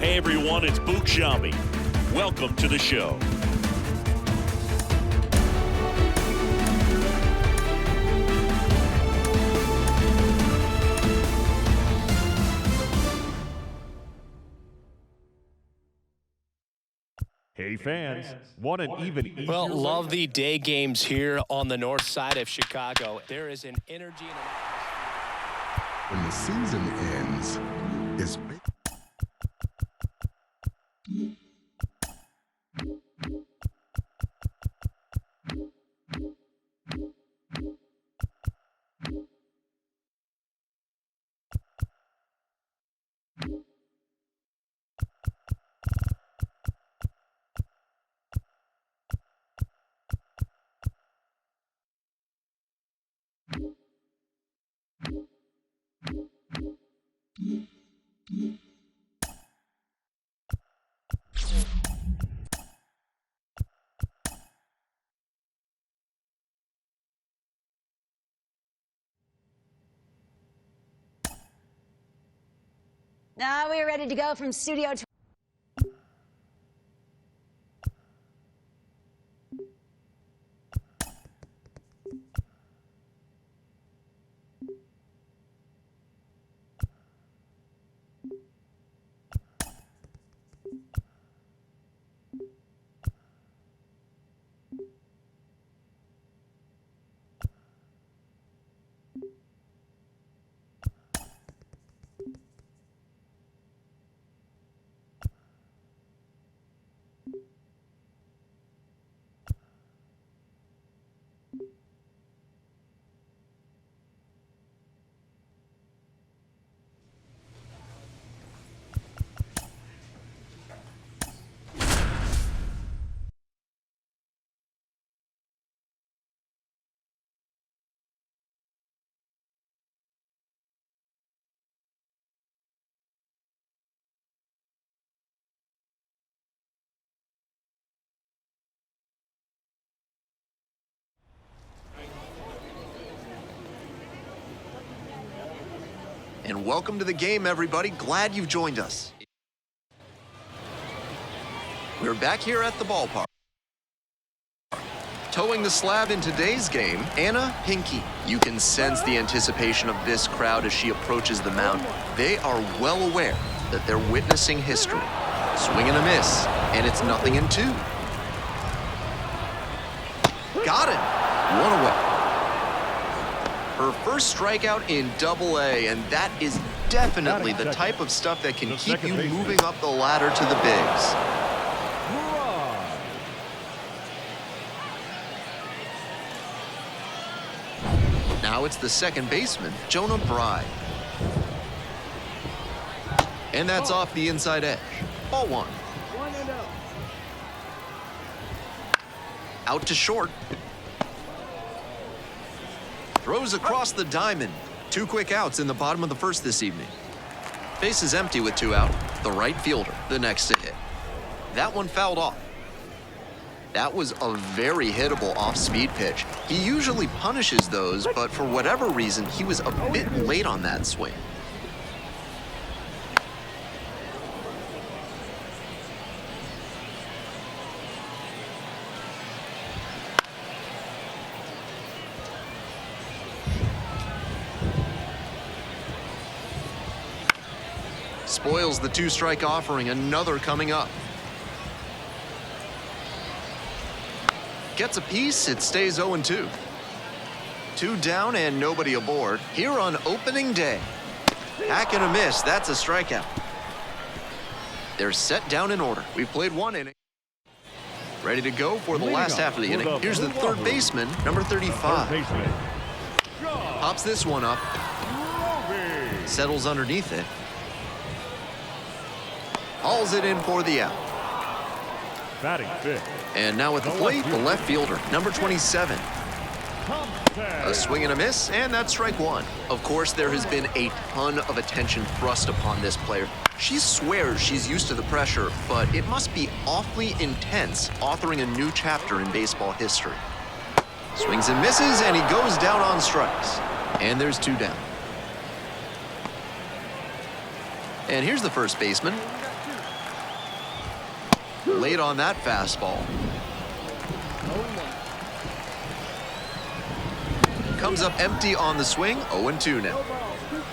Hey everyone, it's Book Shambi. Welcome to the show. Hey fans, want an even easier Well, love the day games here on the north side of Chicago. There is an energy and an when the season ends, it's Now we're ready to go from studio. And welcome to the game, everybody. Glad you've joined us. We're back here at the ballpark. Towing the slab in today's game, Anna Hinkie. You can sense the anticipation of this crowd as she approaches the mound. They are well aware that they're witnessing history. Swing and a miss, and it's 0-2. Got it. One away. Her first strikeout in Double-A, and that is definitely the type of stuff that can keep you moving up the ladder to the bigs. Now it's the second baseman, Jonah Bride. And that's off the inside edge. Ball one. Out to short. Throws across the diamond. 2 quick outs in the bottom of the first this evening. Base is empty with 2 out. The right fielder, the next to hit. That one fouled off. That was a very hittable off-speed pitch. He usually punishes those, but for whatever reason, he was a bit late on that swing. Spoils the 2-strike offering, another coming up. Gets a piece, it stays 0-2. 2 down and nobody aboard here on opening day. Hack and a miss, that's a strikeout. They're set down in order. We've played 1 inning. Ready to go for the last half of the inning. Here's the third baseman, number 35. Pops this one up. Settles underneath it. Hauls it in for the out. batting fifth. And now at the plate, the left fielder, number 27. A swing and a miss, and that's strike one. Of course, there has been a ton of attention thrust upon this player. She swears she's used to the pressure, but it must be awfully intense authoring a new chapter in baseball history. Swings and misses, and he goes down on strikes. And there's 2 down. And here's the first baseman, Late on that fastball. Comes up empty on the swing, 0-2 now.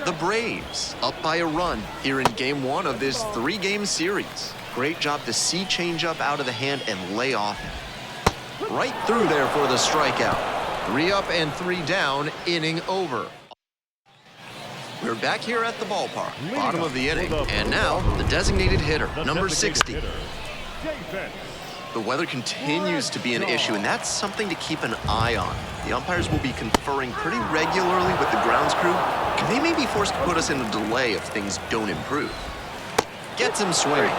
The Braves up by a run here in game one of this 3-game series. Great job to see changeup out of the hand and lay off it. Right through there for the strikeout. 3 up and 3 down, inning over. We're back here at the ballpark, bottom of the inning, and now the designated hitter, number 60. The weather continues to be an issue, and that's something to keep an eye on. The umpires will be conferring pretty regularly with the grounds crew, and they may be forced to put us in a delay if things don't improve. Gets him swinging.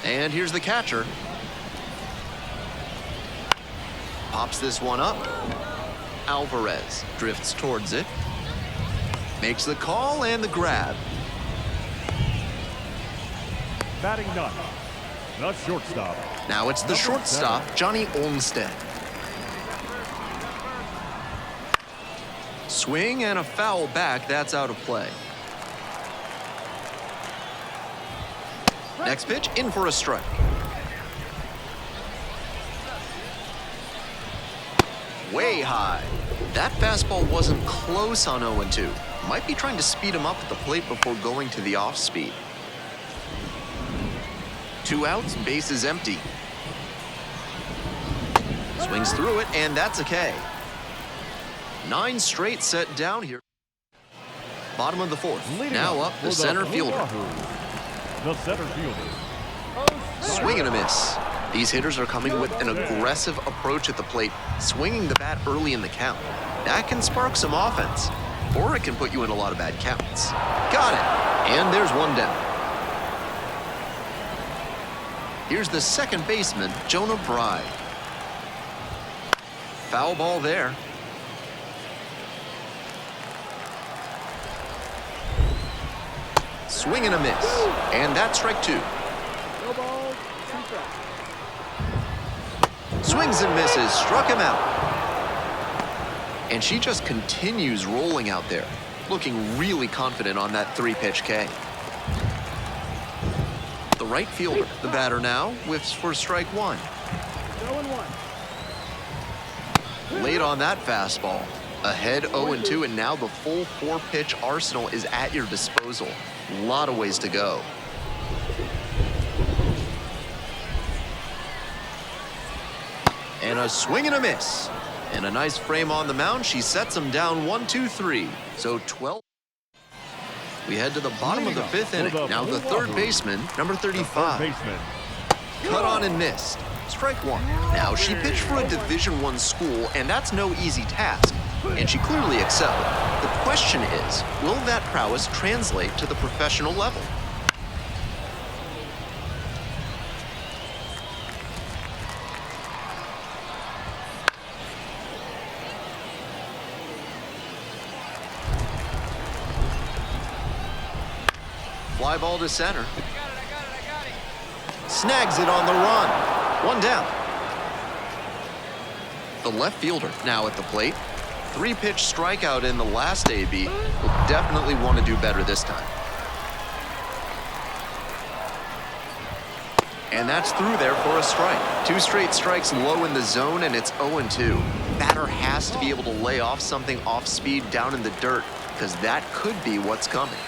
And here's the catcher. Pops this one up. Alvarez drifts towards it. Makes the call and the grab. Batting ninth, the shortstop. Now it's the shortstop, Johnny Olmstead. Swing and a foul back, that's out of play. Next pitch, in for a strike. Way high. That fastball wasn't close on 0-2. Might be trying to speed him up at the plate before going to the off speed. 2 outs, bases empty. Swings through it, and that's a K. 9 straight set down here. Bottom of the 4th. Now up the center fielder. The center fielder. Swing and a miss. These hitters are coming with an aggressive approach at the plate, swinging the bat early in the count. That can spark some offense, or it can put you in a lot of bad counts. Got it. And there's one down. Here's the second baseman, Jonah Bride. Foul ball there. Swing and a miss. And that's strike 2. Swings and misses, struck him out. And she just continues rolling out there, looking really confident on that 3-pitch K. The right fielder, the batter now, whiffs for strike 1. Late on that fastball. Ahead 0-2, and now the full 4-pitch arsenal is at your disposal. A lot of ways to go. And a swing and a miss. And a nice frame on the mound. She sets him down 1-2-3. So 12. We head to the bottom of the 5th inning. Now the third baseman, number 35. Cut on and missed. Strike 1. Now she pitched for a Division I school, and that's no easy task. And she clearly excelled. The question is, will that prowess translate to the professional level? Fly ball to center. Snags it on the run. 1 down. The left fielder now at the plate. 3-pitch strikeout in the last AB. Will definitely want to do better this time. And that's through there for a strike. 2 straight strikes low in the zone, and it's 0-2. Batter has to be able to lay off something off speed down in the dirt, because that could be what's coming.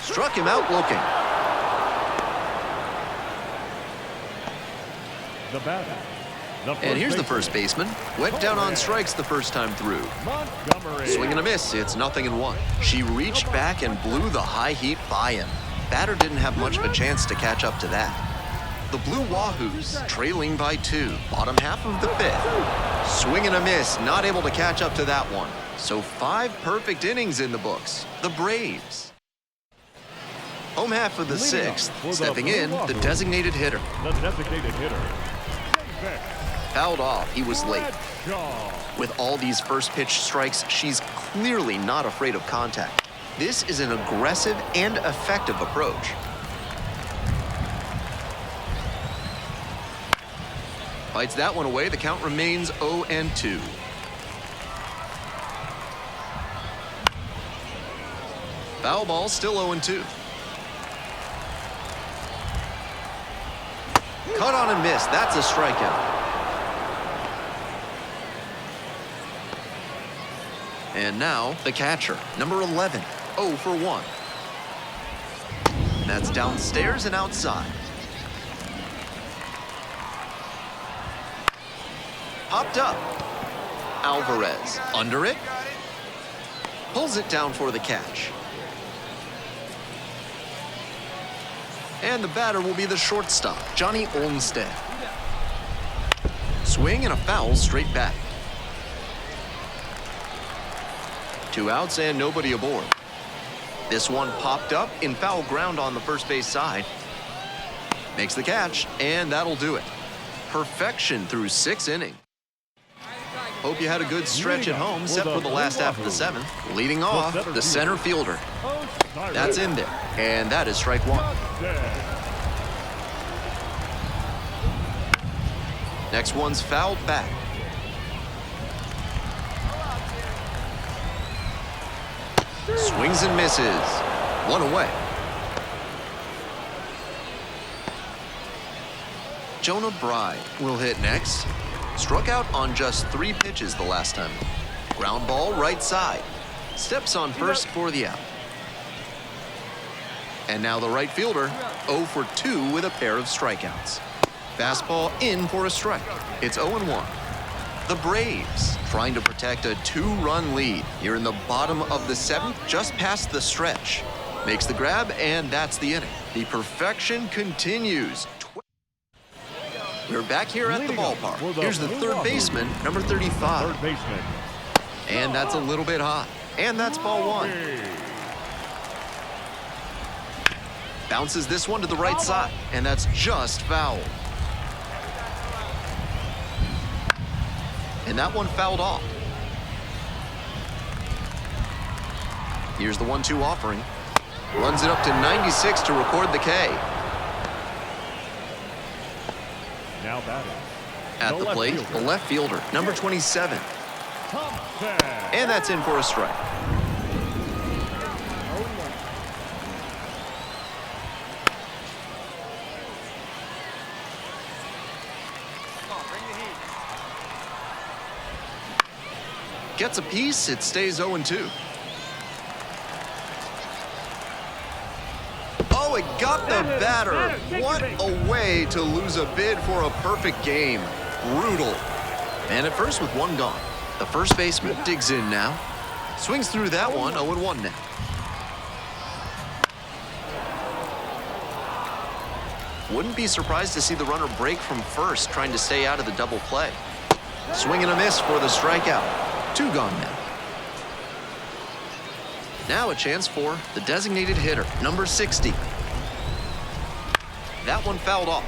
Struck him out looking. The batter. And here's the first baseman. Went down on strikes the first time through. Swing and a miss. It's 0-1. She reached back and blew the high heat by him. Batter didn't have much of a chance to catch up to that. The Blue Wahoos trailing by 2. Bottom half of the 5th. Swing and a miss. Not able to catch up to that one. So 5 perfect innings in the books. The Braves. Home half of the 6th, stepping in, the designated hitter. The designated hitter. Fouled off, he was late. With all these first pitch strikes, she's clearly not afraid of contact. This is an aggressive and effective approach. Fights that one away. The count remains 0-2. Foul ball, still 0-2. Cut on and missed. That's a strikeout. And now the catcher, number 11, 0 for 1. That's downstairs and outside. Popped up. Alvarez under it. Pulls it down for the catch. And the batter will be the shortstop, Johnny Olmstead. Swing and a foul straight back. 2 outs and nobody aboard. This one popped up in foul ground on the first base side. Makes the catch, and that'll do it. Perfection through 6 innings. Hope you had a good stretch at home, set for the last half of the 7th. Leading off, the center fielder. That's in there, and that is strike 1. Next one's fouled back. Swings and misses. 1 away. Jonah Bride will hit next. Struck out on just 3 pitches the last time. Ground ball right side. Steps on first for the out. And now the right fielder, 0 for 2 with a pair of strikeouts. Fastball in for a strike. It's 0-1. The Braves trying to protect a 2-run lead here in the bottom of the 7th, just past the stretch. Makes the grab, and that's the inning. The perfection continues. We're back here at the ballpark. Here's the third baseman, number 35. Third baseman. And that's a little bit hot. And that's ball 1. Bounces this one to the right side, and that's just foul. And that one fouled off. Here's the 1-2 offering. Runs it up to 96 to record the K. Now batting. At the plate, the left fielder, number 27. Thompson. And that's in for a strike. Gets a piece, it stays 0-2. Oh, it got the batter. What a way to lose a bid for a perfect game. Brutal. And at first with 1 gone. The first baseman digs in now. Swings through that one, 0-1 now. Wouldn't be surprised to see the runner break from first, trying to stay out of the double play. Swing and a miss for the strikeout. 2 gone now. Now a chance for the designated hitter, number 60. That one fouled off.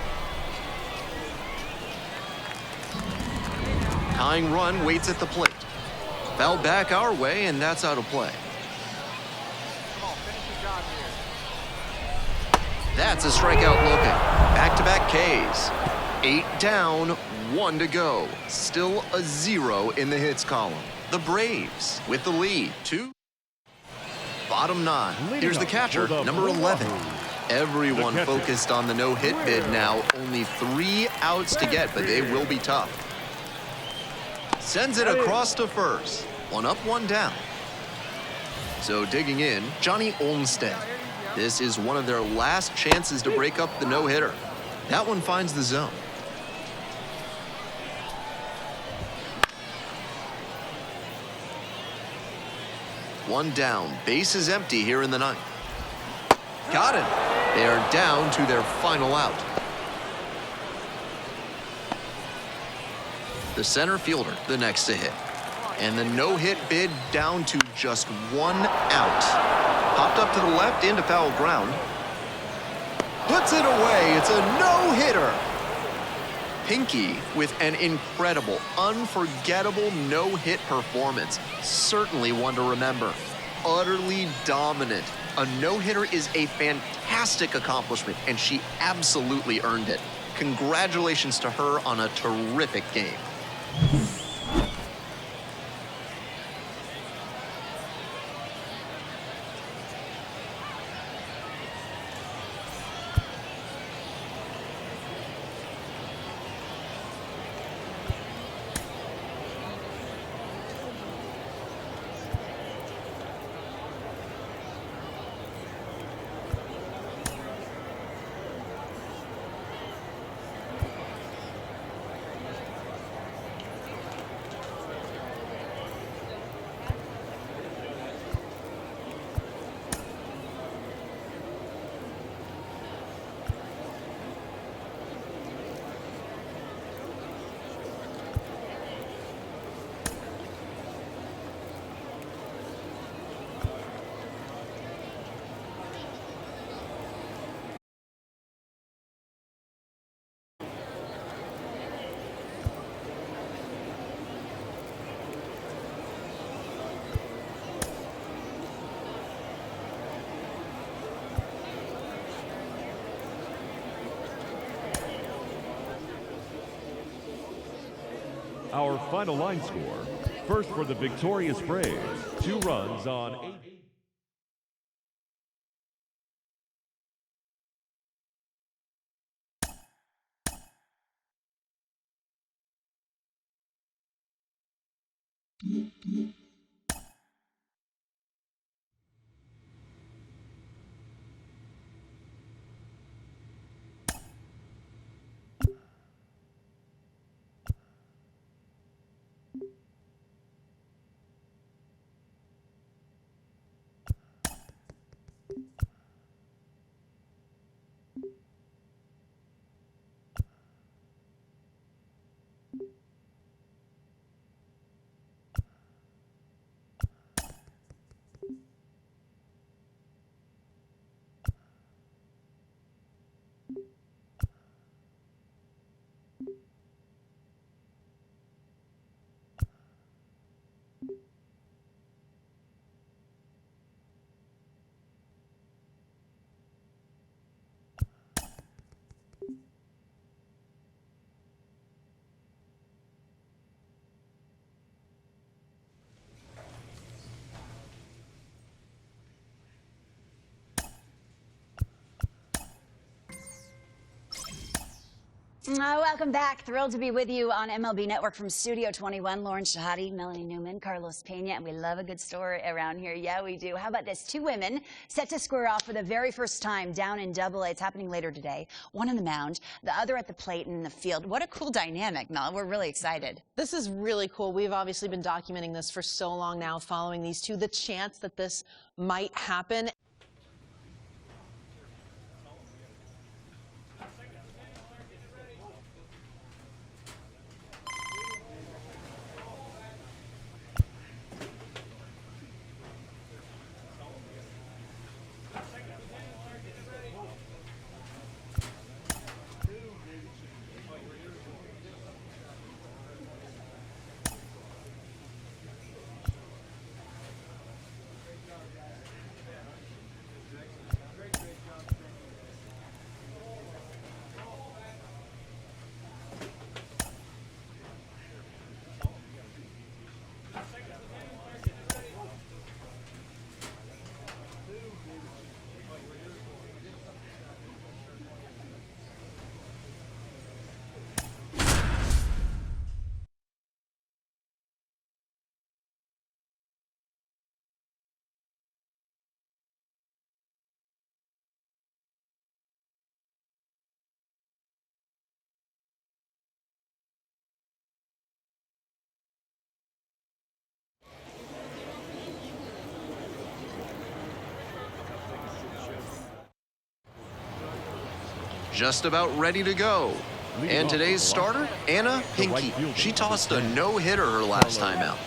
Tying run waits at the plate. Fouled back our way, and that's out of play. That's a strikeout looking. Back-to-back Ks. 8 down, 1 to go. Still a 0 in the hits column. The Braves with the lead. 2. Bottom 9. Here's the catcher, number 11. Everyone focused on the no-hit bid now. Only 3 outs to get, but they will be tough. Sends it across to first. 1 up, 1 down. So digging in, Johnny Olmstead. This is one of their last chances to break up the no-hitter. That one finds the zone. One down, base is empty here in the 9th. Got it. They are down to their final out. The center fielder, the next to hit. And the no-hit bid down to just 1 out. Popped up to the left into foul ground. Puts it away. It's a no-hitter. Pinky with an incredible, unforgettable no-hit performance. Certainly one to remember. Utterly dominant. A no-hitter is a fantastic accomplishment, and she absolutely earned it. Congratulations to her on a terrific game. Our final line score. First for the victorious Braves, 2 runs on 8. Welcome back. Thrilled to be with you on MLB Network from Studio 21. Lauren Shahadi, Melanie Newman, Carlos Pena, and we love a good story around here. Yeah, we do. How about this? 2 women set to square off for the very first time down in Double-A. It's happening later today. One on the mound, the other at the plate and in the field. What a cool dynamic, Mel. We're really excited. This is really cool. We've obviously been documenting this for so long now, following these two. The chance that this might happen. Just about ready to go. And today's starter, Anna Pinky. She tossed a no-hitter her last time out.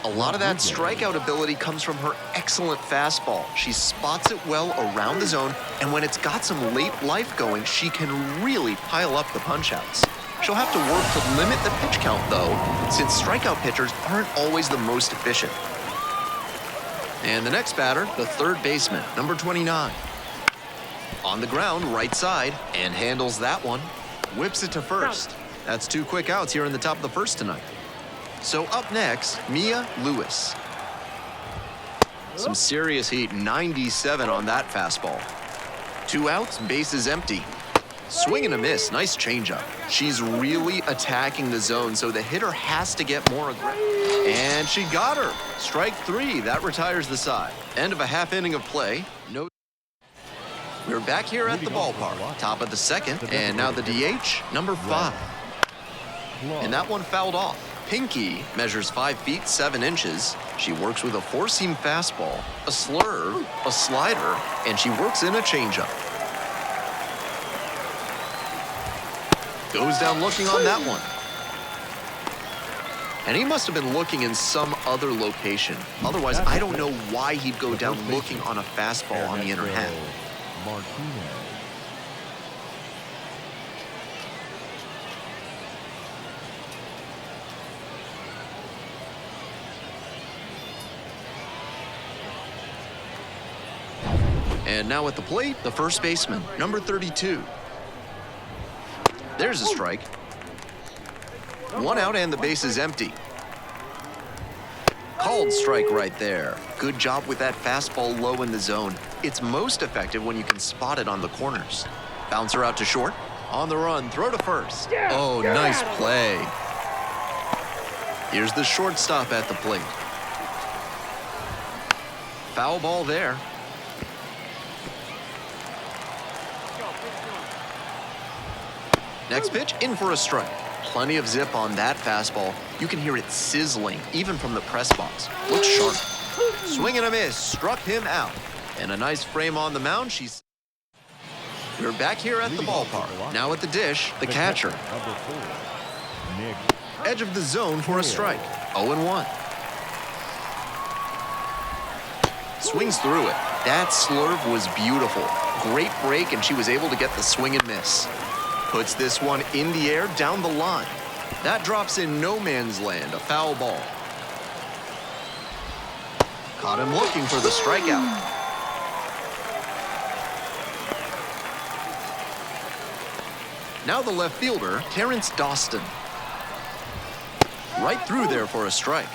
A lot of that strikeout ability comes from her excellent fastball. She spots it well around the zone, and when it's got some late life going, she can really pile up the punch-outs. She'll have to work to limit the pitch count, though, since strikeout pitchers aren't always the most efficient. And the next batter, the third baseman, number 29. On the ground, right side, and handles that one. whips it to first. That's 2 quick outs here in the top of the first tonight. So up next, Mia Lewis. Some serious heat, 97 on that fastball. 2 outs, bases empty. Swing and a miss, nice changeup. She's really attacking the zone, so the hitter has to get more aggressive. And she got her. Strike 3, that retires the side. End of a half inning of play. No. We're back here at the ballpark. Top of the second, and now the DH, number 5. And that one fouled off. Pinky measures 5 feet 7 inches. She works with a 4-seam fastball, a slurve, a slider, and she works in a changeup. Goes down looking on that one. And he must have been looking in some other location. Otherwise, I don't know why he'd go down looking on a fastball on the inner half. Martinez. And now at the plate, the first baseman, number 32. There's a strike. 1 out and the base is empty. Called strike right there. Good job with that fastball low in the zone. It's most effective when you can spot it on the corners. Bouncer out to short. On the run, throw to first. Oh, nice play. Here's the shortstop at the plate. Foul ball there. Next pitch, in for a strike. Plenty of zip on that fastball. You can hear it sizzling, even from the press box. Looks sharp. Swing and a miss, struck him out. And a nice frame on the mound. We're back here at the ballpark. Now at the dish, the catcher. Number 4. Nick. Edge of the zone for a strike. 0-1. Swings through it. That slurve was beautiful. Great break, and she was able to get the swing and miss. Puts this one in the air down the line. That drops in no man's land, a foul ball. Caught him looking for the strikeout. Now the left fielder, Terrence Dawson. Right through there for a strike.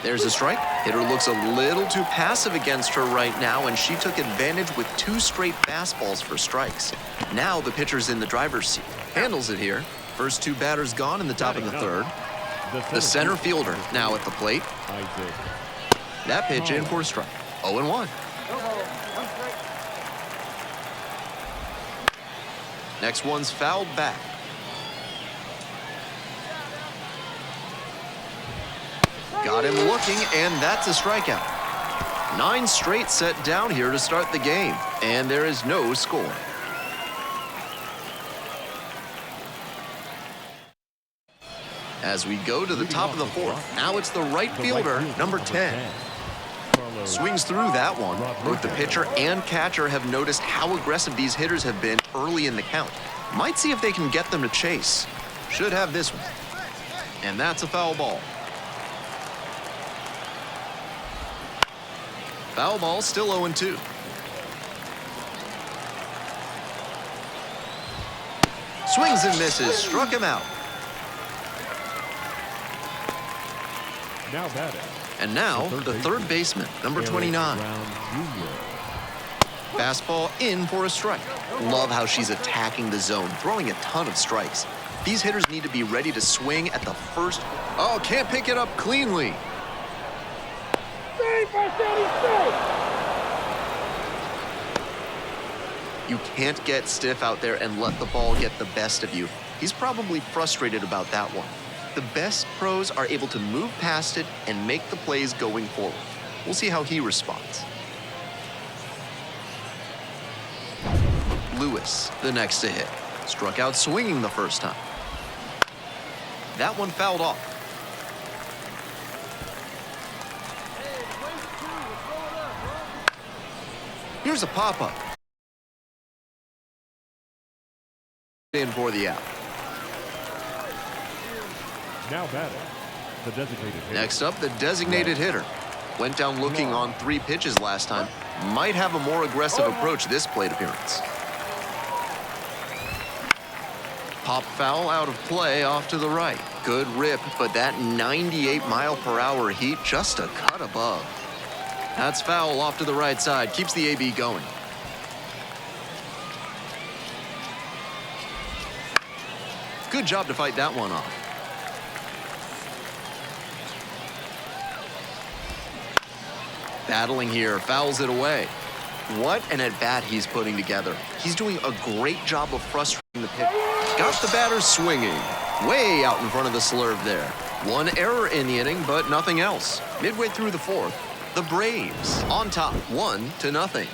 There's a strike. Hitter looks a little too passive against her right now, and she took advantage with 2 straight fastballs for strikes. Now the pitcher's in the driver's seat. Handles it here. First 2 batters gone in the top of the third. The center fielder now at the plate. That pitch in for a strike. 0-1. Next one's fouled back. Got him looking, and that's a strikeout. 9 straight set down here to start the game, and there is no score. As we go to the top of the 4th, now it's the right fielder, number 10. Swings through that one. Both the pitcher and catcher have noticed how aggressive these hitters have been early in the count. Might see if they can get them to chase. Should have this one. And that's a foul ball. Foul ball, still 0-2. Swings and misses, struck him out. Now batting. And now the third baseman, number 29. Fastball in for a strike. Love how she's attacking the zone, throwing a ton of strikes. These hitters need to be ready to swing at the first. Oh, can't pick it up cleanly. You can't get stiff out there and let the ball get the best of you. He's probably frustrated about that one. The best pros are able to move past it and make the plays going forward. We'll see how he responds. Lewis, the next to hit. Struck out swinging the first time. That one fouled off. Here's a pop-up. In for the out. Now batting. The designated hitter. Next up, the designated hitter. Went down looking on 3 pitches last time. Might have a more aggressive approach this plate appearance. Pop foul out of play off to the right. Good rip, but that 98-mile-per-hour heat just a cut above. That's foul off to the right side. Keeps the AB going. Good job to fight that one off. Battling here, fouls it away. What an at-bat he's putting together. He's doing a great job of frustrating the pitch. Got the batter swinging. Way out in front of the slurve there. One error in the inning, but nothing else. Midway through the 4th, the Braves on top, 1-0.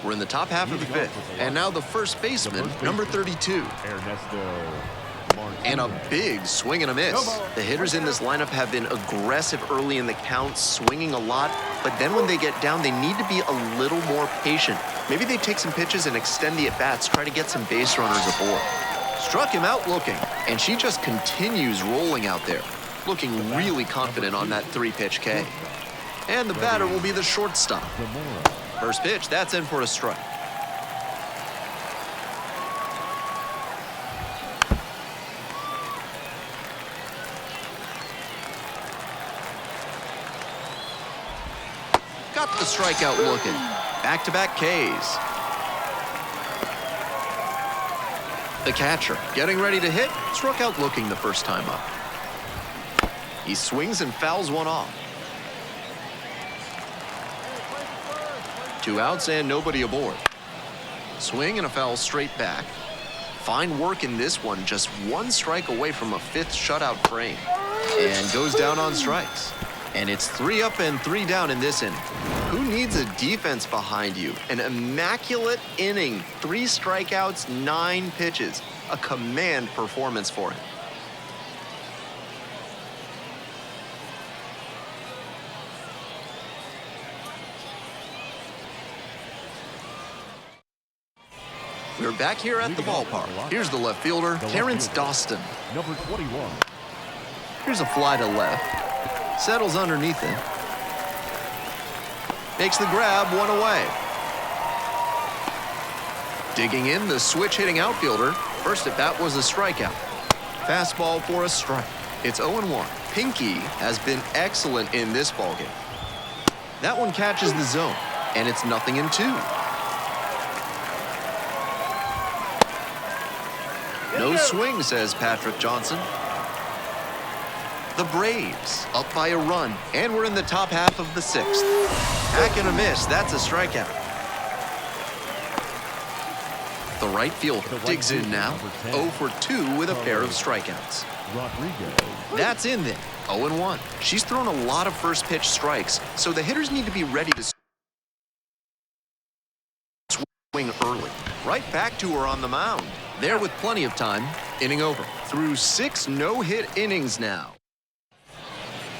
We're in the top half of the 5th, and now the first baseman, number 32. And a big swing and a miss. The hitters in this lineup have been aggressive early in the count, swinging a lot, but then when they get down, they need to be a little more patient. Maybe they take some pitches and extend the at-bats, try to get some base runners aboard. Struck him out looking, and she just continues rolling out there, looking really confident on that 3-pitch K. And the batter will be the shortstop. First pitch, that's in for a strike. Got the strikeout looking. Back-to-back Ks. The catcher getting ready to hit. Struck out looking the first time up. He swings and fouls one off. 2 outs and nobody aboard. Swing and a foul straight back. Fine work in this one, just 1 strike away from a 5th shutout frame. And goes down on strikes. And it's 3 up and 3 down in this inning. Who needs a defense behind you? An immaculate inning, 3 strikeouts, 9 pitches. A command performance for him. We're back here at the ballpark. Here's the left fielder, Terrence Dawson. Number 21. Here's a fly to left. Settles underneath it. Makes the grab, 1 away. Digging in, the switch-hitting outfielder. First at bat was a strikeout. Fastball for a strike. It's 0-1. Pinky has been excellent in this ballgame. That one catches the zone, and it's 0-2. No swing, says Patrick Johnson. The Braves up by a run, and we're in the top half of the 6th. Hack and a miss, that's a strikeout. The right fielder digs in now, 0 for 2 with a pair of strikeouts. That's in then, 0-1. She's thrown a lot of first pitch strikes, so the hitters need to be ready to swing early. Right back to her on the mound. There with plenty of time, inning over. Through 6 no-hit innings now.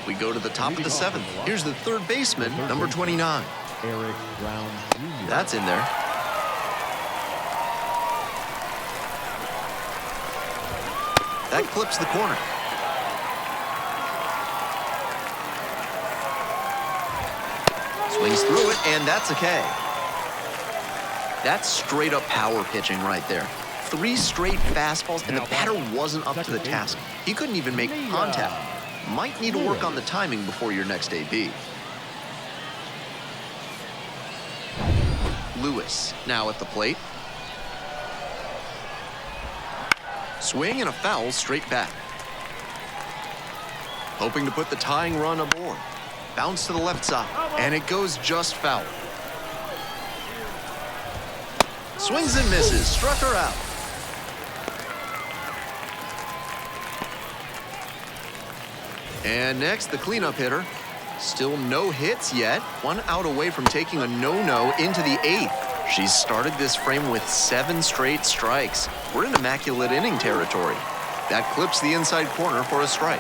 We go to the top of the 7th. Here's the 3rd baseman, number 29. Eric Brown Jr. That's in there. That clips the corner. Swings through it, and that's a K. That's straight-up power pitching right there. 3 straight fastballs, and the batter wasn't up to the task. He couldn't even make contact. Might need to work on the timing before your next AB. Lewis now at the plate. Swing and a foul straight back. Hoping to put the tying run aboard. Bounce to the left side, and it goes just foul. Swings and misses, struck her out. And next, the cleanup hitter. Still no hits yet. 1 out away from taking a no-no into the 8th. She's started this frame with 7 straight strikes. We're in immaculate inning territory. That clips the inside corner for a strike.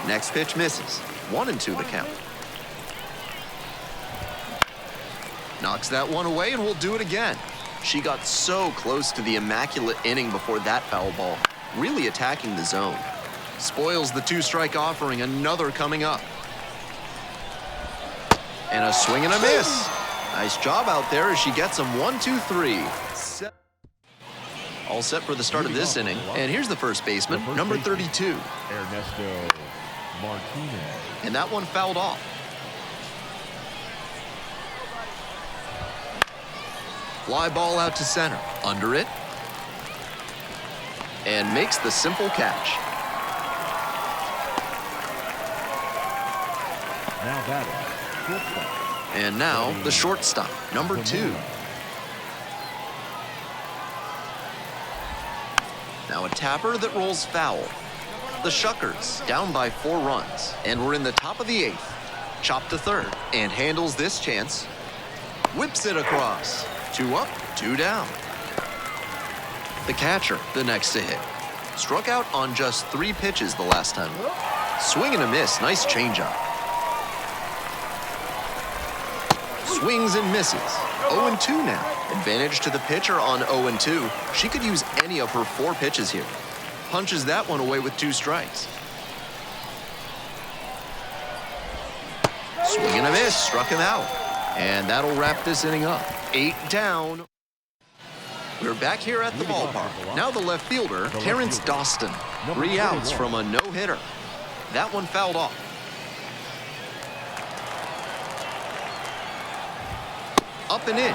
Next pitch misses. 1-2 the count. Knocks that one away and will do it again. She got so close to the immaculate inning before that foul ball, really attacking the zone. Spoils the two-strike offering, another coming up. And a swing and a miss. Nice job out there as she gets them 1, 2, 3. All set for the start of this inning. And here's the first baseman, number 32. Ernesto Martinez. And that one fouled off. Fly ball out to center. Under it. And makes the simple catch. Now batting, shortstop. And now the shortstop, number 2. Now a tapper that rolls foul. The Shuckers down by 4 runs. And we're in the top of the 8th. Chop to third and handles this chance. Whips it across. 2 up, 2 down. The catcher, the next to hit. Struck out on just 3 pitches the last time. Swing and a miss, nice changeup. Swings and misses. 0-2 now. Advantage to the pitcher on 0-2. She could use any of her 4 pitches here. Punches that one away with 2 strikes. Swing and a miss, struck him out. And that'll wrap this inning up. 8 down. We're back here at the ballpark. Now the left fielder, Terrence Doston. 3 outs from a no-hitter. That one fouled off. Up and in.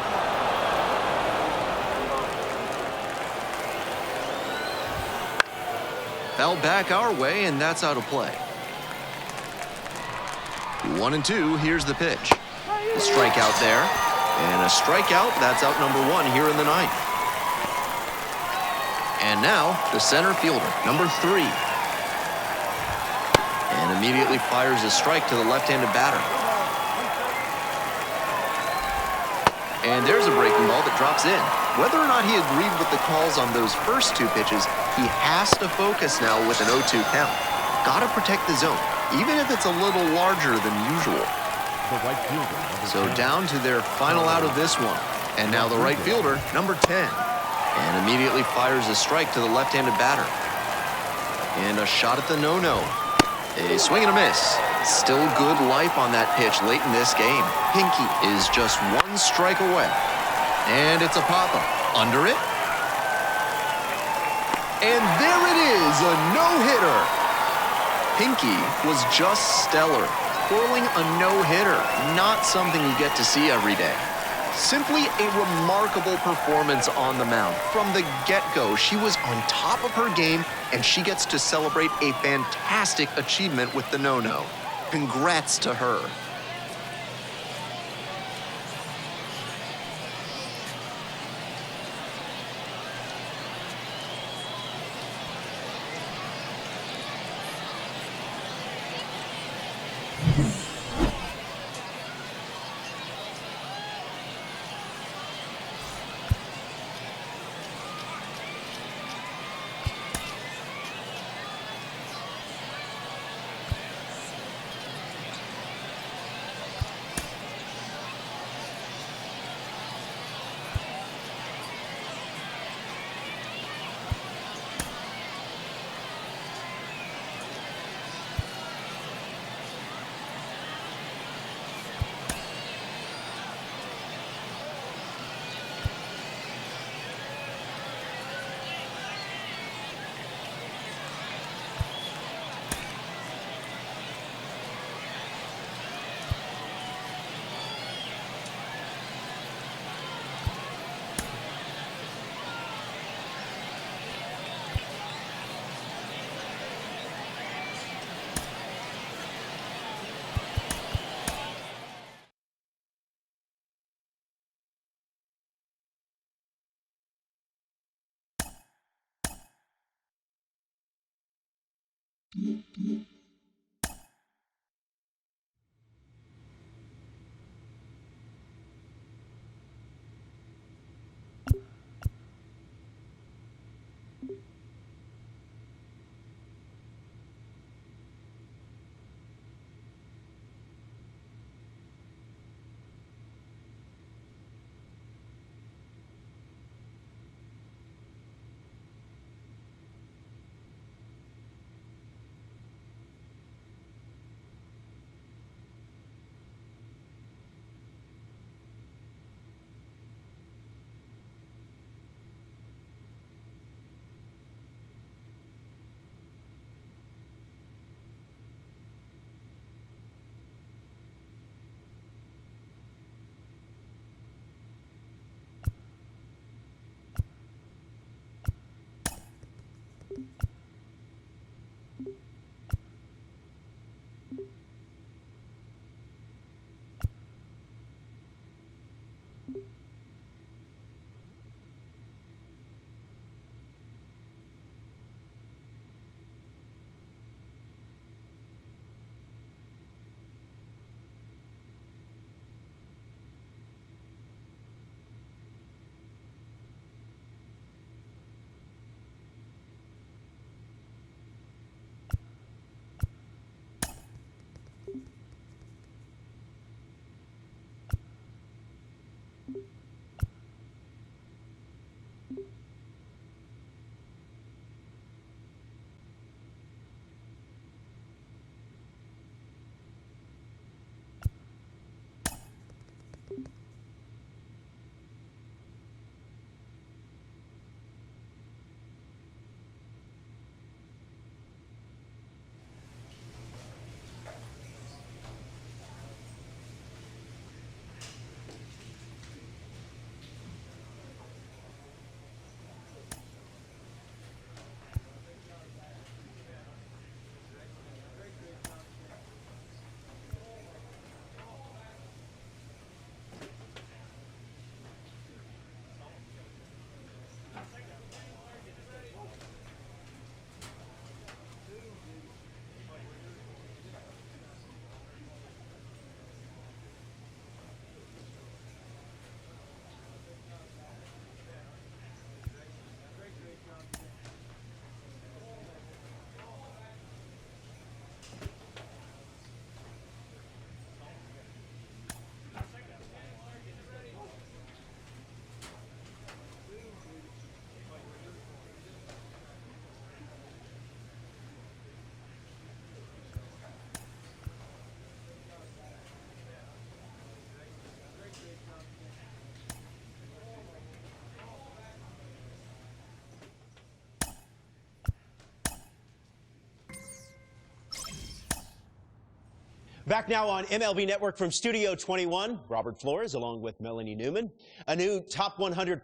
Fouled back our way, and that's out of play. 1-2, here's the pitch. A strikeout there, and a strikeout, that's out number 1 here in the 9th. And now, the center fielder, number 3. And immediately fires a strike to the left-handed batter. And there's a breaking ball that drops in. Whether or not he agreed with the calls on those first 2 pitches, he has to focus now with an 0-2 count. Gotta protect the zone, even if it's a little larger than usual. The right fielder. So down to their final out of this one. And now the right fielder, number 10. And immediately fires a strike to the left-handed batter. And a shot at the no-no. A swing and a miss. Still good life on that pitch late in this game. Pinky is just 1 strike away. And it's a pop-up. Under it. And there it is, a no-hitter. Pinky was just stellar. Twirling a no-hitter, not something you get to see every day. Simply a remarkable performance on the mound. From the get-go, she was on top of her game, and she gets to celebrate a fantastic achievement with the no-no. Congrats to her. Back now on MLB Network from Studio 21, Robert Flores along with Melanie Newman. A new top 100.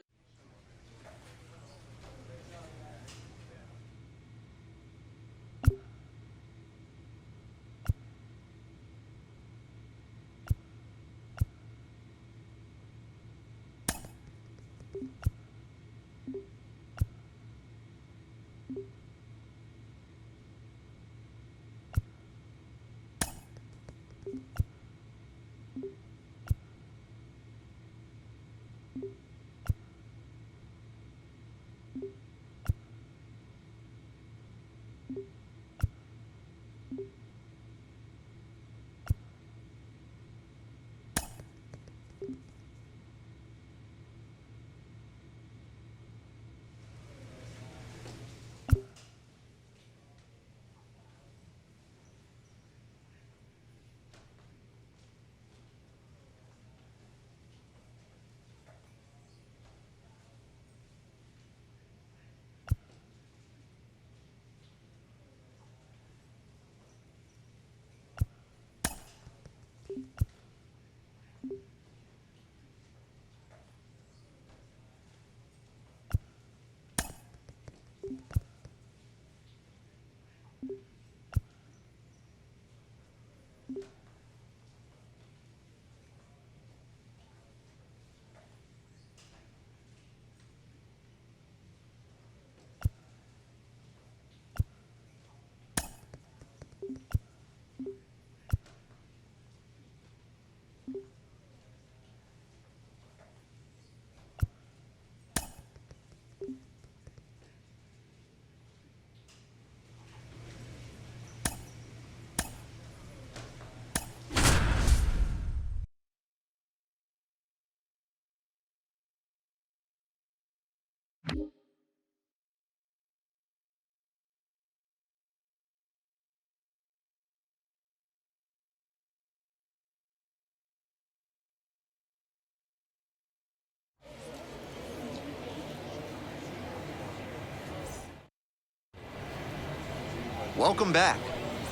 Welcome back.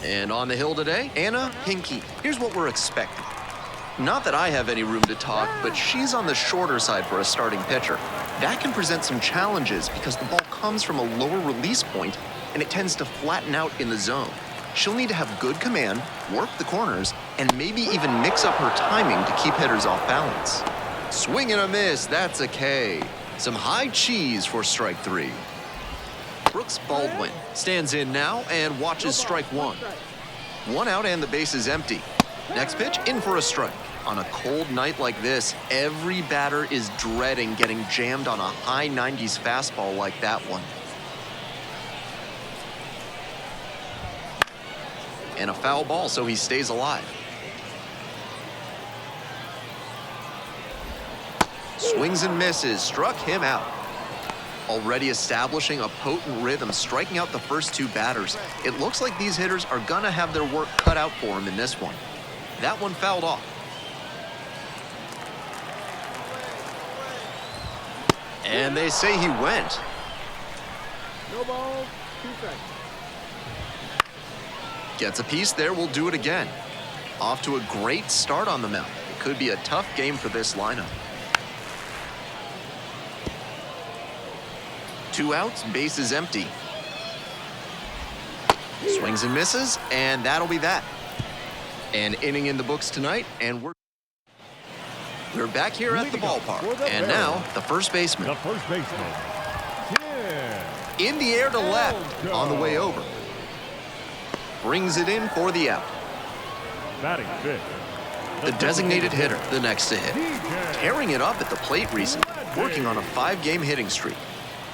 And on the hill today, Anna Pinky. Here's what we're expecting. Not that I have any room to talk, but she's on the shorter side for a starting pitcher. That can present some challenges because the ball comes from a lower release point and it tends to flatten out in the zone. She'll need to have good command, work the corners, and maybe even mix up her timing to keep hitters off balance. Swing and a miss, that's a K. Some high cheese for strike three. Brooks Baldwin stands in now and watches strike one. One out and the base is empty. Next pitch, in for a strike. On a cold night like this, every batter is dreading getting jammed on a high 90s fastball like that one. And a foul ball, so he stays alive. Swings and misses, struck him out. Already establishing a potent rhythm, striking out the first two batters. It looks like these hitters are gonna have their work cut out for him in this one. That one fouled off. And they say he went. No ball, 2 strikes. Gets a piece there, we'll do it again. Off to a great start on the mound. It could be a tough game for this lineup. 2 outs, base is empty. Swings and misses, and that'll be that. An inning in the books tonight, and we're back here at the ballpark. And now, the first baseman. The first baseman, In the air to left, on the way over. Brings it in for the out. batting fifth. The designated hitter, the next to hit. Tearing it up at the plate recently, working on a 5-game hitting streak.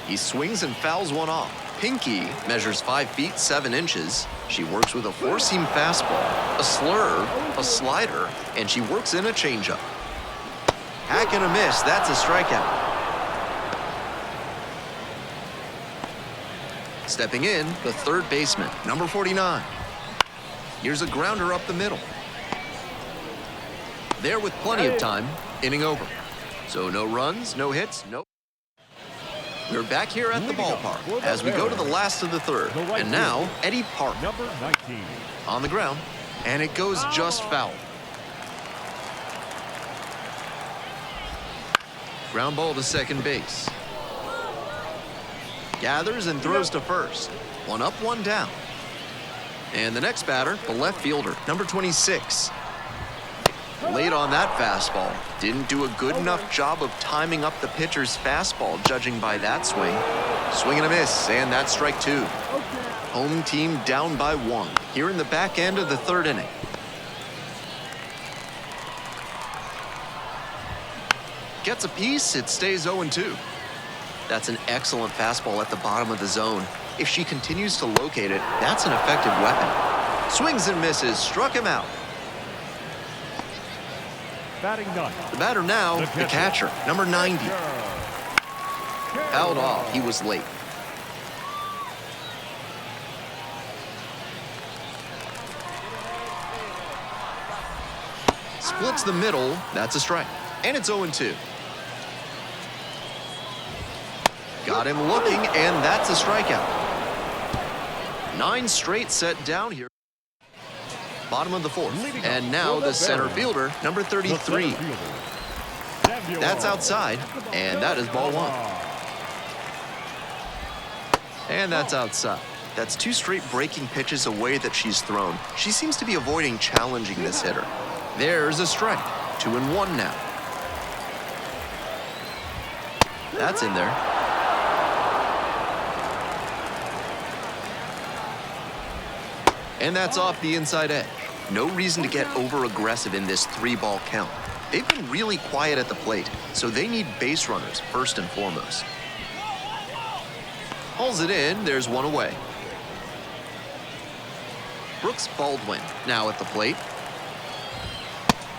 He swings and fouls one off. Pinky measures 5 feet 7 inches. She works with a 4-seam fastball, a slurve, a slider, and she works in a changeup. Hack and a miss, that's a strikeout. Stepping in, the third baseman, number 49. Here's a grounder up the middle. There with plenty of time, inning over. So no runs, no hits, no. We're back here at the ballpark as we go to the last of the third. And now, Eddie Park. Number 19. On the ground, And it goes just foul. Ground ball to second base. Gathers and throws to first. One up, one down. And the next batter, the left fielder, number 26. Late on that fastball. Didn't do a good enough job of timing up the pitcher's fastball, judging by that swing. Swing and a miss, and that's strike two. Home team down by one here in the back end of the third inning. Gets a piece, it stays 0-2. That's an excellent fastball at the bottom of the zone. If she continues to locate it, that's an effective weapon. Swings and misses, struck him out. Batting ninth. The batter now, the catcher, number 90. Fouled off, he was late. Splits the middle, that's a strike. And it's 0-2. Got him looking, and that's a strikeout. 9 straight set down here. Bottom of the fourth. And now the center fielder, number 33. That's outside, and that is ball one. And that's outside. That's 2 straight breaking pitches away that she's thrown. She seems to be avoiding challenging this hitter. There's a strike. 2-1 now. That's in there. And that's off the inside edge. No reason to get over-aggressive in this 3-ball count. They've been really quiet at the plate, so they need base runners first and foremost. Hauls it in, there's one away. Brooks Baldwin now at the plate.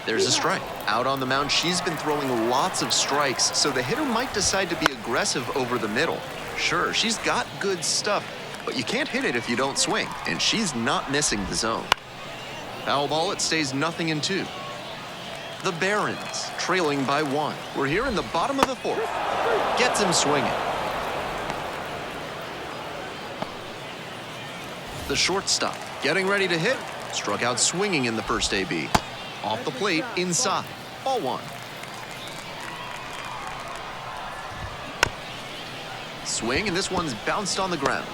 There's a strike. Out on the mound, she's been throwing lots of strikes, so the hitter might decide to be aggressive over the middle. Sure, she's got good stuff, but you can't hit it if you don't swing, and she's not missing the zone. Foul ball, it stays 0-2. The Barons, trailing by 1. We're here in the bottom of the fourth. Gets him swinging. The shortstop, getting ready to hit. Struck out swinging in the first AB. Off the plate, inside. Ball one. Swing, and this one's bounced on the ground.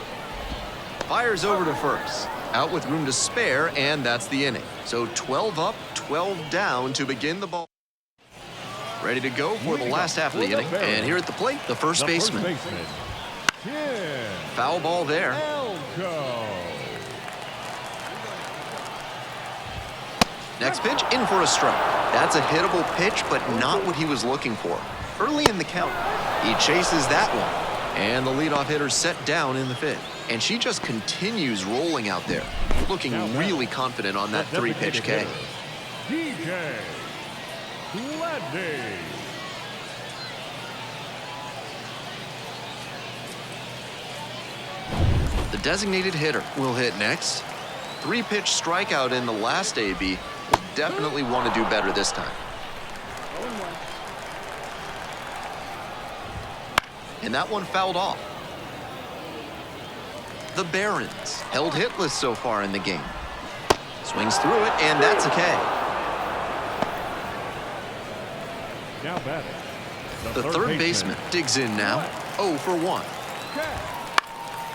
Fires over to first. Out with room to spare, and that's the inning. So 12 up, 12 down to begin the ball. Ready to go for the last half of the inning. And here at the plate, the first baseman. Foul ball there. Next pitch, in for a strike. That's a hittable pitch, but not what he was looking for. Early in the count, he chases that one. And the leadoff hitter set down in the fifth. And she just continues rolling out there, looking really confident on that 3-pitch K. DJ Gladney. The designated hitter will hit next. 3-pitch strikeout in the last AB. Will definitely want to do better this time. And that one fouled off. The Barons held hitless so far in the game. Swings through it, and that's a K. Now batting. The third baseman digs in now. 0 for 1.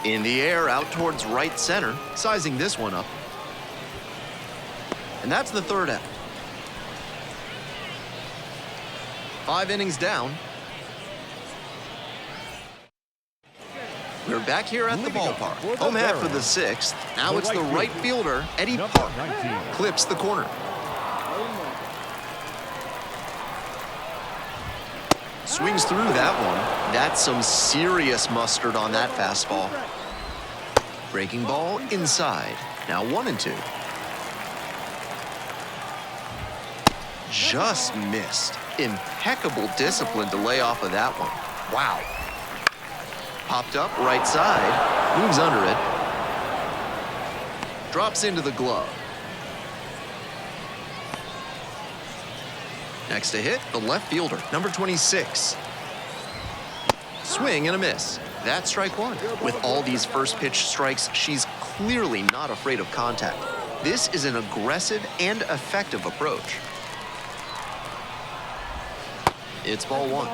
In the air, out towards right center, sizing this one up. And that's the third out. 5 innings down. We're back here at the ballpark. Home half of the 6th. Now it's the right fielder, Eddie Park. Clips the corner. Swings through that one. That's some serious mustard on that fastball. Breaking ball inside. Now 1-2. Just missed. Impeccable discipline to lay off of that one. Wow. Popped up right side. Moves under it. Drops into the glove. Next to hit, the left fielder, number 26. Swing and a miss. That's strike one. With all these first pitch strikes, she's clearly not afraid of contact. This is an aggressive and effective approach. It's ball one. 1-2.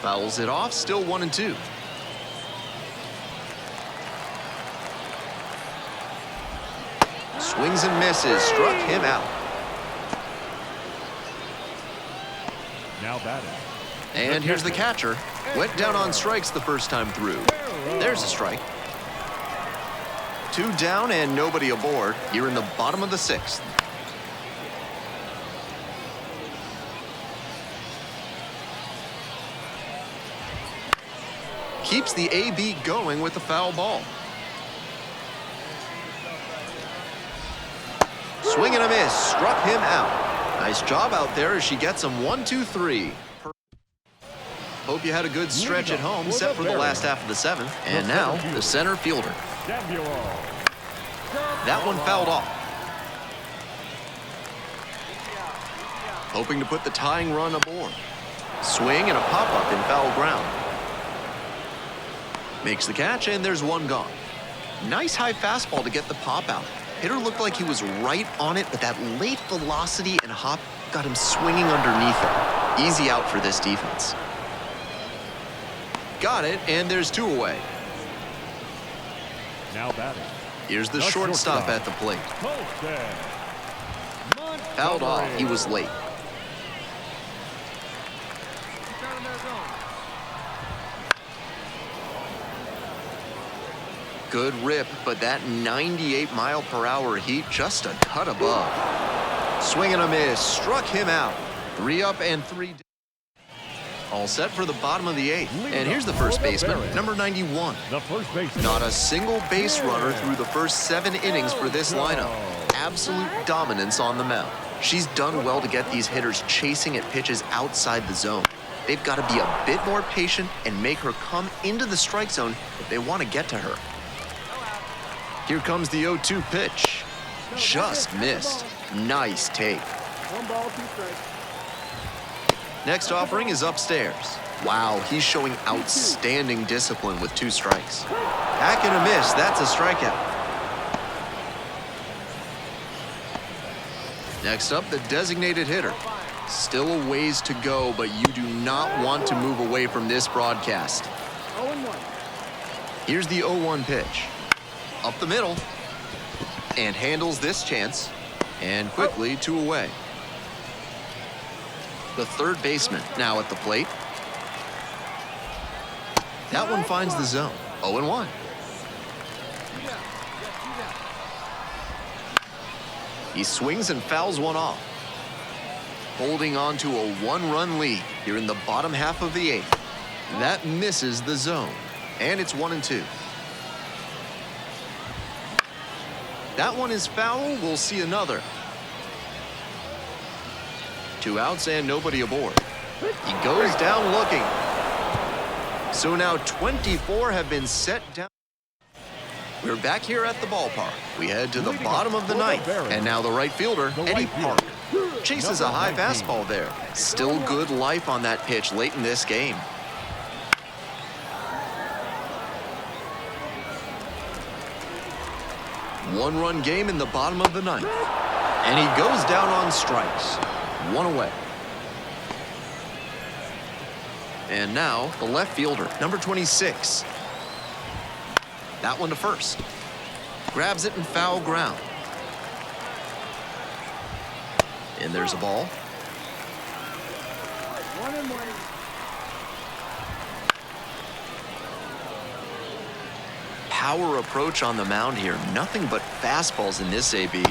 Fouls it off, still 1-2. Swings and misses, struck him out. Now batting. And here's the catcher. Went down on strikes the first time through. There's a strike. 2 down and nobody aboard here in the bottom of the 6th. Keeps the AB going with the foul ball. Swing and a miss, struck him out. Nice job out there as she gets him 1-2-3. Hope you had a good stretch at home, set for the last half of the 7th. And now, the center fielder. That one fouled off. Hoping to put the tying run aboard. Swing and a pop-up in foul ground. Makes the catch, and there's one gone. Nice high fastball to get the pop out. Hitter looked like he was right on it, but that late velocity and hop got him swinging underneath it. Easy out for this defense. Got it, and there's 2 away. Now batting. Here's the shortstop at the plate. Fouled off, he was late. Good rip, but that 98-mile-per-hour heat just a cut above. Swing and a miss, struck him out. 3 up and 3 down. All set for the bottom of the 8th. And here's the first baseman, number 91. The first baseman. Not a single base runner through the first 7 innings for this lineup. Absolute dominance on the mound. She's done well to get these hitters chasing at pitches outside the zone. They've got to be a bit more patient and make her come into the strike zone if they want to get to her. Here comes the 0-2 pitch. Just missed. Nice take. 1 ball, 2 strikes. Next offering is upstairs. Wow, he's showing outstanding discipline with 2 strikes. Hack and a miss, that's a strikeout. Next up, the designated hitter. Still a ways to go, but you do not want to move away from this broadcast. 0-1. Here's the 0-1 pitch. Up the middle. And handles this chance. And quickly 2 away. The third baseman now at the plate. That one finds the zone. 0-1. He swings and fouls one off. Holding on to a 1-run lead here in the bottom half of the 8th. That misses the zone. And it's 1-2. That one is foul. We'll see another. 2 outs and nobody aboard. He goes down looking. So now 24 have been set down. We're back here at the ballpark. We head to the bottom of the 9th. And now the right fielder, Eddie Park. Chases a high fastball there. Still good life on that pitch late in this game. One-run game in the bottom of the 9th. And he goes down on strikes. 1 away. And now the left fielder, number 26. That one to first. Grabs it in foul ground. And there's a ball. 1-1. Power approach on the mound here. Nothing but fastballs in this AB.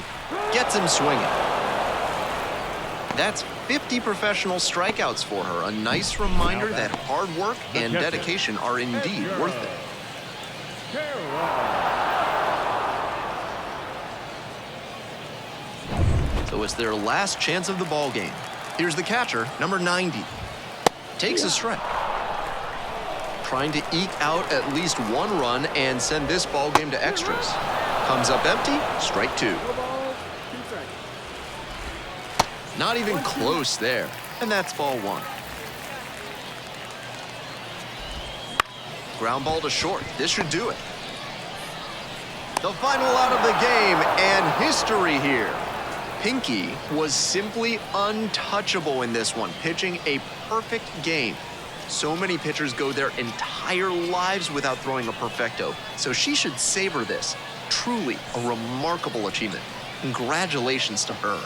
Gets him swinging. That's 50 professional strikeouts for her. A nice reminder that hard work and dedication are indeed worth it. So it's their last chance of the ball game. Here's the catcher, number 90. Takes a strike. Trying to eke out at least 1 run and send this ball game to extras. Comes up empty, strike 2. 2 balls, 2 strikes. Not even close there. And that's ball 1. Ground ball to short. This should do it. The final out of the game, and history here. Pinky was simply untouchable in this one, pitching a perfect game. So many pitchers go their entire lives without throwing a perfecto, so she should savor this. Truly a remarkable achievement. Congratulations to her.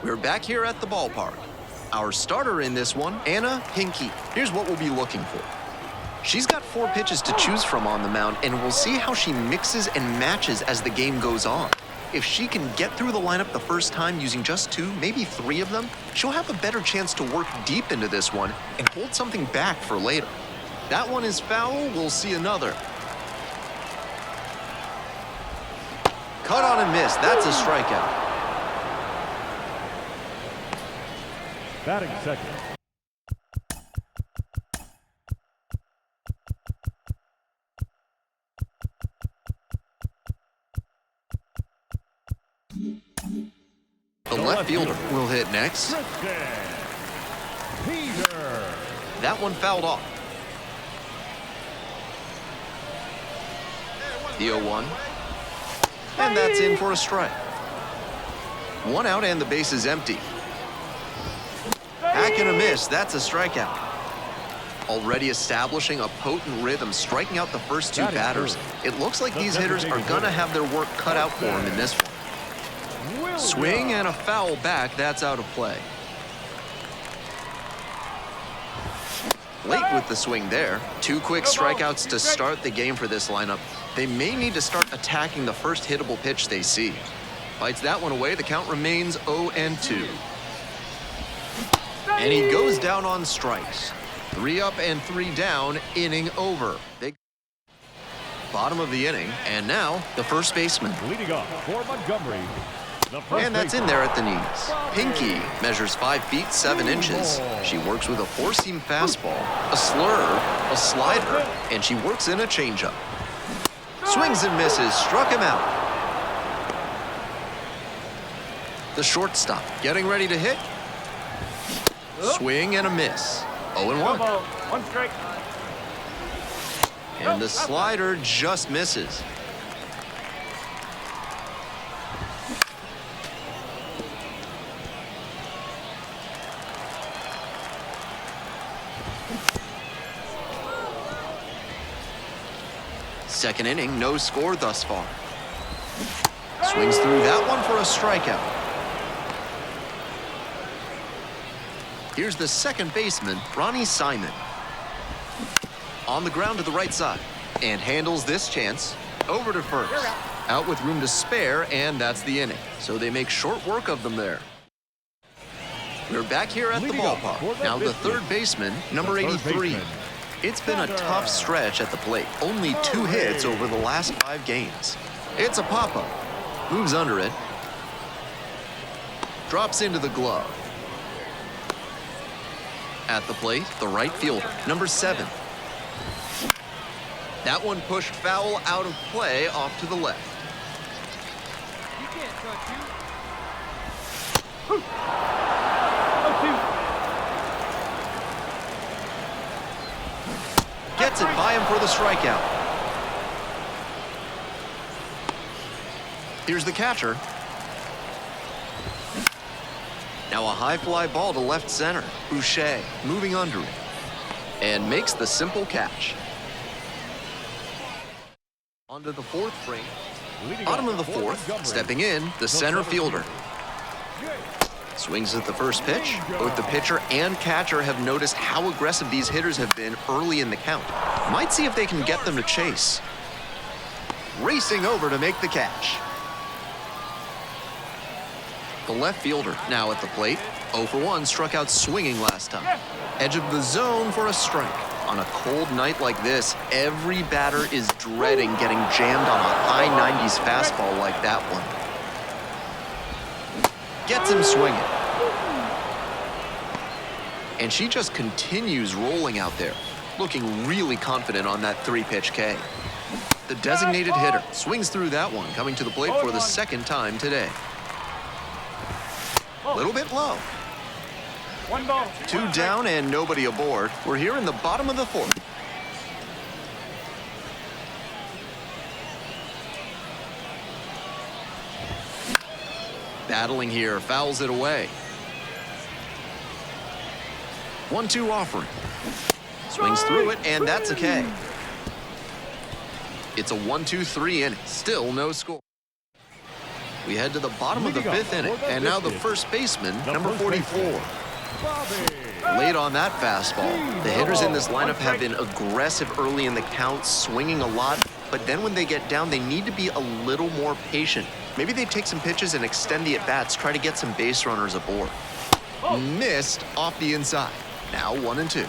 We're back here at the ballpark. Our starter in this one, Anna Pinky. Here's what we'll be looking for. She's got 4 pitches to choose from on the mound, and we'll see how she mixes and matches as the game goes on. If she can get through the lineup the first time using just 2, maybe 3 of them, she'll have a better chance to work deep into this one and hold something back for later. That one is foul. We'll see another. Cut on and miss. That's a strikeout. Batting second. The left fielder will hit next. That one fouled off. The 0-1. And that's in for a strike. 1 out and the base is empty. Back and a miss. That's a strikeout. Already establishing a potent rhythm, striking out the first 2 batters. It looks like these hitters are going to have their work cut out for them in this one. Swing and a foul back. That's out of play. Late with the swing there. 2 quick strikeouts to start the game for this lineup. They may need to start attacking the first hittable pitch they see. Bites that one away. The count remains 0-2. And he goes down on strikes. 3 up and 3 down, inning over. Bottom of the inning, and now the first baseman. Leading off for Montgomery. And that's in there at the knees. Pinky measures 5 feet 7 inches. She works with a 4-seam fastball, a slurve, a slider, and she works in a changeup. Swings and misses, struck him out. The shortstop getting ready to hit. Swing and a miss. 0-1. 1 strike. And the slider just misses. Second inning, no score thus far. Swings through that one for a strikeout. Here's the second baseman, Ronnie Simon. On the ground to the right side, and handles this chance. Over to first. Out with room to spare, and that's the inning. So they make short work of them there. We're back here at the ballpark. Now the third baseman, number 83. It's been a tough stretch at the plate. Only 2 hits over the last 5 games. It's a pop-up. Moves under it. Drops into the glove. At the plate, the right fielder, number 7. That one pushed foul out of play off to the left. You can't touch you. Gets it by him for the strikeout. Here's the catcher. Now a high fly ball to left center. Boucher moving under it and makes the simple catch. Onto the 4th frame. Bottom of the 4th, stepping in, the center fielder. Swings at the first pitch. Both the pitcher and catcher have noticed how aggressive these hitters have been early in the count. Might see if they can get them to chase. Racing over to make the catch. The left fielder now at the plate. 0 for 1, struck out swinging last time. Edge of the zone for a strike. On a cold night like this, every batter is dreading getting jammed on a high 90s fastball like that one. Gets him swinging. And she just continues rolling out there, looking really confident on that 3-pitch K. The designated hitter swings through that one, coming to the plate for the 2nd time today. Little bit low. 1 ball. 2 down and nobody aboard. We're here in the bottom of the 4th. Battling here, fouls it away. 1-2 offering. Swings through it, and that's a K. It's a 1-2-3 inning. Still no score. We head to the bottom of the 5th inning, and now the first baseman, number 44. Late on that fastball. The hitters in this lineup have been aggressive early in the count, swinging a lot, but then when they get down, they need to be a little more patient. Maybe they take some pitches and extend the at-bats, try to get some base runners aboard. Missed off the inside. Now 1-2.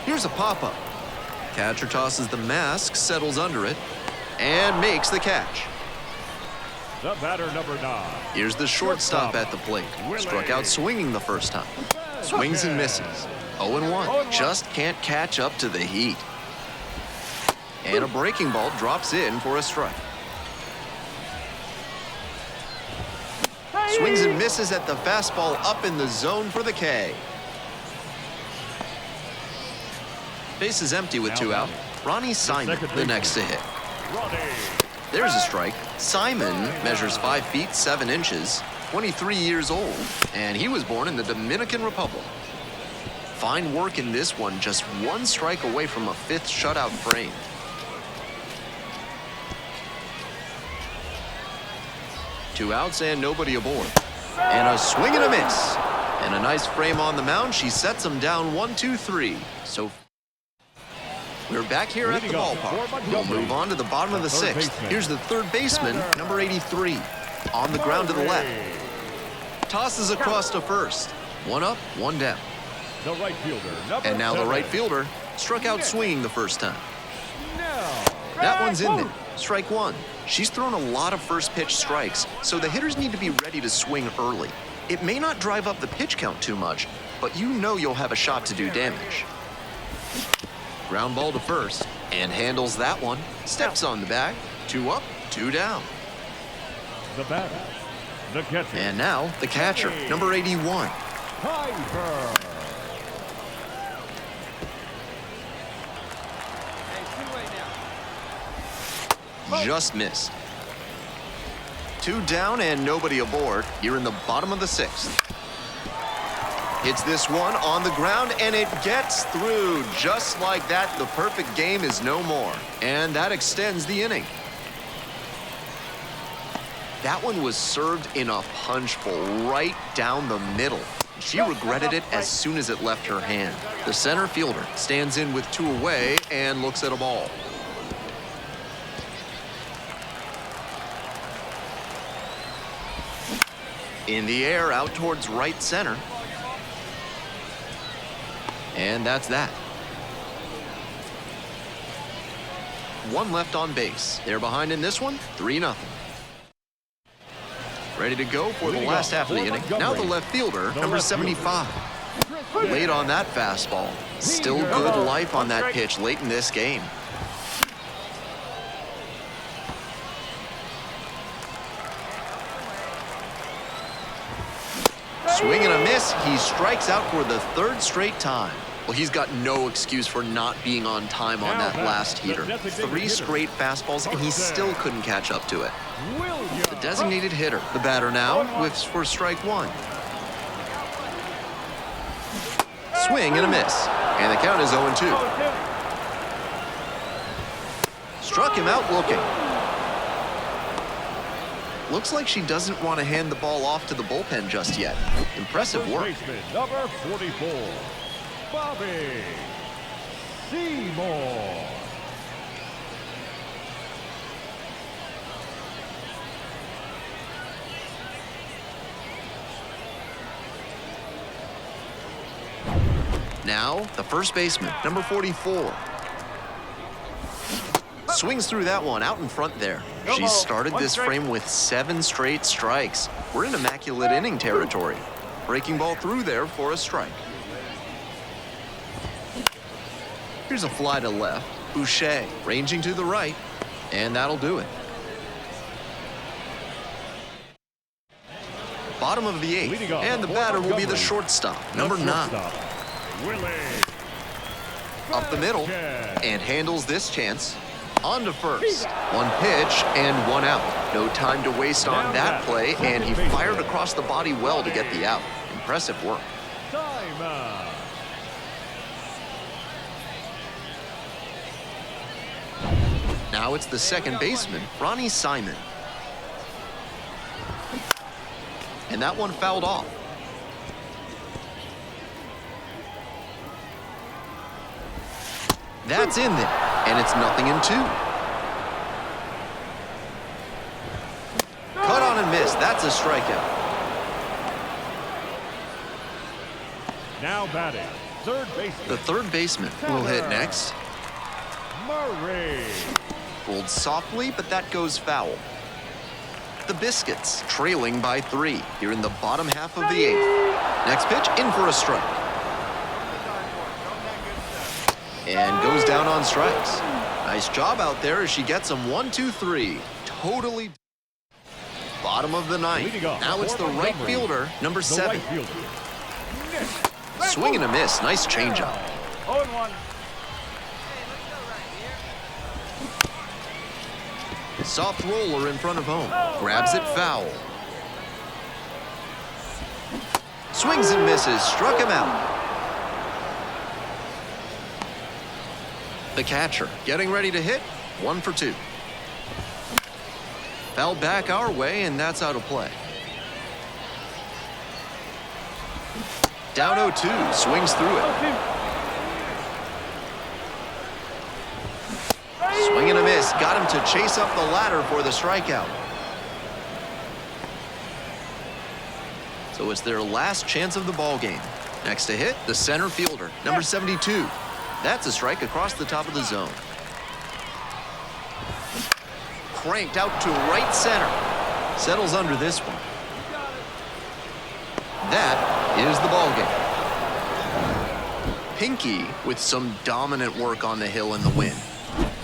Here's a pop-up. Catcher tosses the mask, settles under it, and makes the catch. The batter, number 9. Here's the shortstop at the plate. Struck out swinging the first time. Swings and misses. 0-1. Just can't catch up to the heat. And a breaking ball drops in for a strike. Swings and misses at the fastball up in the zone for the K. Base is empty with 2 out. Ronnie Simon, the next to hit. There's a strike. Simon measures 5 feet 7 inches, 23 years old, and he was born in the Dominican Republic. Fine work in this one, just 1 strike away from a 5th shutout frame. Two outs and nobody aboard. And a swing and a miss. And a nice frame on the mound. She sets him down 1-2-3. So we're back here at the ballpark. We'll move on to the bottom of the 6th. Here's the 3rd baseman, number 83. On the ground to the left. Tosses across to first. 1 up, 1 down. The right fielder, number And now the 7. right fielder struck out swinging the first time. That one's in there. Strike 1. She's thrown a lot of first pitch strikes, so the hitters need to be ready to swing early. It may not drive up the pitch count too much, but you know you'll have a shot to do damage. Ground ball to first, and handles that one. Steps on the bag. 2 up, 2 down. The batter, the catcher. And now the catcher, number 81. Piper. Just missed. 2 down and nobody aboard. You're in the bottom of the 6th. Hits this one on the ground and it gets through. Just like that, the perfect game is no more. And that extends the inning. That one was served in a punch bowl right down the middle. She regretted it as soon as it left her hand. The center fielder stands in with 2 away and looks at a ball. In the air, out towards right center. And that's that. 1 left on base. They're behind in this one, 3-0. Ready to go for the last half of the inning. Now the left fielder, number 75. Late on that fastball. Still good life on that pitch late in this game. Swing and a miss. He strikes out for the 3rd straight time. Well, he's got no excuse for not being on time on that last heater. 3 straight fastballs, and he still couldn't catch up to it. The designated hitter, the batter now, whiffs for strike 1. Swing and a miss, and the count is 0-2. Struck him out looking. Looks like she doesn't want to hand the ball off to the bullpen just yet. Impressive work. Number 44, Bobby Seymour. Now, the first baseman, number 44. Swings through that one out in front there. She's started this frame with 7 straight strikes. We're in immaculate inning territory. Breaking ball through there for a strike. Here's a fly to left. Boucher ranging to the right, and that'll do it. Bottom of the 8th, and the batter will be the shortstop, number 9. Up the middle, and handles this chance. On to first. 1 pitch and 1 out. No time to waste on that play, and he fired across the body well to get the out. Impressive work. Now it's the second baseman, Ronnie Simon. And that one fouled off. That's in there, and it's 0-2. Cut on and miss. That's a strikeout. Now batting, third baseman. The third baseman will hit next. Murray. Rolled softly, but that goes foul. The Biscuits trailing by 3 here in the bottom half of the 8th. Next pitch, in for a strike. And goes down on strikes. Nice job out there as she gets him 1, 2, 3. Totally. Bottom of the 9th. Now it's the right fielder, number 7. Swing and a miss. Nice changeup. 0-1. Soft roller in front of home. Grabs it foul. Swings and misses. Struck him out. The catcher getting ready to hit. 1 for 2. Fell back our way, and that's out of play. Down 0-2. Swings through it. Swing and a miss. Got him to chase up the ladder for the strikeout. So it's their last chance of the ball game. Next to hit, the center fielder, number 72. That's a strike across the top of the zone. Cranked out to right center. Settles under this one. That is the ball game. Pinky with some dominant work on the hill in the win.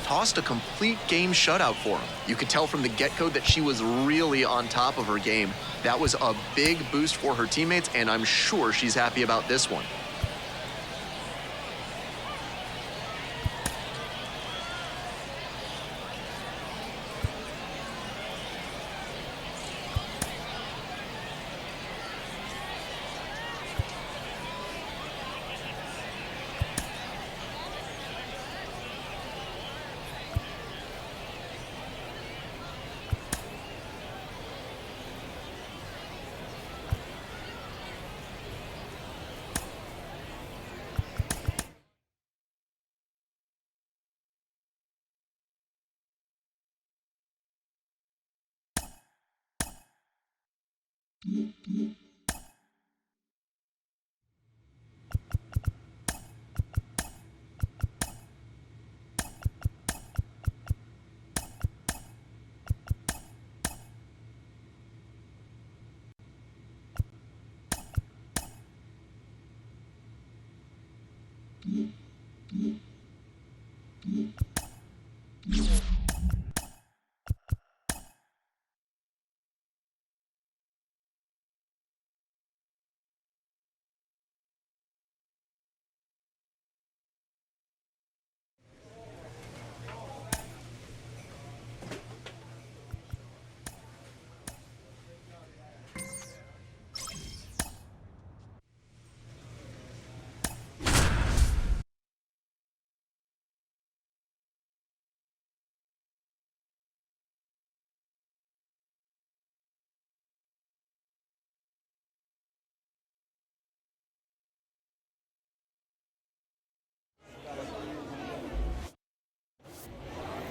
Tossed a complete game shutout for him. You could tell from the get-go that she was really on top of her game. That was a big boost for her teammates, and I'm sure she's happy about this one.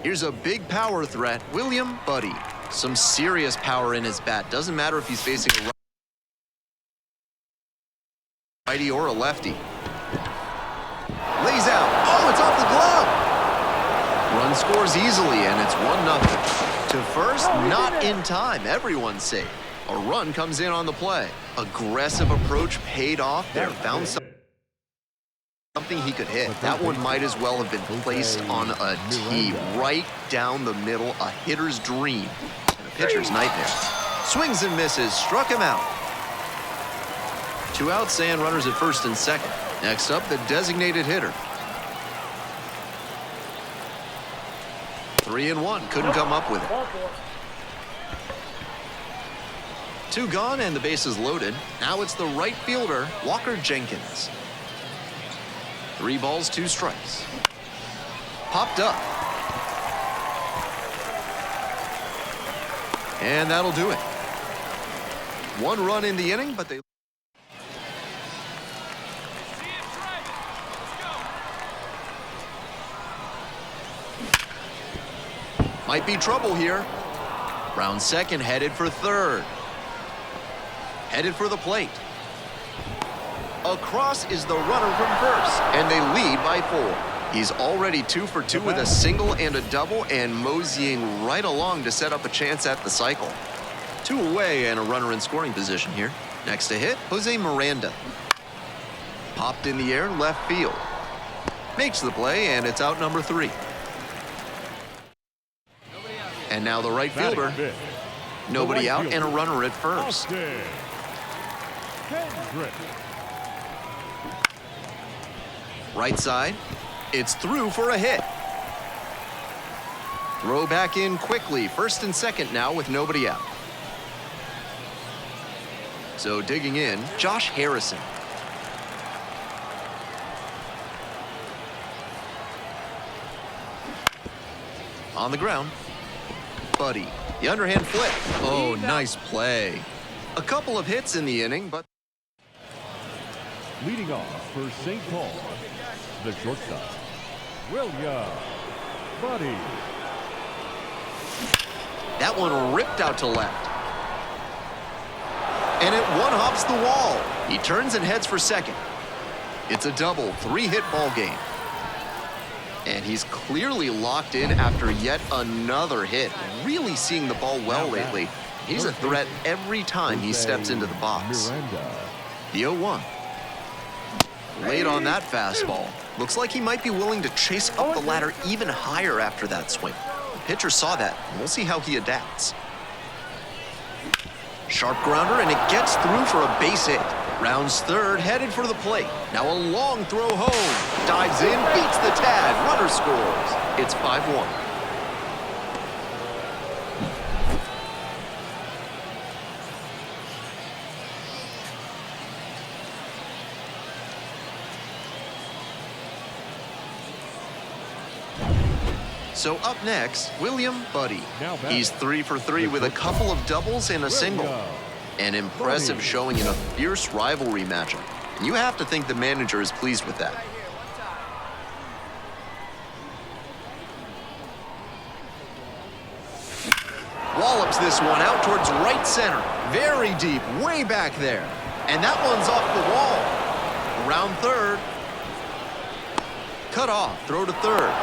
Here's a big power threat, William Buddy. Some serious power in his bat. Doesn't matter if he's facing a righty or a lefty. Lays out. Oh, it's off the glove. Run scores easily, and it's 1-0. To first, not in time. Everyone's safe. A run comes in on the play. Aggressive approach paid off there. Found something he could hit. That one might as well have been placed on a tee right down the middle, a hitter's dream and a pitcher's nightmare. Swings and misses, struck him out. 2 outs and runners at first and second. Next up, the designated hitter. 3-1, couldn't come up with it. 2 gone and the bases loaded. Now it's the right fielder, Walker Jenkins. 3 balls, 2 strikes. Popped up. And that'll do it. 1 run in the inning, but they... Might be trouble here. Brown second, headed for third. Headed for the plate. Across is the runner from first, and they lead by 4. He's already 2 for 2 with a single and a double, and moseying right along to set up a chance at the cycle. 2 away and a runner in scoring position here. Next to hit, Jose Miranda. Popped in the air, left field. Makes the play, and it's out number 3. And now the right fielder. Nobody out and a runner at first. Right side, it's through for a hit. Throw back in quickly, first and second now with nobody out. So digging in, Josh Harrison. On the ground, Buddy. The underhand flip. Oh, nice play. A couple of hits in the inning, but... Leading off for St. Paul, the shortstop, William Buddy. That one ripped out to left. And it one-hops the wall. He turns and heads for second. It's a double, 3-hit ball game. And he's clearly locked in after yet another hit. Really seeing the ball well lately. He's a threat every time he steps into the box. The 0-1. Late on that fastball. Looks like he might be willing to chase up the ladder even higher after that swing. The pitcher saw that, and we'll see how he adapts. Sharp grounder, and it gets through for a base hit. Rounds third, headed for the plate. Now a long throw home. Dives in, beats the tag. Runner scores. It's 5-1. So up next, William Buddy. He's 3 for 3 with a couple of doubles and a single. An impressive showing in a fierce rivalry matchup. And you have to think the manager is pleased with that. Wallops this one out towards right center. Very deep, way back there. And that one's off the wall. Around third. Cut off, throw to third.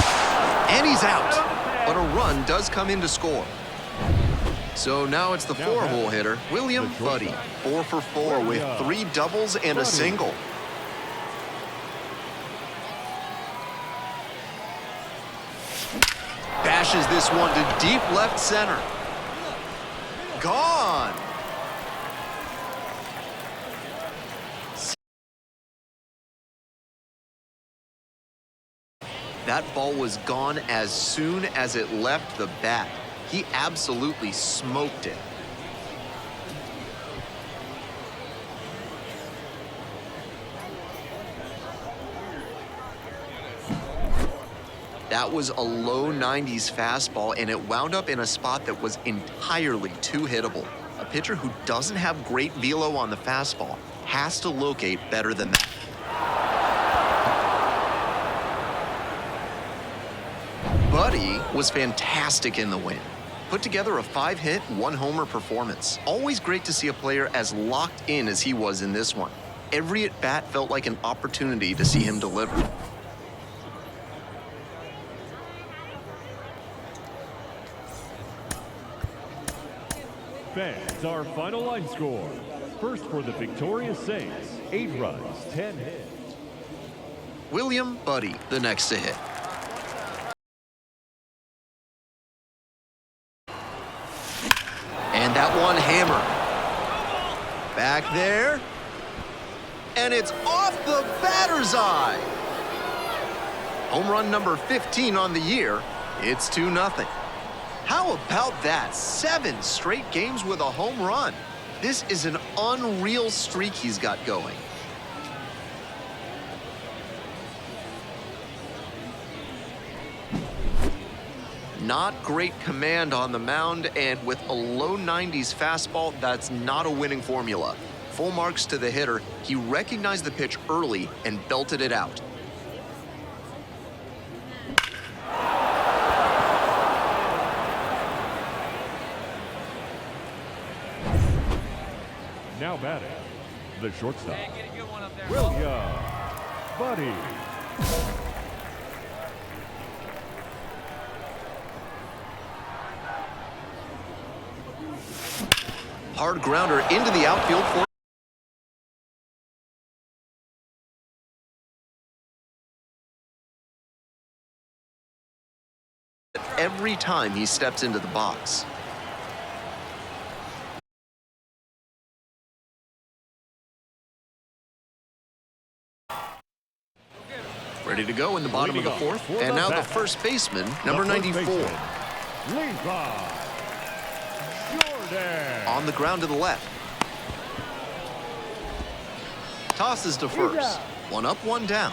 And he's out. But a run does come in to score. So now it's the four-hole hitter, William Buddy. 4 for 4 with 3 doubles and a single. Bashes this one to deep left center. Gone. That ball was gone as soon as it left the bat. He absolutely smoked it. That was a low 90s fastball, and it wound up in a spot that was entirely too hittable. A pitcher who doesn't have great velo on the fastball has to locate better than that. Buddy was fantastic in the win. Put together a 5-hit, 1-homer performance. Always great to see a player as locked in as he was in this one. Every at-bat felt like an opportunity to see him deliver. Fans, our final line score. First for the victorious Saints, 8 runs, 10 hits. William Buddy, the next to hit. And that one hammered. Back there. And it's off the batter's eye. Home run number 15 on the year. It's 2-0. How about that? 7 straight games with a home run. This is an unreal streak he's got going. Not great command on the mound, and with a low 90s fastball, that's not a winning formula. Full marks to the hitter. He recognized the pitch early and belted it out. Now batting, the shortstop, William Buddy. Hard grounder into the outfield for every time he steps into the box. Ready to go in the bottom of the 4th. And now the first baseman, number 94. On the ground to the left. Tosses to first. 1 up, 1 down.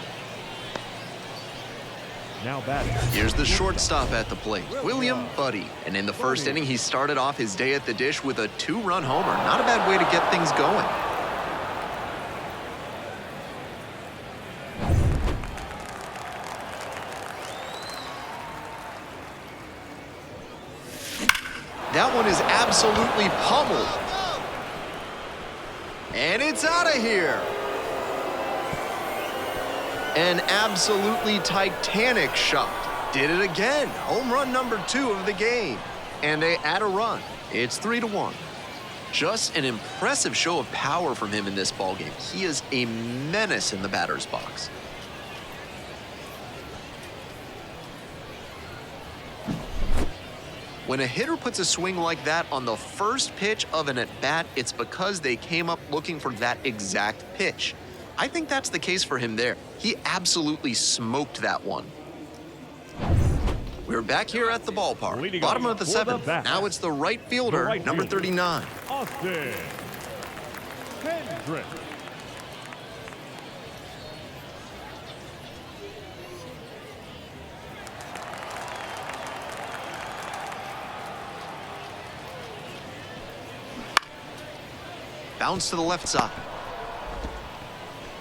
Now batting. Here's the shortstop at the plate, William Buddy. And in the first inning, he started off his day at the dish with a 2-run homer. Not a bad way to get things going. That one is absolutely pummeled. And it's out of here. An absolutely titanic shot. Did it again. Home run number 2 of the game. And they add a run. It's 3-1. Just an impressive show of power from him in this ballgame. He is a menace in the batter's box. When a hitter puts a swing like that on the first pitch of an at-bat, it's because they came up looking for that exact pitch. I think that's the case for him there. He absolutely smoked that one. We're back here at the ballpark. Bottom of the 7th. Now it's the right fielder, number 39. Austin Hendrick. Bounce to the left side.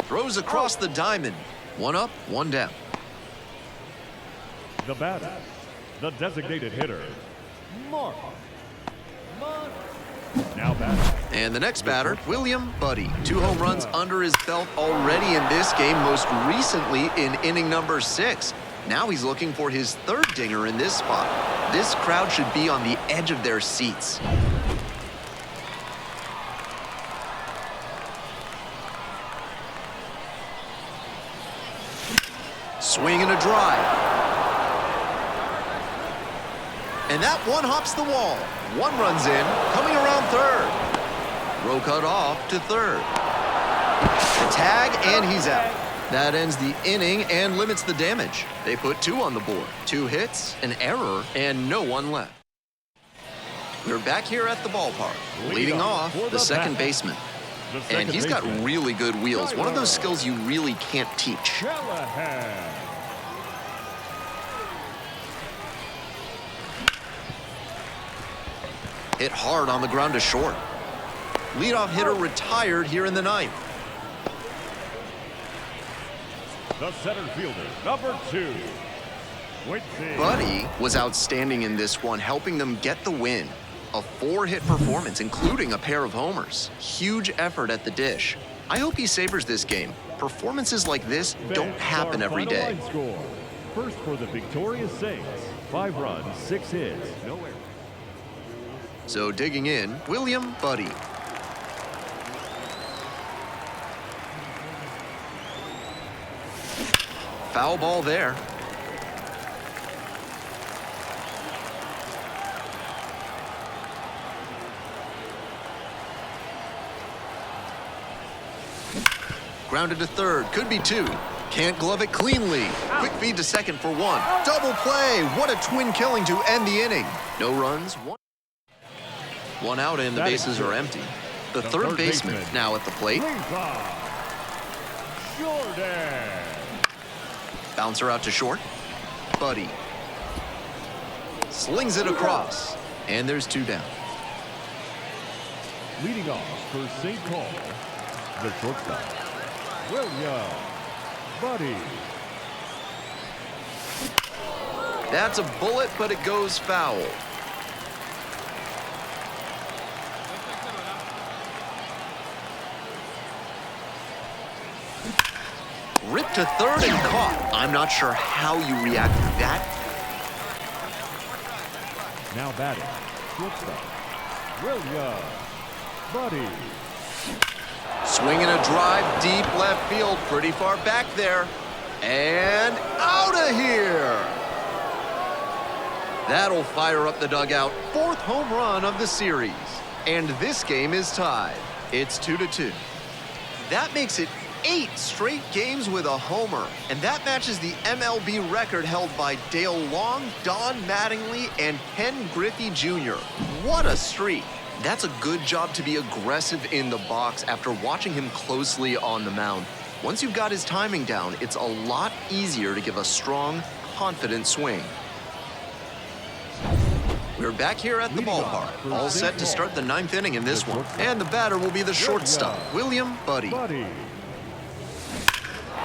Throws across the diamond. 1 up, 1 down. The batter, the designated hitter, Mark Now batting. And the next batter, William Buddy. 2 home runs under his belt already in this game, most recently in inning number 6. Now he's looking for his 3rd dinger in this spot. This crowd should be on the edge of their seats. Swing and a drive. And that one hops the wall. 1 runs in, coming around 3rd. Row cut off to 3rd. Tag, and he's out. That ends the inning and limits the damage. They put 2 on the board. 2 hits, an error, and no one left. We're back here at the ballpark. Leading off, the second baseman. And he's got really good wheels. One of those skills you really can't teach. Hit hard on the ground to short. Leadoff hitter retired here in the 9th. The center fielder, number 2. Buddy was outstanding in this one, helping them get the win. A 4-hit performance, including a pair of homers. Huge effort at the dish. I hope he savors this game. Performances like this don't happen every day. First for the victorious Saints. 5 runs, 6 hits, no errors. So digging in, William Buddy. Foul ball there. Grounded to 3rd, could be 2. Can't glove it cleanly. Quick feed to 2nd for 1. Double play. What a twin killing to end the inning. No runs, 1 out, and the bases are empty. The third baseman now at the plate. Bouncer out to short. Buddy slings it across, and there's 2 down. Leading off for St. Paul, the shortstop, William Buddy. That's a bullet, but it goes foul. Ripped to 3rd and caught. I'm not sure how you react to that. Now batting, shortstop, William Buddy. Swinging a drive deep left field, pretty far back there. And out of here. That'll fire up the dugout. 4th home run of the series. And this game is tied. It's 2-2. That makes it 8 straight games with a homer, and that matches the MLB record held by Dale Long, Don Mattingly, and Ken Griffey Jr. What a streak. That's a good job to be aggressive in the box after watching him closely on the mound. Once you've got his timing down, it's a lot easier to give a strong, confident swing. We're back here at the ballpark, all set to start the 9th inning in this one. And the batter will be the shortstop, William Buddy.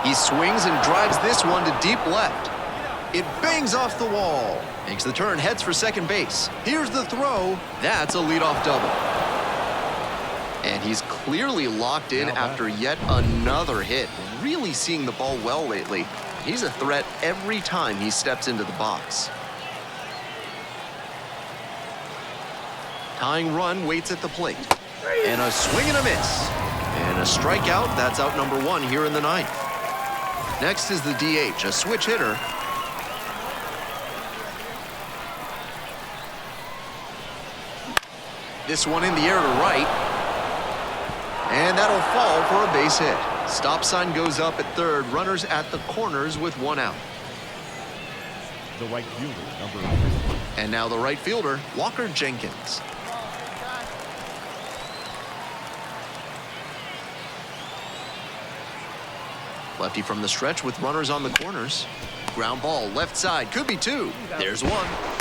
He swings and drives this one to deep left. It bangs off the wall. Makes the turn, heads for 2nd base. Here's the throw. That's a leadoff double. And he's clearly locked in after yet another hit. Really seeing the ball well lately. He's a threat every time he steps into the box. Tying run waits at the plate. And a swing and a miss. And a strikeout. That's out number 1 here in the 9th. Next is the DH, a switch hitter. This one in the air to right. And that'll fall for a base hit. Stop sign goes up at 3rd. Runners at the corners with 1 out. The right fielder, number 3. And now the right fielder, Walker Jenkins. Lefty from the stretch with runners on the corners. Ground ball, left side, could be 2. There's 1.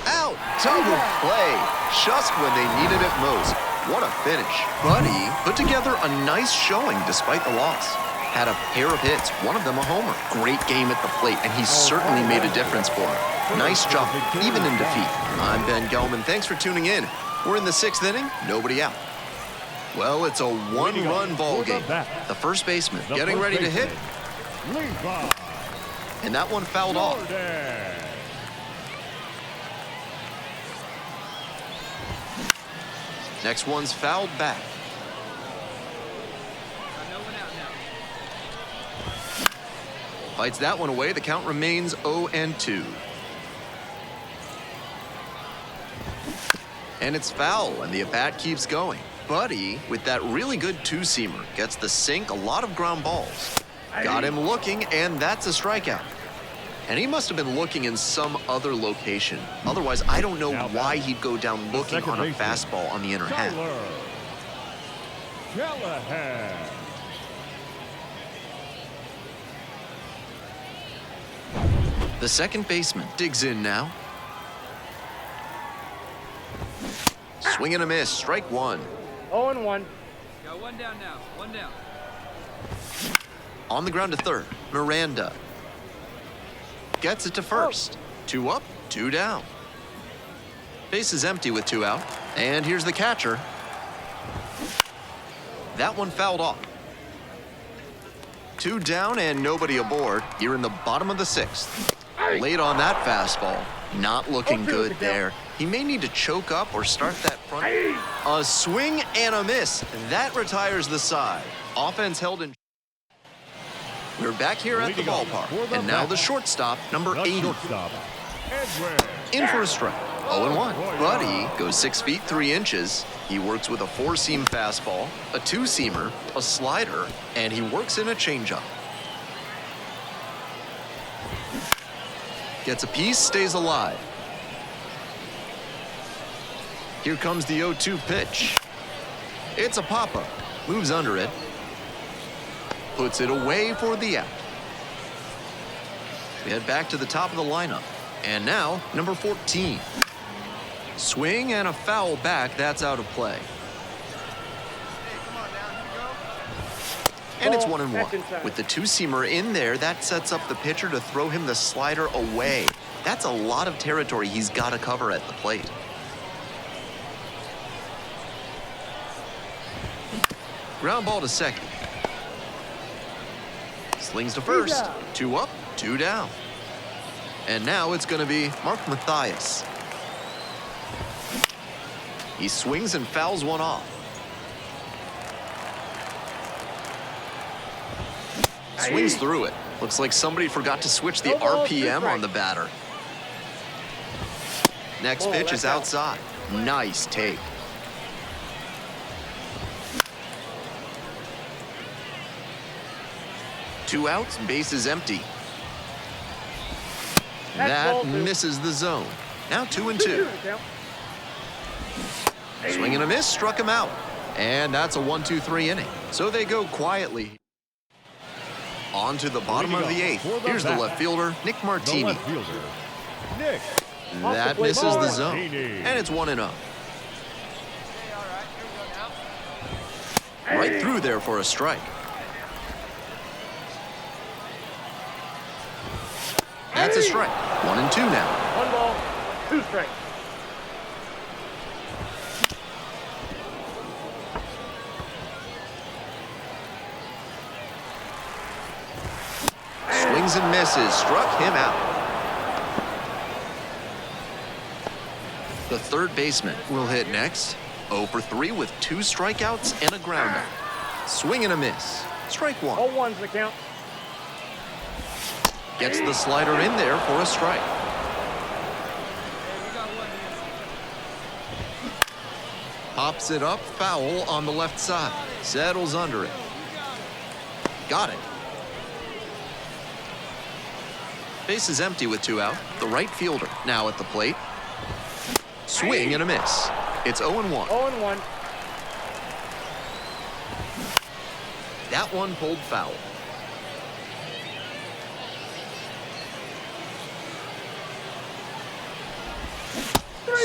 Out! Double play. Just when they needed it most. What a finish. Buddy put together a nice showing despite the loss. Had a pair of hits, one of them a homer. Great game at the plate, and he's certainly made a difference for him. Nice job, even in defeat. I'm Ben Gelman. Thanks for tuning in. We're in the 6th inning, nobody out. Well, it's a one-run ball game. The first baseman getting ready to hit. And that one fouled off. Next one's fouled back. Fights that one away. The count remains 0-2. And it's foul, and the at-bat keeps going. Buddy, with that really good two-seamer, gets the sink, a lot of ground balls. Got him looking, and that's a strikeout. And he must have been looking in some other location. Otherwise, I don't know why he'd go down looking on a fastball on the inner half. The second baseman digs in now. Swing and a miss, strike one. 0-1. Got one down now, one down. On the ground to third, Miranda. Gets it to first. 2 up, 2 down. Base is empty with 2 out. And here's the catcher. That one fouled off. 2 down and nobody aboard here in the bottom of the 6th. Late on that fastball. Not looking good there. He may need to choke up or start that front. A swing and a miss. That retires the side. Offense held in. We're back here at the ballpark. And now the shortstop, number 80. In for a strike. 0-1. Buddy goes 6 feet 3 inches. He works with a 4-seam fastball, a 2-seamer, a slider, and he works in a changeup. Gets a piece, stays alive. Here comes the 0-2 pitch. It's a pop-up. Moves under it. Puts it away for the out. We head back to the top of the lineup. And now, number 14. Swing and a foul back. That's out of play. And it's 1-1. With the 2-seamer in there, that sets up the pitcher to throw him the slider away. That's a lot of territory he's got to cover at the plate. Ground ball to second. Slings to first. 2 up, 2 down. And now it's going to be Mark Mathias. He swings and fouls one off. Swings through it. Looks like somebody forgot to switch the RPM on the batter. Next pitch is outside. Nice take. Two outs, base is empty. That misses the zone. Now 2-2. Swing and a miss, struck him out. And that's a 1-2-3 inning. So they go quietly. On to the bottom of the 8th. Here's the left fielder, Nick Martini. That misses the zone. And it's 1-0. Right through there for a strike. That's a strike. 1-2 now. 1 ball, 2 strikes. Swings and misses. Struck him out. The third baseman will hit next. 0 for 3 with 2 strikeouts and a grounder. Swing and a miss. Strike 1. 0-1's the count. Gets the slider in there for a strike. Pops it up, foul on the left side. Settles under it. Got it. Base is empty with 2 out. The right fielder now at the plate. Swing and a miss. It's 0-1. 0-1. That one pulled foul.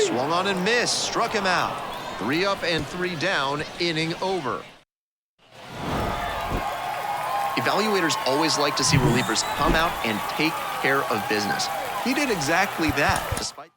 Swung on and missed. Struck him out. 3 up and 3 down. Inning over. Evaluators always like to see relievers come out and take care of business. He did exactly that, despite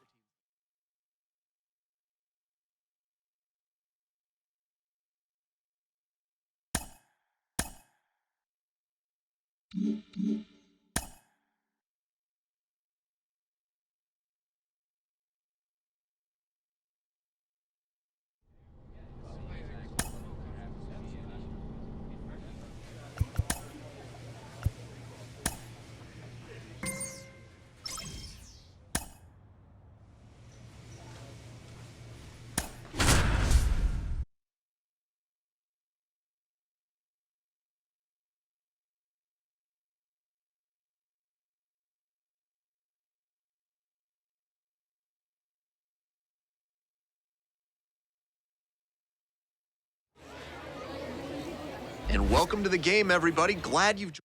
And welcome to the game, everybody. Glad you've joined.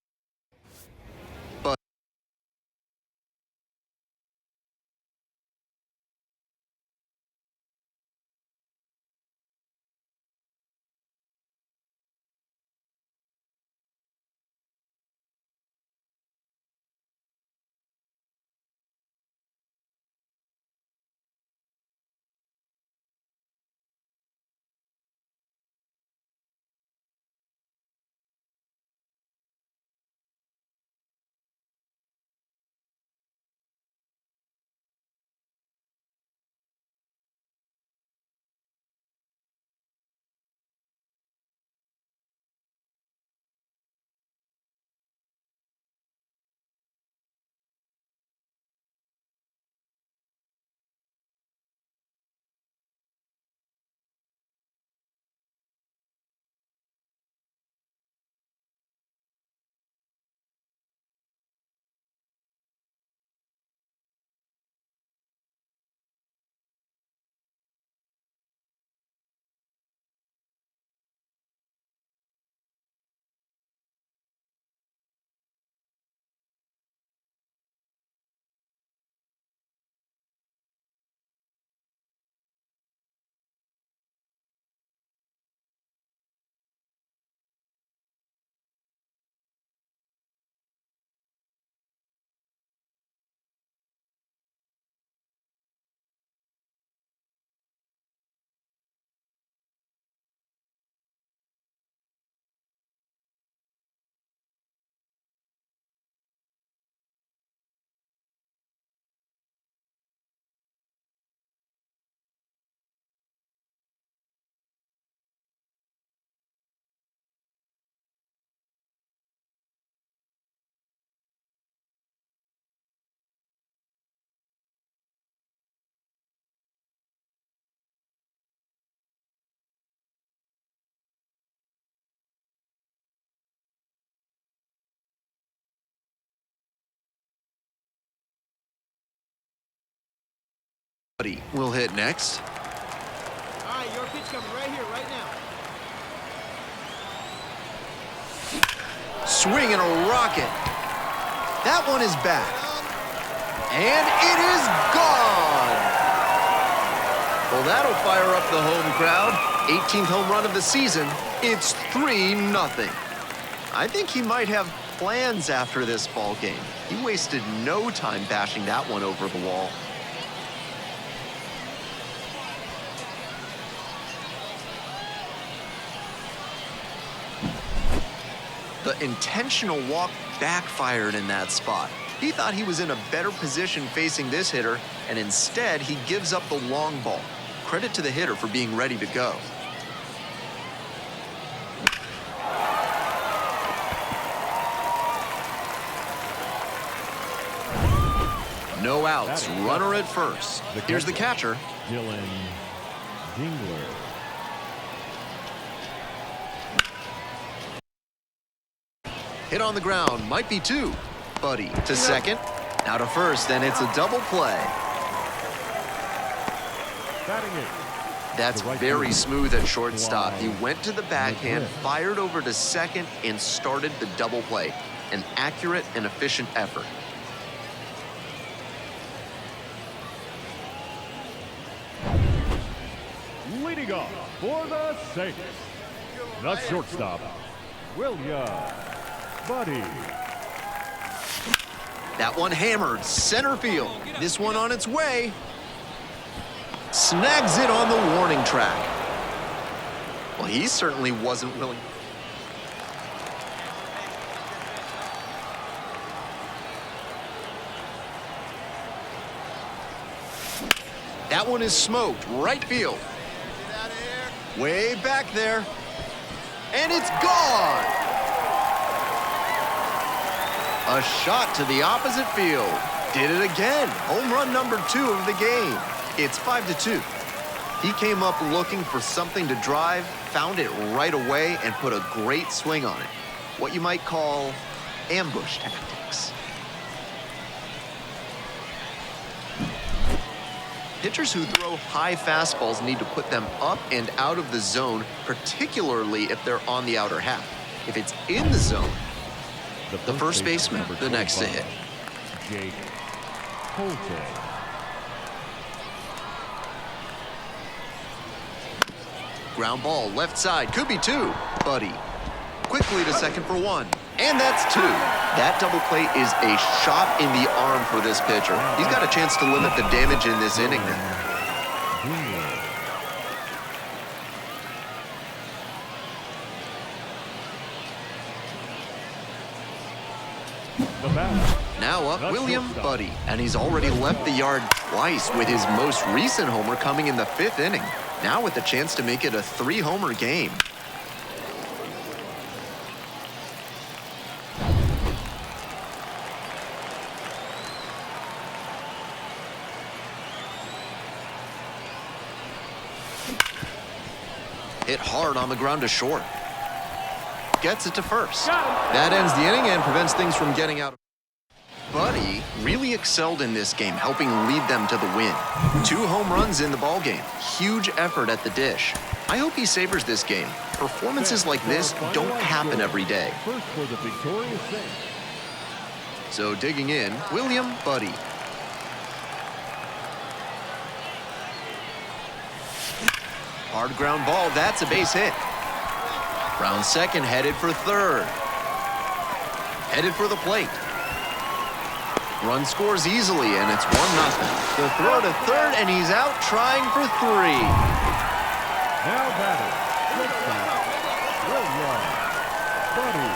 But will hit next. All right, your pitch coming right here, right now. Swing and a rocket. That one is back. And it is gone. Well, that'll fire up the home crowd. 18th home run of the season. It's 3-0. I think he might have plans after this ball game. He wasted no time bashing that one over the wall. The intentional walk backfired in that spot. He thought he was in a better position facing this hitter, and instead he gives up the long ball. Credit to the hitter for being ready to go. No outs, runner at first. Here's the catcher. Dylan Dingler. Hit on the ground, might be two. Buddy to second, now to first, and it's a double play. Batting it. That's very smooth at shortstop. He went to the backhand, fired over to second, and started the double play. An accurate and efficient effort. Leading off for the Saints, the shortstop, William Buddy. That one hammered center field. This one on its way. Snags it on the warning track. Well, he certainly wasn't willing. That one is smoked, right field. Way back there. And it's gone. A shot to the opposite field. Did it again. Home run number 2 of the game. It's 5-2. He came up looking for something to drive, found it right away, and put a great swing on it. What you might call ambush tactics. Pitchers who throw high fastballs need to put them up and out of the zone, particularly if they're on the outer half. If it's in the zone, the first baseman, the next to hit. Jake Holton. Ground ball, left side, could be 2. Buddy, quickly to second for 1. And that's 2. That double play is a shot in the arm for this pitcher. He's got a chance to limit the damage in this inning now. The batter. Now up, William Buddy, and he's already left the yard twice with his most recent homer coming in the 5th inning. Now with the chance to make it a 3-homer game. Hit hard on the ground to short. Gets it to first. That ends the inning and prevents things from getting out. Buddy really excelled in this game, helping lead them to the win. 2 home runs in the ballgame. Huge effort at the dish. I hope he savors this game. Performances like this don't happen every day. First for the victorious Saints. So digging in, William Buddy. Hard ground ball, that's a base hit. Round second, headed for third. Headed for the plate. Run scores easily, and it's 1-0. The throw to third, and he's out trying for 3. Now batting. William Buddy.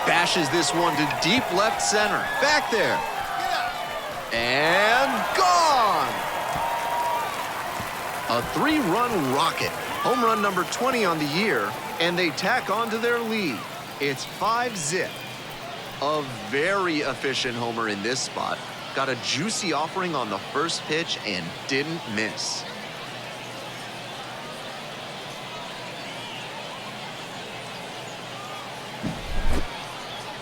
Bashes this one to deep left center. Back there. And gone! A 3-run rocket. Home run number 20 on the year, and they tack on to their lead. It's 5-zip. A very efficient homer in this spot. Got a juicy offering on the first pitch and didn't miss.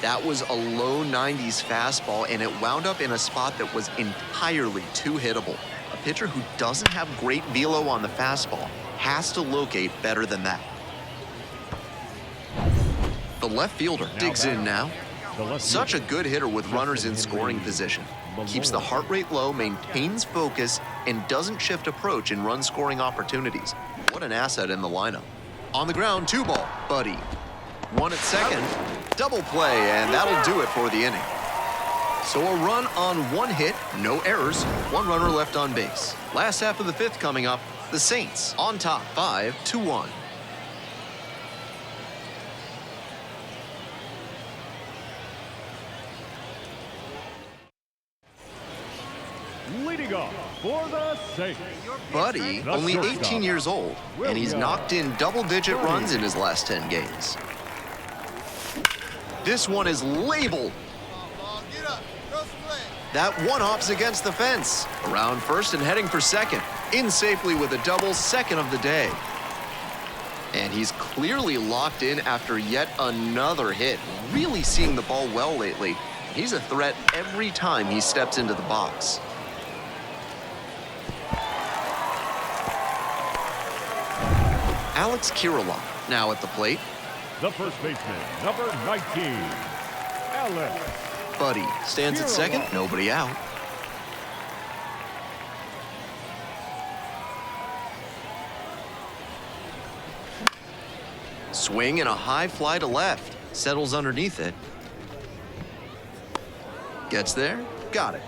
That was a low 90s fastball, and it wound up in a spot that was entirely too hittable. A pitcher who doesn't have great velo on the fastball has to locate better than that. The left fielder digs in now. Such a good hitter with runners in scoring position. Keeps the heart rate low, maintains focus, and doesn't shift approach in run-scoring opportunities. What an asset in the lineup. On the ground, 2-ball, Buddy. 1 at second, double play, and that'll do it for the inning. So a run on 1 hit, no errors, 1 runner left on base. Last half of the 5th coming up, the Saints on top, 5-1. Leading off for the Saints. Buddy, only 18 years old, and he's knocked in double-digit runs in his last 10 games. This one is labeled. That one hops against the fence. Around first and heading for second. In safely with a double, second of the day. And he's clearly locked in after yet another hit. Really seeing the ball well lately. He's a threat every time he steps into the box. Alex Kirilloff now at the plate. The first baseman, number 19, Alex. Buddy stands at second, nobody out. Swing and a high fly to left. Settles underneath it. Gets there, got it.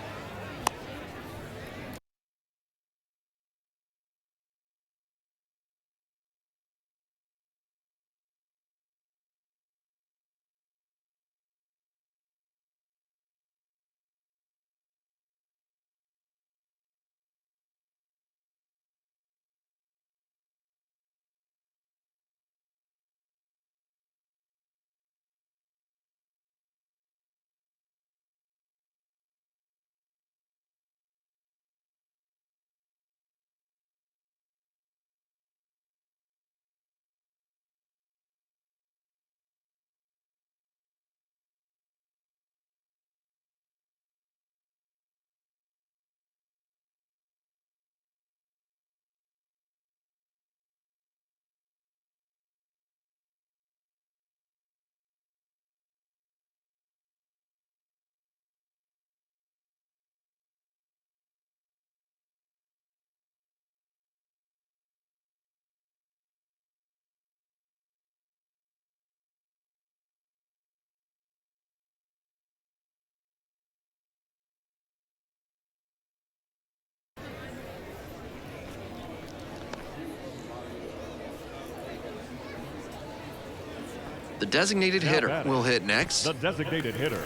The designated Now hitter batting. will hit next. The designated hitter,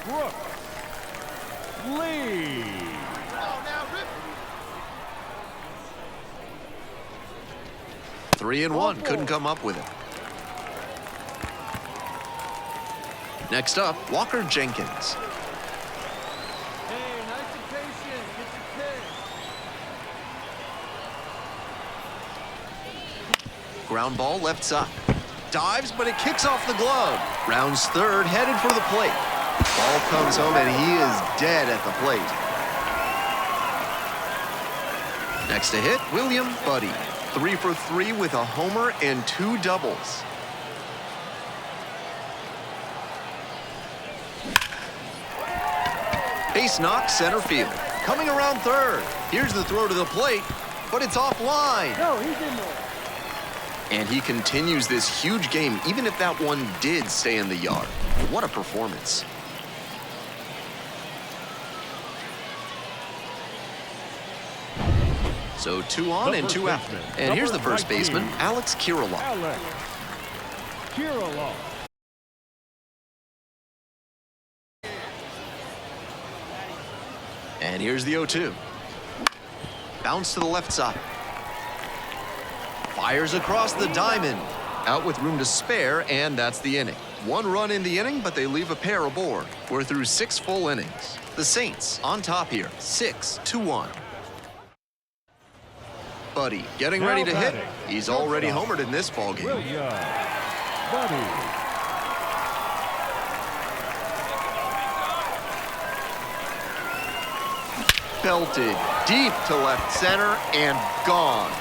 Brooks Lee. Oh, now rip. 3-1, couldn't come up with it. Next up, Walker Jenkins. Hey, nice and patient. Get your pitch. Ground ball left side. Dives, but it kicks off the glove. Rounds third, headed for the plate. Ball comes home, and he is dead at the plate. Next to hit, William Buddy. 3 for 3 with a homer and 2 doubles. Base knock, center field. Coming around third. Here's the throw to the plate, but it's offline. No, he's in there. And he continues this huge game, even if that one did stay in the yard. What a performance. So 2 on and 2 out. And here's the first baseman, Alex Kirilloff. Alex Kirilloff. And here's the 0-2. Bounce to the left side. Fires across the diamond. Out with room to spare, and that's the inning. 1 run in the inning, but they leave a pair aboard. We're through 6 full innings. The Saints on top here, 6-1. Buddy getting ready to hit. He's already homered in this ballgame. William Buddy. Belted deep to left center and gone.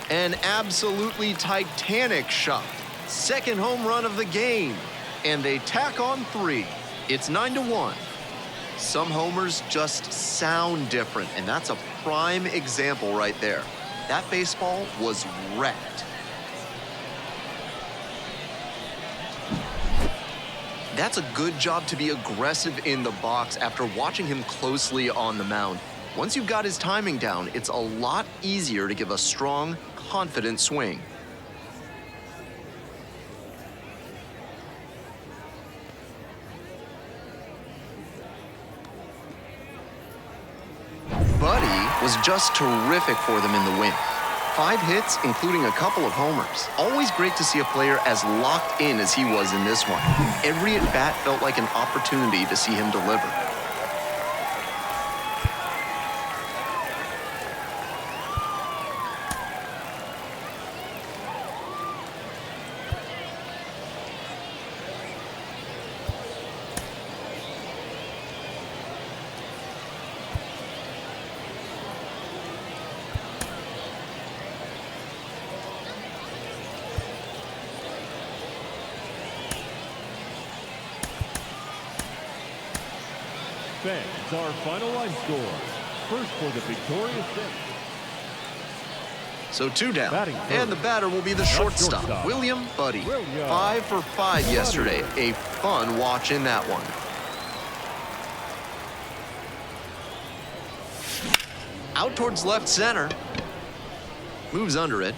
An absolutely titanic shot. Second home run of the game. And they tack on 3. It's 9-1. Some homers just sound different, and that's a prime example right there. That baseball was wrecked. That's a good job to be aggressive in the box after watching him closely on the mound. Once you've got his timing down, it's a lot easier to give a strong, confident swing. Buddy was just terrific for them in the win. 5 hits, including a couple of homers. Always great to see a player as locked in as he was in this one. Every at-bat felt like an opportunity to see him deliver. Fans, our final line score. First for the victorious Saints. So 2 down, Batting and the batter will be the shortstop, shortstop. William Buddy. William 5 for 5 yesterday. A fun watch in that one. Out towards left center. Moves under it.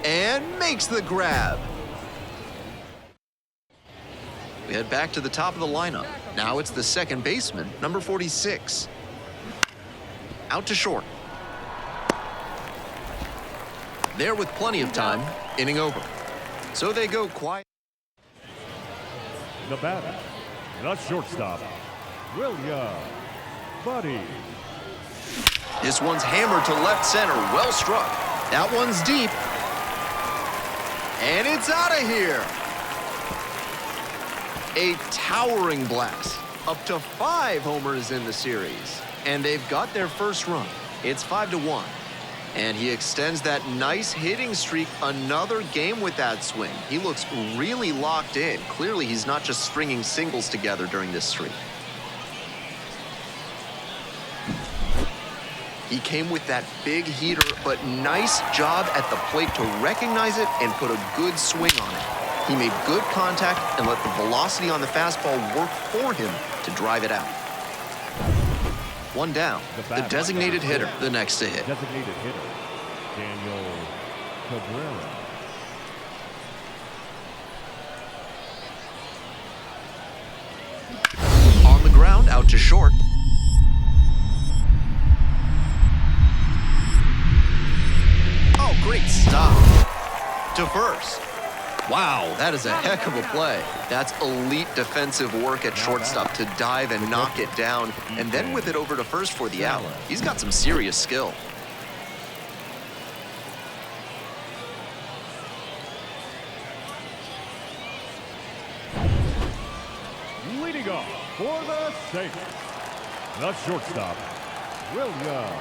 And makes the grab. We head back to the top of the lineup. Now it's the second baseman, number 46. Out to short. There with plenty of time, inning over. So they go quiet. The batter, the shortstop, William Buddy. This one's hammered to left center, well struck. That one's deep. And it's out of here. A towering blast. Up to 5 homers in the series. And they've got their first run. It's 5-1. And he extends that nice hitting streak another game with that swing. He looks really locked in. Clearly, he's not just stringing singles together during this streak. He came with that big heater, but nice job at the plate to recognize it and put a good swing on it. He made good contact and let the velocity on the fastball work for him to drive it out. One down. The designated hitter, the next to hit. Designated hitter, Daniel Cabrera. On the ground, out to short. Oh, great stop. To first. Wow, that is a heck of a play. That's elite defensive work at shortstop to dive and knock it down, and then whip it over to first for the out. He's got some serious skill. Leading off for the Saints, the shortstop, William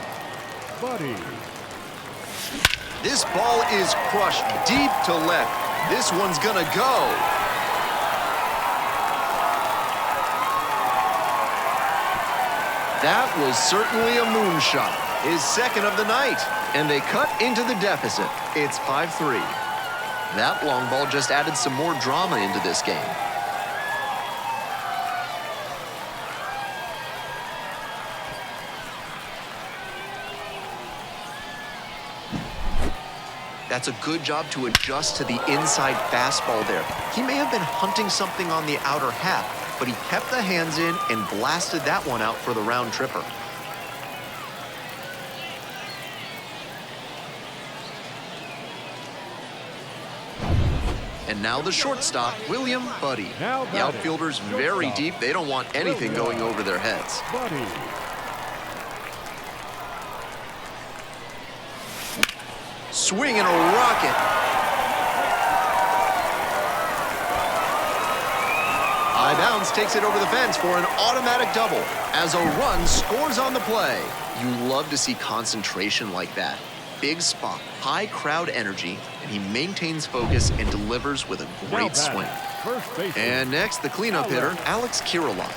Buddy. This ball is crushed deep to left. This one's gonna go. That was certainly a moonshot, his second of the night, and they cut into the deficit. It's 5-3. That long ball just added some more drama into this game. That's a good job to adjust to the inside fastball there. He may have been hunting something on the outer half, but he kept the hands in and blasted that one out for the round tripper. And now the shortstop, William Buddy. The outfielder's very deep. They don't want anything going over their heads. Buddy. Swing and a rocket. High bounce takes it over the fence for an automatic double as a run scores on the play. You love to see concentration like that. Big spot, high crowd energy, and he maintains focus and delivers with a great swing. And next, the cleanup hitter, Alex Kirilloff.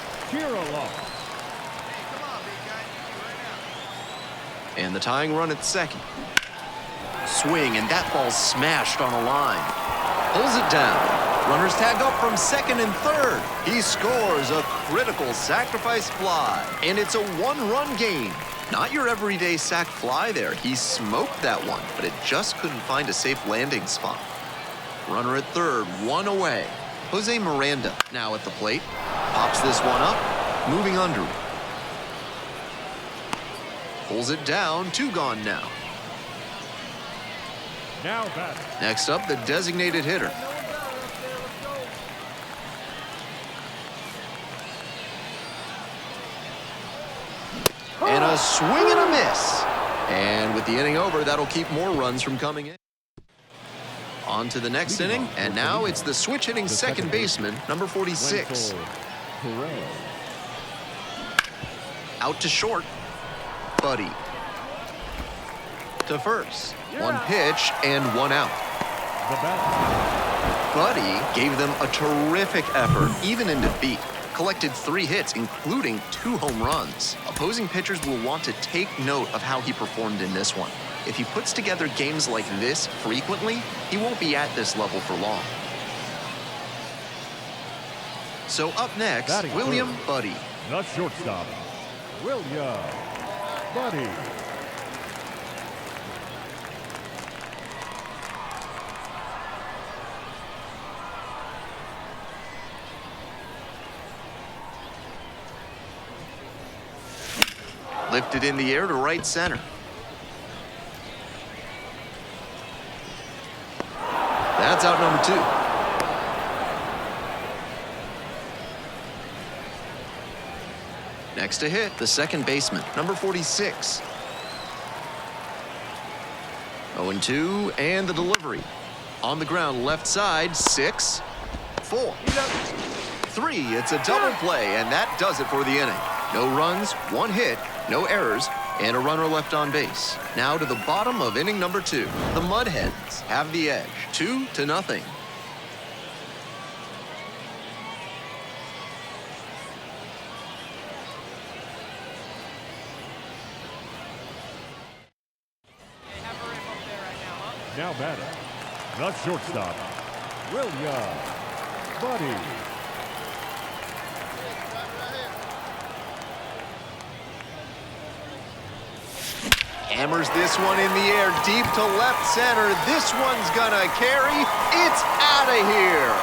And the tying run at second. Swing, and that ball smashed on a line. Pulls it down. Runners tag up from second and third. He scores a critical sacrifice fly, and it's a one-run game. Not your everyday sac fly there. He smoked that one, but it just couldn't find a safe landing spot. Runner at third, one away. Jose Miranda now at the plate. Pops this one up, moving under it. Pulls it down, two gone now. Next up, the designated hitter. And a swing and a miss. And with the inning over, that'll keep more runs from coming in. On to the next inning, and now it's the switch hitting second baseman, number 46. Out to short, Buddy. To first. One pitch and one out. Buddy gave them a terrific effort, even in defeat. Collected 3 hits, including 2 home runs. Opposing pitchers will want to take note of how he performed in this one. If he puts together games like this frequently, he won't be at this level for long. So up next, William Buddy. The shortstop, William Buddy. Lifted in the air to right center. That's out number 2. Next to hit, the second baseman, number 46. 0-2, and the delivery. On the ground, left side, 6, 4, 3. It's a double play, and that does it for the inning. No runs, 1 hit, no errors, and a runner left on base. Now to the bottom of inning number 2. The Mudhens have the edge, 2-0. Now batting, the shortstop, William Buddy. Hammers this one in the air, deep to left center. This one's gonna carry. It's out of here.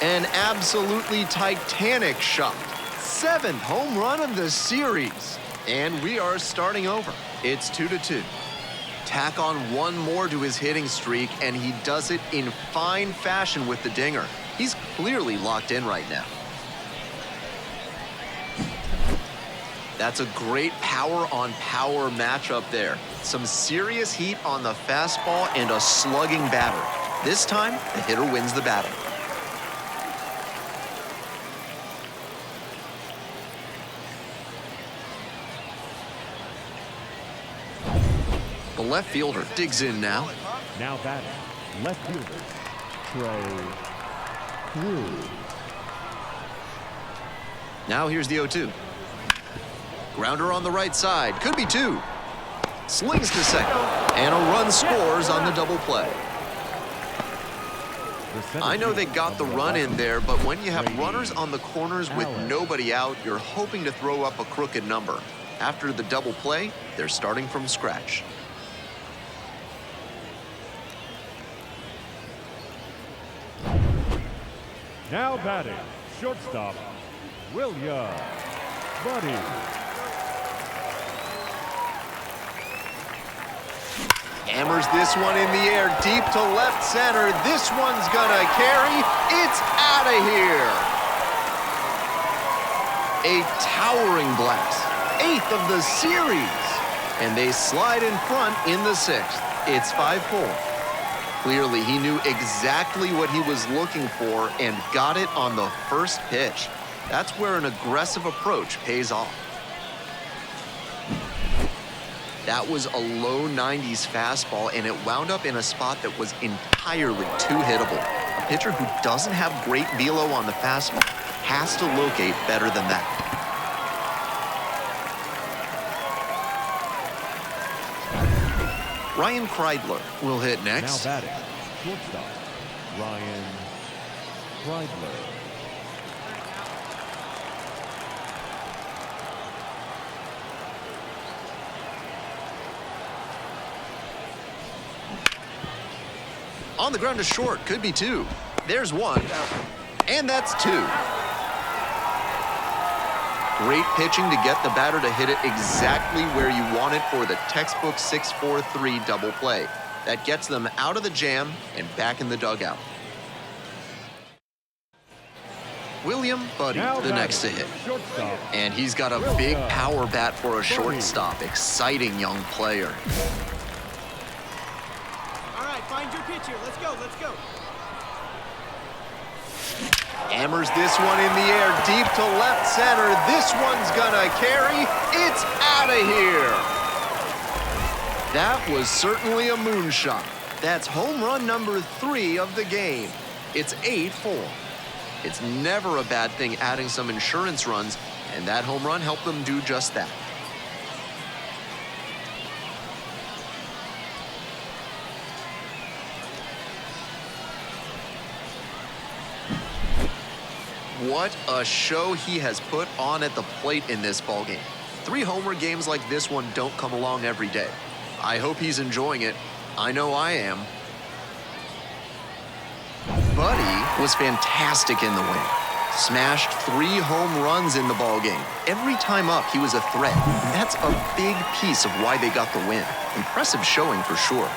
An absolutely titanic shot. 7th home run of the series. And we are starting over. It's 2-2. Tack on one more to his hitting streak, and he does it in fine fashion with the dinger. He's clearly locked in right now. That's a great power-on-power matchup there. Some serious heat on the fastball and a slugging batter. This time, the hitter wins the battle. The left fielder digs in now. Now batting, left fielder, creat. Now here's the 0-2. Grounder on the right side. Could be 2. Slings to second. And a run scores on the double play. I know they got the run in there, but when you have runners on the corners with nobody out, you're hoping to throw up a crooked number. After the double play, they're starting from scratch. Now batting, shortstop, William Buddy. Hammers this one in the air, deep to left center. This one's gonna carry. It's out of here. A towering blast. 8th of the series. And they slide in front in the 6th. It's 5-4. Clearly, he knew exactly what he was looking for and got it on the first pitch. That's where an aggressive approach pays off. That was a low 90s fastball, and it wound up in a spot that was entirely too hittable. A pitcher who doesn't have great velo on the fastball has to locate better than that. Ryan Kreidler will hit next. Now batting, shortstop, Ryan Kreidler. On the ground to short, could be 2. There's 1, and that's 2. Great pitching to get the batter to hit it exactly where you want it for the textbook 6-4-3 double play. That gets them out of the jam and back in the dugout. William Buddy, the next to hit. And he's got a big power bat for a shortstop. Exciting young player. Find your pitch here. Let's go. Let's go. Hammers this one in the air, deep to left center. This one's gonna carry. It's out of here. That was certainly a moonshot. That's home run number 3 of the game. It's 8-4. It's never a bad thing adding some insurance runs, and that home run helped them do just that. What a show he has put on at the plate in this ballgame. 3 homer games like this one don't come along every day. I hope he's enjoying it. I know I am. Buddy was fantastic in the win. Smashed 3 home runs in the ballgame. Every time up, he was a threat. And that's a big piece of why they got the win. Impressive showing for sure.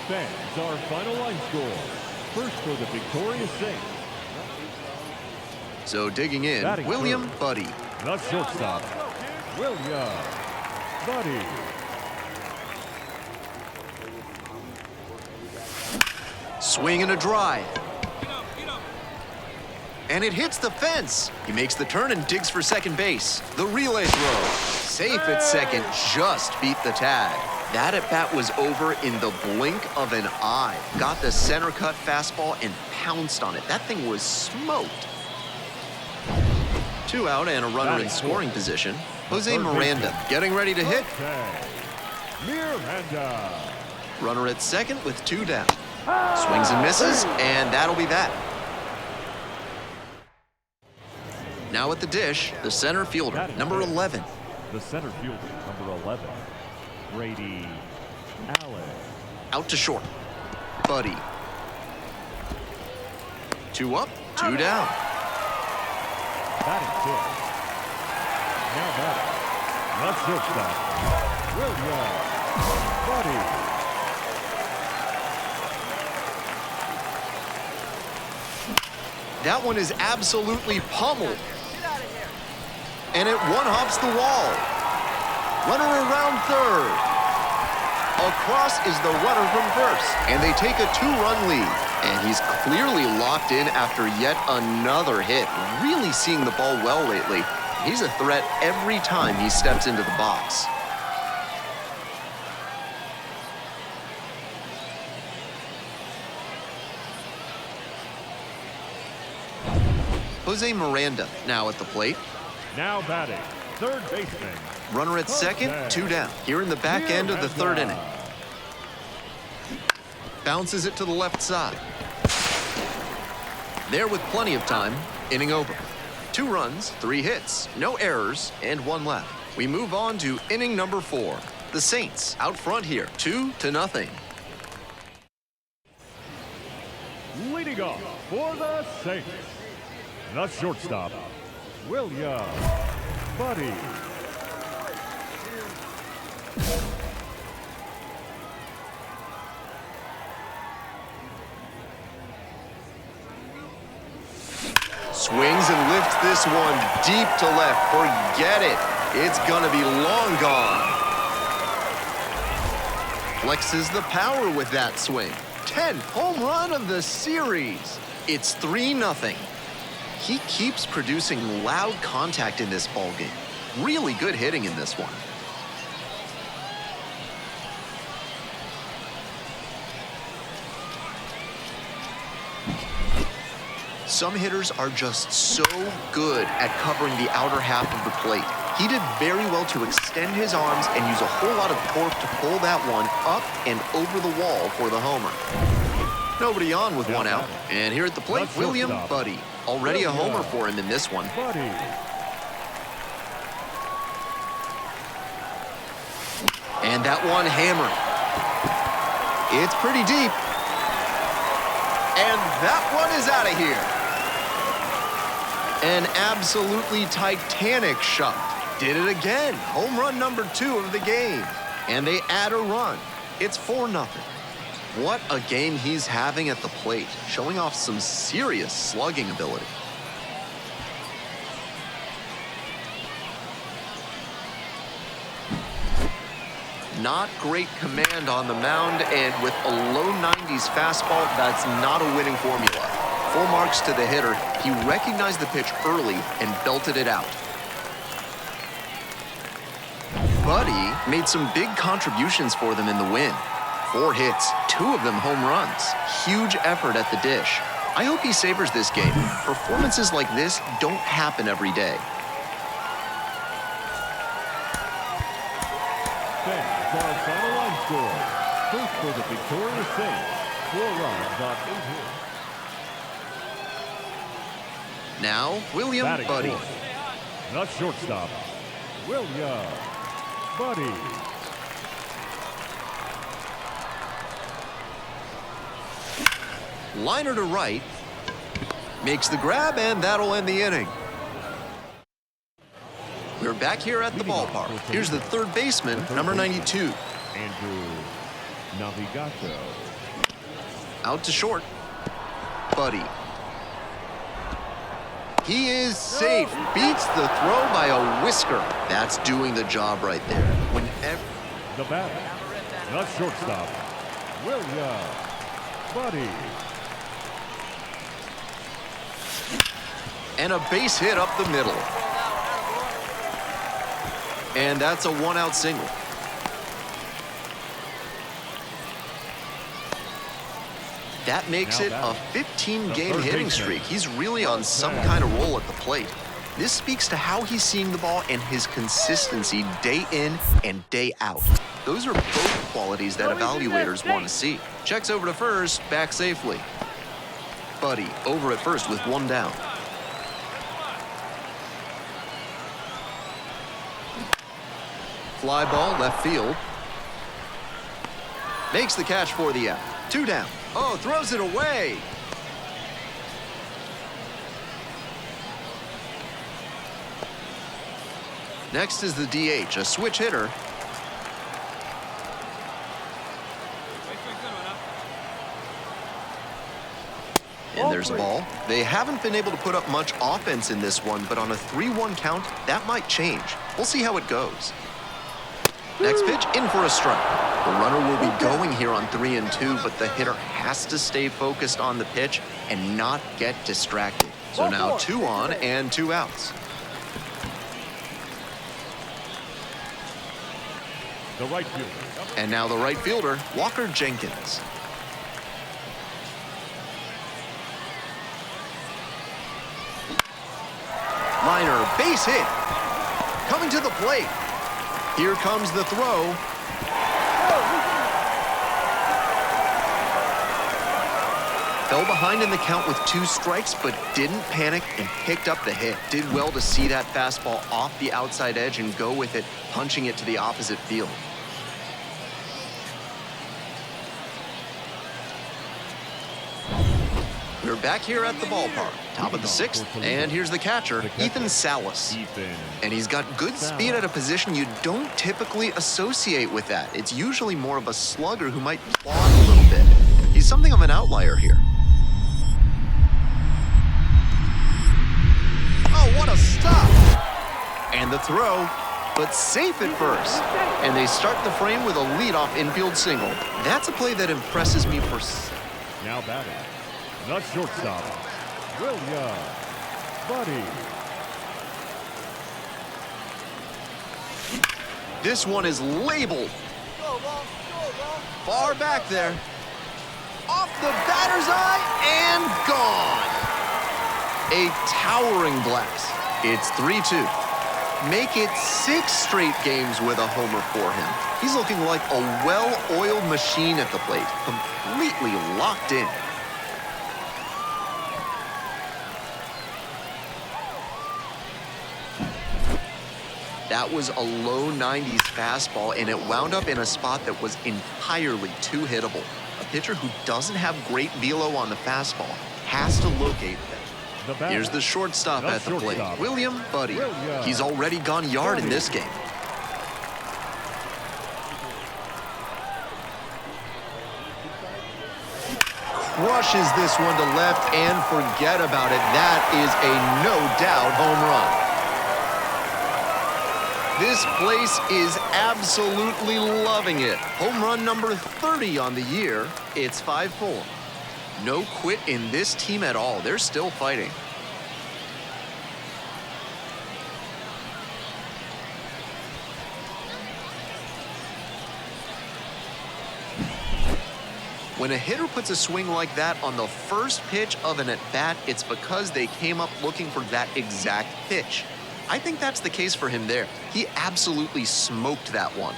Fans, our final line score. First for the victorious Saints. So digging in, Batting William first. Buddy. The shortstop, William Buddy. Swing and a drive. And it hits the fence. He makes the turn and digs for second base. The relay throw. Safe at second, just beat the tag. That at-bat was over in the blink of an eye. Got the center cut fastball and pounced on it. That thing was smoked. 2 out and a runner in scoring position. Jose Miranda getting ready to hit. Miranda. Runner at second with 2 down. Swings and misses, and that'll be that. Now at the dish, the center fielder, number 11. The center fielder, number 11, Brady Allen. Out to short. Buddy. 2 up, 2 down. Batting 6. Now batting. The shortstop, William Buddy. That one is absolutely pummeled. And it one-hops the wall. Runner around third. Across is the runner from first. And they take a 2-run lead. And he's clearly locked in after yet another hit. Really seeing the ball well lately. He's a threat every time he steps into the box. Jose Miranda now at the plate. Now batting, third baseman. Runner at second, 2 down. Here in the back end of the 3rd inning. Bounces it to the left side. There with plenty of time, inning over. 2 runs, 3 hits, no errors, and 1 left. We move on to inning number 4. The Saints out front here, 2-0. Leading off for the Saints, the shortstop, William Buddy. Swings and lifts this one deep to left. Forget it. It's gonna be long gone. Flexes the power with that swing. 10th home run of the series. It's 3-0. He keeps producing loud contact in this ballgame. Really good hitting in this one. Some hitters are just so good at covering the outer half of the plate. He did very well to extend his arms and use a whole lot of torque to pull that one up and over the wall for the homer. Nobody on with 1 out. And here at the plate, William Buddy. Already a homer for him in this one. Buddy. And that one hammered. It's pretty deep. And that one is out of here. An absolutely titanic shot. Did it again. Home run number 2 of the game. And they add a run. It's 4-0. What a game he's having at the plate, showing off some serious slugging ability. Not great command on the mound, and with a low 90s fastball, that's not a winning formula. Full marks to the hitter. He recognized the pitch early and belted it out. Buddy made some big contributions for them in the win. 4 hits, 2 of them home runs. Huge effort at the dish. I hope he savors this game. Performances like this don't happen every day. That's our final line score. First for the victorious Saints, 4 runs on 8 hits. Now, William Batting Buddy. fourth, the shortstop, William Buddy. Liner to right. Makes the grab, and that'll end the inning. We're back here at the ballpark. Here's the 3rd baseman, number 92. Andrew Navigato. Out to short. Buddy. He is safe. Beats the throw by a whisker. That's doing the job right there. Whenever The batter, the shortstop, William Buddy. And a base hit up the middle. And that's a 1-out single. That makes it a 15-game hitting streak. He's really on some kind of roll at the plate. This speaks to how he's seeing the ball and his consistency day in and day out. Those are both qualities that evaluators want to see. Checks over to first, back safely. Buddy over at first with 1 down. Fly ball left field. Makes the catch for the out. 2 down. Oh, throws it away. Next is the DH, a switch hitter. And there's a ball. They haven't been able to put up much offense in this one, but on a 3-1 count, that might change. We'll see how it goes. Next pitch, in for a strike. The runner will be going here on 3 and 2, but the hitter has to stay focused on the pitch and not get distracted. So now 2 on and 2 outs. The right fielder. And now the right fielder, Walker Jenkins. Liner, base hit. Coming to the plate. Here comes the throw. Fell behind in the count with 2 strikes, but didn't panic and picked up the hit. Did well to see that fastball off the outside edge and go with it, punching it to the opposite field. We're back here at the ballpark, top of the 6th, and here's the catcher, Ethan Salas. And he's got good speed at a position you don't typically associate with that. It's usually more of a slugger who might plod a little bit. He's something of an outlier here. Oh, what a stop! And the throw, but safe at first. And they start the frame with a leadoff infield single. That's a play that impresses me for... Now batting, the shortstop, William Buddy. This one is labeled. Far back there. Off the batter's eye and gone. A towering blast. It's 3-2. Make it 6 straight games with a homer for him. He's looking like a well-oiled machine at the plate, completely locked in. That was a low 90s fastball, and it wound up in a spot that was entirely too hittable. A pitcher who doesn't have great velo on the fastball has to locate them. Here's the shortstop at the plate, William Buddy. He's already gone yard in this game. Crushes this one to left, and forget about it. That is a no-doubt home run. This place is absolutely loving it. Home run number 30 on the year. It's 5-4. No quit in this team at all. They're still fighting. When a hitter puts a swing like that on the first pitch of an at-bat, it's because they came up looking for that exact pitch. I think that's the case for him there. He absolutely smoked that one.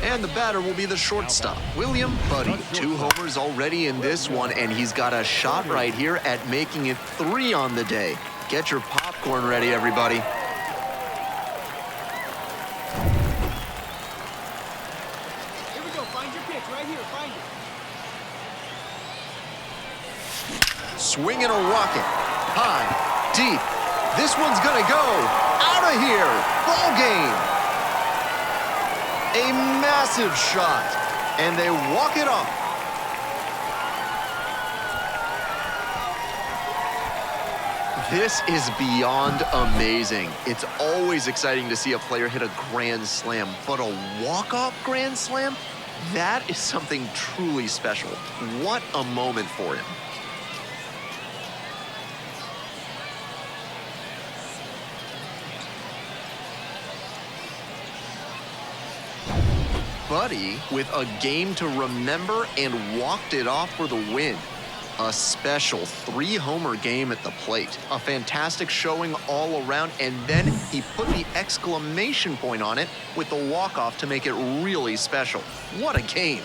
And the batter will be the shortstop, William Buddy. 2 homers already in this one, and he's got a shot right here at making it 3 on the day. Get your popcorn ready, everybody. Here we go. Find your pitch right here. Find it. Swinging a rocket. High, deep. This one's gonna go. Out of here. Ball game. A massive shot. And they walk it off. This is beyond amazing. It's always exciting to see a player hit a grand slam, but a walk-off grand slam? That is something truly special. What a moment for him. Buddy with a game to remember and walked it off for the win. A special 3-homer game at the plate. A fantastic showing all around, and then he put the exclamation point on it with the walk-off to make it really special. What a game.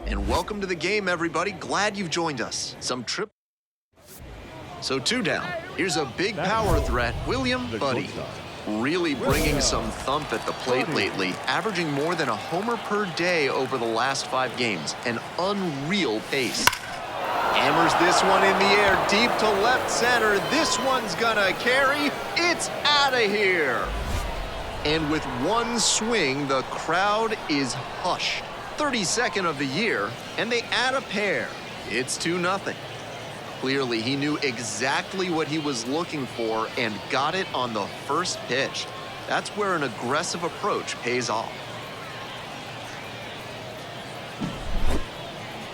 And welcome to the game, everybody. Glad you've joined us. So 2 down. Here's a big power threat, William Buddy. Really bringing some thump at the plate lately, averaging more than a homer per day over the last 5 games. An unreal pace. Hammers this one in the air, deep to left center. This one's gonna carry. It's out of here. And with one swing, the crowd is hushed. 32nd of the year, and they add a pair. It's 2-0. Clearly, he knew exactly what he was looking for and got it on the first pitch. That's where an aggressive approach pays off.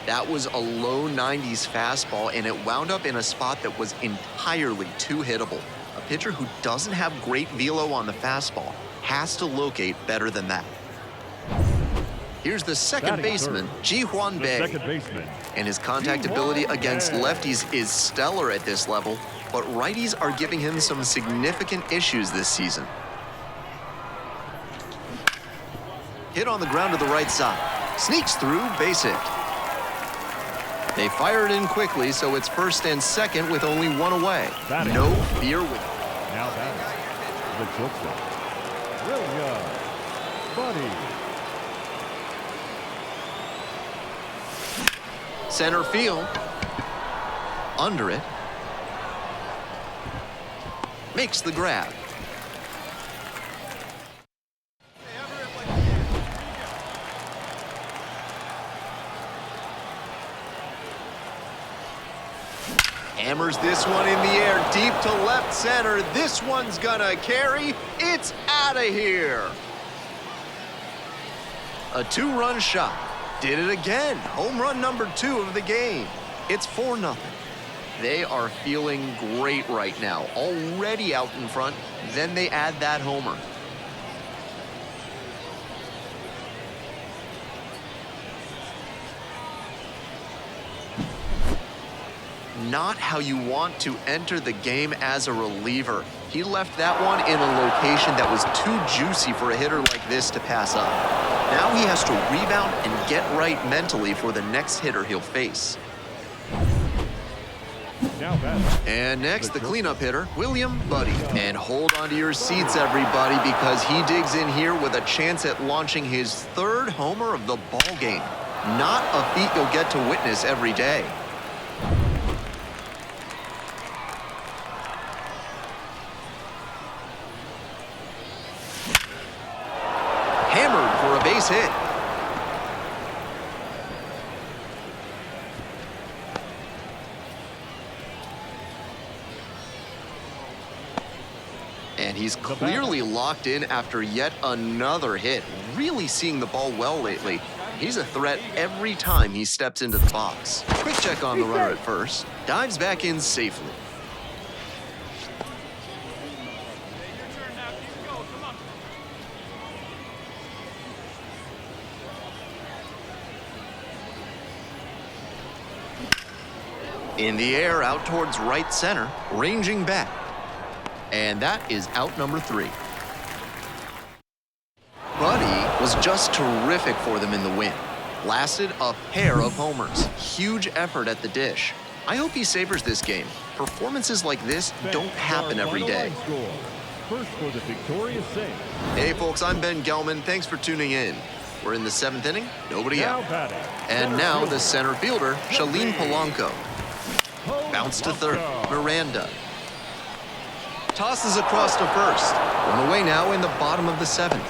That was a low 90s fastball, and it wound up in a spot that was entirely too hittable. A pitcher who doesn't have great velo on the fastball has to locate better than that. Here's the second baseman, Ji-Hwan Bae. And his contact ability against lefties is stellar at this level, but righties are giving him some significant issues this season. Hit on the ground to the right side. Sneaks through, base hit. They fire it in quickly, so it's first and second with only 1 away. No fear with it. Now batting, the shortstop, William Buddy. Center field. Under it. makes the grab. Hammers this one in the air, deep to left center. This one's gonna carry. It's out of here. A 2-run shot. Did it again. Home run number 2 of the game. It's 4-0. They are feeling great right now. Already out in front. Then they add that homer. Not how you want to enter the game as a reliever. He left that one in a location that was too juicy for a hitter like this to pass up. Now he has to rebound and get right mentally for the next hitter he'll face. And next, the cleanup hitter, William Buddy. And hold on to your seats, everybody, because he digs in here with a chance at launching his 3rd homer of the ball game. Not a feat you'll get to witness every day. Hammered for a base hit. And he's clearly locked in after yet another hit. Really seeing the ball well lately. He's a threat every time he steps into the box. Quick check on the runner at first. Dives back in safely. In the air, out towards right center, ranging back. And that is out number 3. Buddy was just terrific for them in the win. Blasted a pair of homers. Huge effort at the dish. I hope he savors this game. Performances like this don't happen every day. First for the victorious Saints. Hey folks, I'm Ben Gelman. Thanks for tuning in. We're in the 7th inning, nobody out. And now the center fielder, Shalene Polanco. Bounce to third, Miranda. Tosses across to first. One away now in the bottom of the 7th.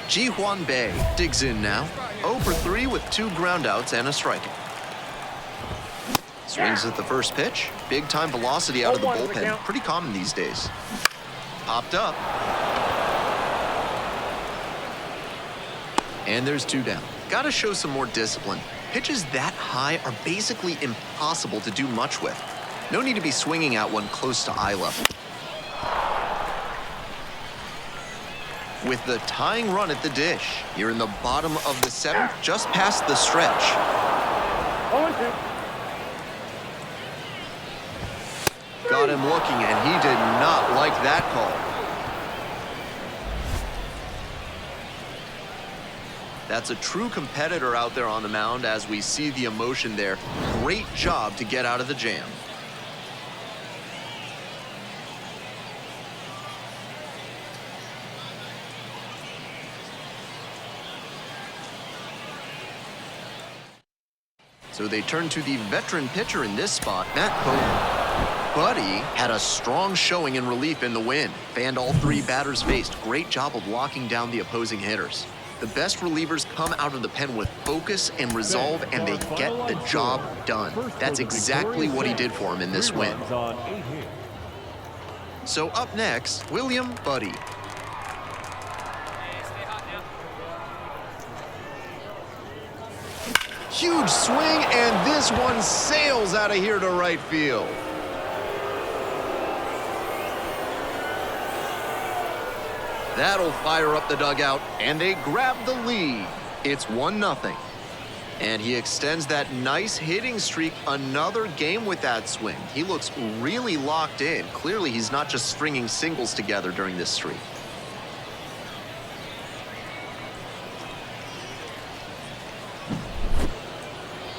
Ji-Hwan Bae digs in now. 0 for 3 with 2 groundouts and a strikeout. Swings at the first pitch. Big time velocity out of the bullpen. Pretty common these days. Popped up. And there's 2 down. Gotta show some more discipline. Pitches that high are basically impossible to do much with. No need to be swinging at one close to eye level. With the tying run at the dish, you're in the bottom of the 7th, just past the stretch. Got him looking, and he did not like that call. That's a true competitor out there on the mound as we see the emotion there. Great job to get out of the jam. So they turn to the veteran pitcher in this spot, Matt Cohen. Buddy had a strong showing in relief in the win. Fanned all 3 batters faced. Great job of locking down the opposing hitters. The best relievers come out of the pen with focus and resolve, and they get the job done. That's exactly what he did for him in this win. So up next, William Buddy. Huge swing, and this one sails out of here to right field. That'll fire up the dugout, and they grab the lead. It's 1-0. And he extends that nice hitting streak another game with that swing. He looks really locked in. Clearly, he's not just stringing singles together during this streak.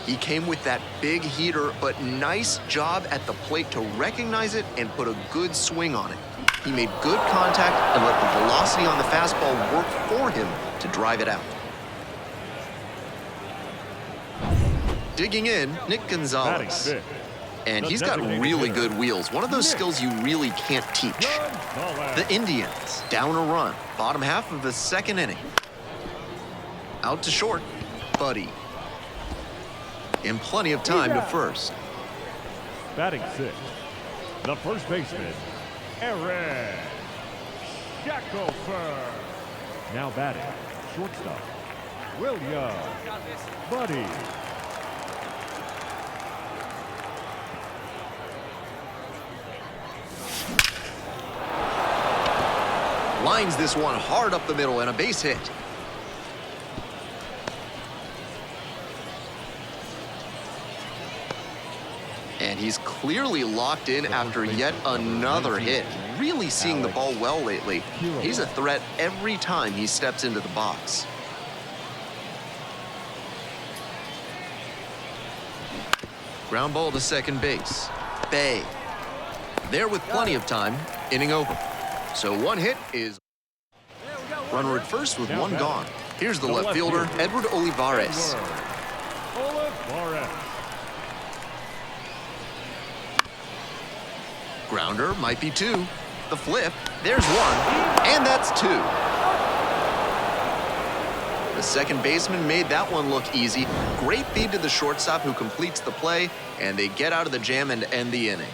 He came with that big heater, but nice job at the plate to recognize it and put a good swing on it. He made good contact and let the velocity on the fastball work for him to drive it out. Digging in, Nick Gonzalez. And he's got really good wheels. One of those skills you really can't teach. The Indians down a run. Bottom half of the second inning. Out to short. Buddy. And plenty of time to first. Batting sixth, the first baseman, Eric Shackelford. Now batting, shortstop, William Buddy. Lines this one hard up the middle and a base hit. And he's clearly locked in after yet another hit. Really seeing the ball well lately. He's a threat every time he steps into the box. Ground ball to second base. Bay. There with plenty of time. Inning over. So one hit is runner at first with one gone. Here's the left fielder, Edward Olivares. Grounder might be two. The flip, there's one, and that's two. The second baseman made that one look easy. Great feed to the shortstop who completes the play, and they get out of the jam and end the inning.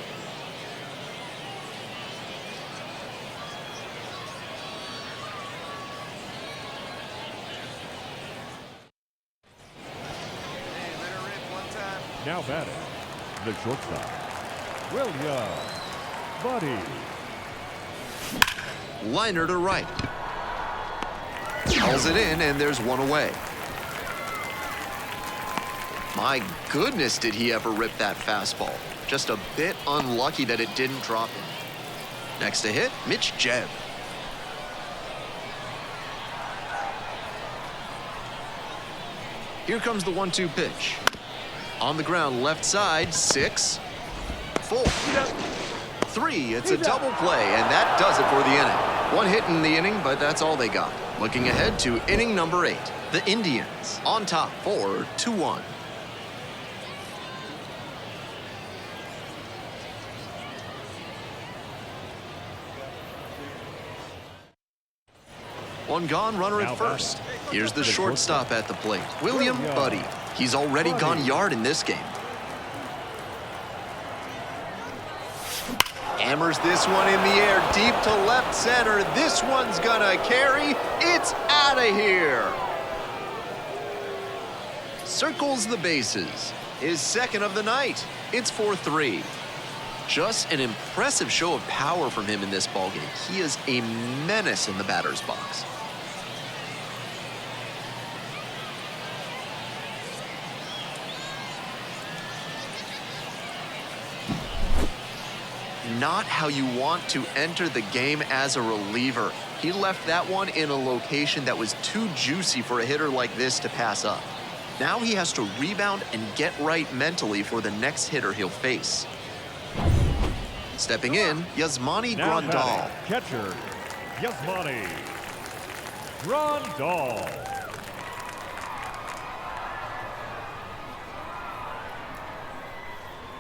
Now batting, the shortstop, William Buddy. Liner to right. Hauls it in, and there's one away. My goodness, did he ever rip that fastball. Just a bit unlucky that it didn't drop him. Next to hit, Mitch Jebb. Here comes the 1-2 pitch. On the ground, left side, 6, 4, 3. It's a double play, and that does it for the inning. One hit in the inning, but that's all they got. Looking ahead to inning number 8. The Indians on top, 4-1. One gone, runner at first. Here's the shortstop at the plate, William Buddy. He's already gone yard in this game. Hammers this one in the air, deep to left center. This one's gonna carry. It's out of here. Circles the bases. His second of the night. It's 4-3. Just an impressive show of power from him in this ballgame. He is a menace in the batter's box. Not how you want to enter the game as a reliever. He left that one in a location that was too juicy for a hitter like this to pass up. Now he has to rebound and get right mentally for the next hitter he'll face. Stepping in, Yasmani Grandal. Catcher, Yasmani Grandal.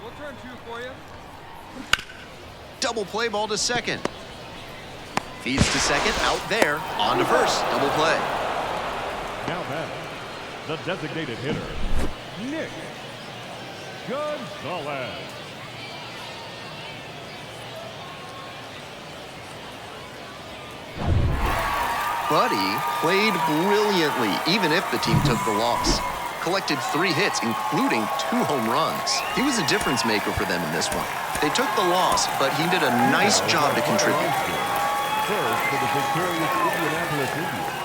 We'll turn 2 for you. Double play ball to second. Feeds to second, out there, on to first, double play. Now batting, the designated hitter, Nick Gonzalez. Buddy played brilliantly, even if the team took the loss. Collected 3 hits, including 2 home runs. He was a difference maker for them in this one. They took the loss, but he did a nice job to contribute. First for the victorious Indianapolis Indians.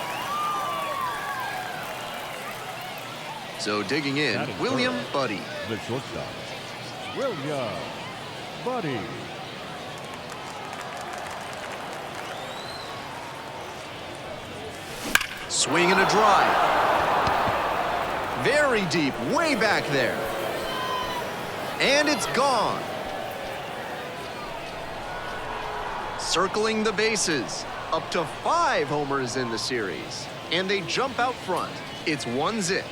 So digging in, William Buddy. The shortstop, William Buddy. Swing and a drive. Very deep, way back there. And it's gone. Circling the bases. Up to 5 homers in the series. And they jump out front. It's 1-0.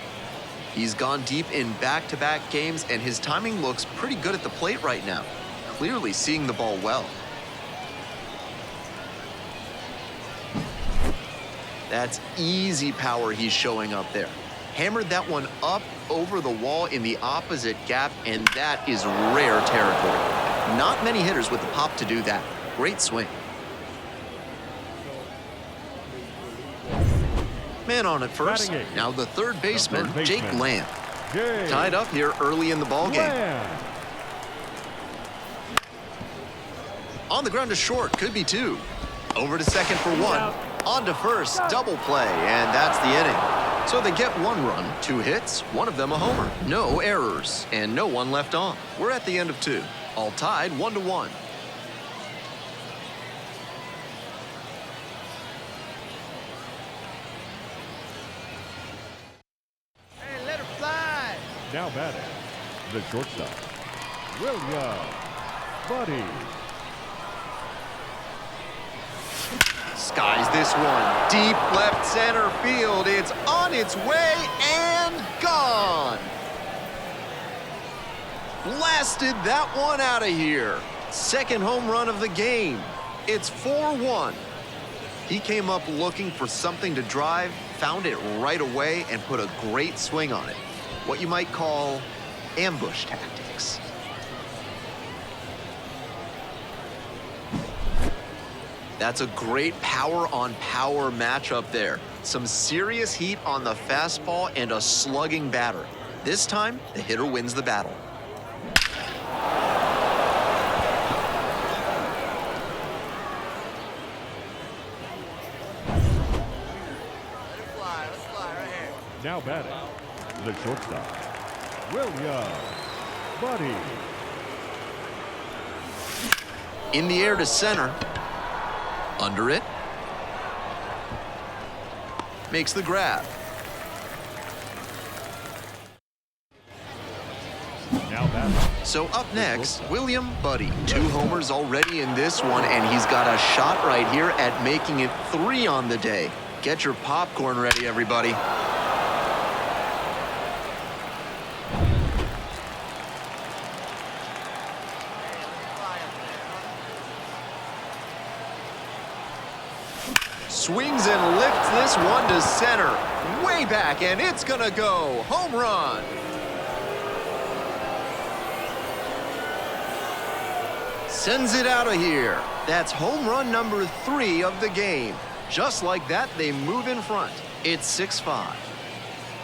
He's gone deep in back-to-back games, and his timing looks pretty good at the plate right now. Clearly seeing the ball well. That's easy power he's showing up there. Hammered that one up over the wall in the opposite gap, and that is rare territory. Not many hitters with the pop to do that. Great swing. Man on at first. Now the third baseman, Jake Lamb. Tied up here early in the ball game. On the ground to short, could be two. Over to second for one. On to first, double play, and that's the inning. So they get 1 run, 2 hits, one of them a homer. No errors, and no one left on. We're at the end of 2. All tied 1-1. Hey, let her fly. Now batting, the shortstop, William Buddy. Skies this one. Deep left center field. It's on its way and gone. Blasted that one out of here. Second home run of the game. It's 4-1. He came up looking for something to drive, found it right away, and put a great swing on it. What you might call ambush tactics. That's a great power-on-power matchup there. Some serious heat on the fastball and a slugging batter. This time, the hitter wins the battle. Let's fly right here. Now batting, the shortstop, William Buddy. In the air to center. Under it. Makes the grab. Now batting, So up next, William Buddy. 2 homers already in this one, and he's got a shot right here at making it 3 on the day. Get your popcorn ready, everybody. Swings and lifts this one to center. Way back, and it's gonna go. Home run. Sends it out of here. That's home run number 3 of the game. Just like that, they move in front. It's 6-5.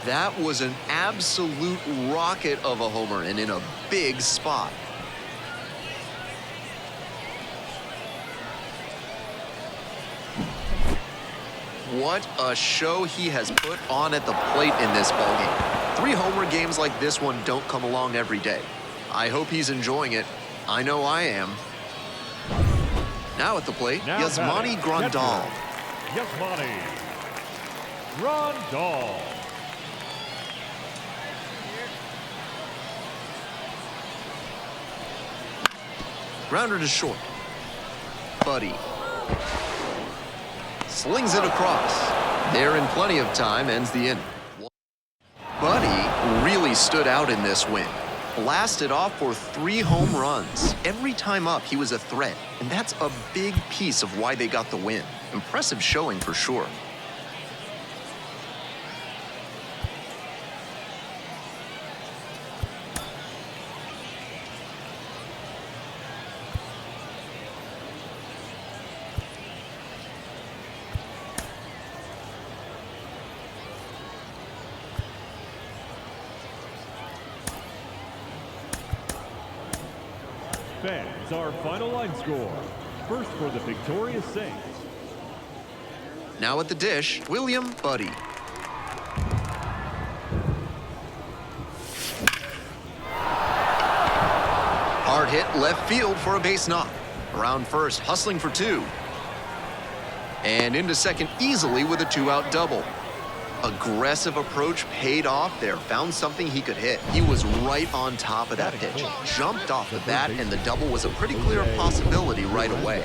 That was an absolute rocket of a homer, and in a big spot. What a show he has put on at the plate in this ballgame. 3 homer games like this one don't come along every day. I hope he's enjoying it. I know I am. Now at the plate, Now Yasmani batting, Grandal. Yasmani Grandal. Grounder to short. Buddy. Slings it across. There in plenty of time, ends the inning. Buddy really stood out in this win. Blasted off for 3 home runs. Every time up, he was a threat. And that's a big piece of why they got the win. Impressive showing for sure. Fans, our final line score. First for the victorious Saints. Now at the dish, William Buddy. Hard hit left field for a base knock. Around first, hustling for 2. And into second easily with a 2-out double. Aggressive approach paid off there. Found something he could hit. He was right on top of that pitch. Jumped off of that, and the double was a pretty clear possibility right away.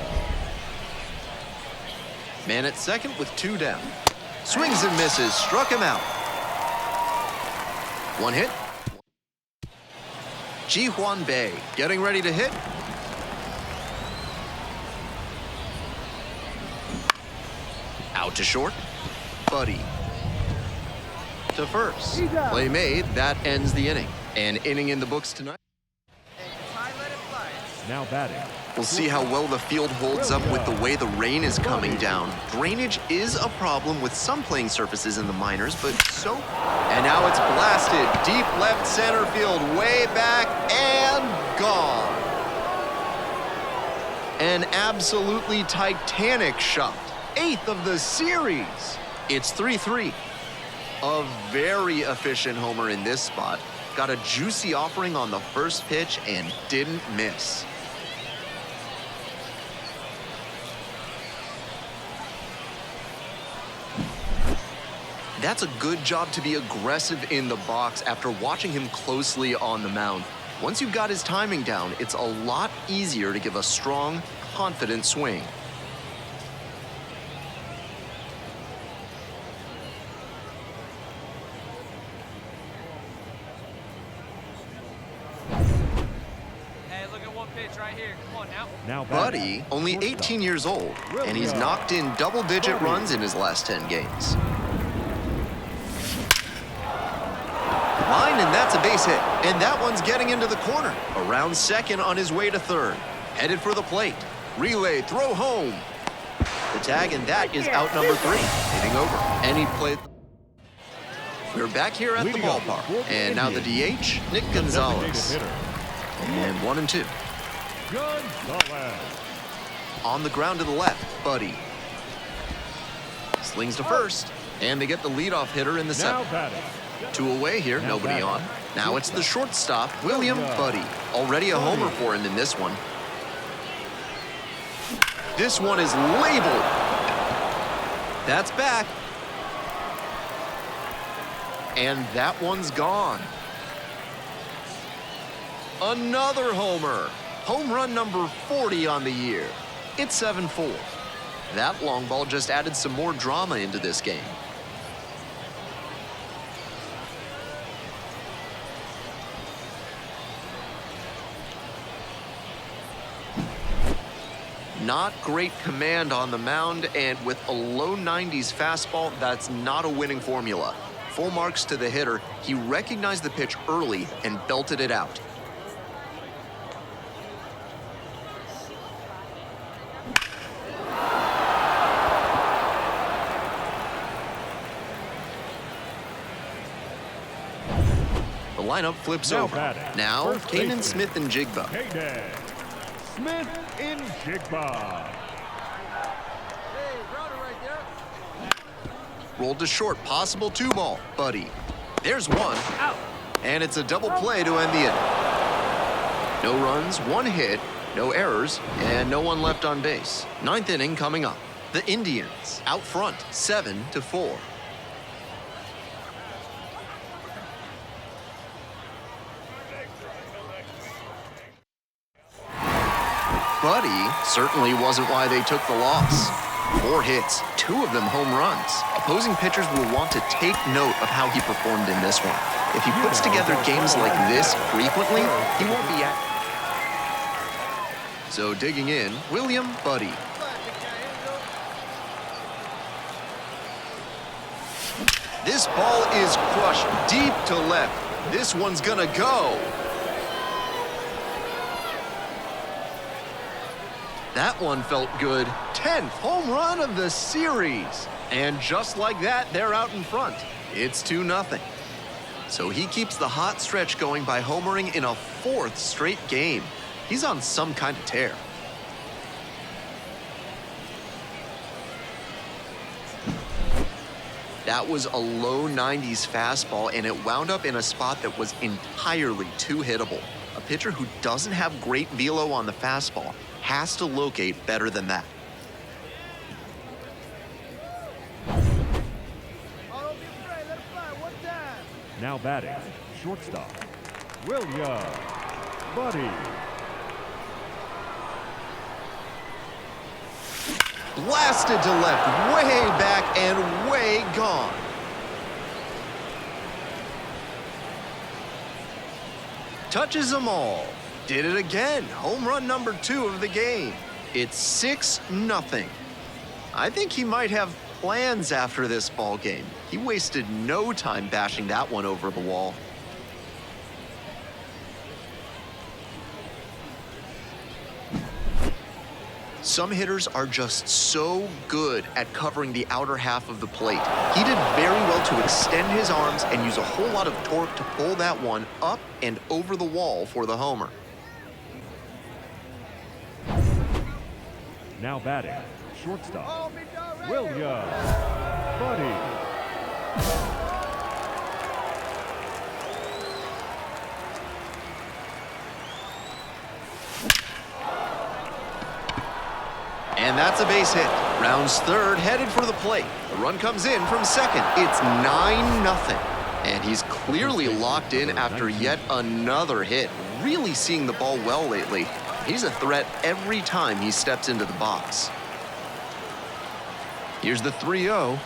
Man at second with 2 down. Swings and misses, struck him out. One hit. Ji-hwan Bae getting ready to hit. Out to short. Buddy to first. Play made. That ends the inning. An inning in the books tonight. Now batting. We'll see how well the field holds up with the way the rain is coming down. Drainage is a problem with some playing surfaces in the minors, but so... And now it's blasted. Deep left center field, way back and gone. An absolutely titanic shot. 8th of the series. It's 3-3. A very efficient homer in this spot. Got a juicy offering on the first pitch and didn't miss. That's a good job to be aggressive in the box after watching him closely on the mound. Once you've got his timing down, it's a lot easier to give a strong, confident swing. Hey, look at one pitch right here. Come on now. Now Buddy, only 18 years old, and he's knocked in double-digit runs in his last 10 games. Line, and that's a base hit. And that one's getting into the corner. Around second on his way to third. Headed for the plate. Relay, throw home. The tag, and that is out number 3. Hitting over. And he played. We're back here at the ballpark. And now the DH, Nick Gonzalez. And 1-2. Gonzalez. On the ground to the left, Buddy. Slings to first. And they get the leadoff hitter in the Now 7th. batting. 2 away here, nobody on. Now it's the shortstop, William Buddy. Already a homer for him in this one. This one is labeled. That's back. And that one's gone. Another homer. Home run number 40 on the year. It's 7-4. That long ball just added some more drama into this game. Not great command on the mound, and with a low 90s fastball, that's not a winning formula. Full marks to the hitter. He recognized the pitch early and belted it out. The lineup flips Now over. batting. Now, First Kanan baseman. Smith and Jigba. Hayden Smith in Jigba. Hey, grounder right there. Rolled to short, possible 2-ball. Buddy. There's one. Out. And it's a double play to end the inning. No runs, 1 hit, no errors, and no one left on base. 9th inning coming up. The Indians out front, 7-4. Buddy certainly wasn't why they took the loss. 4 hits, 2 of them home runs. Opposing pitchers will want to take note of how he performed in this one. If he puts together games like this frequently, he won't be at. So digging in, William Buddy. This ball is crushed deep to left. This one's gonna go. That one felt good. 10th home run of the series. And just like that, they're out in front. It's 2-0. So he keeps the hot stretch going by homering in a 4th straight game. He's on some kind of tear. That was a low 90s fastball, and it wound up in a spot that was entirely too hittable. A pitcher who doesn't have great velo on the fastball has to locate better than that. Now batting, shortstop, William Buddy. Blasted to left, way back and way gone. touches them all. Did it again. Home run number 2 of the game. It's 6-0. I think he might have plans after this ball game. He wasted no time bashing that one over the wall. Some hitters are just so good at covering the outer half of the plate. He did very well to extend his arms and use a whole lot of torque to pull that one up and over the wall for the homer. Now batting, shortstop, William Buddy. And that's a base hit. Rounds third, headed for the plate. The run comes in from second. It's 9-0. And he's clearly locked in after yet another hit. Really seeing the ball well lately. He's a threat every time he steps into the box. Here's the 3-0.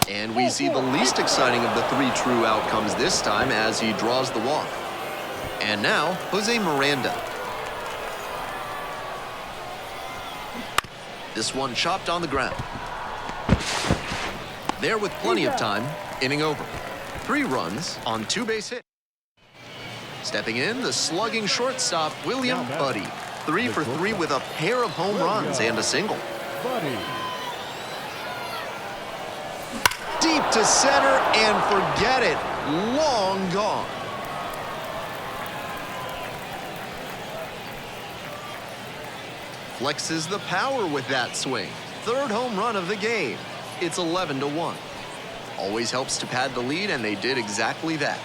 And we see the least exciting of the 3 true outcomes this time as he draws the walk. And now, Jose Miranda. This one chopped on the ground. There with plenty of time, inning over. 3 runs on 2 base hits. Stepping in, the slugging shortstop, William Buddy. 3 for 3 with a pair of home runs and a single. Buddy. Deep to center and forget it. Long gone. Flexes the power with that swing. 3rd home run of the game. It's 11-1. Always helps to pad the lead, and they did exactly that.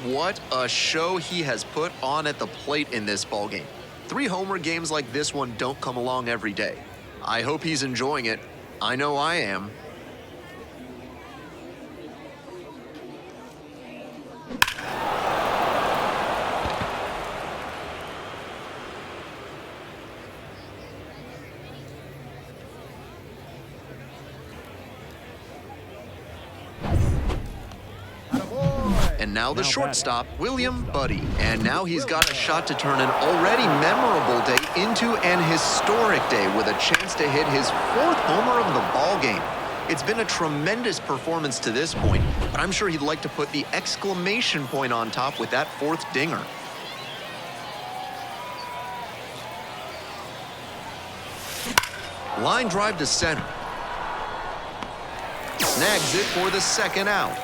What a show he has put on at the plate in this ballgame. 3 homer games like this one don't come along every day. I hope he's enjoying it. I know I am. And now the shortstop, William Buddy. And now he's got a shot to turn an already memorable day into an historic day with a chance to hit his 4th homer of the ball game. It's been a tremendous performance to this point, but I'm sure he'd like to put the exclamation point on top with that 4th dinger. Line drive to center. Snags it for the 2nd out.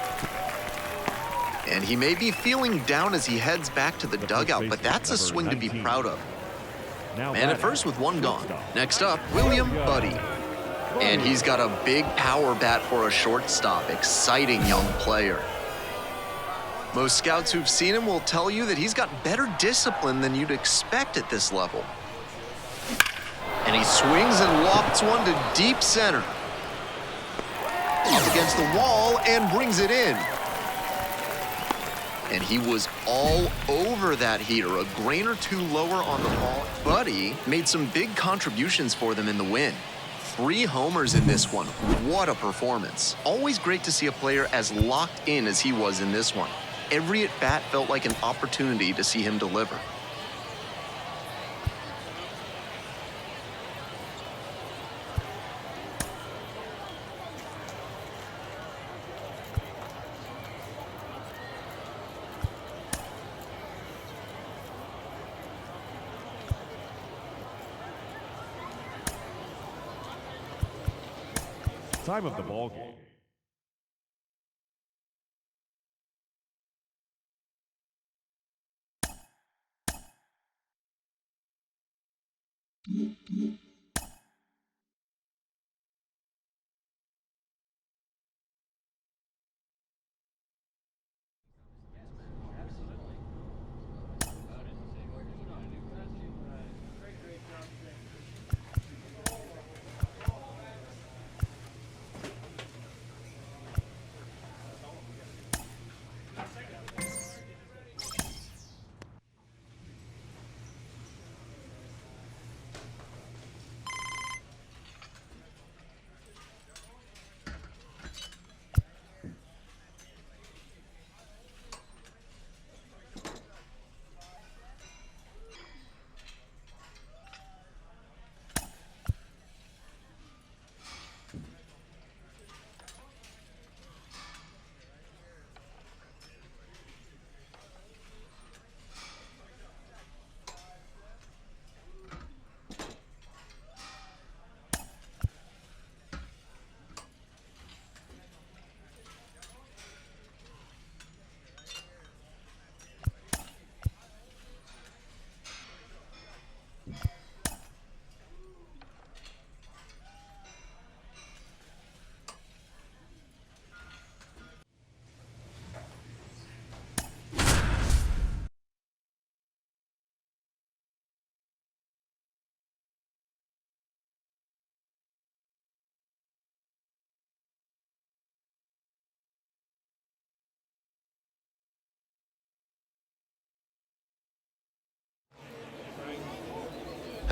And he may be feeling down as he heads back to the dugout, but that's a swing to be proud of. Man at first with 1 gone. Next up, William Buddy. And he's got a big power bat for a shortstop. Exciting young player. Most scouts who've seen him will tell you that he's got better discipline than you'd expect at this level. And he swings and lofts one to deep center. Up against the wall and brings it in. And he was all over that heater, a grain or 2 lower on the ball. Buddy made some big contributions for them in the win. 3 homers in this one. What a performance. Always great to see a player as locked in as he was in this one. Every at-bat felt like an opportunity to see him deliver. Time of the ball game.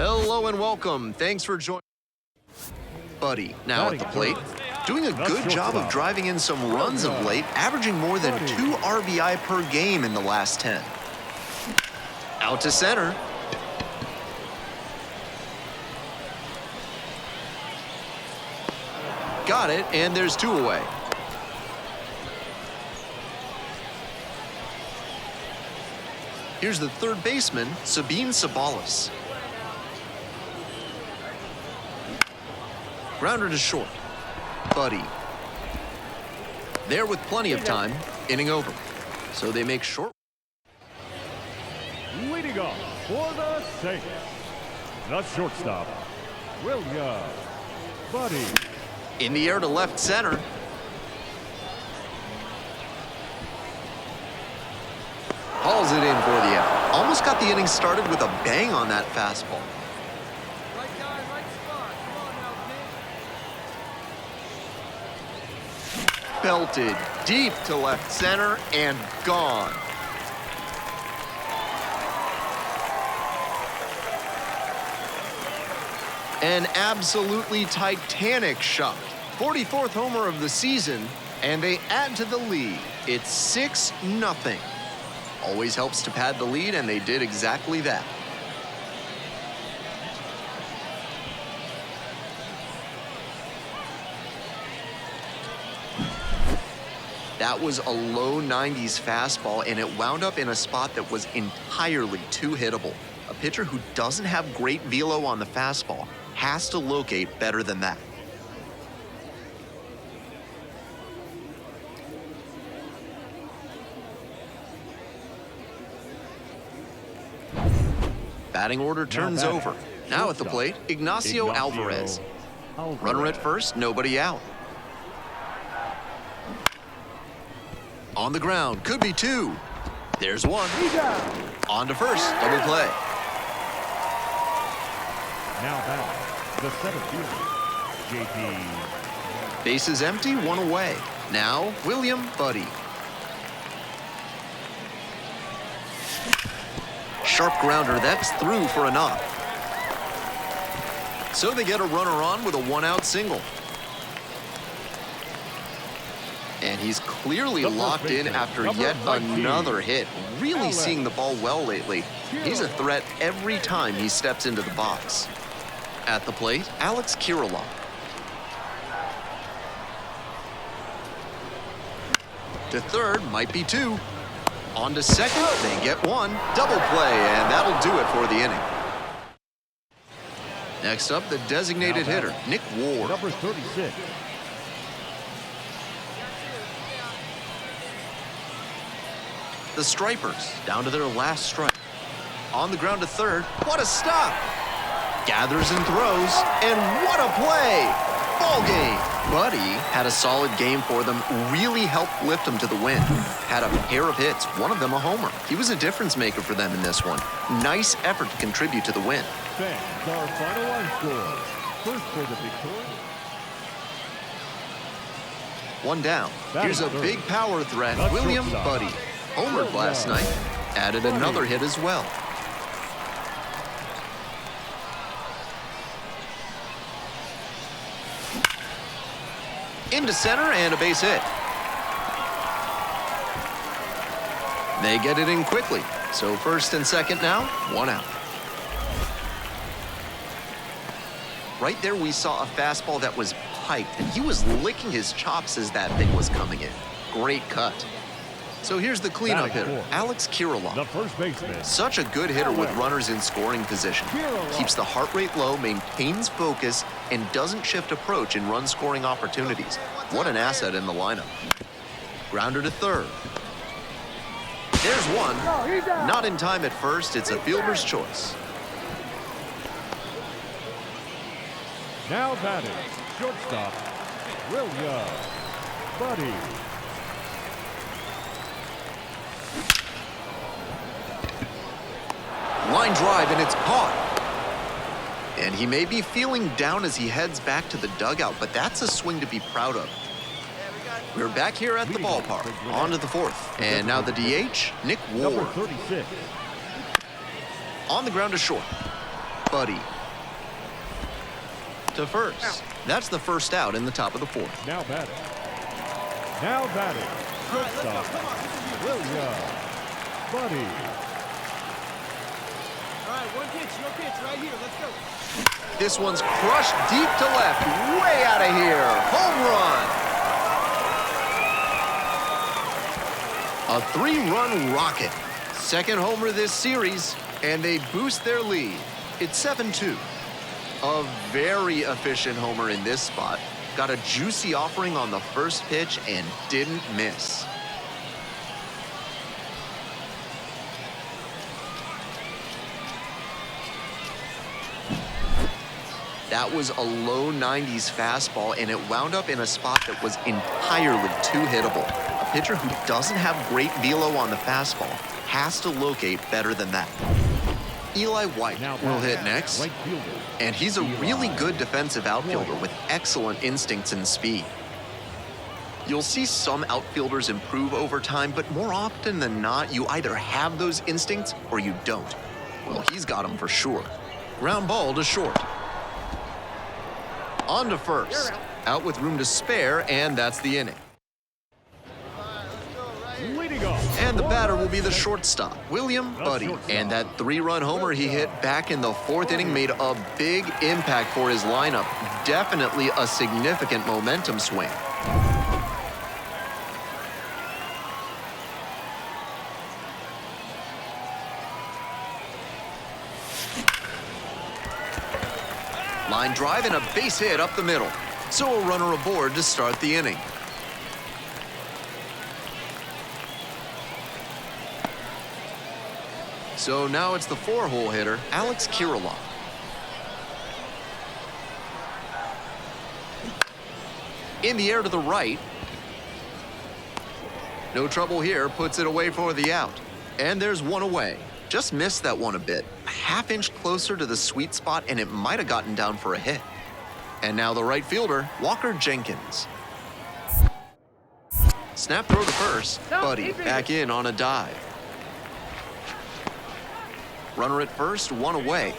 Hello and welcome. Thanks for joining. Buddy, now at the plate, doing a good job of driving in some runs of late, averaging more than 2 RBI per game in the last 10. Out to center. Got it, and there's 2 away. Here's the third baseman, Sabine Sabalas. Grounder to short. Buddy. There with plenty of time, inning over. So they make short. Leading off for the Saints, the shortstop, William Buddy. In the air to left center. Hauls it in for the out. Almost got the inning started with a bang on that fastball. Right guy, right spot. Come on now, kid. Belted deep to left center and gone. An absolutely titanic shot. 44th homer of the season, and they add to the lead. It's 6-0. Always helps to pad the lead, and they did exactly that. That was a low 90s fastball, and it wound up in a spot that was entirely too hittable. A pitcher who doesn't have great velo on the fastball has to locate better than that. Batting order turns over. Now at the plate, Ignacio Alvarez. Runner at first, nobody out. On the ground, could be 2. There's 1. On to first, double play. Now back, the center fielder, JP. Bases empty, 1 away. Now, William Buddy. Sharp grounder, that's through for a knock. So they get a runner on with a 1-out single. And he's clearly locked in after yet another hit. Really seeing the ball well lately. He's a threat every time he steps into the box. At the plate, Alex Kirilloff. To third, might be 2. On to second, they get 1. Double play, and that'll do it for the inning. Next up, the designated hitter, Nick Ward. Number 36. The Stripers down to their last strike. On the ground to third. What a stop! Gathers and throws, and what a play! Ball game. Buddy had a solid game for them, really helped lift them to the win. Had a pair of hits, one of them a homer. He was a difference maker for them in this one. Nice effort to contribute to the win. Fans, our final line score. First for the Victoria. 1 down. Here's a big power threat, William Buddy. Homered last night. Added another hit as well. Into center and a base hit. They get it in quickly. So first and second now, 1 out. Right there we saw a fastball that was piped, and he was licking his chops as that thing was coming in. Great cut. So here's the cleanup hitter, Alex Kirilloff. The first baseman. Such a good hitter with runners in scoring position. Keeps the heart rate low, maintains focus, and doesn't shift approach in run-scoring opportunities. What an asset in the lineup. Grounder to third. There's 1. Not in time at first. It's a fielder's choice. Now batting, shortstop, William Buddy. Line drive, and it's caught. And he may be feeling down as he heads back to the dugout, but that's a swing to be proud of. We're back here at the ballpark. On to the 4th. And now the DH, Nick Ward. Number 36. On the ground to short. Buddy. To first. That's the first out in the top of the fourth. Now batting. Now batting. Shortstop. William. Buddy. All right, one pitch, your pitch, right here. Let's go. This one's crushed deep to left, way out of here. Home run. A 3-run rocket. Second homer this series, and they boost their lead. It's 7-2. A very efficient homer in this spot. Got a juicy offering on the first pitch and didn't miss. That was a low 90s fastball, and it wound up in a spot that was entirely too hittable. A pitcher who doesn't have great velo on the fastball has to locate better than that. Eli White will hit next, and he's a really good defensive outfielder with excellent instincts and speed. You'll see some outfielders improve over time, but more often than not, you either have those instincts or you don't. Well, he's got them for sure. Ground ball to short. On to first. Out with room to spare, and that's the inning. Leading off. And the batter will be the shortstop, William Buddy. And that 3-run homer he hit back in the fourth inning made a big impact for his lineup. Definitely a significant momentum swing. Line drive and a base hit up the middle. So a runner aboard to start the inning. So now it's the 4-hole hitter, Alex Kirilloff. In the air to the right. No trouble here, puts it away for the out. And there's one away. Just missed that one a bit. A half-inch closer to the sweet spot, and it might have gotten down for a hit. And now the right fielder, Walker Jenkins. Snap throw to first. Buddy back in on a dive. Runner at first, one away.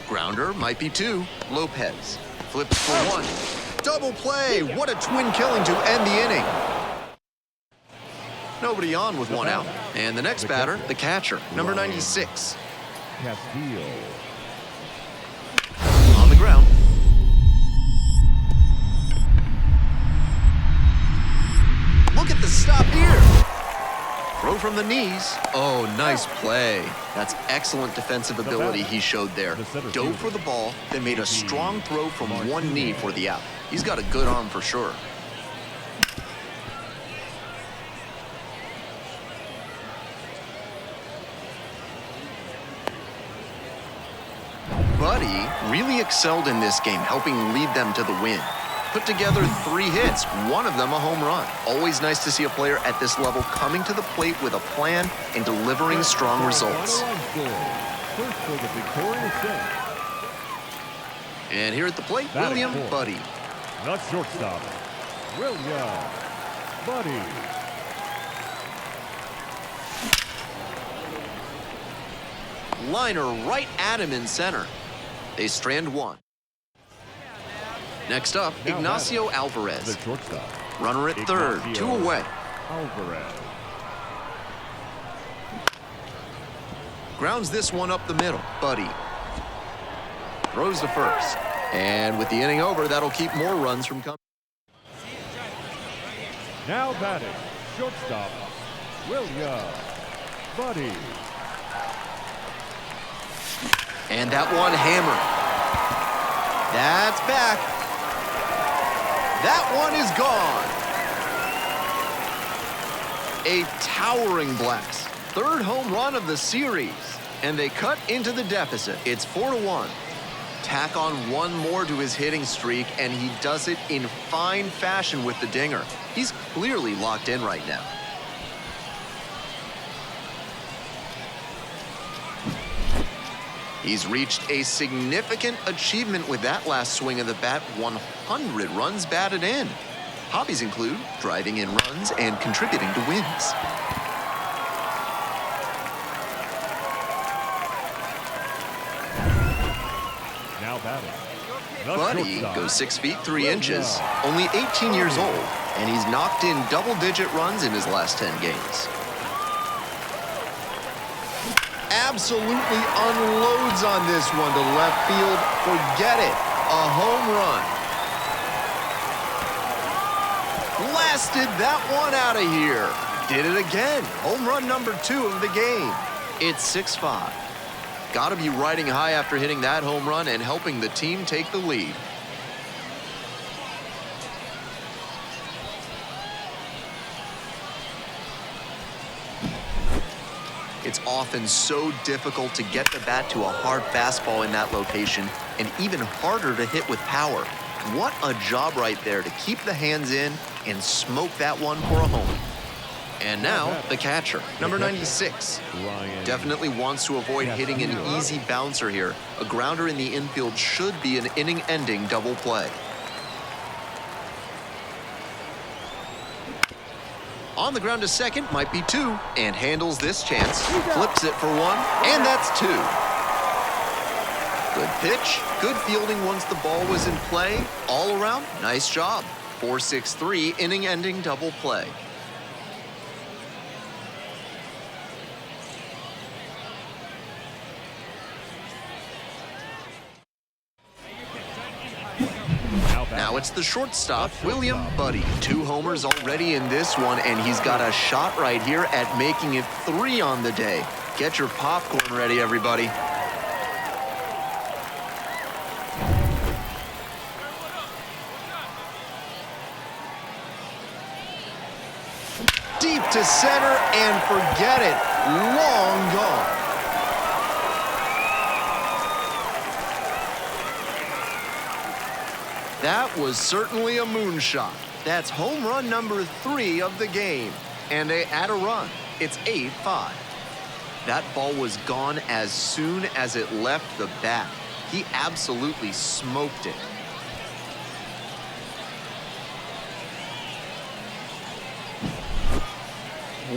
Grounder might be two. Lopez flips for one. Double play. What a twin killing to end the inning. Nobody on with one out. And the next batter, the catcher, number 96. Castillo. On the ground. Look at the stop here. Throw from the knees. Oh, nice play. That's excellent defensive ability he showed there. Dove for the ball, then made a strong throw from one knee for the out. He's got a good arm for sure. Buddy really excelled in this game, helping lead them to the win. Put together 3 hits, one of them a home run. Always nice to see a player at this level coming to the plate with a plan and delivering strong results. First for the victorious team. And here at the plate, William Buddy. The shortstop, William Buddy. Liner right at him in center. They strand one. Next up, Ignacio Alvarez. The shortstop. Runner at third, 2 away. Alvarez. Grounds this one up the middle. Buddy throws to first. And with the inning over, that'll keep more runs from coming. Now batting, shortstop, William Buddy. And that one hammered. That's back. That one is gone. A towering blast. 3rd home run of the series. And they cut into the deficit. It's 4-1. Tack on one more to his hitting streak, and he does it in fine fashion with the dinger. He's clearly locked in right now. He's reached a significant achievement with that last swing of the bat, 100 runs batted in. Hobbies include driving in runs and contributing to wins. Now batting. The Buddy shortstop. goes 6 feet 3 inches, only 18 years old, and he's knocked in double-digit runs in his last 10 games. Absolutely unloads on this one to left field. Forget it. A home run. Blasted that one out of here. Did it again. Home run number 2 of the game. It's 6-5. Got to be riding high after hitting that home run and helping the team take the lead. It's often so difficult to get the bat to a hard fastball in that location, and even harder to hit with power. What a job right there to keep the hands in and smoke that one for a home. And now, the catcher, number 96. Definitely wants to avoid hitting an easy bouncer here. A grounder in the infield should be an inning-ending double play. On the ground to second, might be 2, and handles this chance. Flips it for 1, and that's 2. Good pitch, good fielding once the ball was in play. All around, nice job. 4-6-3, inning-ending double play. Now it's the shortstop, William Buddy. 2 homers already in this one, and he's got a shot right here at making it 3 on the day. Get your popcorn ready, everybody. Deep to center, and forget it. Long gone. That was certainly a moonshot. That's home run number 3 of the game. And they add a run. It's 8-5. That ball was gone as soon as it left the bat. He absolutely smoked it.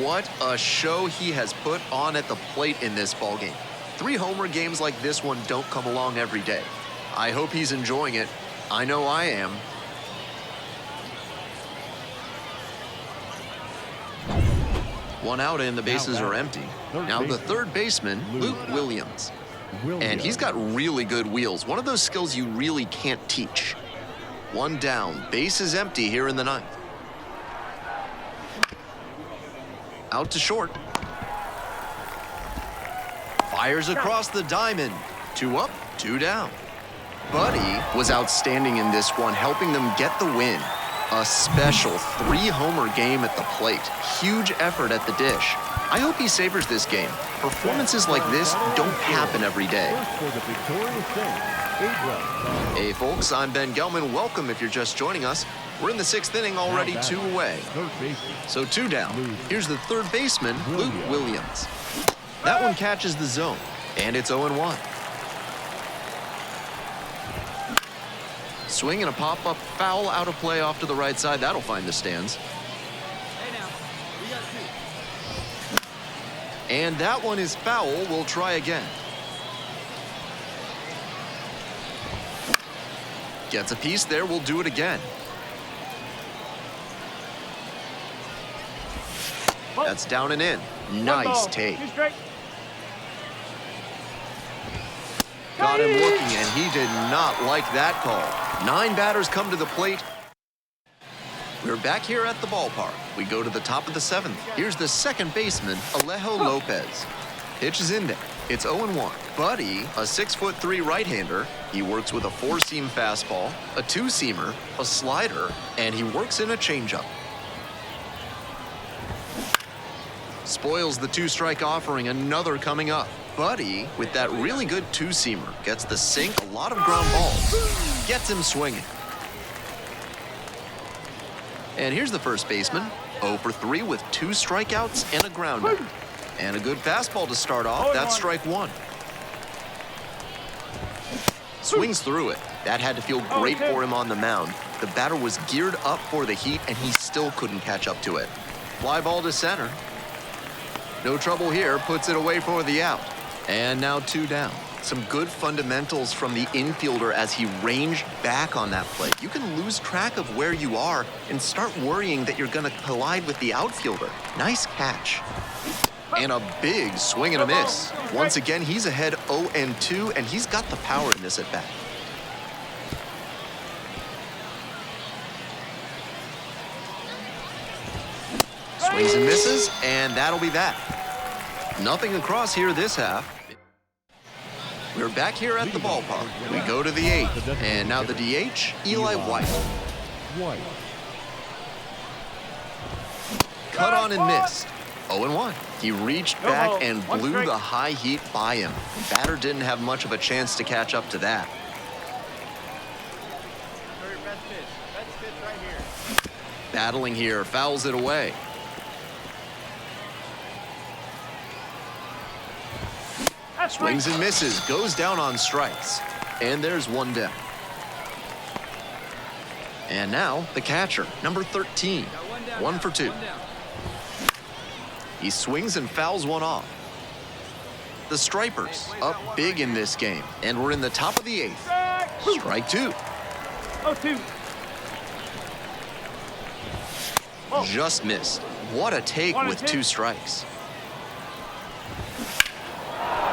What a show he has put on at the plate in this ballgame. 3 homer games like this one don't come along every day. I hope he's enjoying it. I know I am. One out and the bases are empty. Now the third baseman, Luke Williams. And he's got really good wheels. One of those skills you really can't teach. 1 down, base is empty here in the 9th. Out to short. Fires across the diamond. 2 up, 2 down. Buddy was outstanding in this one, helping them get the win. A special 3-homer game at the plate. Huge effort at the dish. I hope he savors this game. Performances like this don't happen every day. Hey folks, I'm Ben Gelman. Welcome if you're just joining us. We're in the 6th inning already, 2 away. So 2 down. Here's the third baseman, Luke Williams. That one catches the zone, and it's 0-1. Swing and a pop-up foul out of play off to the right side. That'll find the stands. And that one is foul. We'll try again. Gets a piece there. We'll do it again. That's down and in. Nice take. Got him looking, and he did not like that call. 9 batters come to the plate. We're back here at the ballpark. We go to the top of the 7th. Here's the second baseman, Alejo Lopez. Pitch is in there. It's 0-1. Buddy, a 6'3" right-hander. He works with a 4-seam fastball, a 2-seamer, a slider, and he works in a changeup. Spoils the 2-strike offering, another coming up. Buddy, with that really good 2-seamer, gets the sink, a lot of ground balls. Gets him swinging. And here's the first baseman, 0 for 3 with 2 strikeouts and a grounder. And a good fastball to start off. That's strike 1. Swings through it. That had to feel great for him on the mound. The batter was geared up for the heat, and he still couldn't catch up to it. Fly ball to center. No trouble here. Puts it away for the out. And now 2 down. Some good fundamentals from the infielder as he ranged back on that play. You can lose track of where you are and start worrying that you're going to collide with the outfielder. Nice catch. And a big swing and a miss. Once again, he's ahead 0-2, and he's got the power in this at bat. Swings and misses, and that'll be that. Nothing across here this half. We're back here at the ballpark. We go to the 8th, and now the DH, Eli White. Cut on and missed. 0-1. He reached back and blew the high heat by him. Batter didn't have much of a chance to catch up to that. Battling here, fouls it away. Swings and misses, goes down on strikes. And there's one down. And now the catcher, number 13. 1 for 2. He swings and fouls one off. The Stripers up big in this game, and we're in the top of the 8th. Strike 2. 0-2. Just missed. What a take with 2 strikes.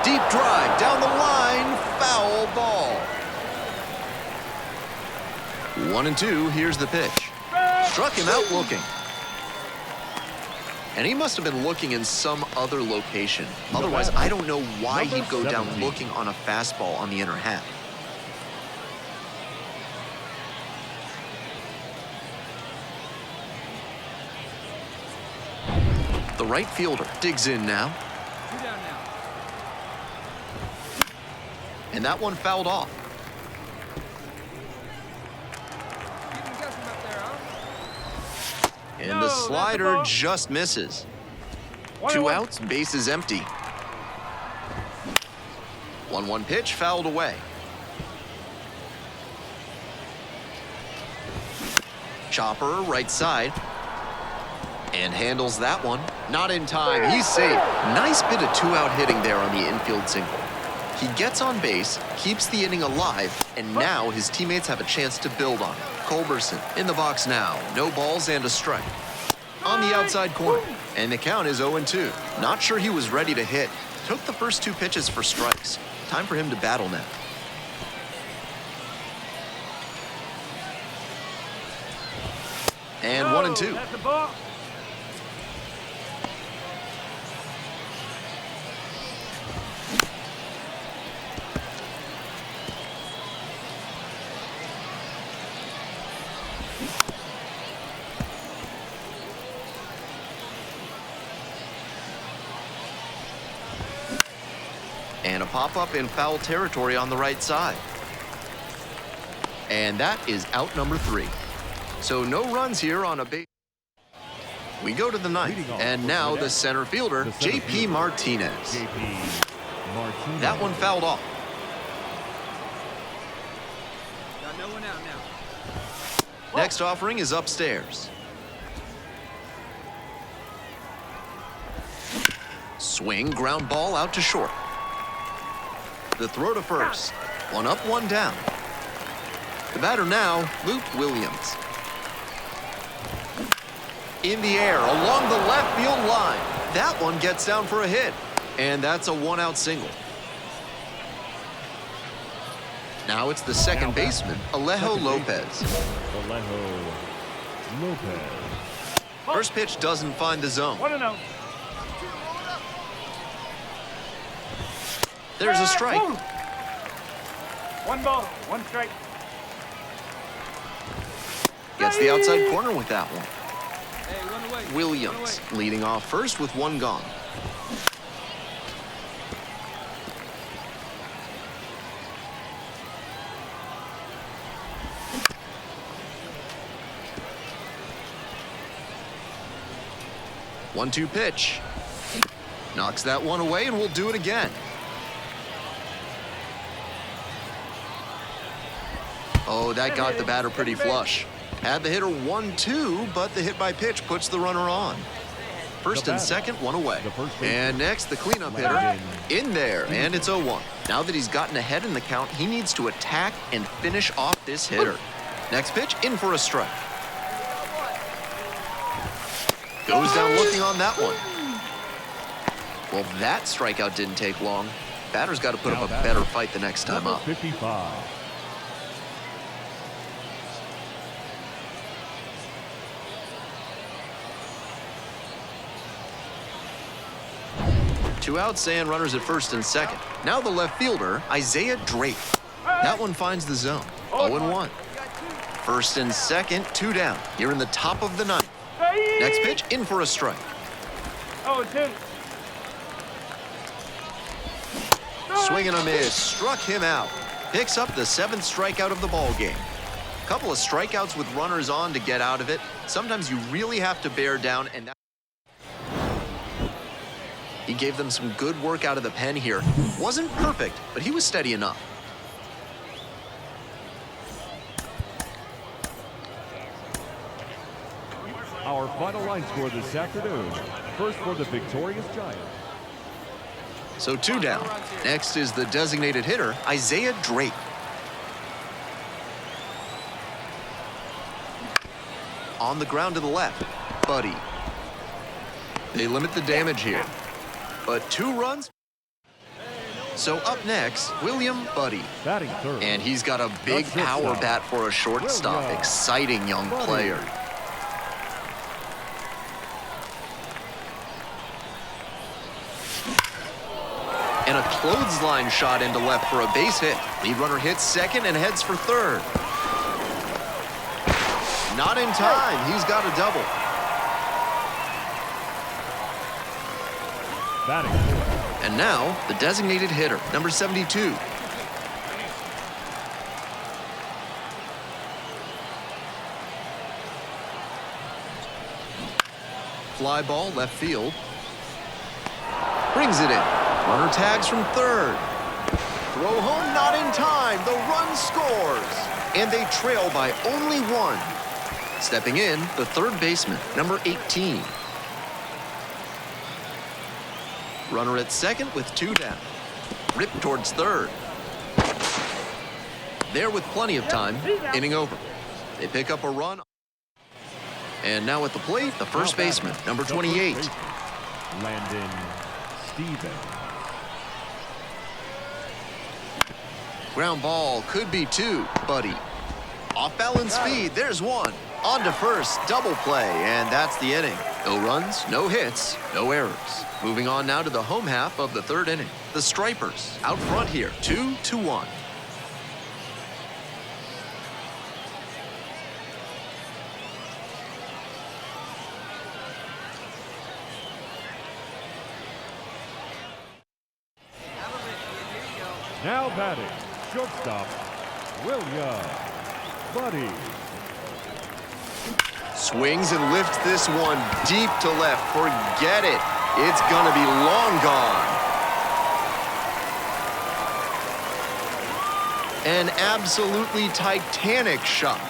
Deep drive down the line, foul ball. 1-2, here's the pitch. Struck him out looking. And he must have been looking in some other location. Otherwise, I don't know why he'd go down looking on a fastball on the inner half. The right fielder digs in now. And that one fouled off. And the slider just misses. 2 outs, bases empty. 1-1 pitch, fouled away. Chopper, right side. And handles that one. Not in time, he's safe. Nice bit of 2-out hitting there on the infield single. He gets on base, keeps the inning alive, and now his teammates have a chance to build on it. Culberson in the box now. No balls and a strike. On the outside corner. And the count is 0-2. Not sure he was ready to hit. Took the first 2 pitches for strikes. Time for him to battle now. And 1-2. And a pop-up in foul territory on the right side. And that is out number 3. So no runs here on a base. We go to the 9th, and now the center fielder, J.P. Martinez. That one fouled off. Got no one out now. Next offering is upstairs. Swing, ground ball out to short. The throw to first. 1 up, 1 down. The batter now, Luke Williams. In the air, along the left field line. That one gets down for a hit. And that's a 1-out single. Now it's the second baseman, Alejo Lopez. First pitch doesn't find the zone. 1-0. There's a strike. 1 ball, 1 strike. Gets the outside corner with that one. Hey, run away. Williams leading off first with 1 gone. One-two pitch. Knocks that one away, and we'll do it again. Oh, that got the batter pretty flush. Had the hitter 1-2, but the hit by pitch puts the runner on. First and second, one away. And next, the cleanup hitter in there, and it's 0-1. Now that he's gotten ahead in the count, he needs to attack and finish off this hitter. Next pitch, in for a strike. Goes down looking on that one. Well, that strikeout didn't take long. Batter's got to put up a better fight the next time up. 55. Two outs and runners at first and second. Now the left fielder, Isaiah Drake. That one finds the zone. 0-1. First and second, two down. Here in the top of the ninth. Next pitch, in for a strike. Swing and a miss. Struck him out. Picks up the 7th strikeout of the ball game. Couple of strikeouts with runners on to get out of it. Sometimes you really have to bear down, and he gave them some good work out of the pen here. Wasn't perfect, but he was steady enough. Our final line score this afternoon. First for the victorious Giants. So two down. Next is the designated hitter, Isaiah Drake. On the ground to the left, Buddy. They limit the damage here, but 2 runs. So up next, William Buddy. Batting third. And he's got a big power bat for a shortstop. Exciting young player. And a clothesline shot into left for a base hit. Lead runner hits second and heads for third. Not in time. He's got a double. Batting fourth. And now, the designated hitter, number 72. Fly ball, left field. Brings it in. Runner tags from third. Throw home, not in time. The run scores. And they trail by only 1. Stepping in, the third baseman, number 18. Runner at second with 2 down. Ripped towards third. There with plenty of time, inning over. They pick up a run. And now at the plate, the first baseman, number 28. Landon Stevens. Ground ball, could be 2, Buddy. Off balance speed, there's 1. On to first, double play, and that's the inning. No runs, no hits, no errors. Moving on now to the home half of the third inning. The Stripers out front here, 2-1. Now batting, shortstop, William Buddy. Swings and lifts this one deep to left. Forget it. It's going to be long gone. An absolutely titanic shot.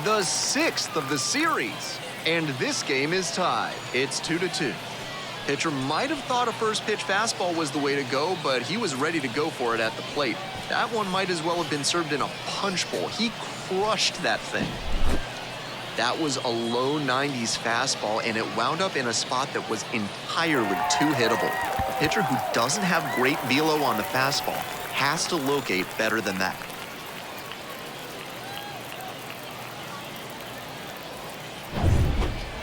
The 6th of the series. And this game is tied. It's 2-2. Pitcher might have thought a first pitch fastball was the way to go, but he was ready to go for it at the plate. That one might as well have been served in a punch bowl. He crushed that thing. That was a low 90s fastball, and it wound up in a spot that was entirely too hittable. A pitcher who doesn't have great velo on the fastball has to locate better than that.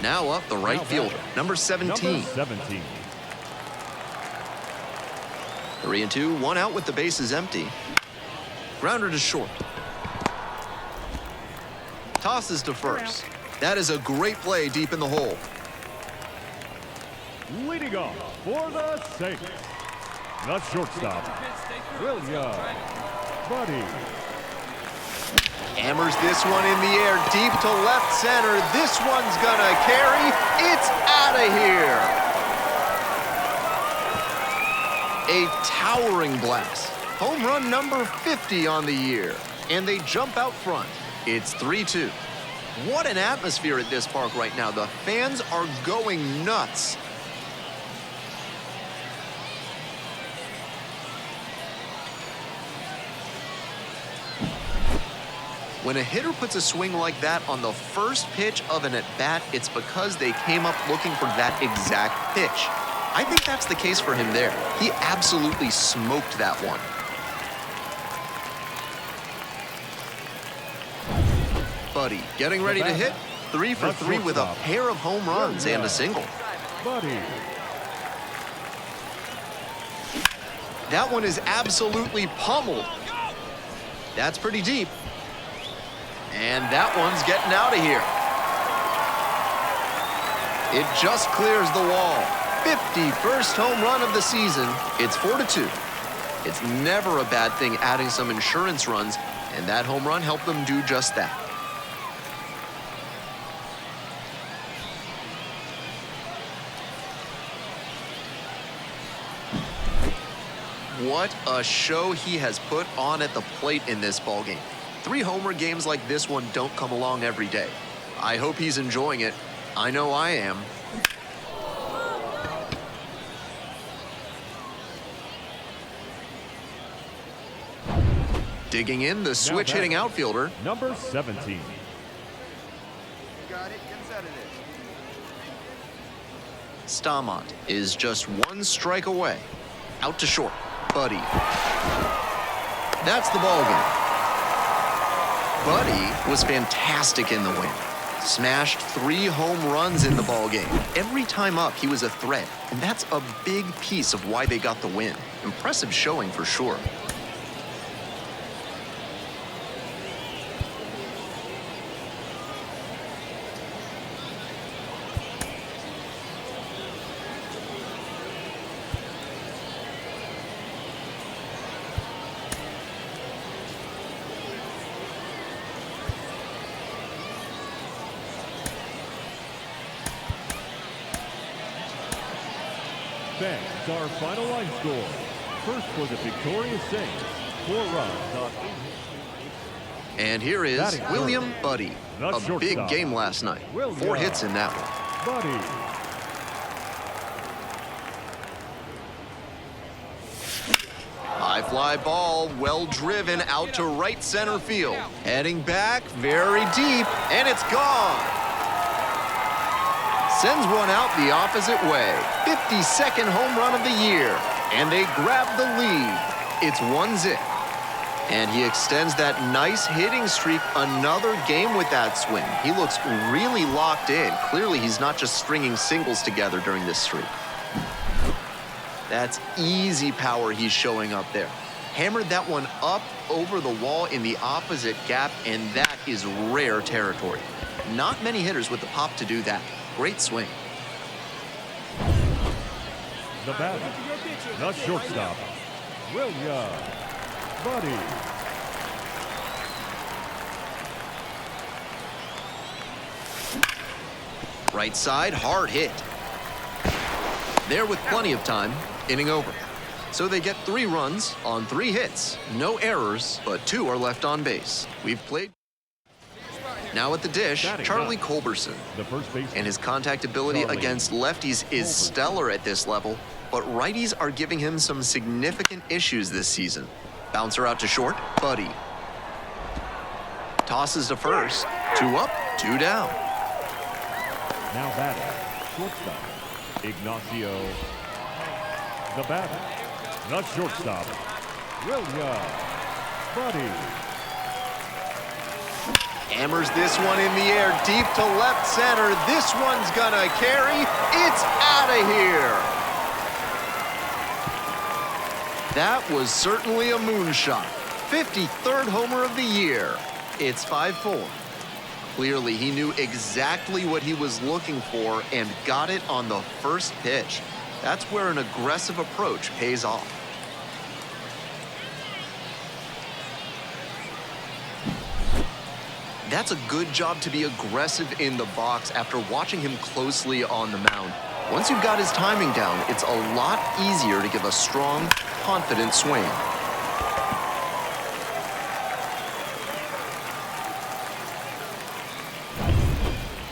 Now up the right fielder, number 17. 3-2, 1 out with the bases empty. Grounder to short. Tosses to first. That is a great play deep in the hole. Leading off for the Saints, the shortstop, William Buddy. Hammers this one in the air, deep to left center. This one's gonna carry. It's out of here. A towering blast. Home run number 50 on the year. And they jump out front. It's 3-2. What an atmosphere at this park right now. The fans are going nuts. When a hitter puts a swing like that on the first pitch of an at-bat, it's because they came up looking for that exact pitch. I think that's the case for him there. He absolutely smoked that one. Buddy getting ready to hit. 3 for 3 with a pair of home runs and a single. Buddy. That one is absolutely pummeled. That's pretty deep. And that one's getting out of here. It just clears the wall. 51st home run of the season. It's 4-2. It's never a bad thing adding some insurance runs, and that home run helped them do just that. What a show he has put on at the plate in this ballgame. 3 homer games like this one don't come along every day. I hope he's enjoying it. I know I am. Digging in, the switch-hitting outfielder. Number 17. Got it. Get set of this. Stamont is just 1 strike away. Out to short. Buddy. That's the ball game. Buddy was fantastic in the win. Smashed 3 home runs in the ball game. Every time up, he was a threat, and that's a big piece of why they got the win. Impressive showing for sure. Thanks. Our final line score. First for the victorious Saints, 4 runs on 8. And here is William Buddy. A big game last night. 4 hits in that one. Buddy. High fly ball, well driven out to right center field. Heading back, very deep, and it's gone. Sends one out the opposite way. 52nd home run of the year, and they grab the lead. It's 1-0. And he extends that nice hitting streak another game with that swing. He looks really locked in. Clearly, he's not just stringing singles together during this streak. That's easy power he's showing up there. Hammered that one up over the wall in the opposite gap, and that is rare territory. Not many hitters with the pop to do that. Great swing. The batter, the shortstop, William Buddy. Right side, hard hit. There with plenty of time, inning over. So they get 3 runs on 3 hits. No errors, but 2 are left on base. We've played. Now at the dish, Charlie Culberson. The first baseman. And his contact ability against lefties is stellar at this level, but righties are giving him some significant issues this season. Bouncer out to short, Buddy. Tosses to first, 2 up, 2 down. Now batting, shortstop, Ignacio. The batter, the shortstop, William Buddy. Hammers this one in the air, deep to left center. This one's gonna carry. It's out of here. That was certainly a moonshot. 53rd homer of the year. It's 5-4. Clearly, he knew exactly what he was looking for and got it on the first pitch. That's where an aggressive approach pays off. That's a good job to be aggressive in the box after watching him closely on the mound. Once you've got his timing down, it's a lot easier to give a strong, confident swing.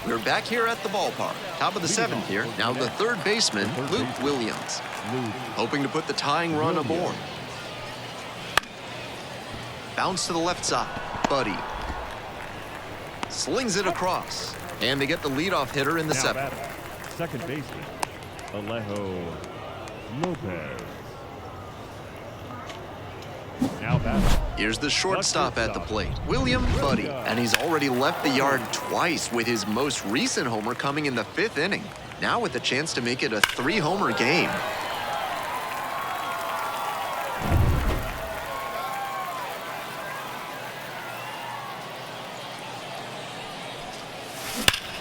We're back here at the ballpark. Top of the 7th here. Now the 3rd baseman, Luke Williams. Hoping to put the tying run aboard. Bounce to the left side. Buddy. Slings it across. And they get the leadoff hitter in the Now seventh. batting, second baseman, Alejo Lopez. Now batting. Here's the shortstop at the plate, William Buddy, and he's already left the yard twice with his most recent homer coming in the 5th inning. Now with a chance to make it a 3-homer game.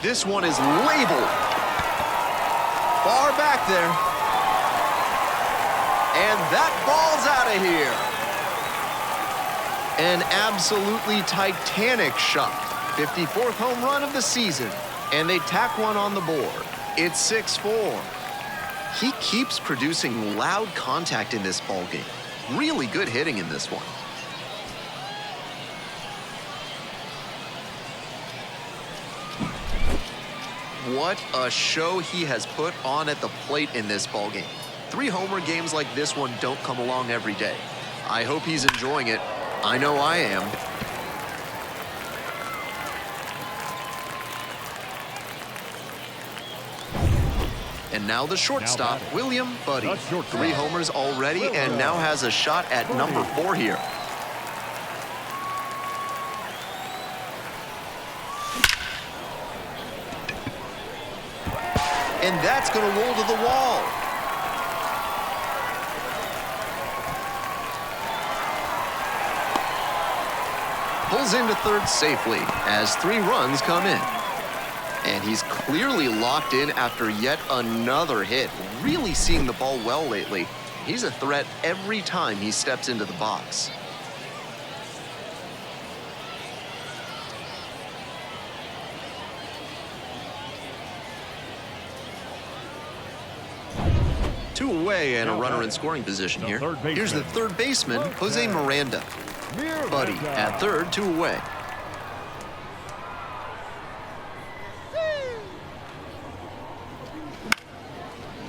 This one is labeled. Far back there. And that ball's out of here. An absolutely titanic shot. 54th home run of the season. And they tack one on the board. It's 6-4. He keeps producing loud contact in this ballgame. Really good hitting in this one. What a show he has put on at the plate in this ballgame. 3-homer games like this one don't come along every day. I hope he's enjoying it. I know I am. And now the shortstop, William Buddy. 3 homers already and now has a shot at number 4 here. And that's going to roll to the wall. Pulls into third safely as 3 runs come in. And he's clearly locked in after yet another hit. Really seeing the ball well lately. He's a threat every time he steps into the box. Two away and a runner in scoring position here. Here's the third baseman, Jose Miranda. Buddy at third, 2 away.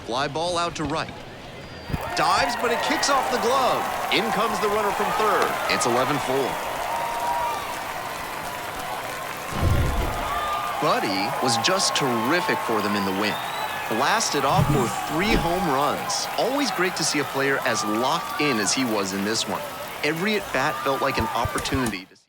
Fly ball out to right. Dives, but it kicks off the glove. In comes the runner from third. It's 11-4. Buddy was just terrific for them in the win. Blasted off for 3 home runs. Always great to see a player as locked in as he was in this one. Every at-bat felt like an opportunity to see.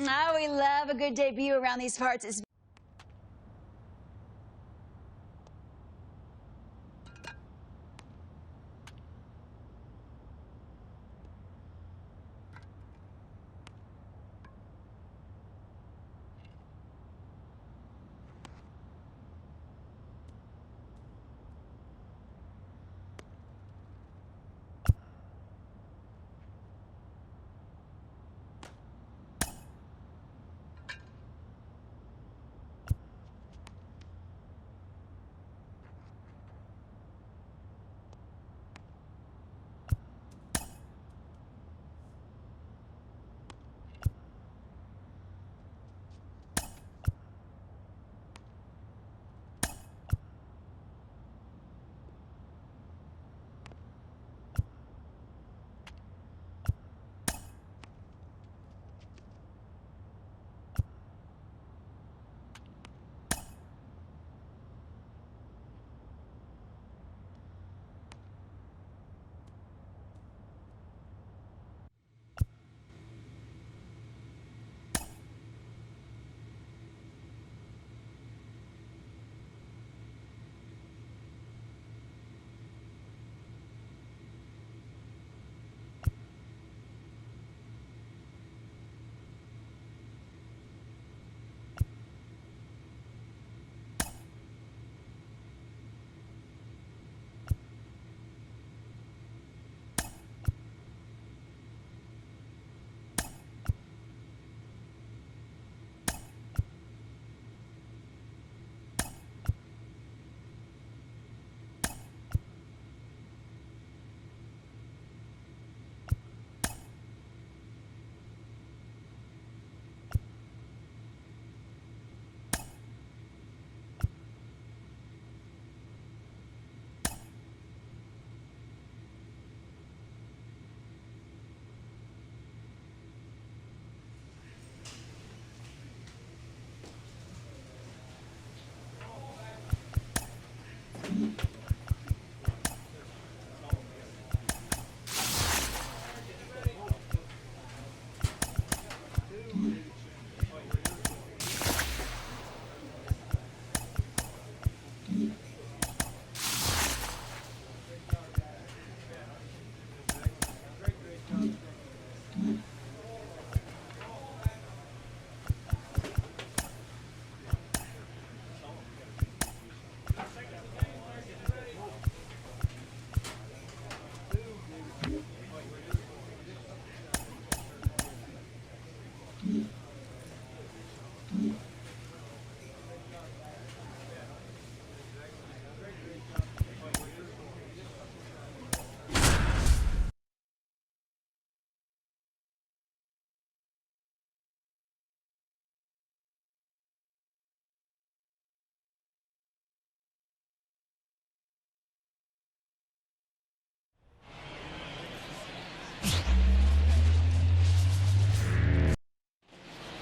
Oh, we love a good debut around these parts. It's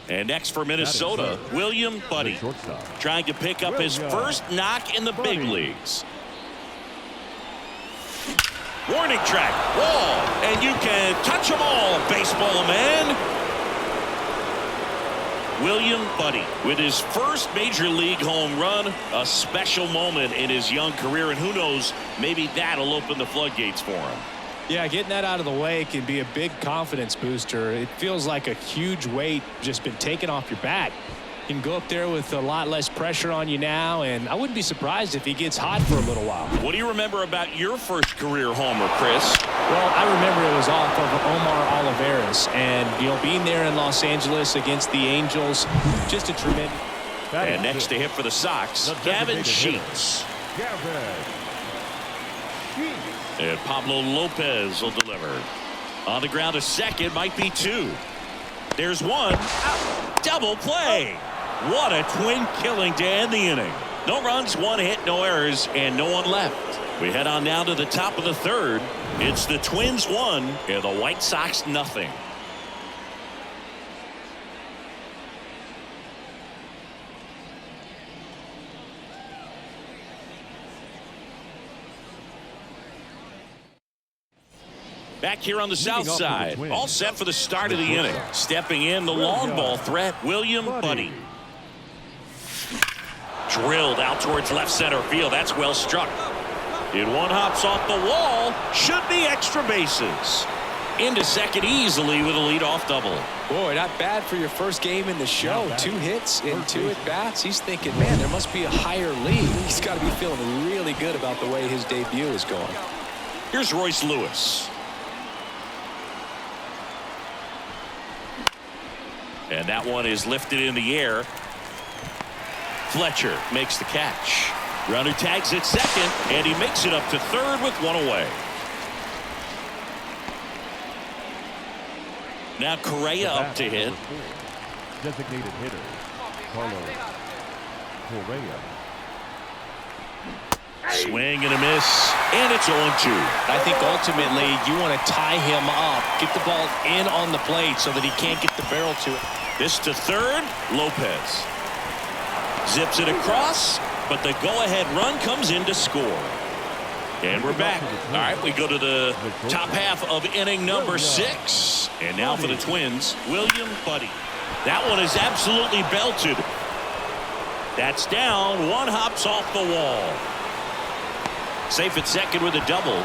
And next for Minnesota, William Buddy, trying to pick up his first knock in the big leagues. Warning track, wall, and you can touch them all, baseball man. William Buddy with his first major league home run, a special moment in his young career, and who knows, maybe that'll open the floodgates for him. Yeah, getting that out of the way can be a big confidence booster. It feels like a huge weight just been taken off your back. You can go up there with a lot less pressure on you now, and I wouldn't be surprised if he gets hot for a little while. What do you remember about your first career homer, Chris? Well, I remember it was off of Omar Oliveras, and, you know, being there in Los Angeles against the Angels, just a tremendous. And next to hit for the Sox, Gavin Sheets. And Pablo Lopez will deliver. On the ground, a second, might be two. There's one. Double play. What a twin killing to end the inning. No runs, one hit, no errors, and no one left. We head on now to the top of the third. It's the Twins 1 and the White Sox nothing. Back here on the south side, all set for the start of the inning. Stepping in, the long ball threat, William Buddy. Drilled out towards left center field. That's well struck. It one hops off the wall. Should be extra bases. Into second easily with a leadoff double. Boy, not bad for your first game in the show. 2 hits in 2 at-bats. He's thinking, man, there must be a higher league. He's got to be feeling really good about the way his debut is going. Here's Royce Lewis. And that one is lifted in the air. Fletcher makes the catch. Runner tags at second, and he makes it up to third with one away. Now Correa up to hit. Designated hitter, Carlos Correa. Swing and a miss, and it's 0-2. I think ultimately you want to tie him up, get the ball in on the plate so that he can't get the barrel to it. This to third, Lopez. Zips it across, but the go-ahead run comes in to score. And we're back. All right, we go to the top half of inning number 6. And now for the Twins, William Buddy. That one is absolutely belted. That's down. One hops off the wall. Safe at second with a double.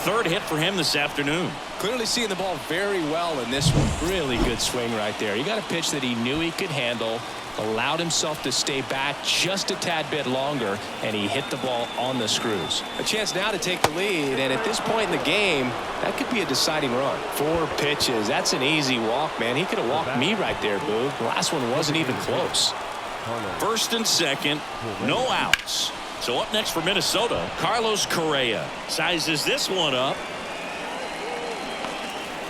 Third hit for him this afternoon. Clearly seeing the ball very well in this one. Really good swing right there. He got a pitch that he knew he could handle, allowed himself to stay back just a tad bit longer, and he hit the ball on the screws. A chance now to take the lead, and at this point in the game, that could be a deciding run. 4 pitches. That's an easy walk, man. He could have walked me right there, Boo. The last one wasn't even close. First and second, no outs. So up next for Minnesota, Carlos Correa sizes this one up.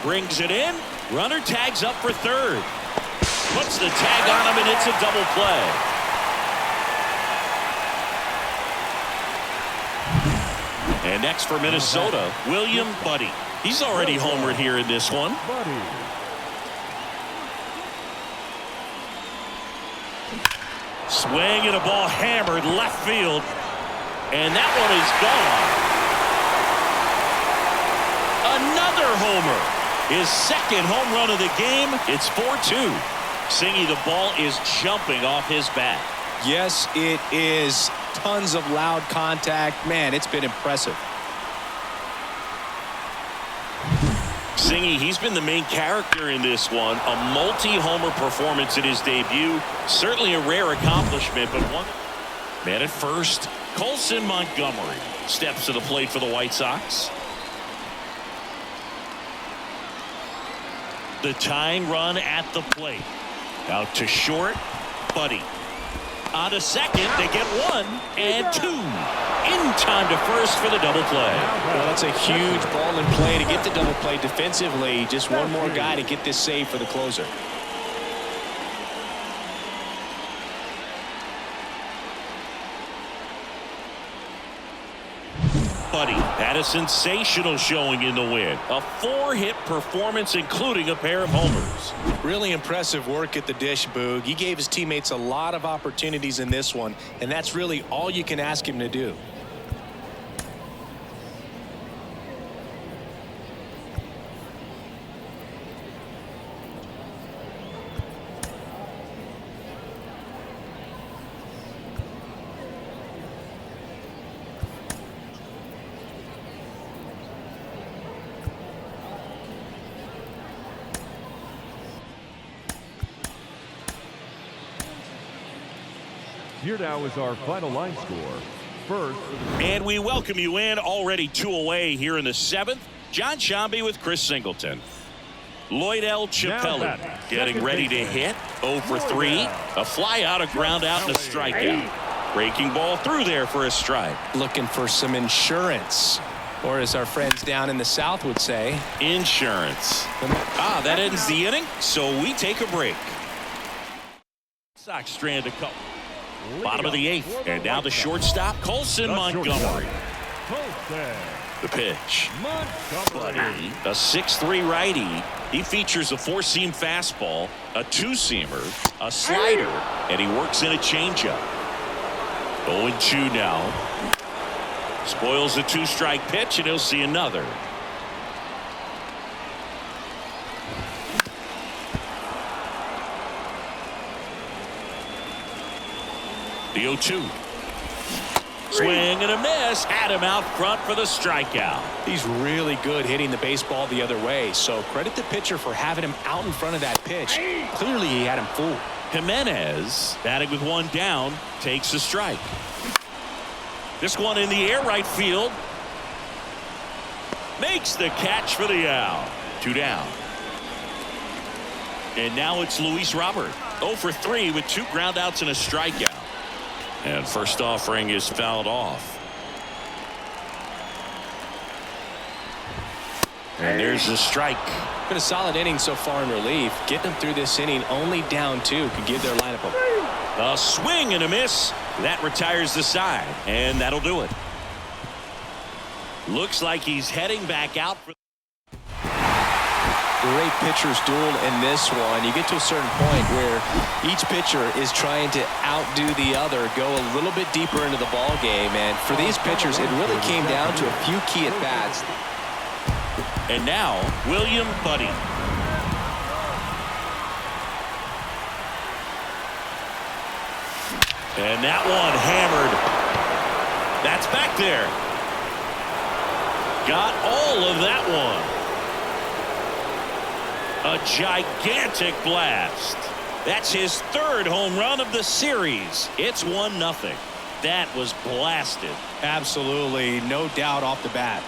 Brings it in. Runner tags up for third. Puts the tag on him, and it's a double play. And next for Minnesota, William Buddy. He's already homered here in this one. Swing and a ball hammered left field. And that one is gone. Another homer. His second home run of the game. It's 4-2. Singy, the ball is jumping off his bat. Yes, it is. Tons of loud contact. Man, it's been impressive. Singy, he's been the main character in this one. A multi-homer performance in his debut. Certainly a rare accomplishment, but one. Man at first, Colson Montgomery steps to the plate for the White Sox. The tying run at the plate. Out to short. Buddy. On to second, they get 1 and 2. In time to first for the double play. Well, that's a huge ball in play to get the double play defensively. Just one more guy to get this save for the closer. Buddy had a sensational showing in the win. A 4-hit performance, including a pair of homers. Really impressive work at the dish, Boog. He gave his teammates a lot of opportunities in this one, and that's really all you can ask him to do. Here now is our final line score. First. And we welcome you in. Already 2 away here in the 7th. John Shambi with Chris Singleton. Lloyd L. Chappelli getting ready to hit. 0 for 3. A fly out, a ground out, and a strikeout. Breaking ball through there for a strike. Looking for some insurance, or as our friends down in the South would say, insurance. That ends the inning, so we take a break. Sox strand a couple. Bottom of the 8th, and now the shortstop, Colson Montgomery. The pitch. Buddy, a 6'3" righty. He features a 4-seam fastball, a 2-seamer, a slider, and he works in a changeup. 0-2 now. Spoils the 2-strike pitch, and he'll see another. The 0-2. Swing and a miss. Had him out front for the strikeout. He's really good hitting the baseball the other way, so credit the pitcher for having him out in front of that pitch. Clearly he had him fooled. Jimenez, batting with 1 down, takes a strike. This one in the air, right field. Makes the catch for the out. 2 down. And now it's Luis Robert. 0 for 3 with 2 groundouts and a strikeout. And first offering is fouled off. And there's the strike. Been a solid inning so far in relief. Getting them through this inning only down 2 could give their lineup a swing and a miss. That retires the side, and that'll do it. Looks like he's heading back out for. Great pitchers duel in this one. You get to a certain point where each pitcher is trying to outdo the other, go a little bit deeper into the ball game, and for these pitchers it really came down to a few key at bats. And now William Buddy. And that one hammered. That's back there. Got all of that one. A gigantic blast. That's his 3rd home run of the series. It's 1-0. That was blasted. Absolutely, no doubt off the bat.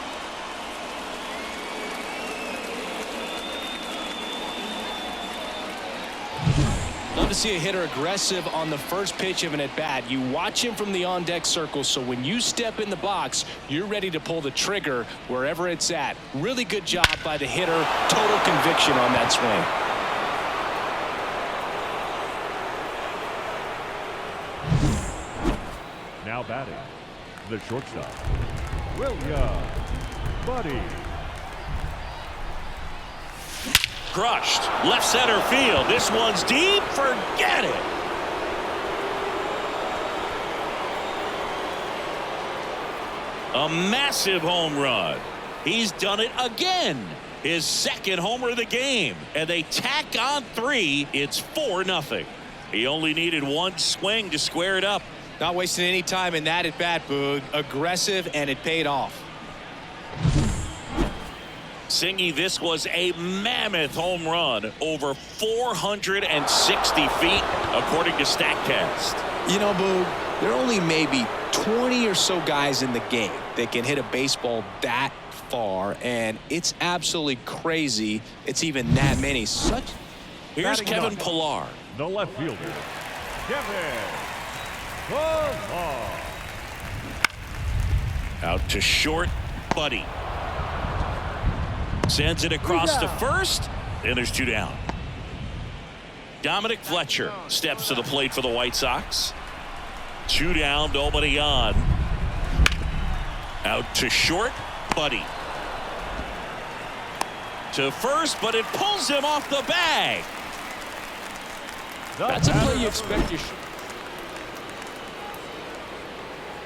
Love to see a hitter aggressive on the first pitch of an at-bat. You watch him from the on-deck circle, so when you step in the box, you're ready to pull the trigger wherever it's at. Really good job by the hitter. Total conviction on that swing. Now batting, the shortstop, William Buddy. Crushed. Left center field. This one's deep. Forget it. A massive home run. He's done it again. His 2nd homer of the game. And they tack on 3. It's 4-0. He only needed 1 swing to square it up. Not wasting any time in that at-bat, Boog. Aggressive, and it paid off. Singy, this was a mammoth home run, over 460 feet, according to StatCast. You know, Boog, there are only maybe 20 or so guys in the game that can hit a baseball that far, and it's absolutely crazy it's even that many. Here's Kevin Pillar. The left fielder, Kevin Pillar. Out to short, Buddy. Sends it across to first, and there's 2 down. Dominic Fletcher steps to the plate for the White Sox. 2 down, nobody on. Out to short, Buddy. To first, but it pulls him off the bag. That's a play you expect.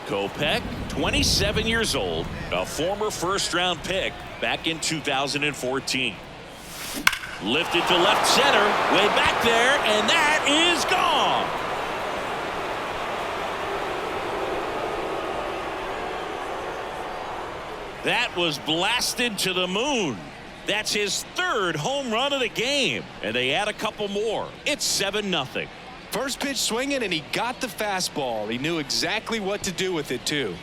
Kopech, 27 years old, a former first-round pick back in 2014. Lifted to left center, way back there, and that is gone. That was blasted to the moon. That's his 3rd home run of the game, and they add a couple more. It's 7-0. First pitch swinging, and he got the fastball. He knew exactly what to do with it, too.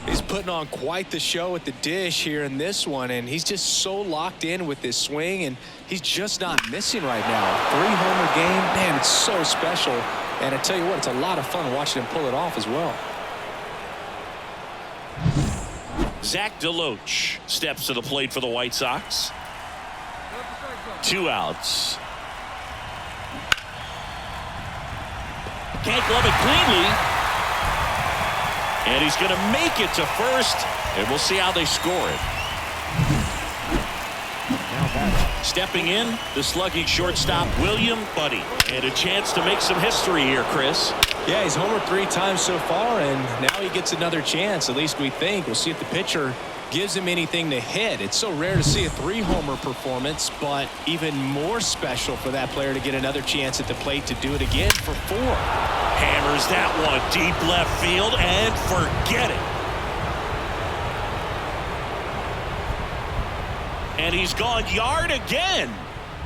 He's putting on quite the show at the dish here in this one, and he's just so locked in with this swing, and he's just not missing right now. 3-homer game, man, it's so special. And I tell you what, it's a lot of fun watching him pull it off as well. Zach DeLoach steps to the plate for the White Sox. 2 outs. Can't glove it cleanly. And he's going to make it to first, and we'll see how they score it. Stepping in, the slugging shortstop, William Buddy. And a chance to make some history here, Chris. Yeah, he's homered 3 times so far, and now he gets another chance, at least we think. We'll see if the pitcher gives him anything to hit. It's so rare to see a 3-homer performance, but even more special for that player to get another chance at the plate to do it again for 4. Hammers that one deep left field, and forget it. And he's gone yard again.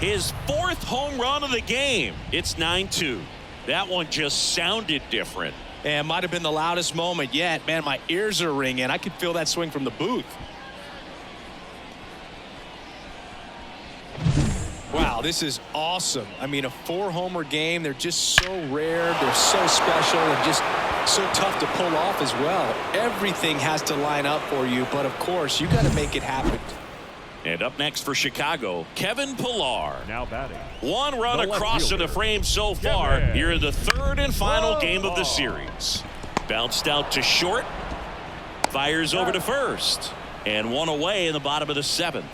His 4th home run of the game. It's 9-2. That one just sounded different. And might have been the loudest moment yet. Man, my ears are ringing. I could feel that swing from the booth. Wow, this is awesome. I mean, a 4-homer game. They're just so rare. They're so special and just so tough to pull off as well. Everything has to line up for you, but of course, you got to make it happen. And up next for Chicago, Kevin Pillar. Now batting. 1 run The left across to the fielder, frame so far Kevin here in the 3rd and final game of the Pillar. series. Bounced out to short. Fires over to first. And 1 away in the bottom of the 7th.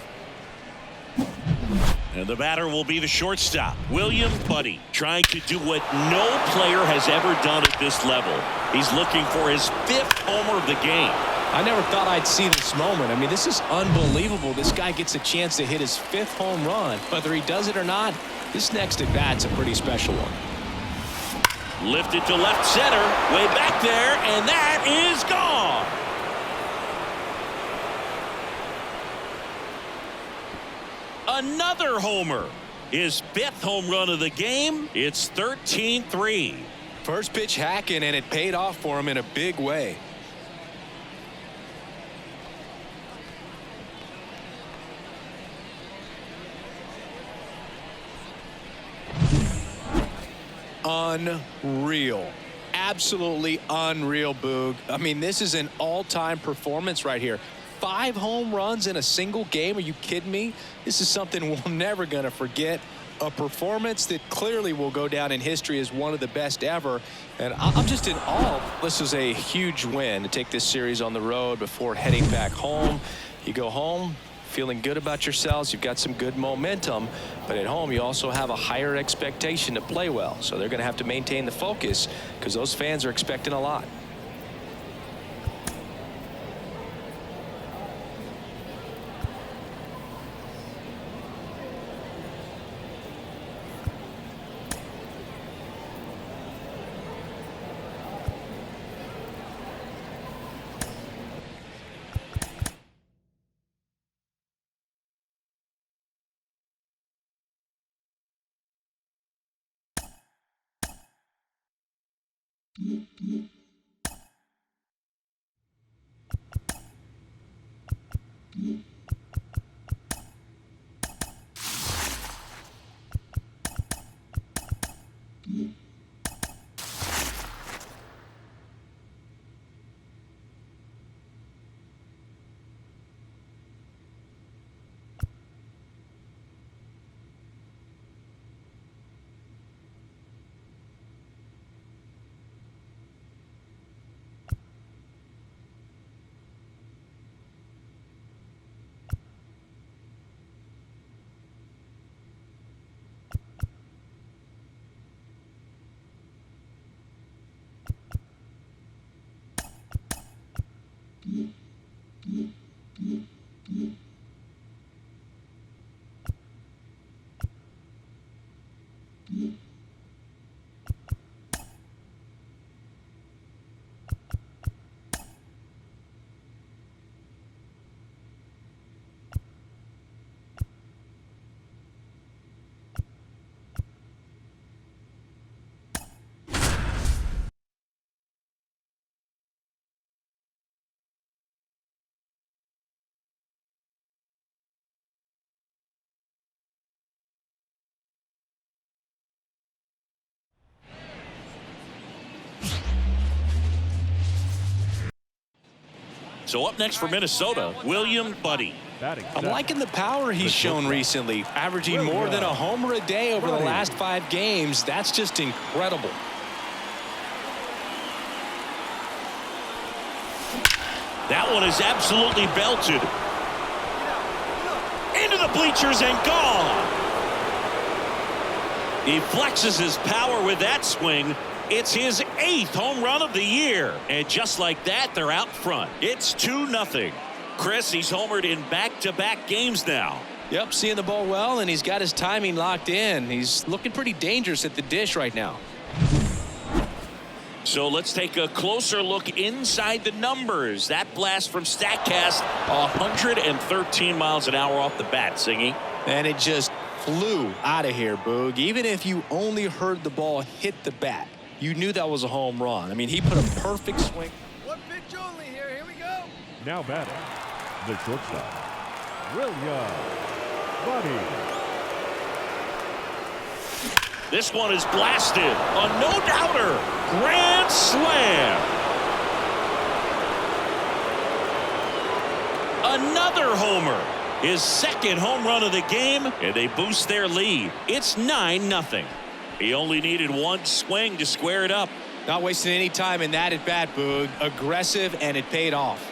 And the batter will be the shortstop, William Buddy, trying to do what no player has ever done at this level. He's looking for his 5th homer of the game. I never thought I'd see this moment. I mean, this is unbelievable. This guy gets a chance to hit his 5th home run. Whether he does it or not, this next at bat's a pretty special one. Lifted to left center, way back there, and that is gone. Another homer. His 5th home run of the game. It's 13-3. First pitch hacking, and it paid off for him in a big way. Unreal. Absolutely unreal, Boog. I mean, this is an all-time performance right here. 5 home runs in a single game. Are you kidding me? This is something we're never going to forget. A performance that clearly will go down in history as one of the best ever. And I'm just in awe. This is a huge win to take this series on the road before heading back home. You go home feeling good about yourselves. You've got some good momentum, but at home you also have a higher expectation to play well. So they're going to have to maintain the focus because those fans are expecting a lot. So up next for Minnesota, William Buddy. Batting I'm liking the power he's shown recently, averaging more than a homer a day over the last 5 games. That's just incredible. That one is absolutely belted. Into the bleachers and gone. He flexes his power with that swing. It's his 8th home run of the year. And just like that, they're out front. It's 2-0. Chris, he's homered in back-to-back games now. Yep, seeing the ball well, and he's got his timing locked in. He's looking pretty dangerous at the dish right now. So let's take a closer look inside the numbers. That blast from StatCast, 113 miles an hour off the bat, Singy. And it just flew out of here, Boog. Even if you only heard the ball hit the bat, you knew that was a home run. I mean, he put a perfect swing. One pitch only here. Here we go. Now batting, the shortstop, William Buddy. This one is blasted. A no-doubter. Grand slam. Another homer. His 2nd home run of the game, and they boost their lead. It's 9-0. He only needed 1 swing to square it up. Not wasting any time in that at bat, Boog. Aggressive, and it paid off.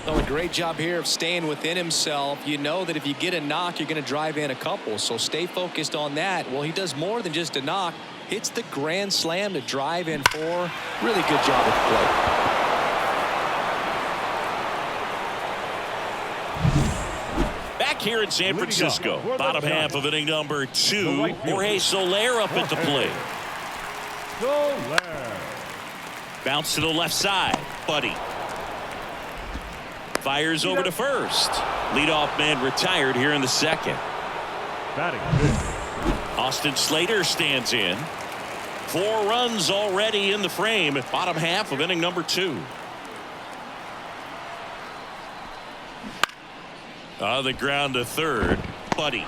Done a great job here of staying within himself. You know that if you get a knock, you're going to drive in a couple. So stay focused on that. Well, he does more than just a knock. Hits the grand slam to drive in 4. Really good job at the plate. Back here in San Francisco, bottom half of inning number 2. Jorge Soler up at the plate. Soler. Bounce to the left side. Buddy. Fires over to first. Leadoff man retired here in the 2nd. Batting fifth, Austin Slater stands in. 4 runs already in the frame. Bottom half of inning number 2. On the ground to third. Buddy.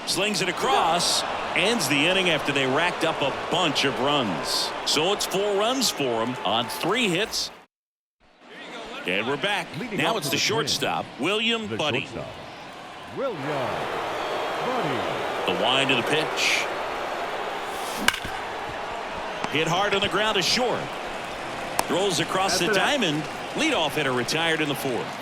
Slings it across. Ends the inning after they racked up a bunch of runs. So it's 4 runs for him on 3 hits. And we're back. Now it's the shortstop, William Buddy. William Buddy. The wind to the pitch. Hit hard on the ground to short. Throws across the diamond. Leadoff hitter retired in the 4th.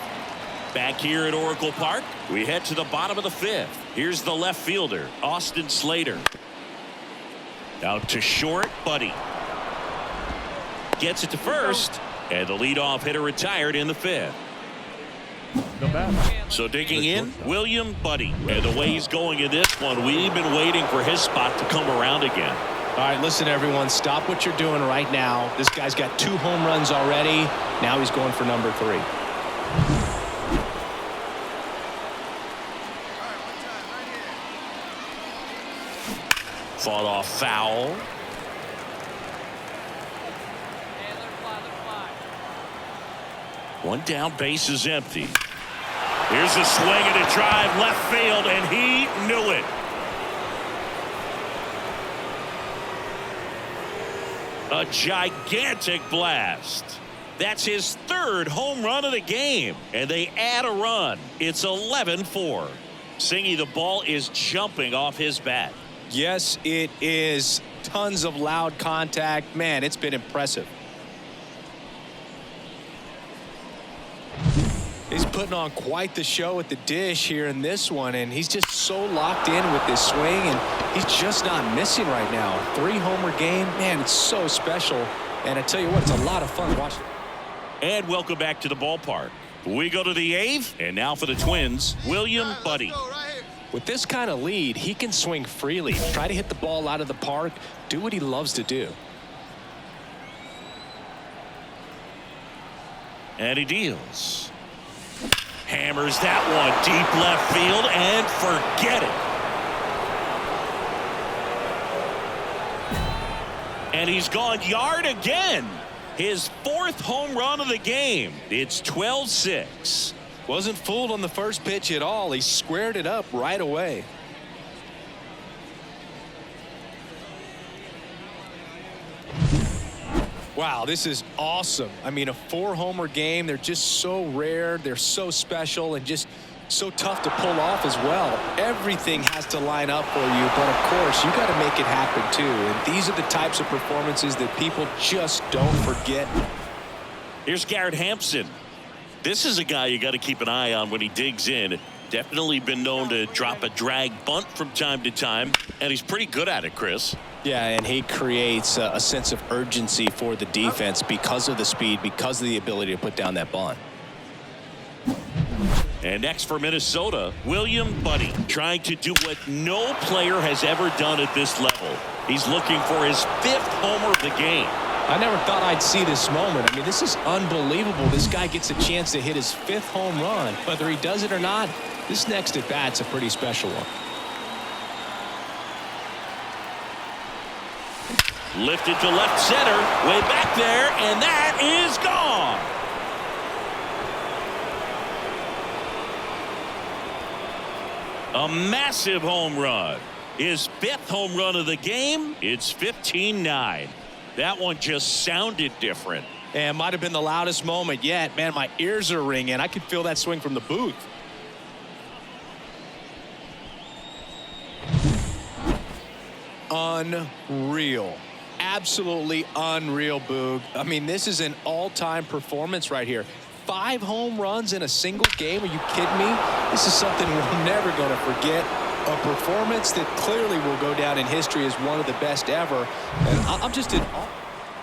Back here at Oracle Park, we head to the bottom of the 5th. Here's the left fielder, Austin Slater. Out to short, Buddy. Gets it to first. And the leadoff hitter retired in the 5th. So digging in, William Buddy. And the way he's going in this one, we've been waiting for his spot to come around again. All right, listen, everyone. Stop what you're doing right now. This guy's got 2 home runs already. Now he's going for number 3. Fought off foul. One down, base is empty. Here's a swing and a drive left field, and he knew it. A gigantic blast. That's his 3rd home run of the game, and they add a run. It's 11-4. Singy, the ball is jumping off his bat. Yes, it is. Tons of loud contact. Man, it's been impressive. He's putting on quite the show at the dish here in this one, and he's just so locked in with this swing, and he's just not missing right now. 3-homer game, man, it's so special. And I tell you what, it's a lot of fun watching. And welcome back to the ballpark. We go to the 8th, and now for the Twins, William Buddy. With this kind of lead, he can swing freely, try to hit the ball out of the park, do what he loves to do. And he deals. Hammers that one deep left field and forget it. And he's gone yard again. His 4th home run of the game. It's 12-6. Wasn't fooled on the first pitch at all. He squared it up right away. Wow, this is awesome. I mean, a 4-homer game. They're just so rare. They're so special and just so tough to pull off as well. Everything has to line up for you, but of course, you got to make it happen too. And these are the types of performances that people just don't forget. Here's Garrett Hampson. This is a guy you got to keep an eye on when he digs in. Definitely been known to drop a drag bunt from time to time, and he's pretty good at it, Chris. Yeah, and he creates a sense of urgency for the defense because of the speed, because of the ability to put down that bunt. And next for Minnesota, William Buddy, trying to do what no player has ever done at this level. He's looking for his 5th homer of the game. I never thought I'd see this moment. I mean, this is unbelievable. This guy gets a chance to hit his 5th home run. Whether he does it or not, this next at bat's a pretty special one. Lifted to left center, way back there, and that is gone. A massive home run. His 5th home run of the game. It's 15-9. That one just sounded different. And might have been the loudest moment yet. Man, my ears are ringing. I could feel that swing from the booth. Unreal. Absolutely unreal, Boog. I mean, this is an all-time performance right here. 5 home runs in a single game. Are you kidding me? This is something we're never going to forget. A performance that clearly will go down in history as one of the best ever. And I'm just in awe.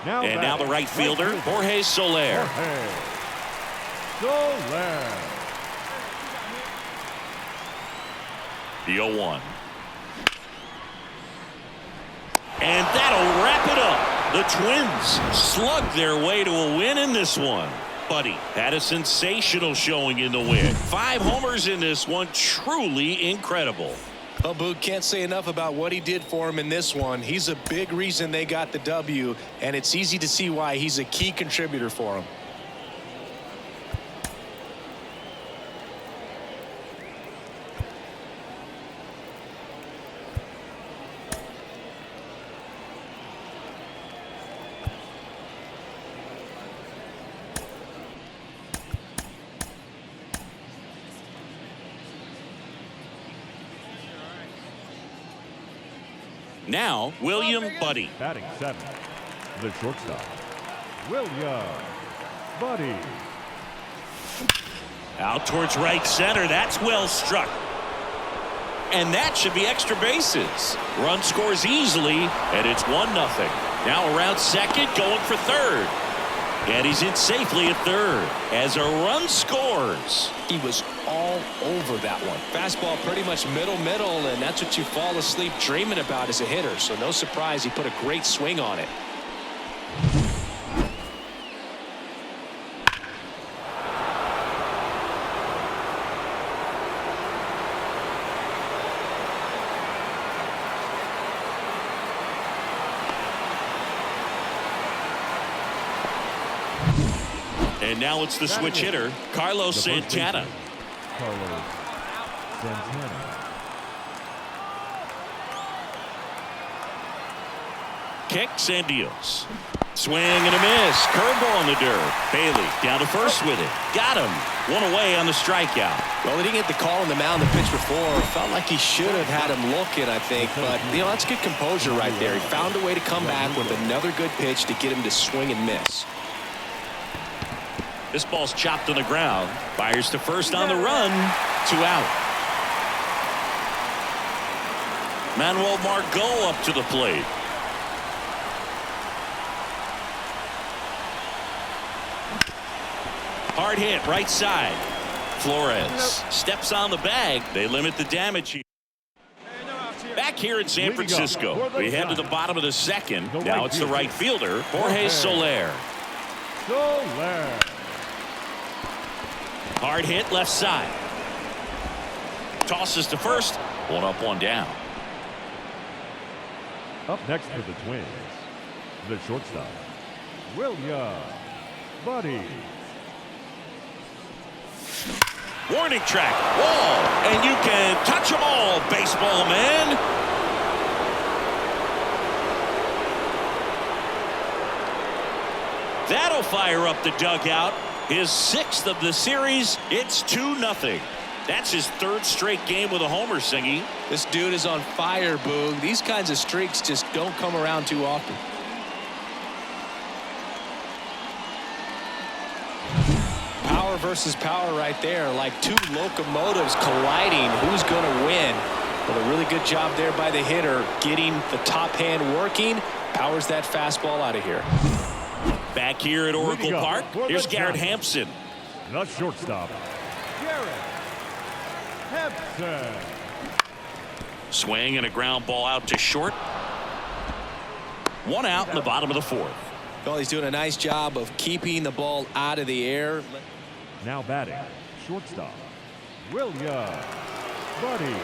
Now the right fielder, Jorge Soler. The 0-1. And that'll wrap it up. The Twins slug their way to a win in this one. Buddy had a sensational showing in the win. 5 homers in this one. Truly incredible. Well, Boog, can't say enough about what he did for him in this one. He's a big reason they got the W, and it's easy to see why he's a key contributor for them. Now, William Buddy. Batting 7, the shortstop, William Buddy. Out towards right center. That's well struck. And that should be extra bases. Run scores easily, and it's 1-0. Now around second, going for third. And he's in safely at third as a run scores. He was all over that one. Fastball pretty much middle, and that's what you fall asleep dreaming about as a hitter. So no surprise he put a great swing on it. And now it's the switch hitter, Carlos Santana. Carlos Santana. Kicks and deals. Swing and a miss. Curveball in the dirt. Bailey down to first with it. Got him. 1 away on the strikeout. Well, he didn't get the call on the mound the pitch before. Felt like he should have had him looking, I think. But, you know, that's good composure right there. He found a way to come back with another good pitch to get him to swing and miss. This ball's chopped on the ground. Fires to first on the run. 2 out. Manuel Margot up to the plate. Hard hit right side. Flores steps on the bag. They limit the damage here. Back here in San Francisco, we head to the bottom of the second. Now it's the right fielder, Jorge Soler. Hard hit left side. Tosses to first. 1 up, 1 down. Up next for the Twins, the shortstop, William Buddy. Warning track, wall, and you can touch them all, baseball man. fire up the dugout. His 6th of the series. It's 2-0. That's his 3rd straight game with a homer, Singy. This dude is on fire, Boog. These kinds of streaks just don't come around too often. Power versus power right there, like 2 locomotives colliding. Who's going to win? Well, a really good job there by the hitter, getting the top hand working. Powers that fastball out of here. Back here at Oracle Park, here's Garrett Hampson. The shortstop, Garrett Hampson. Swing and a ground ball out to short. 1 out in the bottom of the 4th. Well, he's doing a nice job of keeping the ball out of the air. Now batting, shortstop, William Buddy.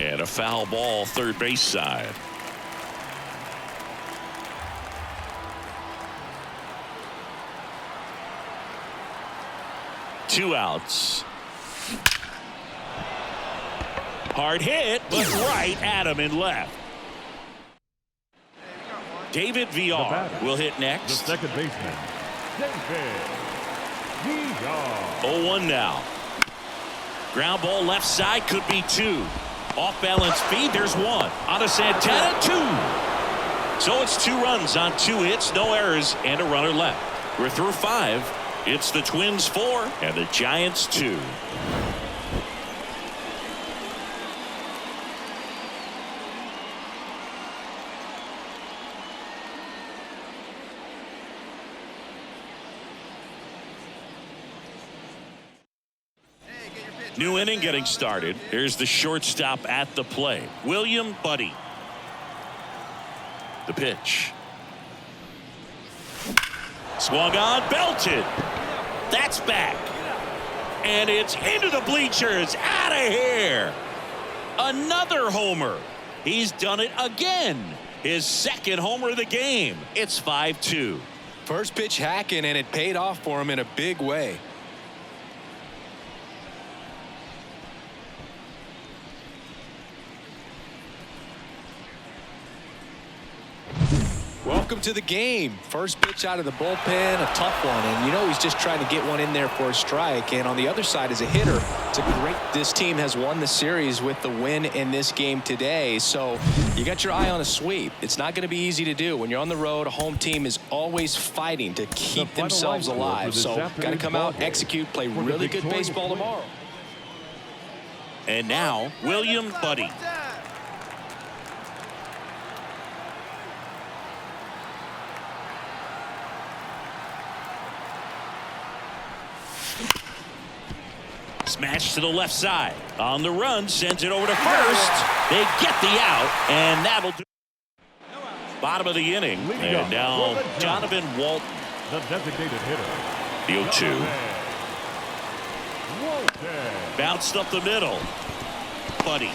And a foul ball, third base side. Two outs. Hard hit, but right at him and left. David VR will hit The next. second baseman, David VR. 0-1 now. Ground ball left side, could be 2. Off balance feed, there's 1. On to Santana, 2. So it's 2 runs on 2 hits, no errors, and a runner left. We're through 5. It's the Twins 4 and the Giants 2. New inning getting started. Here's the shortstop at the plate, William Buddy. The pitch. Swung on, belted. That's back. And it's into the bleachers. Out of here. Another homer. He's done it again. His 2nd homer of the game. It's 5-2. First pitch hacking, and it paid off for him in a big way. Welcome to the game. First pitch out of the bullpen, a tough one, and you know he's just trying to get one in there for a strike. And on the other side, as a hitter, it's a great. This team has won the series with the win in this game today, so you got your eye on a sweep. It's not going to be easy to do when you're on the road. A home team is always fighting to keep themselves alive. So got to come out, execute, play really good baseball tomorrow. And now William Buddy. Smash to the left side. On the run, sends it over to first. They get the out, and that'll do. Bottom of the inning. And now Donovan Walton. The designated hitter. The 0-2. Bounced up the middle. Buddy.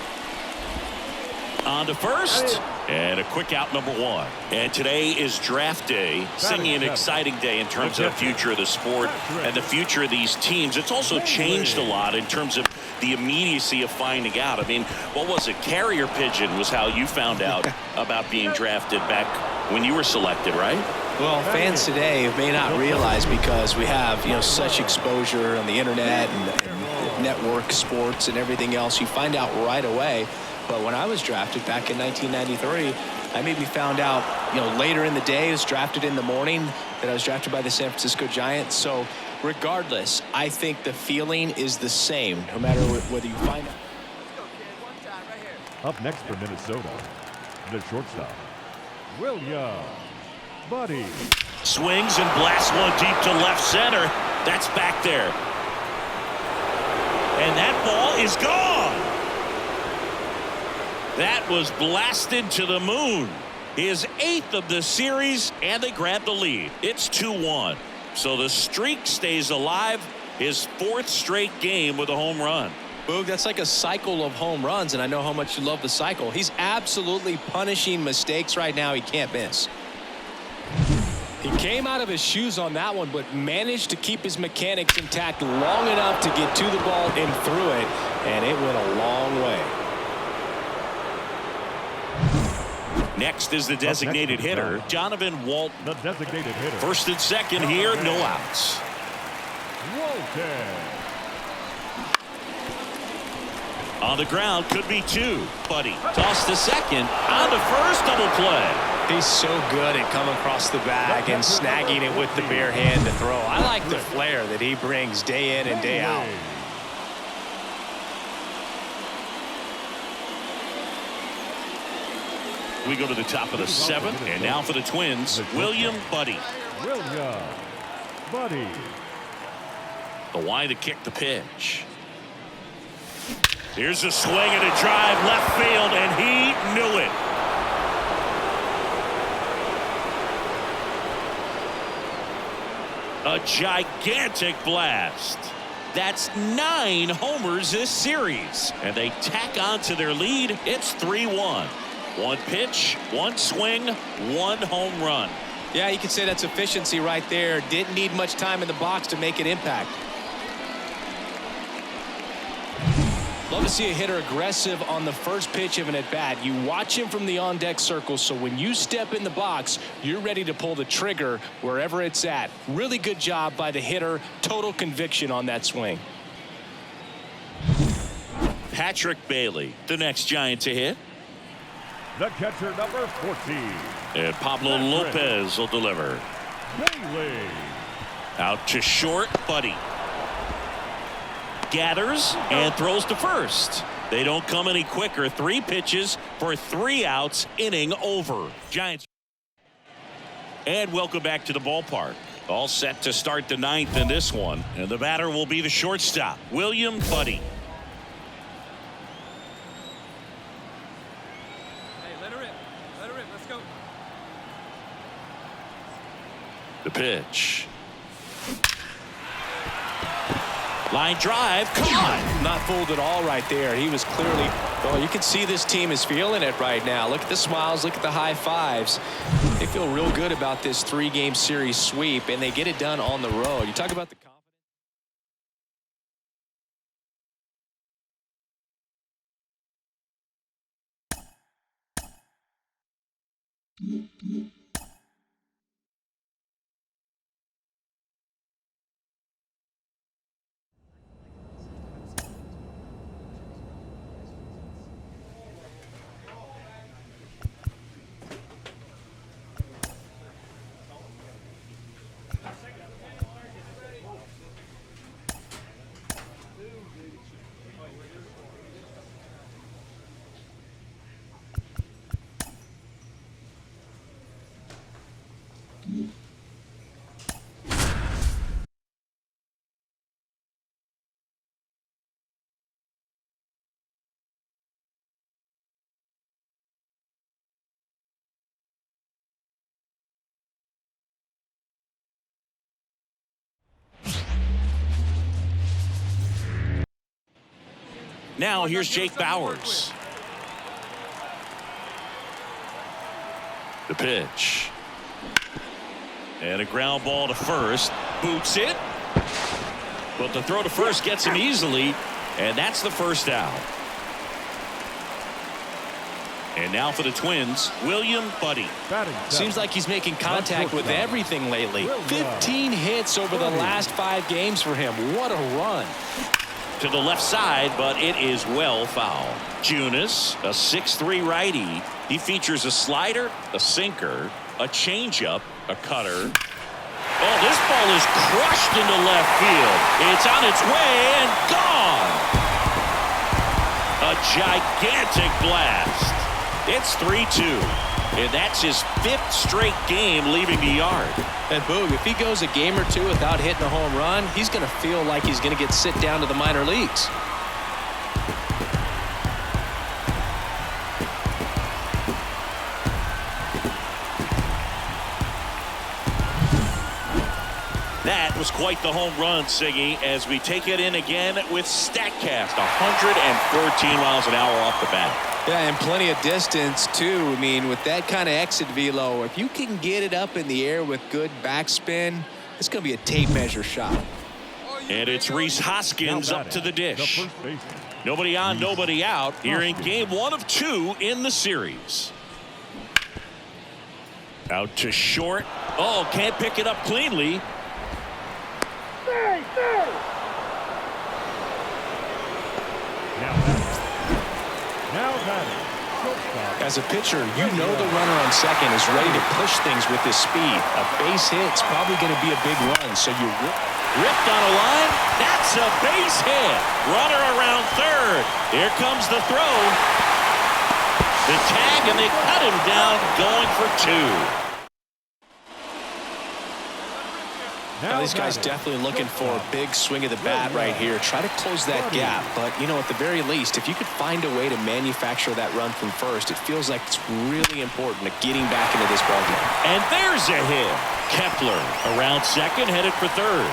On to first. And a quick out, number 1. And today is draft day. Singing an exciting day in terms of the future of the sport and the future of these teams. It's also changed a lot in terms of the immediacy of finding out. I mean, what was it? Carrier pigeon was how you found out about being drafted back when you were selected, right? Well, fans today may not realize, because we have, such exposure on the internet and network sports and everything else. You find out right away. But when I was drafted back in 1993, I maybe found out, later in the day. I was drafted in the morning that I was drafted by the San Francisco Giants. So regardless, I think the feeling is the same, no matter whether you find out. Up next for Minnesota, the shortstop, William Buddy. Swings and blasts one deep to left center. That's back there. And that ball is gone. That was blasted to the moon. His 8th of the series, and they grab the lead. It's 2-1. So the streak stays alive. His 4th straight game with a home run. Boog, that's like a cycle of home runs, and I know how much you love the cycle. He's absolutely punishing mistakes right now he can't miss. He came out of his shoes on that one, but managed to keep his mechanics intact long enough to get to the ball and through it, and it went a long way. Next is the designated hitter, Donovan Walton. The designated hitter. First and second here, no outs. Walton. On the ground, could be two. Buddy toss to second. On to first, double play. He's so good at coming across the bag and snagging it with the bare hand to throw. I like the flair that he brings day in and day out. We go to the top of the seventh, and now for the Twins, William Buddy. William Buddy. The wide to kick the pitch. Here's a swing and a drive left field, and he knew it. A gigantic blast. That's 9 homers this series. And they tack on to their lead. It's 3-1. One pitch, one swing, one home run. Yeah, you could say that's efficiency right there. Didn't need much time in the box to make an impact. Love to see a hitter aggressive on the first pitch of an at-bat. You watch him from the on-deck circle, so when you step in the box, you're ready to pull the trigger wherever it's at. Really good job by the hitter. Total conviction on that swing. Patrick Bailey, the next Giant to hit. The catcher, number 14. And Pablo Lopez will deliver. Bailey. Out to short, Buddy. Gathers and throws to first. They don't come any quicker. 3 pitches for 3 outs. Inning over. Giants. And welcome back to the ballpark. All set to start the 9th in this one. And the batter will be the shortstop, William Buddy. Hey, let her rip. Let her rip. Let's go. The pitch. Line drive, caught. Not fooled at all right there. He was clearly, well, you can see this team is feeling it right now. Look at the smiles, look at the high fives. They feel real good about this 3-game series sweep, and they get it done on the road. You talk about the confidence. Now here's Jake Bowers. The pitch. And a ground ball to first. Boots it. But the throw to first gets him easily. And that's the first out. And now for the Twins, William Buddy. Seems like he's making contact with everything lately. 15 hits over the last 5 games for him. What a run. To the left side, but it is well fouled. Junis, a 6'3" righty. He features a slider, a sinker, a changeup, a cutter. Oh, this ball is crushed into left field. It's on its way and gone. A gigantic blast. It's 3-2. And that's his 5th straight game leaving the yard. And Boog, if he goes a game or 2 without hitting a home run, he's going to feel like he's going to get sit down to the minor leagues. That was quite the home run, Siggy, as we take it in again with StatCast. 114 miles an hour off the bat. Yeah, and plenty of distance, too. I mean, with that kind of exit velo, if you can get it up in the air with good backspin, it's going to be a tape measure shot. And it's Rhys Hoskins up to the dish. Nobody on, nobody out here in game 1 of 2 in the series. Out to short. Oh, can't pick it up cleanly. As a pitcher, you know the runner on second is ready to push things with his speed. A base hit's probably going to be a big run, so you ripped on a line. That's a base hit. Runner around third. Here comes the throw. The tag, and they cut him down, going for 2. Now these guys definitely looking for a big swing of the bat right here. Try to close that gap. But, you know, at the very least, if you could find a way to manufacture that run from first, it feels like it's really important to getting back into this ballgame. And there's a hit. Kepler around second, headed for third.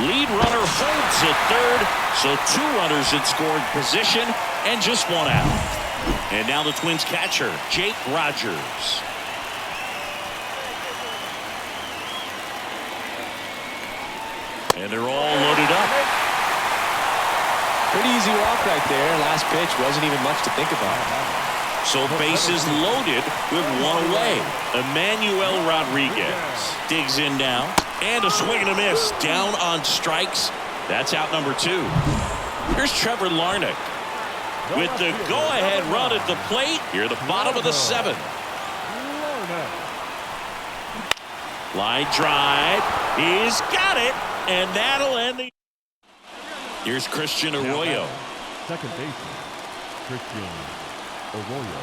Lead runner holds at third, so 2 runners in scoring position and just 1 out. And now the Twins catcher, Jake Rogers. And they're all loaded up. Pretty easy walk right there. Last pitch wasn't even much to think about. So bases loaded with 1 away. Emmanuel Rodriguez digs in now. And a swing and a miss. Down on strikes. That's out number 2. Here's Trevor Larnach with the go-ahead run at the plate. Here at the bottom of the 7th. Line drive. He's got it. And that'll end the... Here's Christian Arroyo. Second baseman, Christian Arroyo.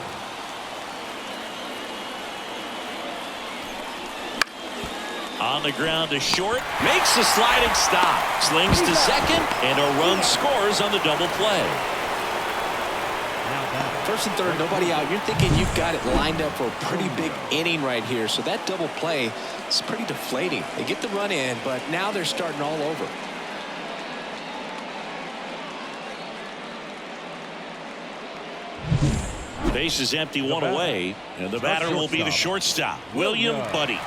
On the ground to short. Makes a sliding stop. Slings to second. And a run scores on the double play. First and third, nobody out. You're thinking you've got it lined up for a pretty big inning right here. So that double play is pretty deflating. They get the run in, but now they're starting all over. Base is empty, 1 away, and the batter will be the shortstop, William Buddy.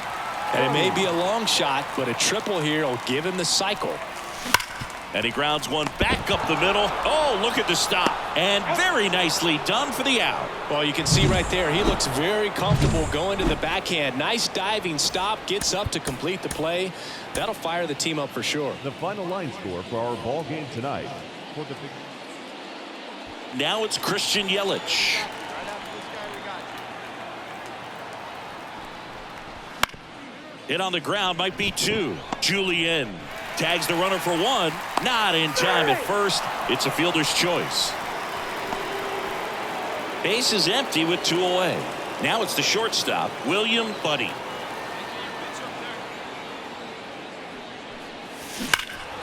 And it may be a long shot, but a triple here will give him the cycle. And he grounds one back up the middle. Oh, look at the stop. And very nicely done for the out. Well, you can see right there, he looks very comfortable going to the backhand. Nice diving stop, gets up to complete the play. That'll fire the team up for sure. The final line score for our ball game tonight. Now it's Christian Yelich. Hit on the ground, might be 2. Julian tags the runner for 1. Not in time at first. It's a fielder's choice. Base is empty with 2 away. Now it's the shortstop, William Buddy.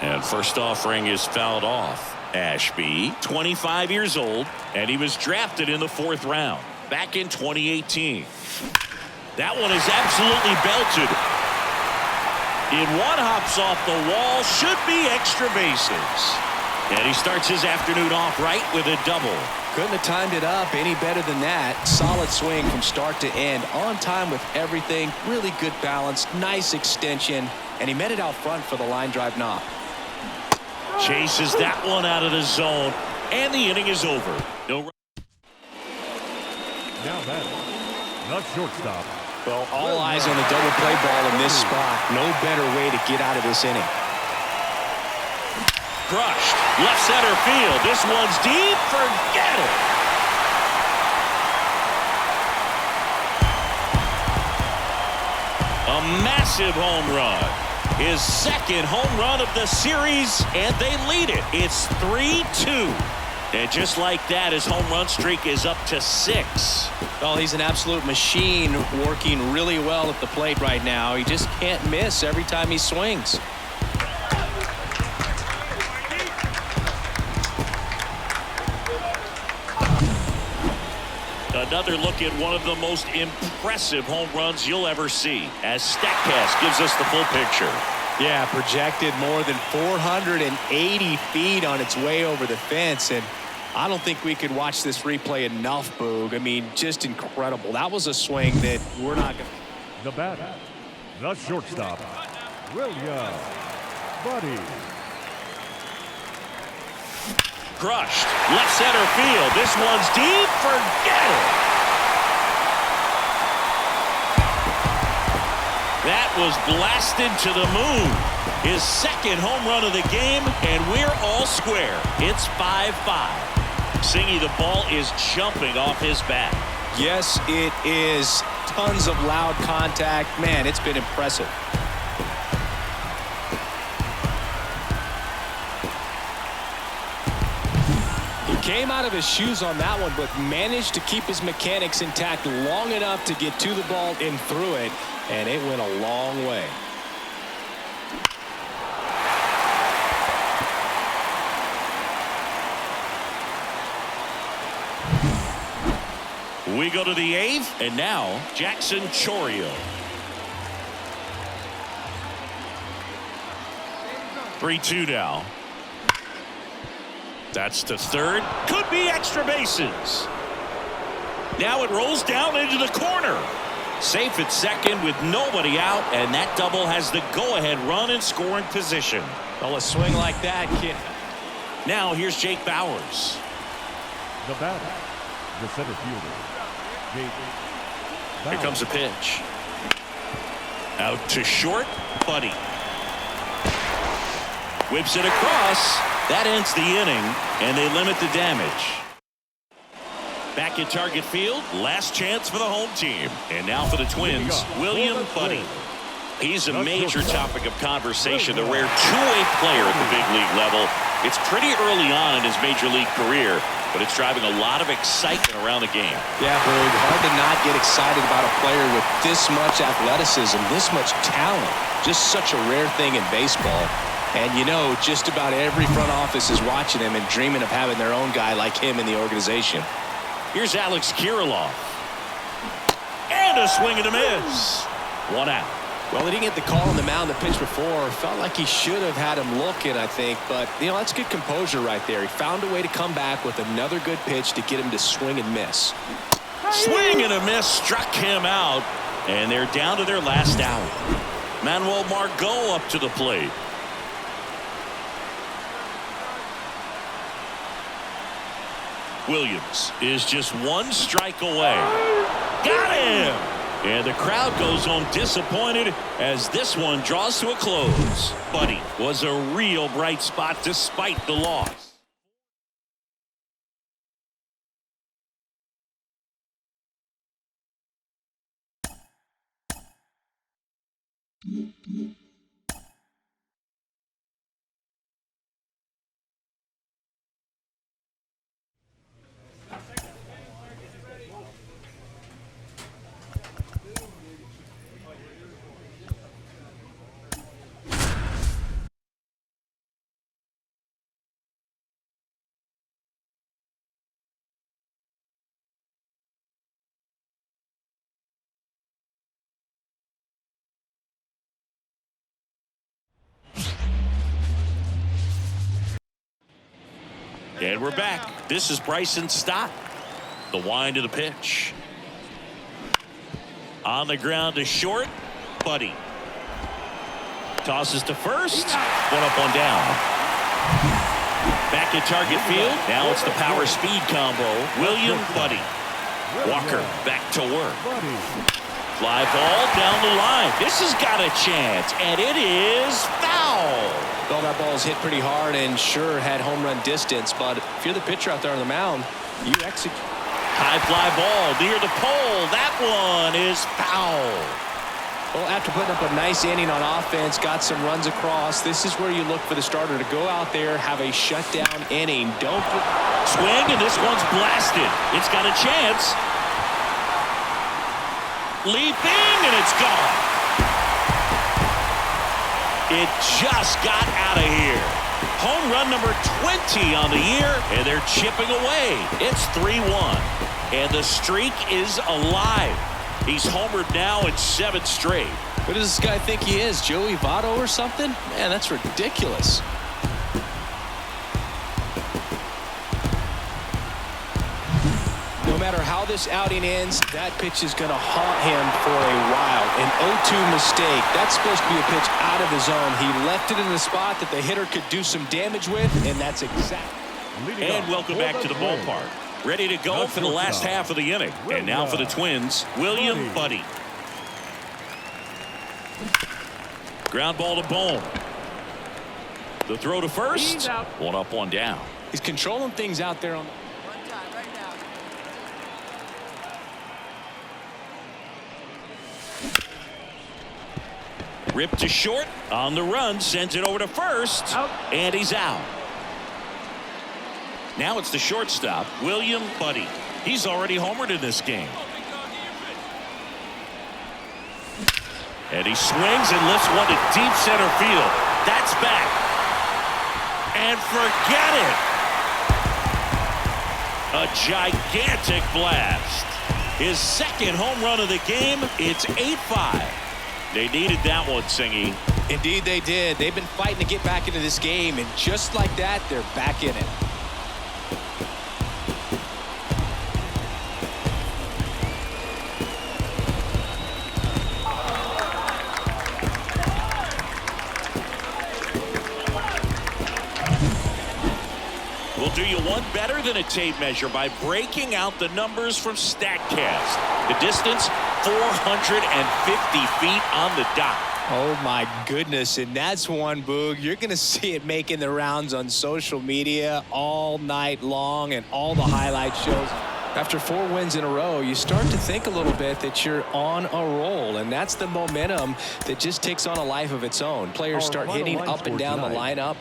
And first offering is fouled off. Ashby, 25 years old, and he was drafted in the 4th round back in 2018. That one is absolutely belted. In one, hops off the wall, should be extra bases. And he starts his afternoon off right with a double. Couldn't have timed it up any better than that. Solid swing from start to end. On time with everything. Really good balance. Nice extension. And he met it out front for the line drive knock. Chases that one out of the zone. And the inning is over. No. Now that, not shortstop. Well, all eyes on the double play ball in this spot. No better way to get out of this inning. Crushed. Left center field. This one's deep. Forget it. A massive home run. His 2nd home run of the series, and they lead it. It's 3-2. And just like that, his home run streak is up to 6. Well, he's an absolute machine, working really well at the plate right now. He just can't miss every time he swings. A Another look at one of the most impressive home runs you'll ever see, as StatCast gives us the full picture. Yeah, projected more than 480 feet on its way over the fence, and I don't think we could watch this replay enough, Boog. I mean, just incredible. That was a swing that we're not going to... The batter, the shortstop, William Buddy. Crushed. Left center field. This one's deep. Forget it. That was blasted to the moon. His second home run of the game, and we're all square. It's 5-5. Singy, the ball is jumping off his bat. Yes, it is. Tons of loud contact. Man, it's been impressive. Came out of his shoes on that one, but managed to keep his mechanics intact long enough to get to the ball and through it, and it went a long way. We go to the 8th, and now Jackson Chourio. 3-2 now. That's to third. Could be extra bases. Now it rolls down into the corner. Safe at second with nobody out, and that double has the go-ahead run in scoring position. Well, a swing like that, kid. Now here's Jake Bauers. The batter, the center fielder, Jake Bauers. Here comes a pitch. Out to short, Buddy. Whips it across. That ends the inning, and they limit the damage. Back at target field, last chance for the home team. And now for the Twins, William Buddy. He's a major topic of conversation, the rare two-way player at the big league level. It's pretty early on in his major league career, but it's driving a lot of excitement around the game. Yeah, Boog, hard to not get excited about a player with this much athleticism, this much talent. Just such a rare thing in baseball. And you know, just about every front office is watching him and dreaming of having their own guy like him in the organization. Here's Alex Kirilloff. And a swing and a miss. 1 out. Well, he didn't get the call on the mound the pitch before. Felt like he should have had him looking, I think. But, you know, that's good composure right there. He found a way to come back with another good pitch to get him to swing and miss. Swing and a miss struck him out. And they're down to their last out. Manuel Margot up to the plate. Williams is just 1 strike away. Got him! And the crowd goes home disappointed as this one draws to a close. Buddy was a real bright spot despite the loss. And we're back. This is Bryson Stott. The wind of the pitch. On the ground to short. Buddy. Tosses to first. 1 up, 1 down. Back at target field. Now it's the power speed combo. William Buddy. Walker back to work. Fly ball down the line. This has got a chance. And it is foul. Well, that ball's hit pretty hard and sure had home run distance, but if you're the pitcher out there on the mound, you execute. High fly ball near the pole. That one is foul. Well, after putting up a nice inning on offense, got some runs across, this is where you look for the starter to go out there, have a shutdown inning. Don't swing, and this one's blasted. It's got a chance. Leaping, and it's gone. It just got out of here. Home run number 20 on the year, and they're chipping away. It's 3-1, and the streak is alive. He's homered now in 7 straight. Who does this guy think he is, Joey Votto or something? Man, that's ridiculous. No matter how this outing ends, that pitch is going to haunt him for a while. An 0-2 mistake. That's supposed to be a pitch out of the zone. He left it in the spot that the hitter could do some damage with, and that's exactly. And welcome back to the ballpark. Ready to go for the last half of the inning. And now for the Twins, William Buddy. Ground ball to Bone. The throw to first. One up, one down. He's controlling things out there on the... Ripped to short, on the run, sends it over to first, and he's out. Now it's the shortstop, William Buddy. He's already homered in this game. And he swings and lifts one to deep center field. That's back. And forget it. A gigantic blast. His second home run of the game. It's 8-5. They needed that one, Singy. Indeed they did. They've been fighting to get back into this game, and just like that, they're back in it. We'll do you one better than a tape measure by breaking out the numbers from StatCast. The distance, 450 feet on the dot. Oh my goodness, and that's one, Boog. You're going to see it making the rounds on social media all night long and all the highlight shows. After 4 wins in a row, you start to think a little bit that you're on a roll, and that's the momentum that just takes on a life of its own. Players start hitting up and down the lineup.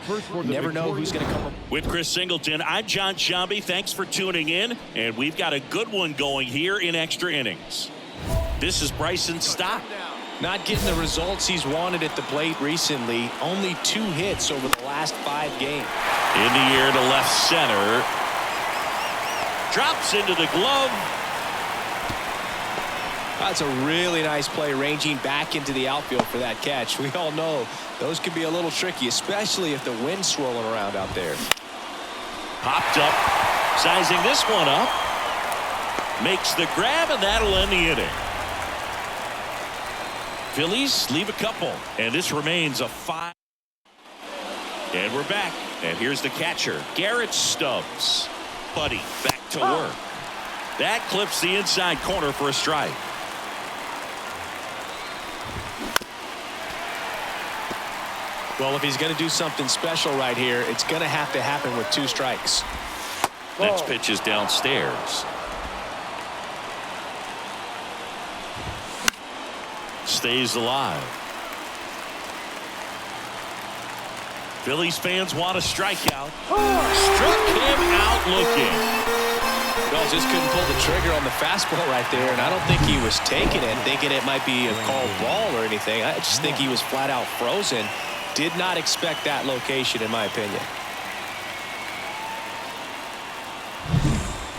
Never know who's going to come up. With Chris Singleton, I'm John Shambi. Thanks for tuning in, and we've got a good one going here in extra innings. This is Bryson Stott. Not getting the results he's wanted at the plate recently. Only 2 hits over the last 5 games. In the air to left center. Drops into the glove. That's a really nice play, ranging back into the outfield for that catch. We all know those can be a little tricky, especially if the wind's swirling around out there. Popped up, sizing this one up. Makes the grab, and that'll end the inning. Phillies leave a couple, and this remains a 5. And we're back, and here's the catcher, Garrett Stubbs. Buddy back to work. That clips the inside corner for a strike. Well, if he's going to do something special right here, it's going to have to happen with 2 strikes. Next pitch is downstairs. Stays alive. Phillies fans want a strikeout. Struck him out looking. Well, just couldn't pull the trigger on the fastball right there, and I don't think he was taking it, thinking it might be a called ball or anything. I just think he was flat out frozen. Did not expect that location, in my opinion.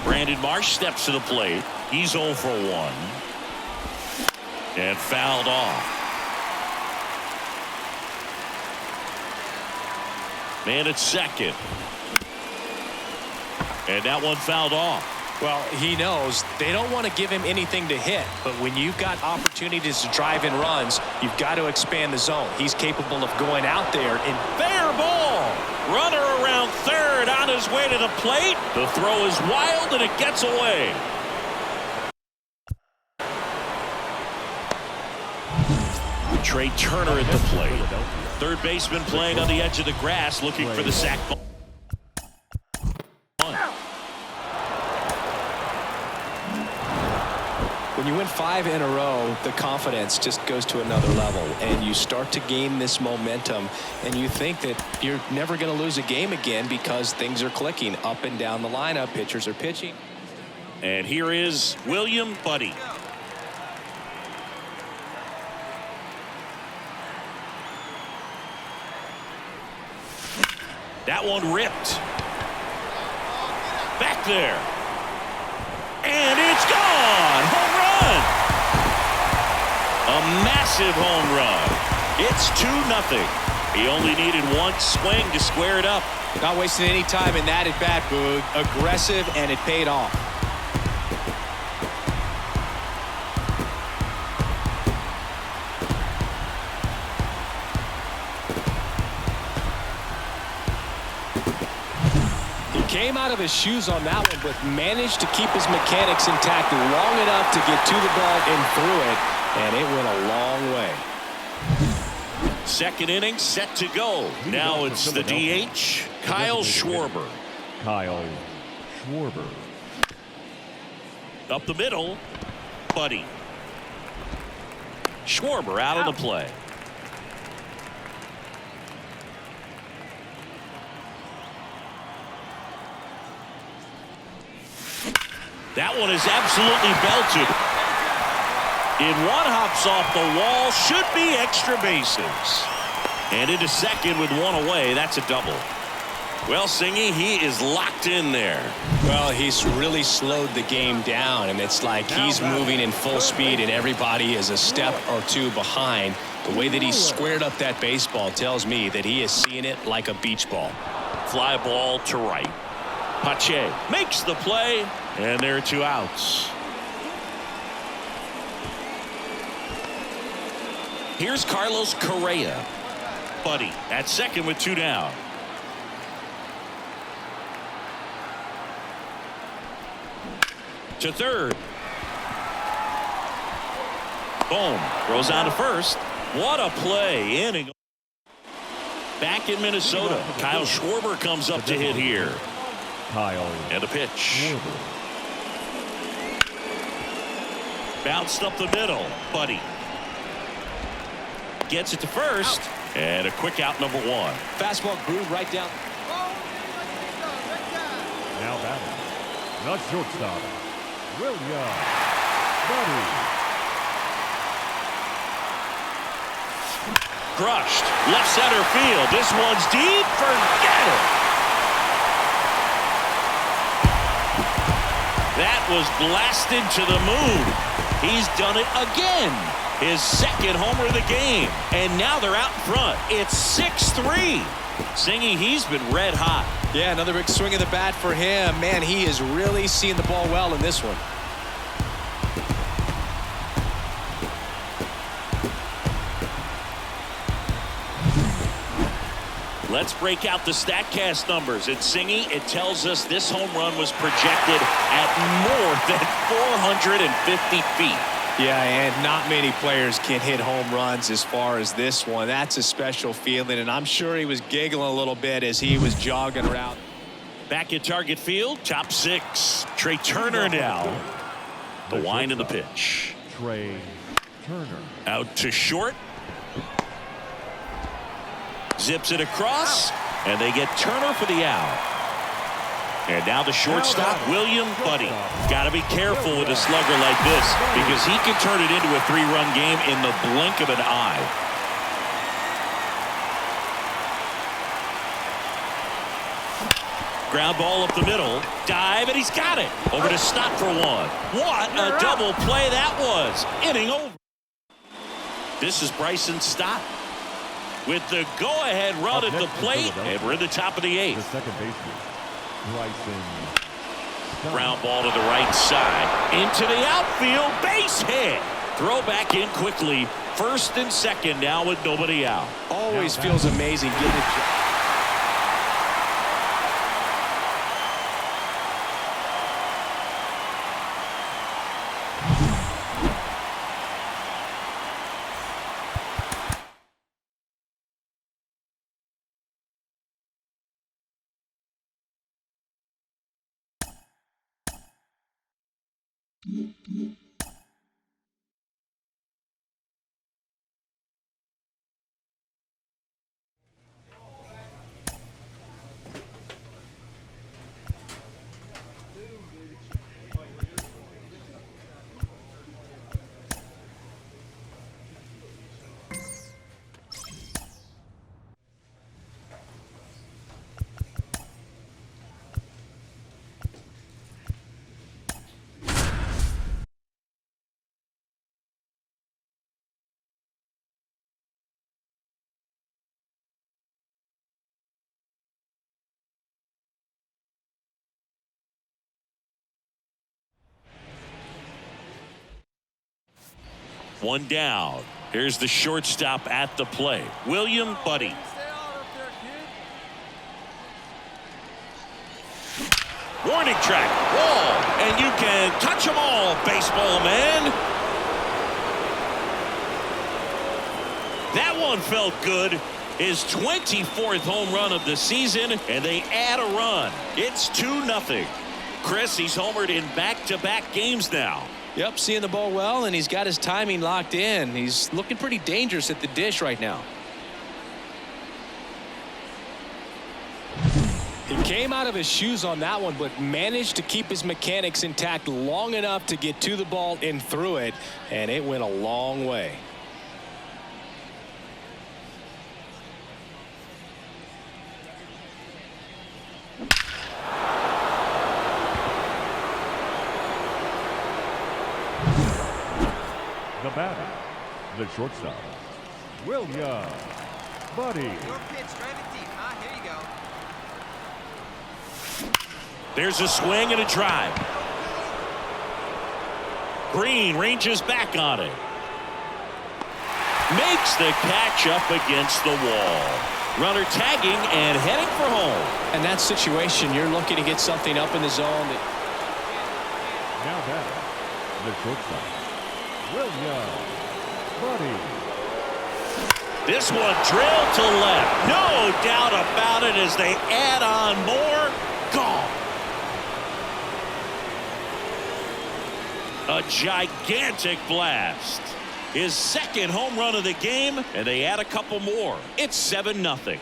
Brandon Marsh steps to the plate. He's 0 for 1. And fouled off. Man at second. And that one fouled off. Well, he knows they don't want to give him anything to hit, but when you've got opportunities to drive in runs, you've got to expand the zone. He's capable of going out there and fair ball. Runner around third on his way to the plate. The throw is wild and it gets away. Trey Turner at the plate. Third baseman playing on the edge of the grass, looking for the sac ball. When you win 5 in a row, the confidence just goes to another level, and you start to gain this momentum, and you think that you're never going to lose a game again because things are clicking up and down the lineup. Pitchers are pitching. And here is William Buddy. That one ripped. Back there. And it's gone. Home run. A massive home run. It's 2-0. He only needed one swing to square it up. Not wasting any time in that at bat, Boog. Aggressive, and it paid off. He came out of his shoes on that one, but managed to keep his mechanics intact long enough to get to the ball and through it, and it went a long way. Second inning set to go. Now it's the DH, Kyle Schwarber. Kyle Schwarber. Up the middle, Buddy. Schwarber out of the play. That one is absolutely belted. In one hops off the wall, should be extra bases. And into second with one away. That's a double. Well, Singy, he is locked in there. Well, he's really slowed the game down, and it's like he's moving in full speed, and everybody is a step or two behind. The way that he squared up that baseball tells me that he is seeing it like a beach ball. Fly ball to right. Pache makes the play, and there are 2 outs. Here's Carlos Correa. Buddy at second with 2 down. To third. Boom. Throws on to first. What a play. Inning. Back in Minnesota. Kyle Schwarber comes up to hit here. Kyle. And a pitch. Schwarber. Bounced up the middle. Buddy. Gets it to first. And a quick out, number 1. Fastball groove right down. Now batting. The shortstop, William Buddy. Crushed. Left center field. This one's deep. Forget it. That was blasted to the moon. He's done it again. His second homer of the game. And now they're out in front. It's 6-3. Singy, he's been red hot. Yeah, another big swing of the bat for him. Man, he is really seeing the ball well in this one. Let's break out the StatCast numbers. At Singy, it tells us this home run was projected at more than 450 feet. Yeah, and not many players can hit home runs as far as this one. That's a special feeling, and I'm sure he was giggling a little bit as he was jogging around. Back at Target Field, top 6. Trey Turner now. The wind and the pitch. Trey Turner. Out to short. Zips it across, and they get Turner for the out. And now the shortstop, William Buddy. Got to be careful with a slugger like this because he can turn it into a 3-run game in the blink of an eye. Ground ball up the middle. Dive, and he's got it. Over to stop for 1. What a double play that was. Inning over. This is Bryson Stott with the go-ahead run at the plate, and we're in the top of the 8th. The second baseman, Bryson Stott. Ground ball to the right side. Into the outfield. Base hit. Throw back in quickly. First and second now with nobody out. Always feels amazing getting it. One down. Here's the shortstop at the plate, William Buddy. Warning track, wall, and you can touch them all, baseball man. That one felt good. His 24th home run of the season, and they add a run. It's 2-0. Chris, he's homered in back-to-back games now. Yep, seeing the ball well, and he's got his timing locked in. He's looking pretty dangerous at the dish right now. He came out of his shoes on that one, but managed to keep his mechanics intact long enough to get to the ball and through it, and it went a long way. The batter, the shortstop, William Buddy. Your pitch, drive it deep, huh? Here you go. There's a swing and a drive. Green ranges back on it. Makes the catch up against the wall. Runner tagging and heading for home. In that situation, you're looking to get something up in the zone. Now batter, the shortstop, William Buddy. This one drilled to left. No doubt about it as they add on more. Gone. A gigantic blast. His second home run of the game, and they add a couple more. It's 7-0.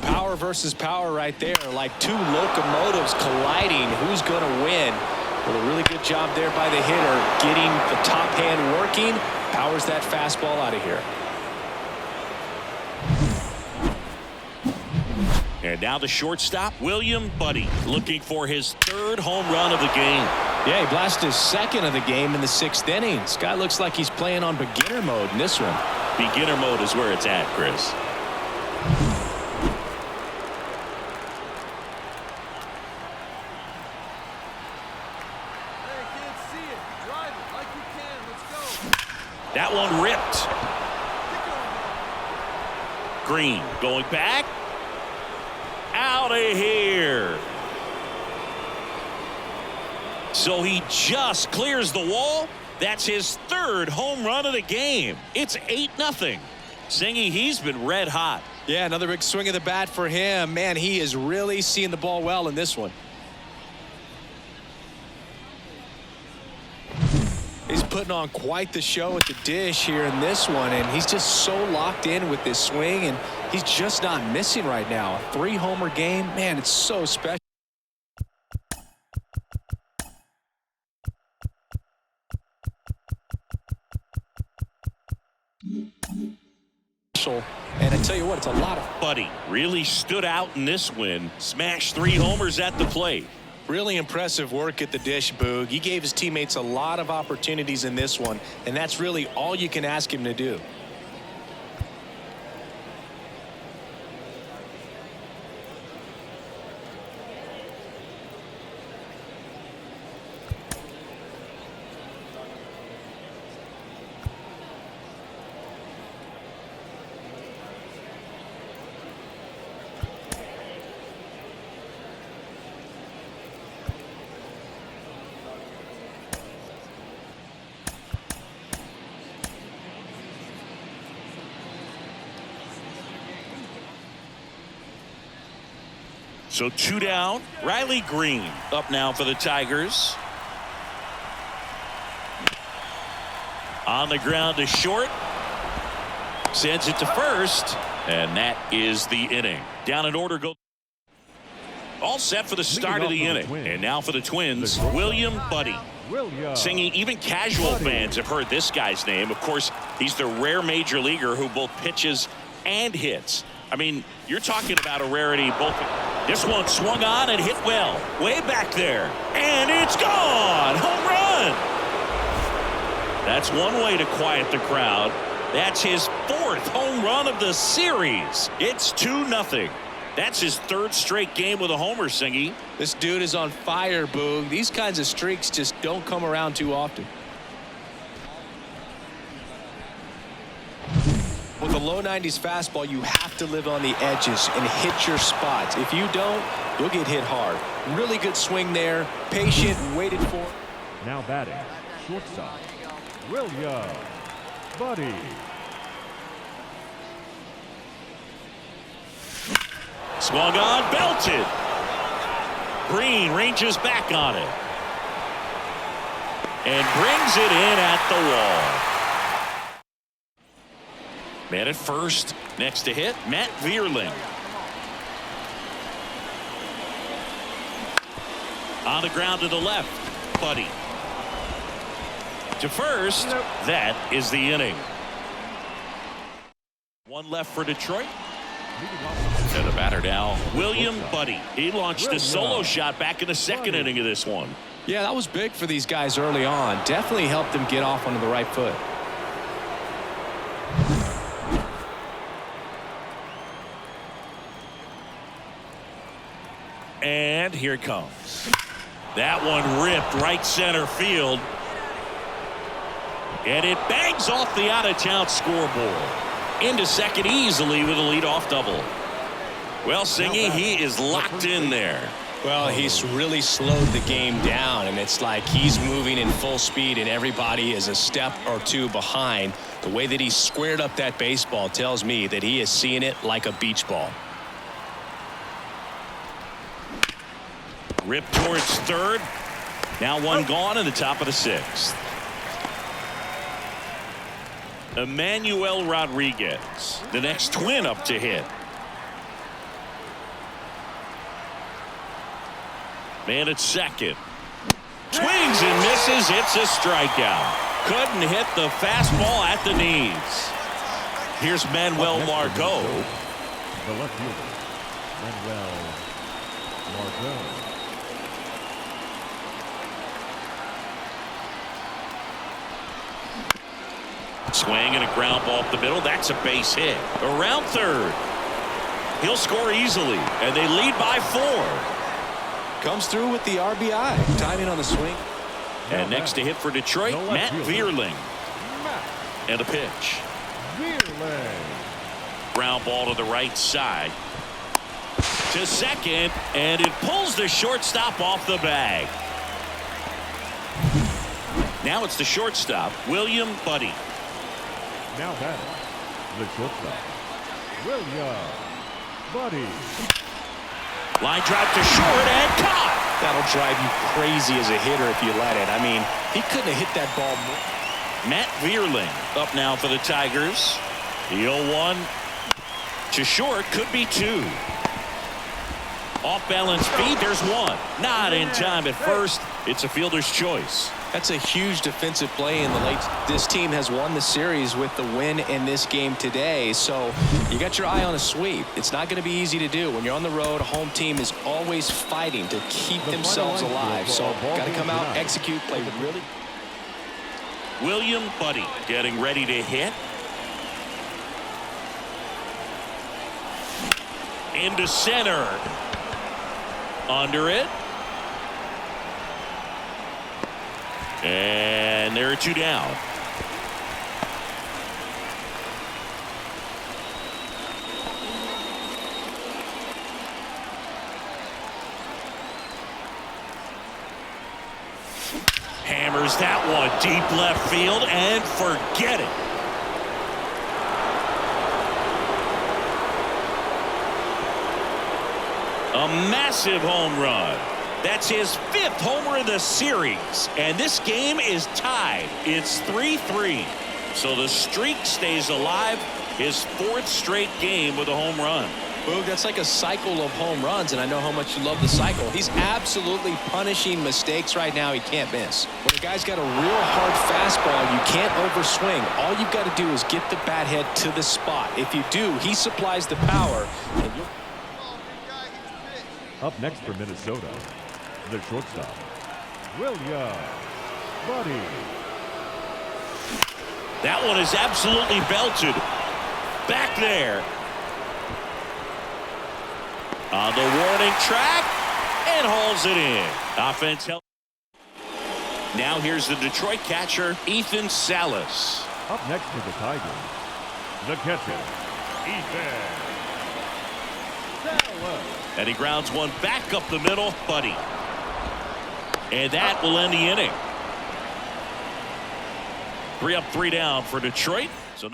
Power versus power right there, like two locomotives colliding. Who's going to win? Well, a really good job there by the hitter, getting the top hand working. Powers that fastball out of here. And now the shortstop, William Buddy, looking for his third home run of the game. Yeah, he blasted his second of the game in the 6th inning. This guy looks like he's playing on beginner mode in this one. Beginner mode is where it's at, Chris. Hey, kids, see it. Drive it like you can. Let's go. That one ripped. Green going back. Out of here. So he just clears the wall. That's his third home run of the game. It's 8-0. Singy, he's been red hot. Yeah, another big swing of the bat for him. Man, he is really seeing the ball well in this one. He's putting on quite the show at the dish here in this one, and he's just so locked in with this swing, and he's just not missing right now. A 3-homer game, man, it's so special. And I tell you what, it's a lot of Buddy really stood out in this win. Smashed 3 homers at the plate. really impressive work at the dish, Boog. He gave his teammates a lot of opportunities in this one, and that's really all you can ask him to do. So 2 down. Riley Green up now for the Tigers. On the ground to short. Sends it to first. And that is the inning. Down in order go. All set for the start of the inning. And now for the Twins, William Buddy. Singing, even casual fans have heard this guy's name. Of course, he's the rare major leaguer who both pitches and hits. I mean, you're talking about a rarity. Both. This one swung on and hit well. Way back there. And it's gone. Home run. That's one way to quiet the crowd. That's his 4th home run of the series. It's 2-0. That's his third straight game with a homer, Singy. This dude is on fire, Boog. These kinds of streaks just don't come around too often. With a low 90s fastball, you have to live on the edges and hit your spots. If you don't, you'll get hit hard. Really good swing there. Patient, waited for. Now batting, shortstop, William Buddy. Swung on, belted. Green ranges back on it. And brings it in at the wall. Man at first. Next to hit, Matt Vierling. On the ground to the left, Buddy. To first, that is the inning. One left for Detroit. And the batter now, William Buddy. He launched a solo shot back in the second inning of this one. Yeah, that was big for these guys early on. Definitely helped them get off onto the right foot. And here it comes. That one ripped right center field. And it bangs off the out-of-town scoreboard. Into second easily with a leadoff double. Well, Singy, he is locked in there. Well, he's really slowed the game down, and it's like he's moving in full speed, and everybody is a step or two behind. The way that he squared up that baseball tells me that he is seeing it like a beach ball. Ripped towards third. Now one gone in the top of the sixth. Emmanuel Rodriguez, the next twin up to hit. Man at second. Swings and misses. It's a strikeout. Couldn't hit the fastball at the knees. Here's Manuel Margot. The left fielder, Manuel Margot. Swing and a ground ball up the middle. That's a base hit. Around third. He'll score easily, and they lead by 4. Comes through with the RBI. Timing on the swing. And next to hit for Detroit, Matt Vierling. And a pitch. Ground ball to the right side. To second, and it pulls the shortstop off the bag. Now it's the shortstop, William Buddy. Now batting, the shortstop, William Buddy. Line drive to short and caught. That'll drive you crazy as a hitter if you let it. I mean, he couldn't have hit that ball more. Matt Vierling up now for the Tigers. The 0-1 to short, could be 2. Off balance speed, there's 1. Not in time at first. It's a fielder's choice. That's a huge defensive play in the late. This team has won the series with the win in this game today, so you got your eye on a sweep. It's not going to be easy to do. When you're on the road, a home team is always fighting to keep themselves alive. So got to come out, execute, play really. William Buddy getting ready to hit. Into center. Under it. And there are 2 down. Hammers that one deep left field and forget it. A massive home run. That's his 5th homer of the series, and this game is tied. It's 3-3, so the streak stays alive. His 4th straight game with a home run. Boog, that's like a cycle of home runs, and I know how much you love the cycle. He's absolutely punishing mistakes right now he can't miss. When a guy's got a real hard fastball, you can't overswing. All you've got to do is get the bat head to the spot. If you do, he supplies the power. And Up next for Minnesota, the shortstop, William Buddy. That one is absolutely belted. Back there. On the warning track and hauls it in. Offense help. Now here's the Detroit catcher, Ethan Salas. Up next for the Tigers, the catcher, Ethan Salas. And he grounds one back up the middle, Buddy. And that will end the inning. 3 up, 3 down for Detroit. So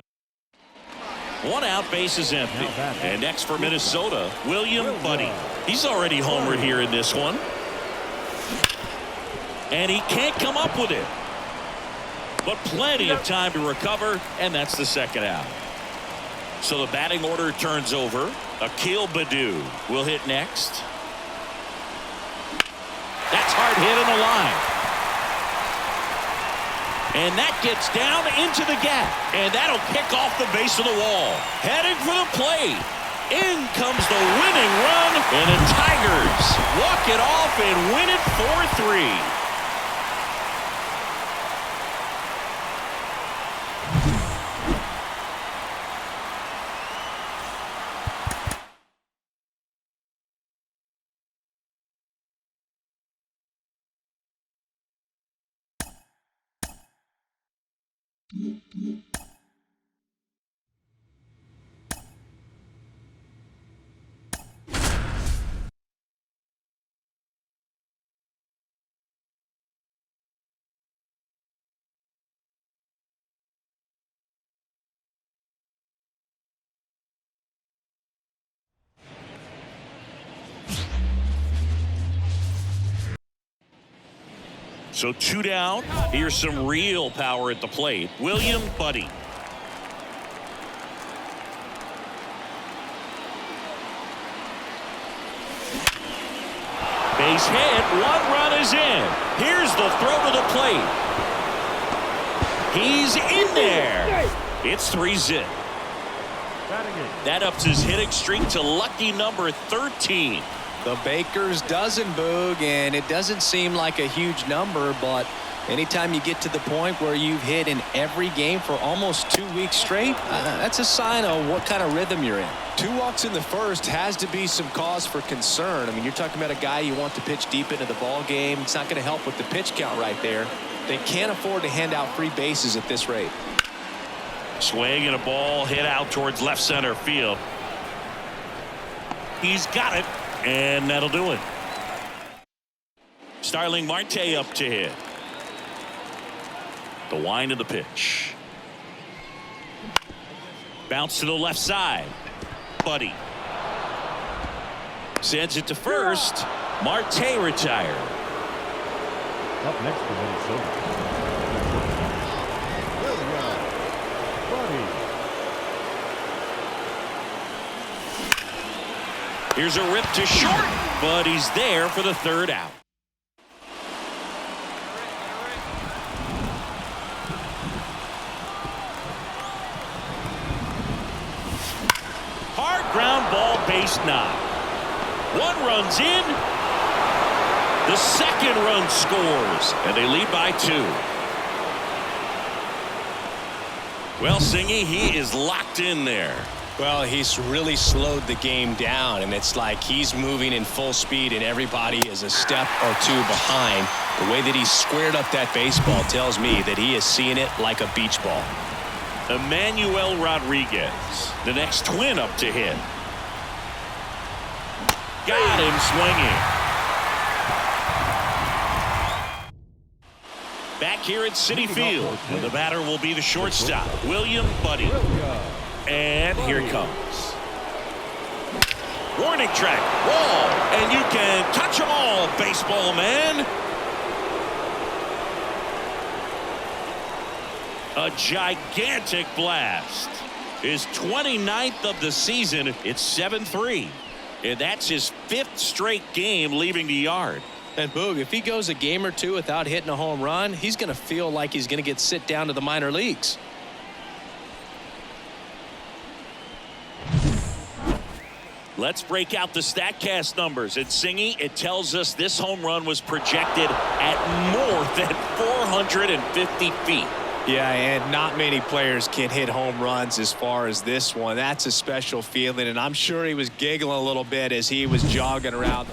1 out, base is empty. And next for Minnesota, William Buddy. He's already homered here in this one. And he can't come up with it. But plenty of time to recover, and that's the 2nd out. So the batting order turns over. Akil Baddoo will hit next. That's hard hit on the line. And that gets down into the gap. And that'll kick off the base of the wall. Heading for the plate. In comes the winning run. And the Tigers walk it off and win it 4-3. So 2 down. Here's some real power at the plate. William Buddy. Base hit. 1 run is in. Here's the throw to the plate. He's in there. It's 3-zip. That ups his hitting streak to lucky number 13. The Baker's dozen, Boog, and it doesn't seem like a huge number, but anytime you get to the point where you've hit in every game for almost 2 weeks straight, that's a sign of what kind of rhythm you're in. 2 walks in the first has to be some cause for concern. I mean, you're talking about a guy you want to pitch deep into the ball game. It's not going to help with the pitch count right there. They can't afford to hand out free bases at this rate. Swing and a ball hit out towards left center field. He's got it. And that'll do it. Starling Marte up to hit. The wind of the pitch. Bounce to the left side. Buddy. Sends it to first. Marte retired. Up next for Minnesota, Buddy. Here's a rip to short, but he's there for the 3rd out. Hard ground ball, base knock. 1 runs in. The 2nd run scores, and they lead by 2. Well, Singy, he is locked in there. Well, he's really slowed the game down, and it's like he's moving in full speed, and everybody is a step or 2 behind. The way that he squared up that baseball tells me that he is seeing it like a beach ball. Emmanuel Rodriguez, the next twin up to hit. Got him swinging. Back here at Citi Field, and the batter will be the shortstop, William Buddy. And here he comes. Warning track, wall, and you can touch them all, baseball man. A gigantic blast. His 29th of the season. It's 7-3. And that's his 5th straight game leaving the yard. And Boog, if he goes a game or 2 without hitting a home run, he's going to feel like he's going to get sit down to the minor leagues. Let's break out the StatCast numbers. At Singy, it tells us this home run was projected at more than 450 feet. Yeah, and not many players can hit home runs as far as this one. That's a special feeling, and I'm sure he was giggling a little bit as he was jogging around.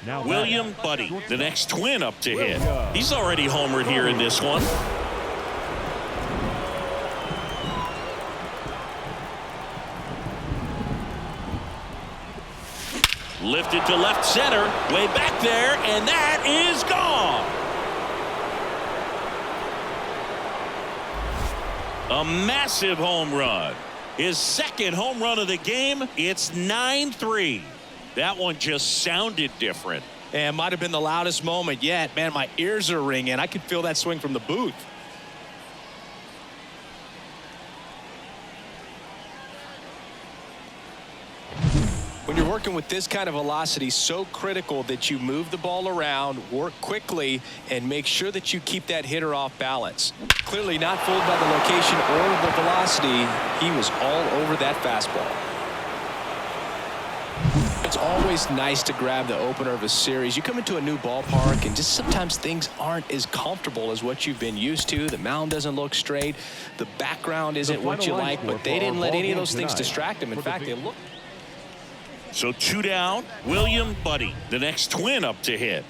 Now William Buddy, the next twin up to hit. He's already homered here in this one. Lifted to left center, way back there, and that is gone. A massive home run. His second home run of the game. It's 9-3. That one just sounded different. And might have been the loudest moment yet. Man, my ears are ringing. I could feel that swing from the booth. When you're working with this kind of velocity, so critical that you move the ball around, work quickly, and make sure that you keep that hitter off balance. Clearly not fooled by the location or the velocity. He was all over that fastball. It's always nice to grab the opener of a series. You come into a new ballpark and just sometimes things aren't as comfortable as what you've been used to. The mound doesn't look straight. The background isn't what you like, but they didn't let any of those things distract them. In fact, they look. So 2 down. William Buddy, the next twin up to hit.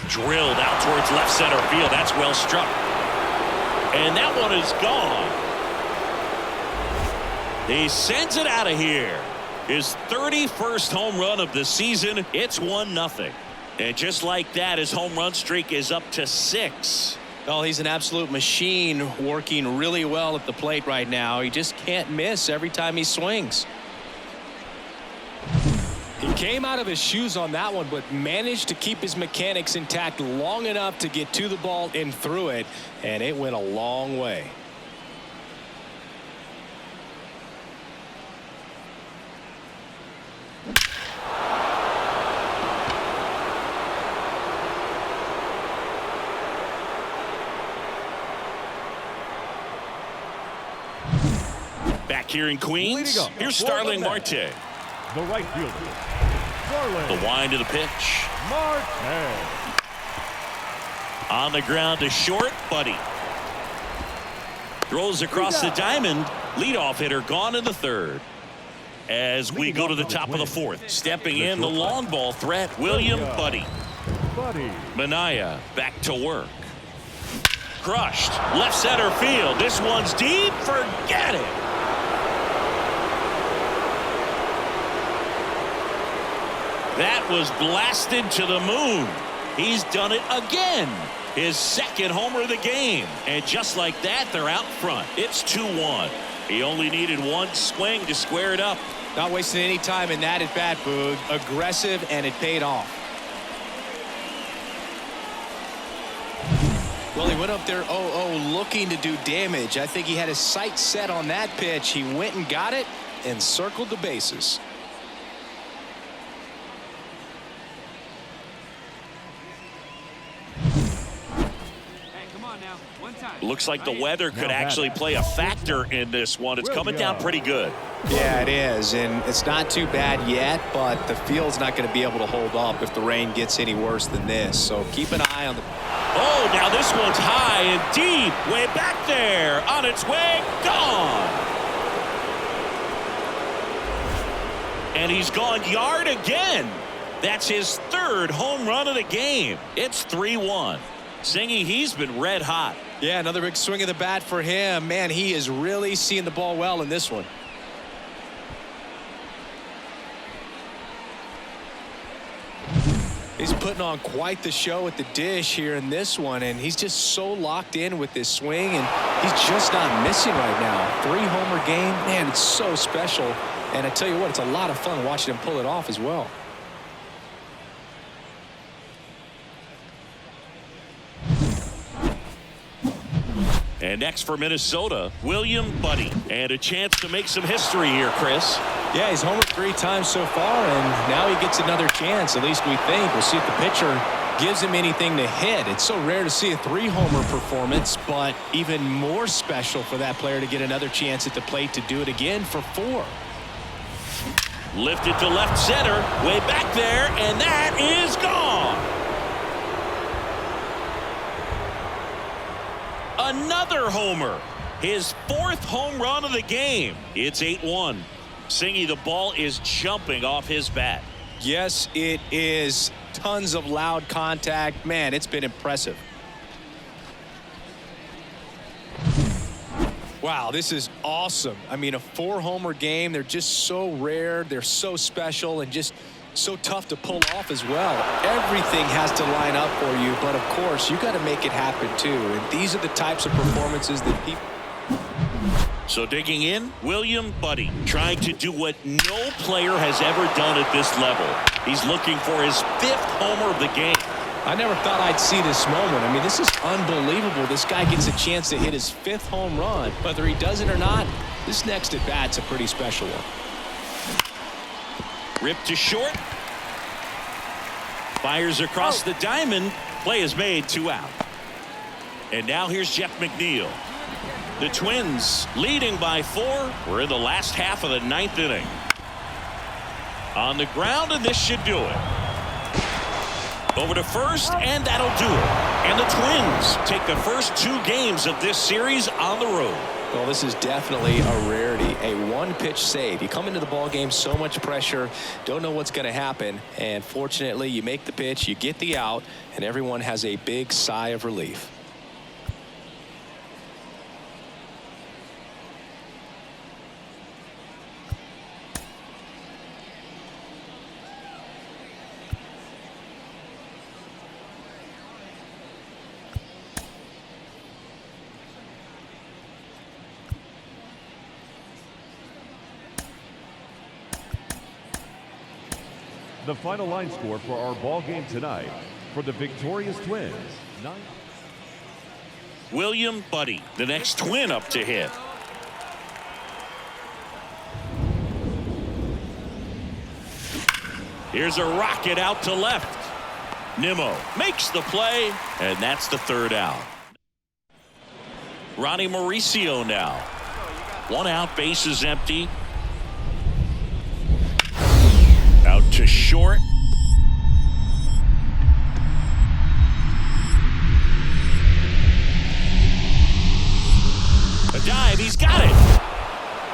Drilled out towards left center field. That's well struck. And that one is gone. He sends it out of here. His 31st home run of the season. It's 1-0. And just like that, his home run streak is up to 6. Well, he's an absolute machine, working really well at the plate right now. He just can't miss every time he swings. He came out of his shoes on that one, but managed to keep his mechanics intact long enough to get to the ball and through it, and it went a long way. Back here in Queens, here's Starling Marte. The right fielder, The wind of the pitch. Marte. On the ground to short, Buddy. Throws across the diamond. Leadoff hitter gone in the third. As we go to the top of the fourth. Stepping in the long ball threat, William Buddy. Minaya back to work. Crushed. Left center field. This one's deep. Forget it. That was blasted to the moon. He's done it again. His second homer of the game. And just like that, they're out front. It's 2-1. He only needed one swing to square it up. Not wasting any time in that at bat, Boog. Aggressive, and it paid off. Well, he went up there 0-0 looking to do damage. I think he had his sights set on that pitch. He went and got it and circled the bases. Looks like the weather could actually play a factor in this one. It's coming down pretty good. Yeah, it is, and it's not too bad yet, but the field's not going to be able to hold up if the rain gets any worse than this. So keep an eye on the... Oh, now this one's high and deep. Way back there. On its way. Gone. And he's gone yard again. That's his third home run of the game. It's 3-1. Singy, he's been red hot. Yeah, another big swing of the bat for him. Man, he is really seeing the ball well in this one. He's putting on quite the show at the dish here in this one, and he's just so locked in with this swing, and he's just not missing right now. 3-homer game, man, it's so special. And I tell you what, it's a lot of fun watching him pull it off as well. And next for Minnesota, William Buddy. And a chance to make some history here, Chris. Yeah, he's homered 3 times so far, and now he gets another chance, at least we think. We'll see if the pitcher gives him anything to hit. It's so rare to see a 3-homer performance, but even more special for that player to get another chance at the plate to do it again for 4. Lifted to left center, way back there, and that is gone. Another homer. His 4th home run of the game. It's 8-1. Singy, the ball is jumping off his bat. Yes, it is. Tons of loud contact. Man, it's been impressive. Wow, this is awesome. I mean, a 4-homer game. They're just so rare. They're so special and just so tough to pull off as well. Everything has to line up for you, but of course, you got to make it happen too. And these are the types of performances that people... So digging in, William Buddy trying to do what no player has ever done at this level. He's looking for his 5th homer of the game. I never thought I'd see this moment. I mean, this is unbelievable. This guy gets a chance to hit his 5th home run. Whether he does it or not, this next at bat's a pretty special one. Ripped to short. Fires across the diamond. Play is made, 2 out. And now here's Jeff McNeil. The Twins leading by 4. We're in the last half of the 9th inning. On the ground, and this should do it. Over to first, and that'll do it. And the Twins take the first 2 games of this series on the road. Well, this is definitely a rarity. A 1-pitch save. You come into the ball game, so much pressure, don't know what's going to happen, and fortunately, you make the pitch, you get the out, and everyone has a big sigh of relief. The final line score for our ball game tonight for the victorious Twins. William Buddy, the next Twin up to hit. Here's a rocket out to left. Nimmo makes the play, and that's the 3rd out. Ronnie Mauricio now. 1 out, bases empty. Out to short. A dive, he's got it.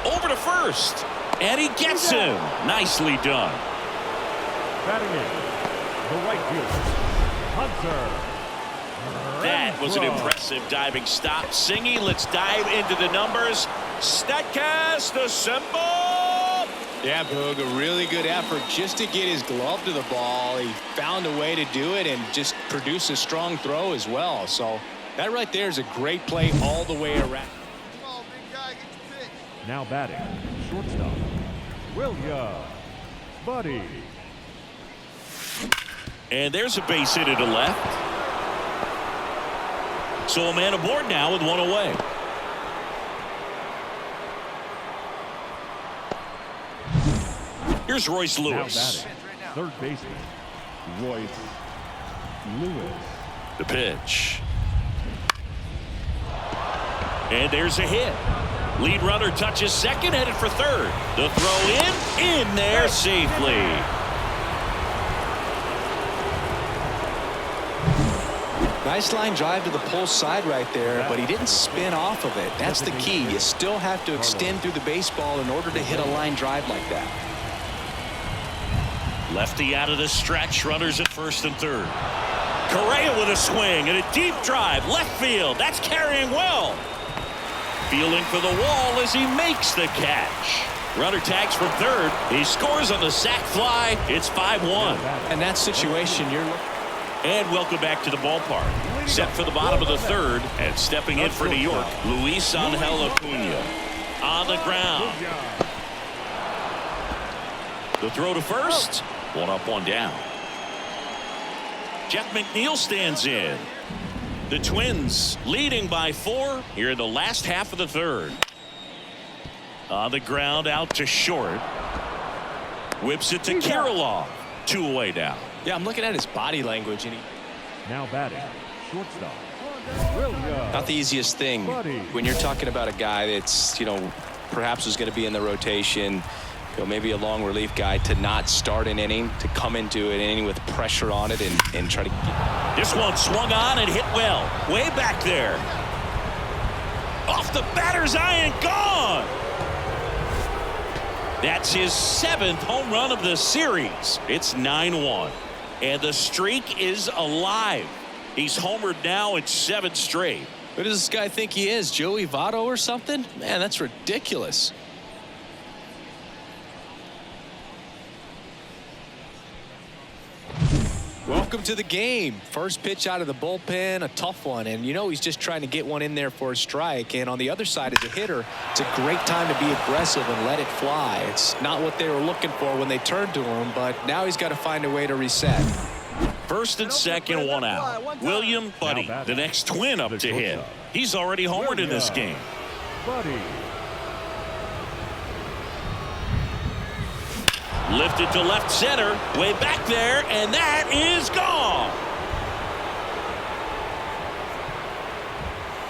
Over to first, and he gets him. Nicely done. Batting in, the right fielder, Hunter. That was an impressive diving stop. Singy, let's dive into the numbers. Statcast assemble. Yeah, Boog, a really good effort just to get his glove to the ball. He found a way to do it and just produce a strong throw as well. So that right there is a great play all the way around. Come on, big guy, get your pitch. Now batting, shortstop, William Buddy. And there's a base hit to left. So a man aboard now with 1 away. Here's Royce Lewis. Third baseman, Royce Lewis. The pitch. And there's a hit. Lead runner touches second, headed for third. The throw in there safely. Nice line drive to the pull side right there, but he didn't spin off of it. That's the key. You still have to extend through the baseball in order to hit a line drive like that. Lefty out of the stretch, runners at first and third. Correa with a swing and a deep drive, left field. That's carrying well. Fielding for the wall as he makes the catch. Runner tags from third. He scores on the sac fly. It's 5-1. And that situation, you're... And welcome back to the ballpark. Set for the bottom of the third, and stepping in for New York, Luis Angel Acuna. On the ground. The throw to first. 1 up, 1 down. Jeff McNeil stands in. The Twins leading by 4 here in the last half of the third. On the ground, out to short. Whips it to Kirilloff. 2 away now. Yeah, I'm looking at his body language. And Now batting, shortstop, William. not the easiest thing when you're talking about a guy that's, perhaps is going to be in the rotation. You know, maybe a long relief guy to not start an inning, to come into an inning with pressure on it and try to get. This one swung on and hit well. Way back there. Off the batter's eye and gone. That's his 7th home run of the series. It's 9-1. And the streak is alive. He's homered now in 7 straight. Who does this guy think he is? Joey Votto or something? Man, that's ridiculous. Welcome to the game. First pitch out of the bullpen, a tough one. And you know he's just trying to get one in there for a strike. And on the other side, as a hitter, it's a great time to be aggressive and let it fly. It's not what they were looking for when they turned to him, but now he's got to find a way to reset. First and second, 1 out. William Buddy, the next twin up to hit. He's already homered in this game. Buddy. Lifted to left center, way back there, and that is gone.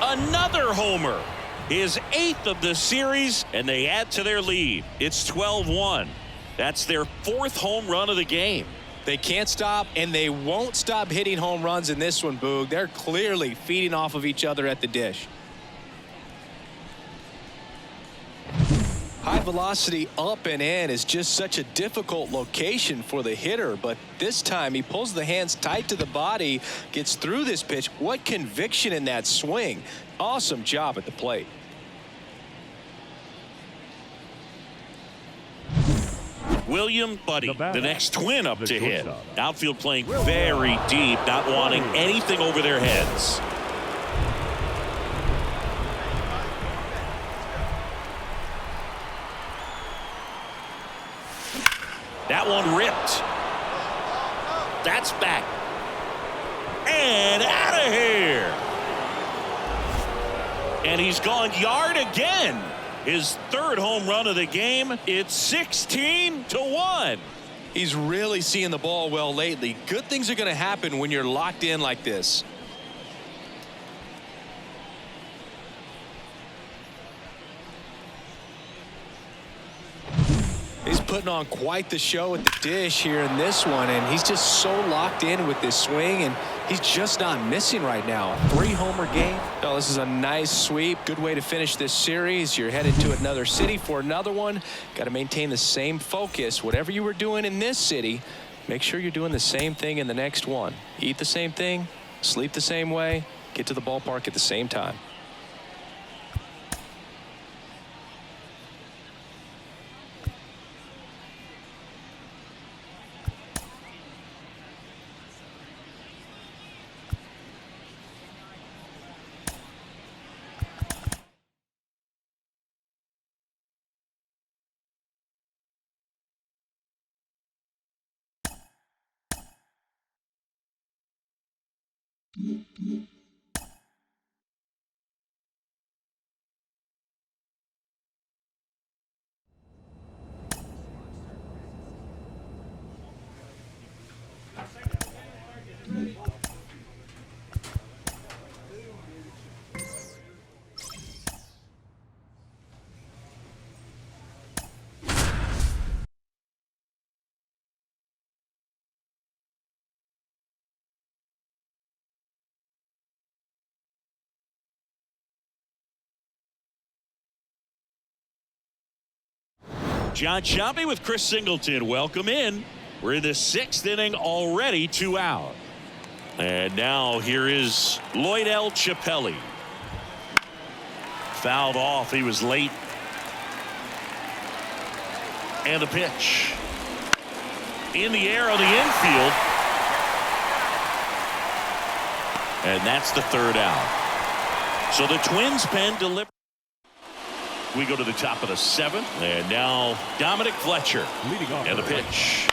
Another homer, his 8th of the series, and they add to their lead. It's 12-1. That's their 4th home run of the game. They can't stop, and they won't stop hitting home runs in this one, Boog. They're clearly feeding off of each other at the dish. High velocity up and in is just such a difficult location for the hitter, but this time he pulls the hands tight to the body, gets through this pitch. What conviction in that swing. Awesome job at the plate. William Buddy, the next twin up to hit. Outfield playing very deep, not wanting anything over their heads. That one ripped. That's back. And out of here. And he's gone yard again. His 3rd home run of the game. It's 16-1. He's really seeing the ball well lately. Good things are going to happen when you're locked in like this. He's putting on quite the show at the dish here in this one, and he's just so locked in with this swing, and he's just not missing right now. 3-homer game. Oh, this is a nice sweep. Good way to finish this series. You're headed to another city for another one. Got to maintain the same focus. Whatever you were doing in this city, make sure you're doing the same thing in the next one. Eat the same thing, sleep the same way, get to the ballpark at the same time. John Sciambi with Chris Singleton. Welcome in. We're in the 6th inning already, 2 out. And now here is Lloyd L. Chappelli. Fouled off. He was late. And the pitch. In the air on the infield. And that's the 3rd out. So the Twins pen delivered. We go to the top of the 7th, and now Dominic Fletcher. And the pitch.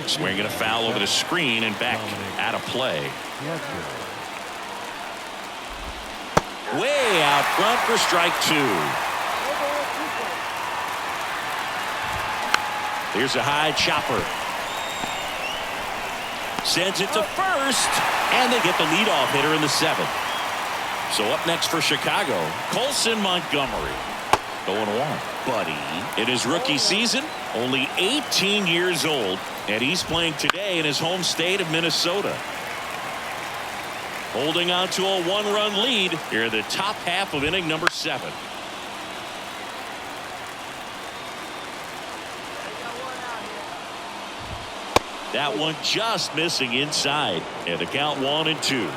Swinging a foul over the screen and back out of play. Way out front for strike 2. Here's a high chopper. Sends it to first, and they get the leadoff hitter in the 7th. So up next for Chicago, Colson Montgomery. 0-1. Buddy, in his rookie season, only 18 years old, and he's playing today in his home state of Minnesota. Holding on to a 1-run lead here in the top half of inning number 7. That one just missing inside, and the count 1-2.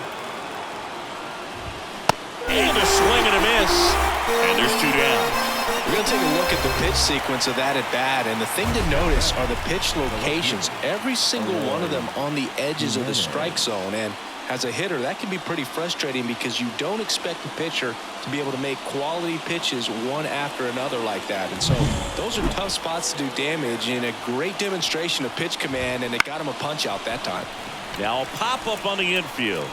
And a swing and a miss, and there's 2 down. We're going to take a look at the pitch sequence of that at bat, and the thing to notice are the pitch locations. Every single one of them on the edges of the strike zone, and as a hitter, that can be pretty frustrating because you don't expect the pitcher to be able to make quality pitches one after another like that. And so those are tough spots to do damage, and a great demonstration of pitch command, and it got him a punch out that time. Now a pop up on the infield.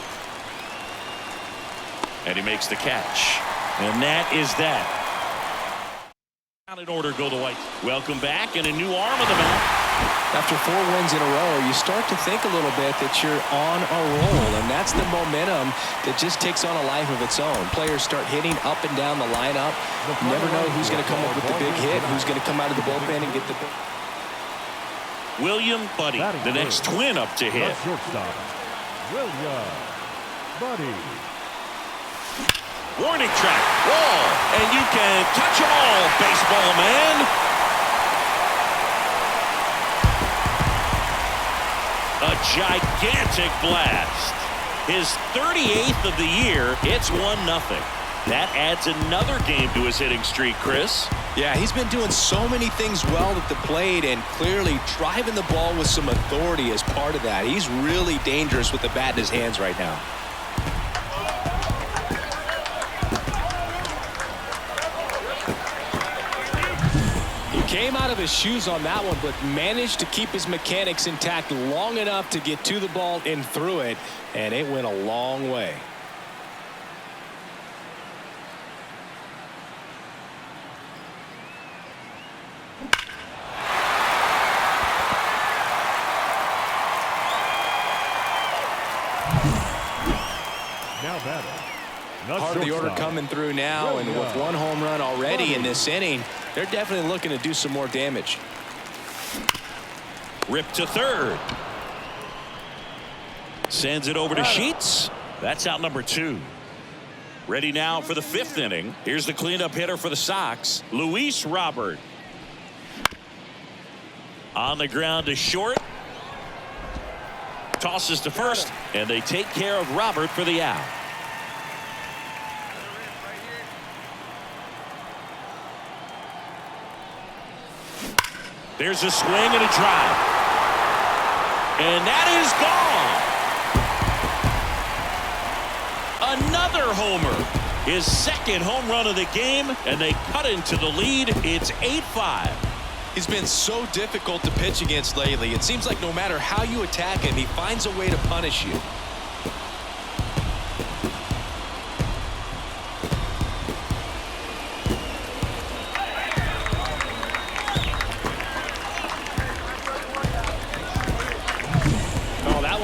And he makes the catch. And that is that. Out in order go the Whites. Welcome back, and a new arm of the mound. After 4 wins in a row, you start to think a little bit that you're on a roll, and that's the momentum that just takes on a life of its own. Players start hitting up and down the lineup. You never know who's going to come up with the big hit, who's going to come out of the bullpen and get the big. William Buddy, the next twin up to hit. Shortstop, William Buddy. Warning track, wall, and you can touch them all, baseball man. A gigantic blast. His 38th of the year. It's 1-0. That adds another game to his hitting streak, Chris. Yeah, he's been doing so many things well at the plate and clearly driving the ball with some authority as part of that. He's really dangerous with the bat in his hands right now. Came out of his shoes on that one, but managed to keep his mechanics intact long enough to get to the ball and through it, and it went a long way. Now batting. Part of the order coming through now, and with 1 home run already in this inning, they're definitely looking to do some more damage. Rip to third. Sends it over to Sheets. That's out number 2. Ready now for the 5th inning. Here's the cleanup hitter for the Sox, Luis Robert. On the ground to short. Tosses to first, and they take care of Robert for the out. There's a swing and a drive. And that is gone. Another homer. His 2nd home run of the game, and they cut into the lead. It's 8-5. He's been so difficult to pitch against lately. It seems like no matter how you attack him, he finds a way to punish you.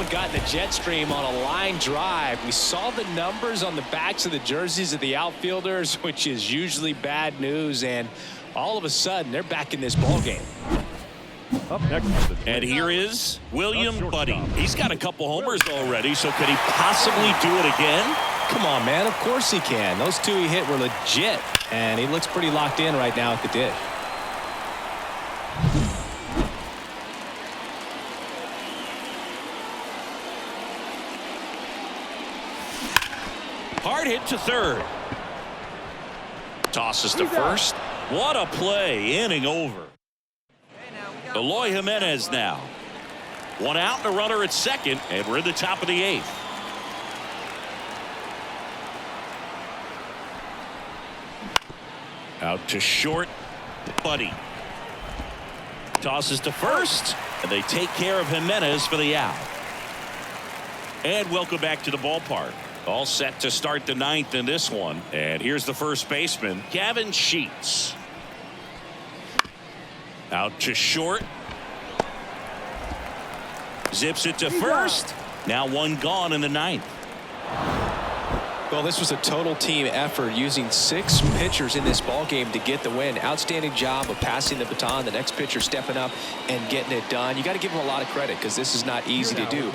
Got in the jet stream on a line drive. We saw the numbers on the backs of the jerseys of the outfielders, which is usually bad news, and all of a sudden they're back in this ball game. Up next, and here is William Buddy. He's got a couple homers already, so could he possibly do it again? Come on, man, of course he can. Those 2 he hit were legit, and he looks pretty locked in right now at the dish. Hard hit to third. Tosses to first. What a play. Inning over. Eloy Jimenez now. 1 out and a runner at second, and we're in the top of the 8th. Out to short. Buddy. Tosses to first, and they take care of Jimenez for the out. And welcome back to the ballpark. All set to start the 9th in this one. And here's the first baseman, Gavin Sheets. Out to short. Zips it to first. Now 1 gone in the 9th. Well, this was a total team effort, using 6 pitchers in this ball game to get the win. Outstanding job of passing the baton, the next pitcher stepping up and getting it done. You got to give them a lot of credit because this is not easy to do.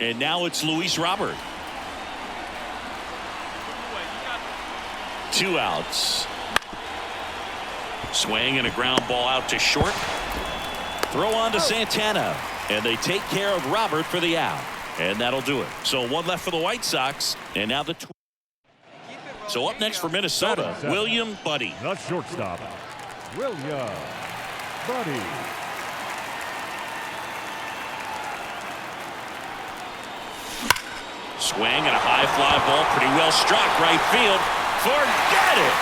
And now it's Luis Robert. 2 outs. Swing and a ground ball out to short. Throw on to Santana. And they take care of Robert for the out. And that'll do it. So 1 left for the White Sox. And now the So up next for Minnesota, William Buddy. The shortstop, William Buddy. Swing and a high fly ball, pretty well struck right field. Forget it.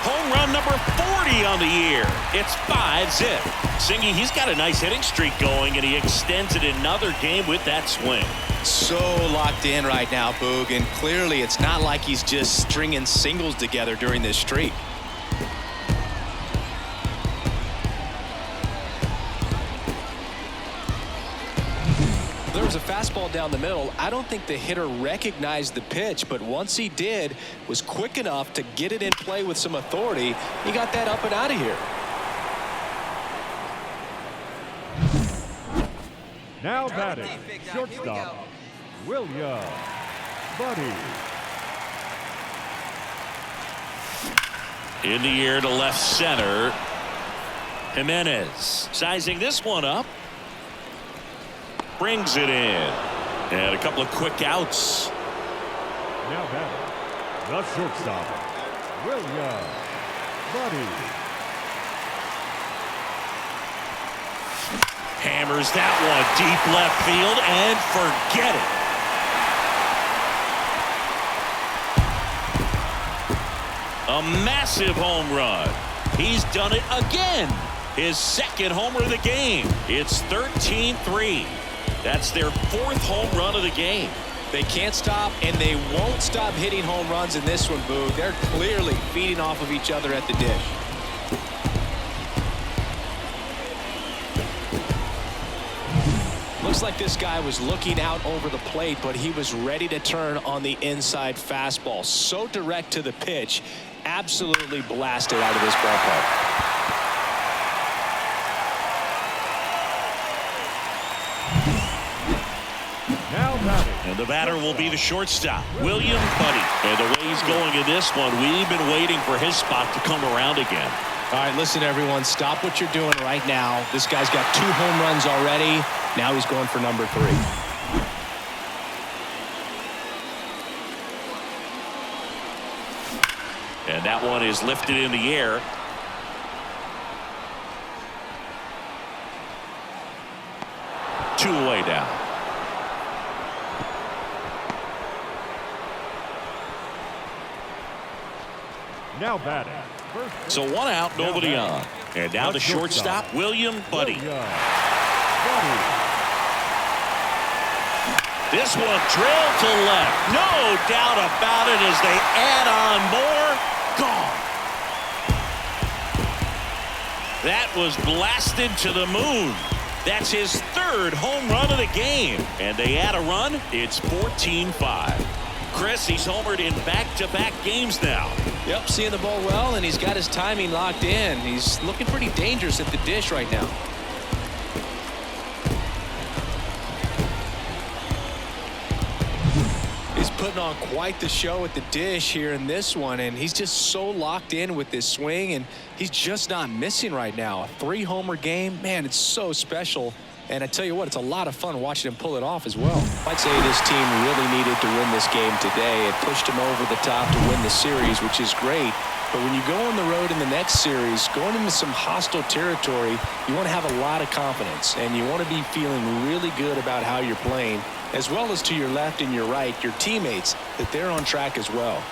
Home run number 40 on the year. It's 5-zip. Singy, he's got a nice hitting streak going, and he extends it another game with that swing. So locked in right now, Boog, and clearly it's not like he's just stringing singles together during this streak. There was a fastball down the middle. I don't think the hitter recognized the pitch, but once he did, was quick enough to get it in play with some authority. He got that up and out of here. Now batting, shortstop, William Buddy. In the air to left center. Jimenez sizing this one up. Brings it in. And a couple of quick outs. Now batting, the shortstop, William Buddy. Hammers that one deep left field and forget it. A massive home run. He's done it again. His 2nd homer of the game. It's 13-3. That's their 4th home run of the game. They can't stop, and they won't stop hitting home runs in this one, Boo. They're clearly feeding off of each other at the dish. Looks like this guy was looking out over the plate, but he was ready to turn on the inside fastball. So direct to the pitch, absolutely blasted out of this ballpark. Now batting, And the batter will be the shortstop, William Buddy. And the way he's going in this one, we've been waiting for his spot to come around again. All right, listen, everyone, stop what you're doing right now. This guy's got 2 home runs already. Now he's going for number 3. And that one is lifted in the air. Two away now. now batting, So 1 out, nobody on. And now the shortstop, William Buddy. This one drilled to left. No doubt about it as they add on more. Gone. That was blasted to the moon. That's his 3rd home run of the game. And they add a run. It's 14-5. Chris, he's homered in back-to-back games now. Yep, seeing the ball well, and he's got his timing locked in. He's looking pretty dangerous at the dish right now. He's putting on quite the show at the dish here in this one, and he's just so locked in with this swing, and he's just not missing right now. A 3-homer game, man, it's so special. And I tell you what, it's a lot of fun watching him pull it off as well. I'd say this team really needed to win this game today. It pushed him over the top to win the series, which is great. But when you go on the road in the next series, going into some hostile territory, you want to have a lot of confidence, and you want to be feeling really good about how you're playing, as well as to your left and your right, your teammates, that they're on track as well.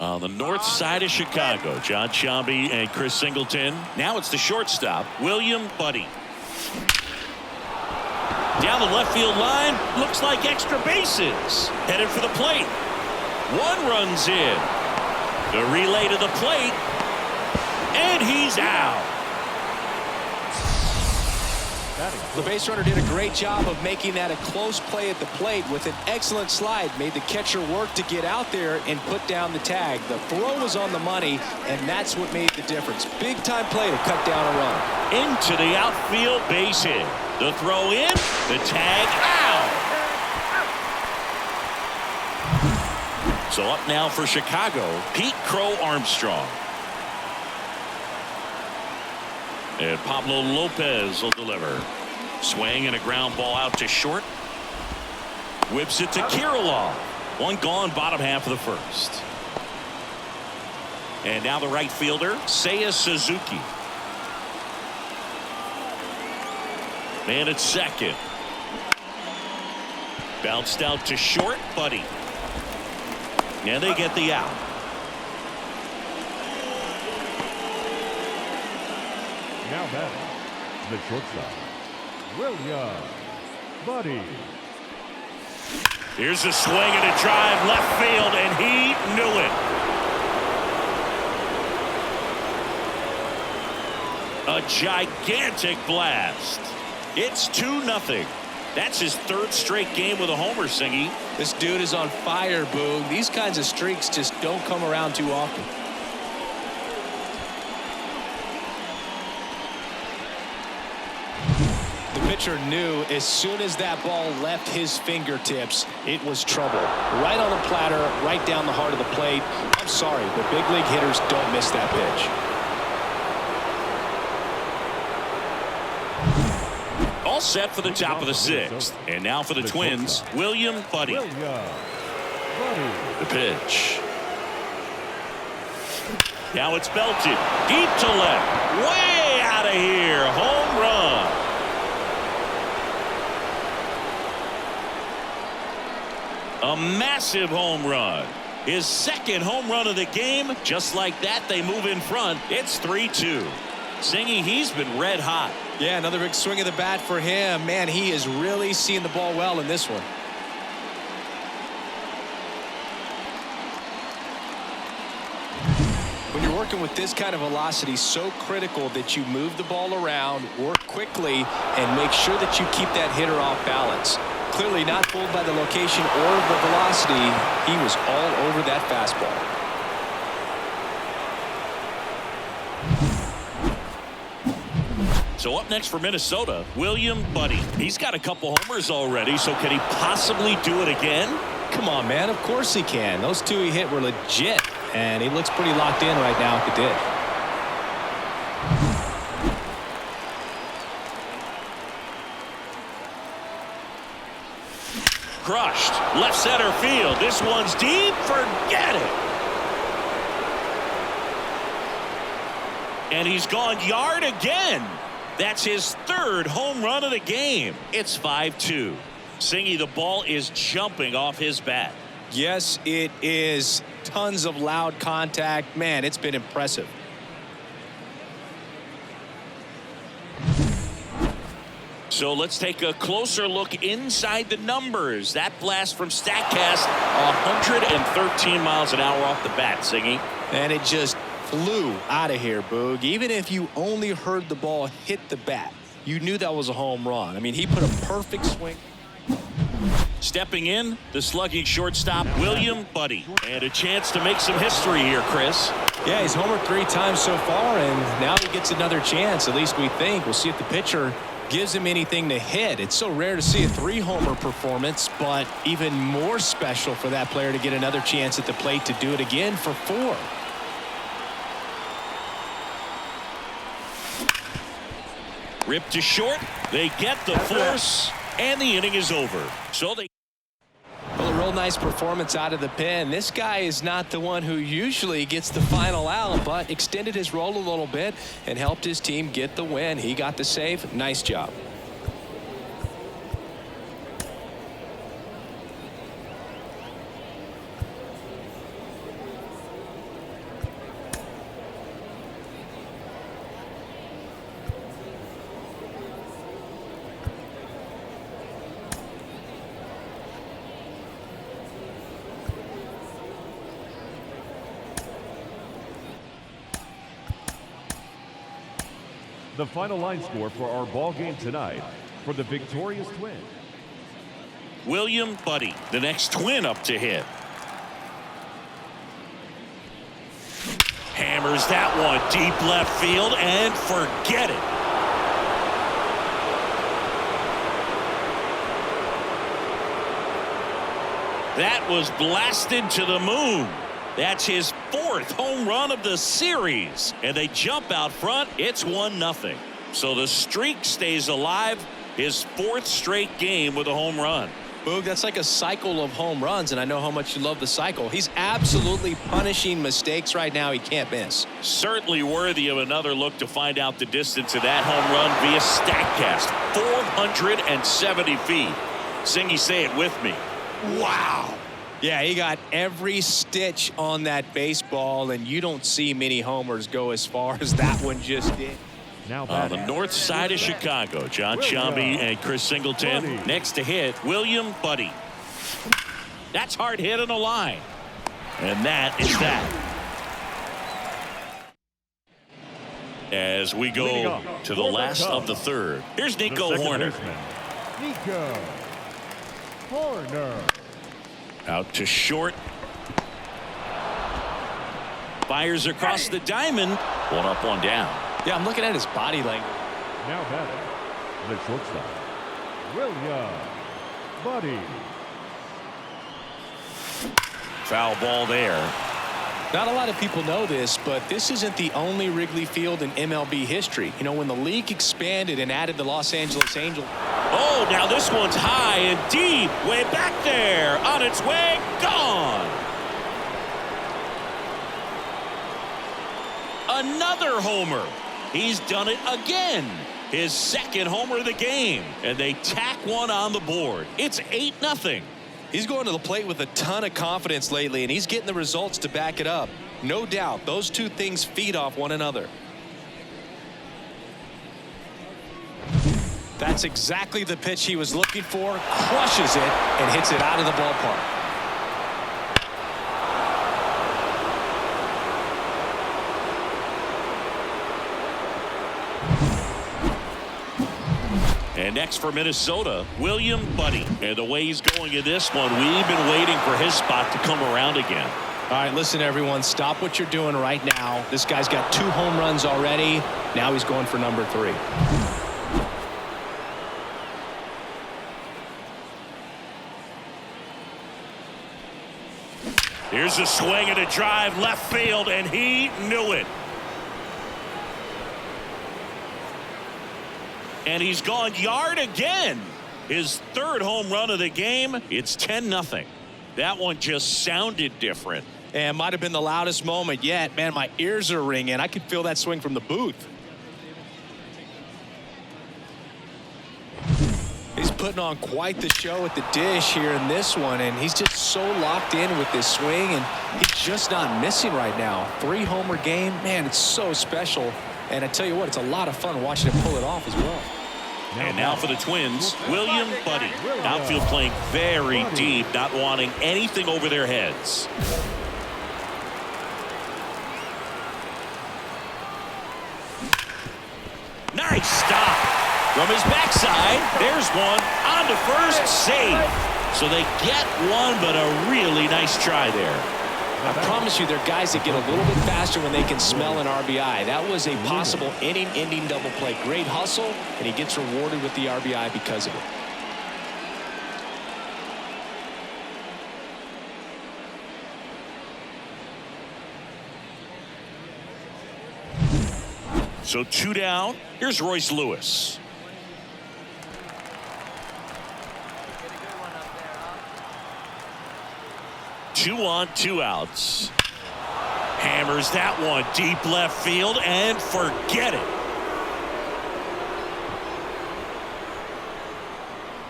On the north side of Chicago, John Sciambi and Chris Singleton. Now it's the shortstop, William Buddy. Down the left field line, looks like extra bases. Headed for the plate. One runs in. The relay to the plate. And he's out. The base runner did a great job of making that a close play at the plate with an excellent slide. Made the catcher work to get out there and put down the tag. The throw was on the money, and that's what made the difference. Big time play to cut down a run. Into the outfield base hit. The throw in, the tag out. So up now for Chicago, Pete Crow Armstrong. And Pablo Lopez will deliver. Swing and a ground ball out to short. Whips it to Kirilloff. One gone, bottom half of the first. And now the right fielder, Seiya Suzuki. Man at second. Bounced out to short, Buddy. And they get the out. Now batting, the shortstop, William Buddy. Here's a swing and a drive left field, and he knew it. A gigantic blast. It's 2-0. That's his third straight game with a homer, Singy. This dude is on fire, Boog. These kinds of streaks just don't come around too often. The pitcher knew as soon as that ball left his fingertips, it was trouble. Right on the platter, right down the heart of the plate. I'm sorry, but big league hitters don't miss that pitch. All set for the top of the sixth. And now for the Twins, William Buddy. The pitch. Now it's belted. Deep to left. Way out of here. Home run. A massive home run. His second home run of the game. Just like that, they move in front. It's 3-2. Singy, he's been red hot. Yeah, another big swing of the bat for him. Man, he is really seeing the ball well in this one. When you're working with this kind of velocity, so critical that you move the ball around, work quickly, and make sure that you keep that hitter off balance. Clearly not fooled by the location or the velocity. He was all over that fastball. So up next for Minnesota, William Buddy. He's got a couple homers already, so can he possibly do it again? Come on, man. Of course he can. Those two he hit were legit, and he looks pretty locked in right now at the dish. Crushed. Left center field. This one's deep. Forget it. And he's gone yard again. That's his third home run of the game. It's 5-2. Singy, the ball is jumping off his bat. Yes, it is. Tons of loud contact. Man, it's been So let's take a closer look inside the numbers. That blast from StatCast, 113 miles an hour off the bat, Singy. And it just flew out of here, Boog. Even if you only heard the ball hit the bat, you knew that was a home run. I mean, he put a perfect swing. Stepping in, the slugging shortstop, William Buddy. And a chance to make some history here, Chris. Yeah, he's homered 3 times so far, and now he gets another chance, at least we think. We'll see if the pitcher gives him anything to hit. It's so rare to see a 3-homer performance, but even more special for that player to get another chance at the plate to do it again for 4. Ripped to short. They get the force, and the inning is over. So they. Well, a real nice performance out of the pen. This guy is not the one who usually gets the final out, but extended his role a little bit and helped his team get the win. He got the save. Nice job. The final line score for our ball game tonight for the victorious Twins. William Buddy, the next Twin up to hit. Hammers that one deep left field and forget it. That was blasted to the moon. That's his 4th home run of the series. And they jump out front. It's 1-0. So the streak stays alive. His 4th straight game with a home run. Boog, that's like a cycle of home runs, and I know how much you love the cycle. He's absolutely punishing mistakes right now he can't miss. Certainly worthy of another look to find out the distance of that home run via StatCast. 470 feet. Singy, say it with me. Wow. Yeah, he got every stitch on that baseball, and you don't see many homers go as far as that one just did. Now on the north side of Chicago, John Sciambi and Chris Singleton. Buddy. Next to hit, William Buddy. That's hard hit on the line. And that is that. As we go to the last of the 3rd. Here's Nico Horner. Nico Horner. Out to short. Fires across the diamond. 1 up, 1 down. Yeah, I'm looking at his body language. Now batting, the shortstop, William Buddy. Foul ball there. Not a lot of people know this, but this isn't the only Wrigley Field in MLB history. You know, when the league expanded and added the Los Angeles Angels. Oh, now this one's high and deep. Way back there. On its way. Gone. Another homer. He's done it again. His 2nd homer of the game. And they tack one on the board. It's 8-0. He's going to the plate with a ton of confidence lately, and he's getting the results to back it up. No doubt, those two things feed off one another. That's exactly the pitch he was looking for. Crushes it and hits it out of the ballpark. And next for Minnesota, William Buddy. And the way he's going in this one, we've been waiting for his spot to come around again. All right, listen, everyone, stop what you're doing right now. This guy's got 2 home runs already. Now he's going for number 3. Here's a swing and a drive left field, and he knew it. And he's gone yard again. His 3rd home run of the game. It's 10-0. That one just sounded different. And might have been the loudest moment yet. Man, my ears are ringing. I could feel that swing from the booth. He's putting on quite the show at the dish here in this one, and he's just so locked in with this swing, and he's just not missing right now. 3-homer game, man, it's so special. And I tell you what, it's a lot of fun watching him pull it off as well. And now for the Twins, William Buddy. Outfield playing very deep, not wanting anything over their heads. Nice stop. From his backside, there's one on to first, save. So they get one, but a really nice try there. I promise you, there are guys that get a little bit faster when they can smell an RBI. That was a possible inning-ending double play. Great hustle, and he gets rewarded with the RBI because of it. So 2 down. Here's Royce Lewis. Two on, 2 outs. Hammers that one deep left field and forget it.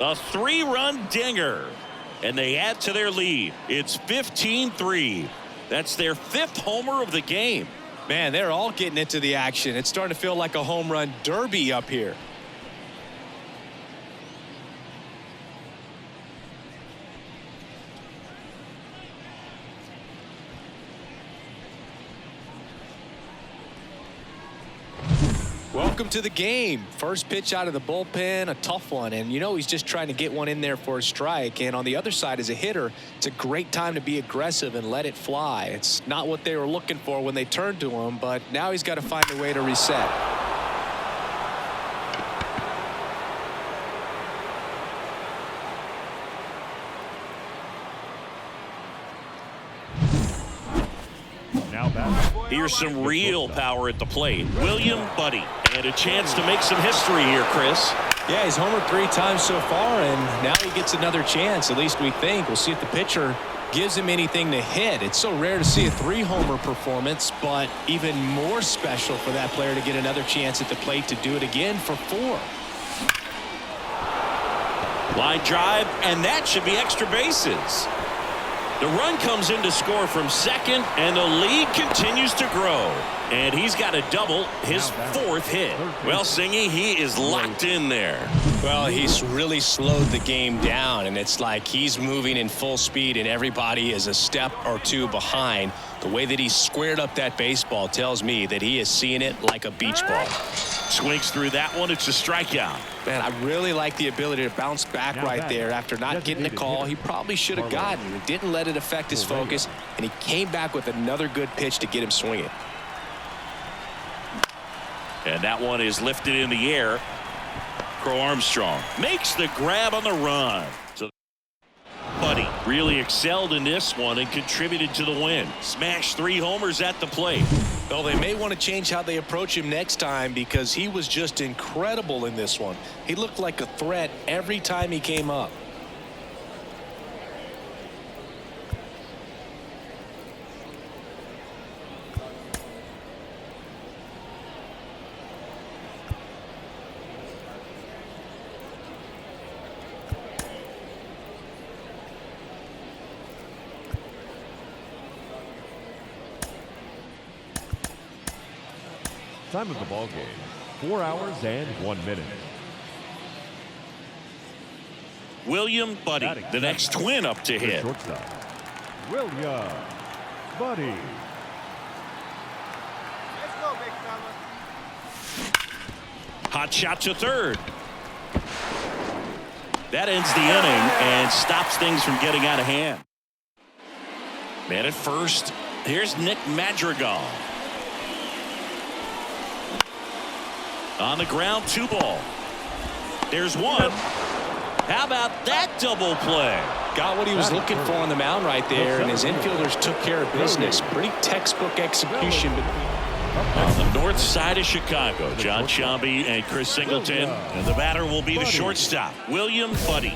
A 3-run dinger. And they add to their lead. It's 15-3. That's their 5th homer of the game. Man, they're all getting into the action. It's starting to feel like a home run derby up here. Welcome to the game. First pitch out of the bullpen, a tough one. And, you know, he's just trying to get one in there for a strike. And on the other side, as a hitter, it's a great time to be aggressive and let it fly. It's not what they were looking for when they turned to him, but now he's got to find a way to reset. Here's some real power at the plate. William Buddy. And a chance to make some history here, Chris. Yeah, he's homered 3 times so far, and now he gets another chance, at least we think. We'll see if the pitcher gives him anything to hit. It's so rare to see a 3-homer performance, but even more special for that player to get another chance at the plate to do it again for 4. Line drive, and that should be extra bases. The run comes in to score from second, and the lead continues to grow. And he's got a double, his 4th hit. Well, Singy, he is locked in there. Well, he's really slowed the game down, and it's like he's moving in full speed, and everybody is a step or 2 behind. The way that he squared up that baseball tells me that he is seeing it like a beach ball. Swings through that one. It's a strikeout. Man, I really like the ability to bounce back right there after not getting the call he probably should have gotten. He didn't let it affect his focus, and he came back with another good pitch to get him swinging. And that one is lifted in the air. Crow Armstrong makes the grab on the run. So Buddy really excelled in this one and contributed to the win. Smashed 3 homers at the plate. Well, they may want to change how they approach him next time because he was just incredible in this one. He looked like a threat every time he came up. Time of the ball game, 4 hours and 1 minute. William Buddy, the next Twin up to hit. Shortstop, William Buddy. Let's go, big fella. Hot shot to third. That ends the inning and stops things from getting out of hand. Man at first. Here's Nick Madrigal. On the ground, 2 ball. There's one. How about that double play? Got what he was looking for on the mound right there, and his infielders took care of business. Pretty textbook execution. On the north side of Chicago, John Sciambi and Chris Singleton. And the batter will be the shortstop, William Buddy.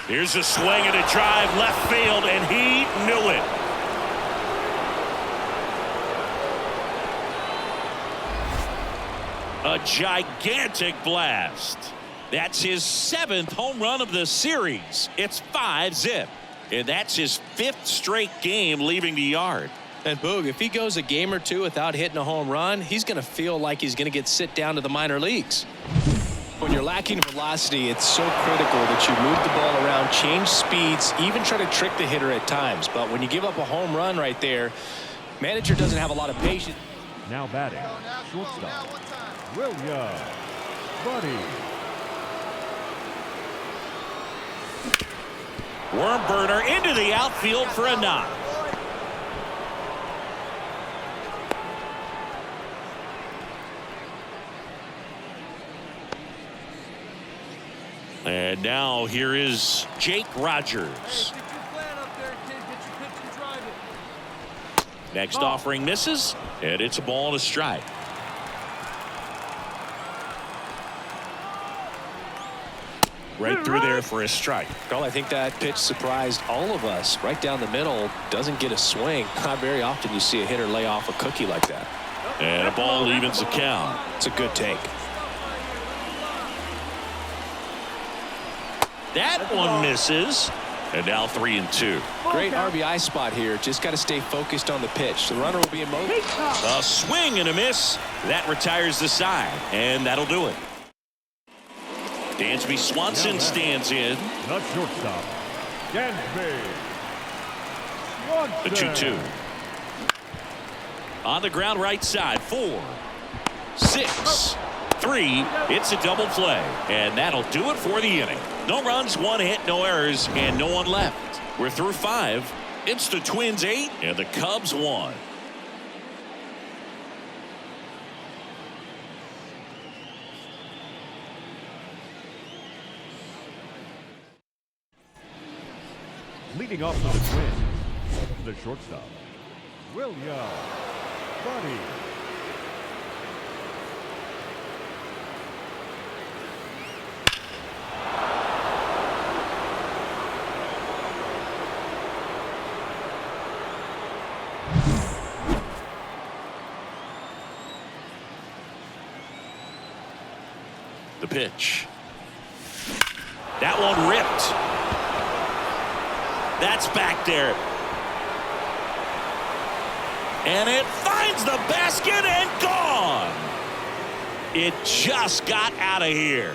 Here's a swing and a drive left field, and he knew it. A gigantic blast. That's his 7th home run of the series. It's 5-zip. and that's his 5th straight game leaving the yard. And Boog, if he goes a game or two without hitting a home run, he's going to feel like he's going to get sit down to the minor leagues. When you're lacking velocity, it's so critical that you move the ball around, change speeds, even try to trick the hitter at times. But when you give up a home run right there, manager doesn't have a lot of patience. Now batting, shortstop, William Buddy. Worm burner into the outfield for a knock. And now here is Jake Rogers. Next offering misses, and it's a ball and a strike. Right through there for a strike. Well, I think that pitch surprised all of us. Right down the middle, doesn't get a swing. Not very often you see a hitter lay off a cookie like that. And a ball evens the count. It's a good take. That one misses. And now 3-2. Great RBI spot here. Just got to stay focused on the pitch. The runner will be in motion. A swing and a miss. That retires the side. And that'll do it. Dansby Swanson stands in. The shortstop, Dansby The Swanson. 2-2. On the ground right side. 4, 6, 3. It's a double play. And that'll do it for the inning. No runs, 1 hit, no errors, and no one left. We're through 5. It's the Twins 8 and the Cubs 1. Leading off for the Twins, the shortstop, William Buddy. The pitch. That one ripped. That's back there. And it finds the basket and gone. It just got out of here.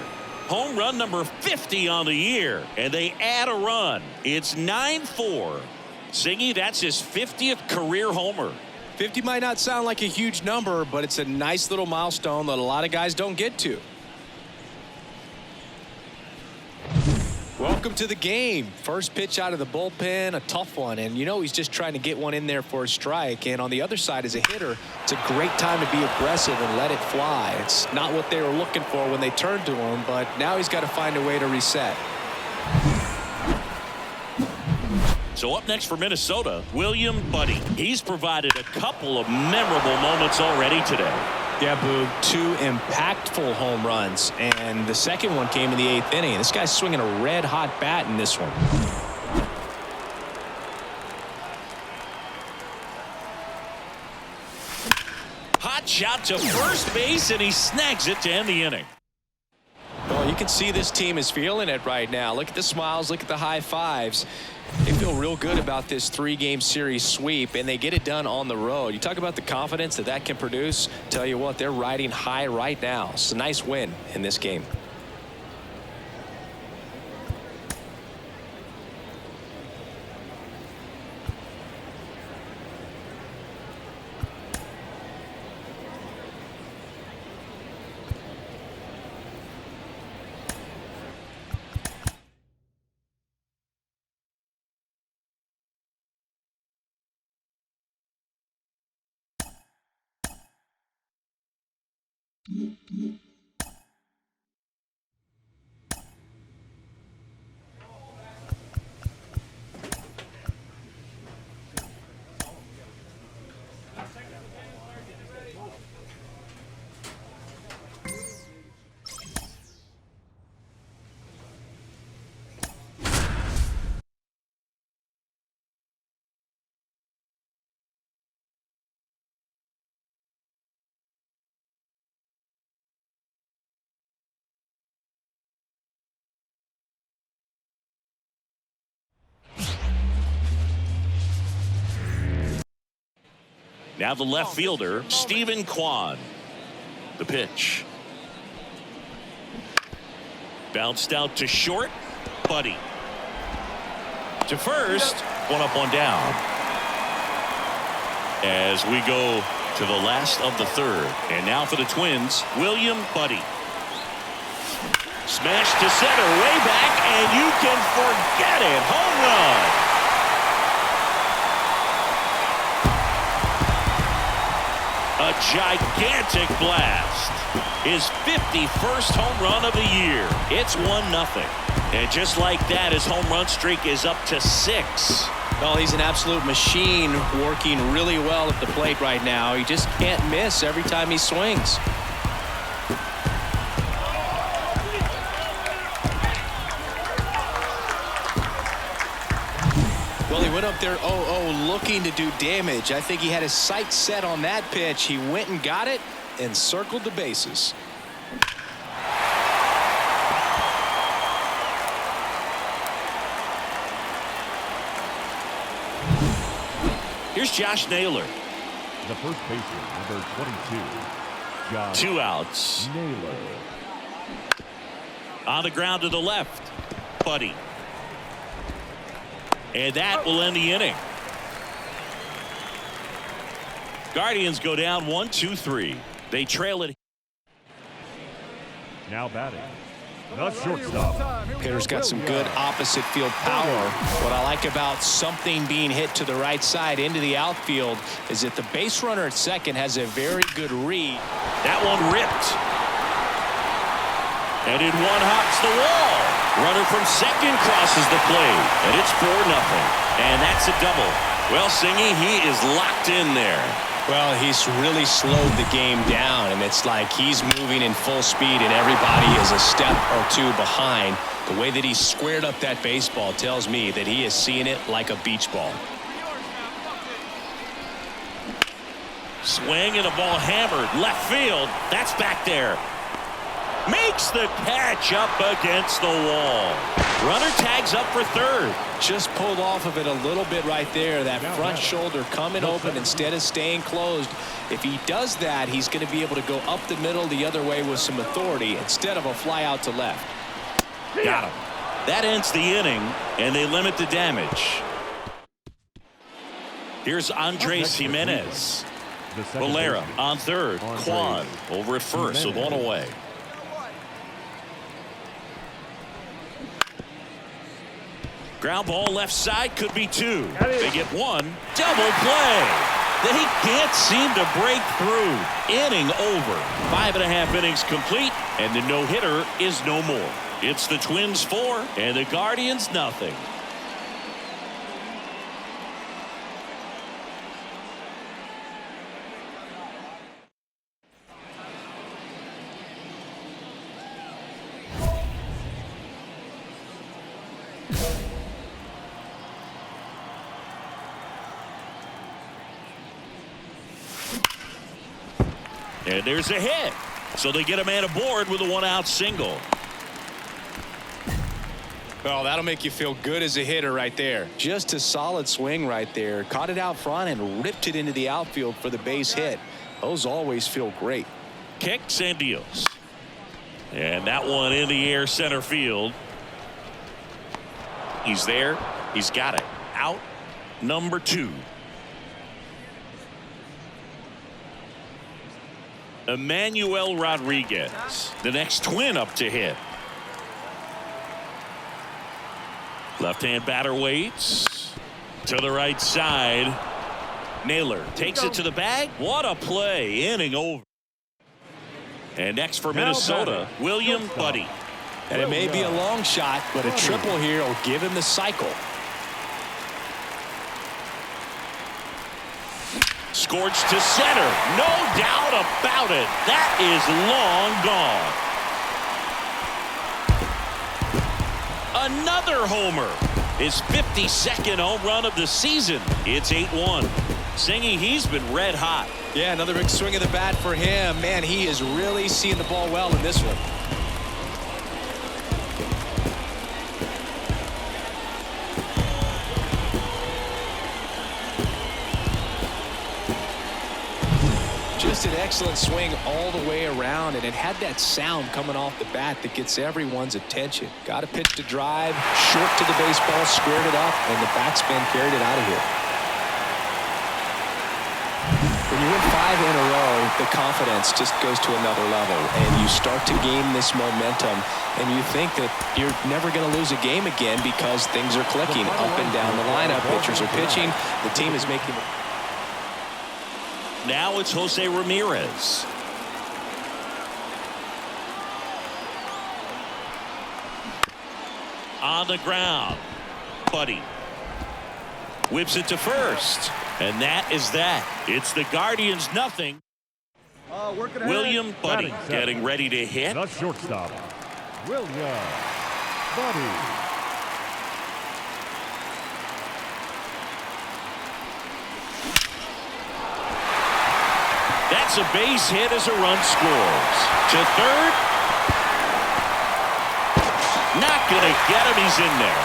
Home run number 50 on the year, and they add a run. It's 9-4. Singy, that's his 50th career homer. 50 might not sound like a huge number, but it's a nice little milestone that a lot of guys don't get to. Welcome to the game. First pitch out of the bullpen, a tough one, and you know he's just trying to get one in there for a strike. And on the other side, as a hitter, it's a great time to be aggressive and let it fly. It's not what they were looking for when they turned to him, but now he's got to find a way to reset. So up next for Minnesota, William Buddy. He's provided a couple of memorable moments already today. Yeah, Boog, 2 impactful home runs, and the second one came in the 8th inning. This guy's swinging a red-hot bat in this one. Hot shot to first base, and he snags it to end the inning. Well, you can see this team is feeling it right now. Look at the smiles, look at the high fives. They feel real good about this 3-game series sweep, and they get it done on the road. You talk about the confidence that that can produce. Tell you what, they're riding high right now. It's a nice win in this game. Now the left fielder, Stephen Kwan. The pitch. Bounced out to short. Buddy. To first. One up, one down. As we go to the last of the third. And now for the Twins, William Buddy. Smash to center, way back, and you can forget it. Home run. A gigantic blast. His 51st home run of the year. It's 1-0. And just like that, his home run streak is up to 6. Well, he's an absolute machine, working really well at the plate right now. He just can't miss every time he swings. Well, he went up there 0-0 looking to do damage. I think he had his sights set on that pitch. He went and got it and circled the bases. Here's Josh Naylor. The first baseman, number 22, Josh 2 outs. Naylor. On the ground to the left. Buddy. And that will end the inning. Guardians go down 1-2-3. They trail it. Now batting, the shortstop. Hitter's got some good opposite field power. What I like about something being hit to the right side into the outfield is that the base runner at second has a very good read. That one ripped. And in one hops the wall. Runner from second crosses the plate. And it's 4-0. And that's a double. Well, Singy, he is locked in there. Well, he's really slowed the game down, and it's like he's moving in full speed and everybody is a step or two behind. The way that he squared up that baseball tells me that he is seeing it like a beach ball. Swing and a ball hammered left field. That's back there. Makes the catch up against the wall. Runner tags up for third. Just pulled off of it a little bit right there. That front shoulder coming open instead of staying closed. If he does that, he's going to be able to go up the middle the other way with some authority instead of a fly out to left. Got him. That ends the inning, and they limit the damage. Here's Andres Jimenez. Valera on third. Kwan over at first with one away. Ground ball left side, could be 2. They get 1. Double play. They can't seem to break through. Inning over. 5.5 innings complete, and the no-hitter is no more. It's the Twins 4 and the Guardians nothing. And there's a hit. So they get a man aboard with a 1-out single. Well, that'll make you feel good as a hitter right there. Just a solid swing right there. Caught it out front and ripped it into the outfield for the base hit. Those always feel great. Kicks and deals. And that one in the air center field. He's there. He's got it. Out number 2. Emmanuel Rodriguez, the next Twin up to hit. Left-hand batter waits to the right side. Naylor takes it to the bag. What a play. Inning over. And next for Minnesota, William Buddy. And it may be a long shot, but a triple here will give him the cycle. Scorched to center. No doubt about it. That is long gone. Another homer. His 52nd home run of the season. It's 8-1. Singy, he's been red hot. Yeah, another big swing of the bat for him. Man, he is really seeing the ball well in this one. Just an excellent swing all the way around, and it had that sound coming off the bat that gets everyone's attention. Got a pitch to drive, short to the baseball, squared it up, and the backspin carried it out of here. When you win 5 in a row, the confidence just goes to another level, and you start to gain this momentum, and you think that you're never going to lose a game again because things are clicking up and down the lineup. Pitchers are pitching. The team is making it. Now it's Jose Ramirez. On the ground. Buddy whips it to first. And that is that. It's the Guardians nothing. William Buddy getting ready to hit. The shortstop, William Buddy. That's a base hit as a run scores. To third. Not going to get him. He's in there.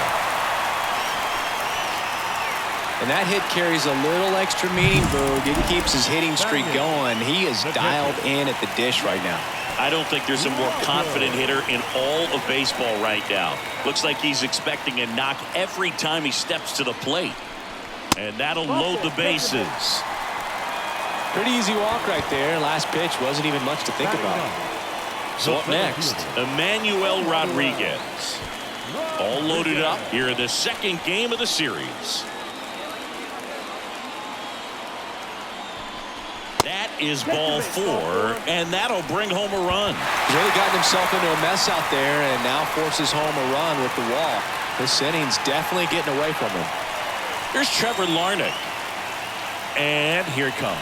And that hit carries a little extra meaning, Boog. It keeps his hitting streak going. He is dialed in at the dish right now. I don't think there's a more confident hitter in all of baseball right now. Looks like he's expecting a knock every time he steps to the plate. And that'll load the bases. Pretty easy walk right there. Last pitch wasn't even much to think about. So up next, Emmanuel Rodriguez. All loaded up here in the second game of the series. That is ball 4, and that'll bring home a run. He's really gotten himself into a mess out there and now forces home a run with the wall. This inning's definitely getting away from him. Here's Trevor Larnach. And here it comes.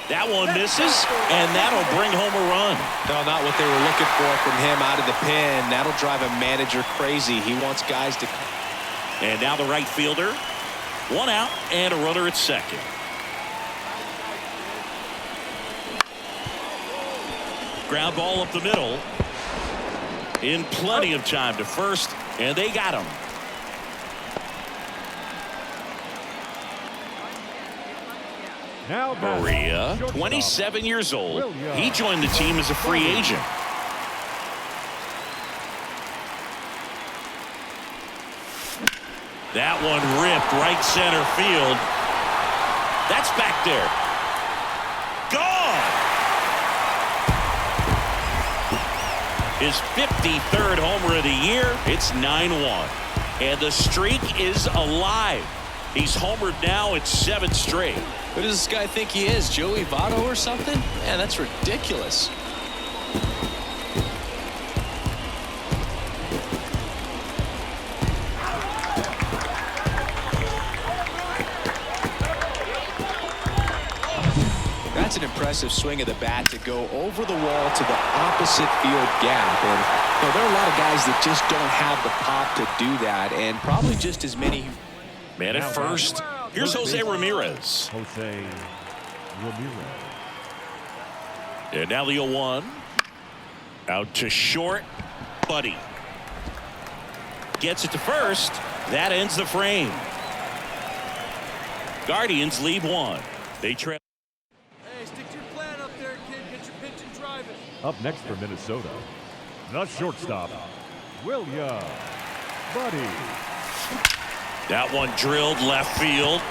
That one misses, and that'll bring home a run. No, not what they were looking for from him out of the pen. That'll drive a manager crazy. He wants guys to... And now the right fielder. 1 out and a runner at second. Ground ball up the middle. In plenty of time to first, and they got him. Now Maria, 27 years old. He joined the team as a free agent. That one ripped right center field. That's back there. Gone. His 53rd homer of the year. It's 9-1. And the streak is alive. He's homered now at 7 straight. Who does this guy think he is? Joey Votto or something? Man, that's ridiculous. That's an impressive swing of the bat to go over the wall to the opposite field gap. And there are a lot of guys that just don't have the pop to do that, and probably just as many. Man at first. Here's Jose Ramirez. Jose Ramirez. And now the 0-1. Out to short. Buddy. Gets it to first. That ends the frame. Guardians lead 1. They trail. Hey, stick to your plan up there, kid. Get your pitch and drive it. Up next for Minnesota, the shortstop, William Buddy. That one drilled left field.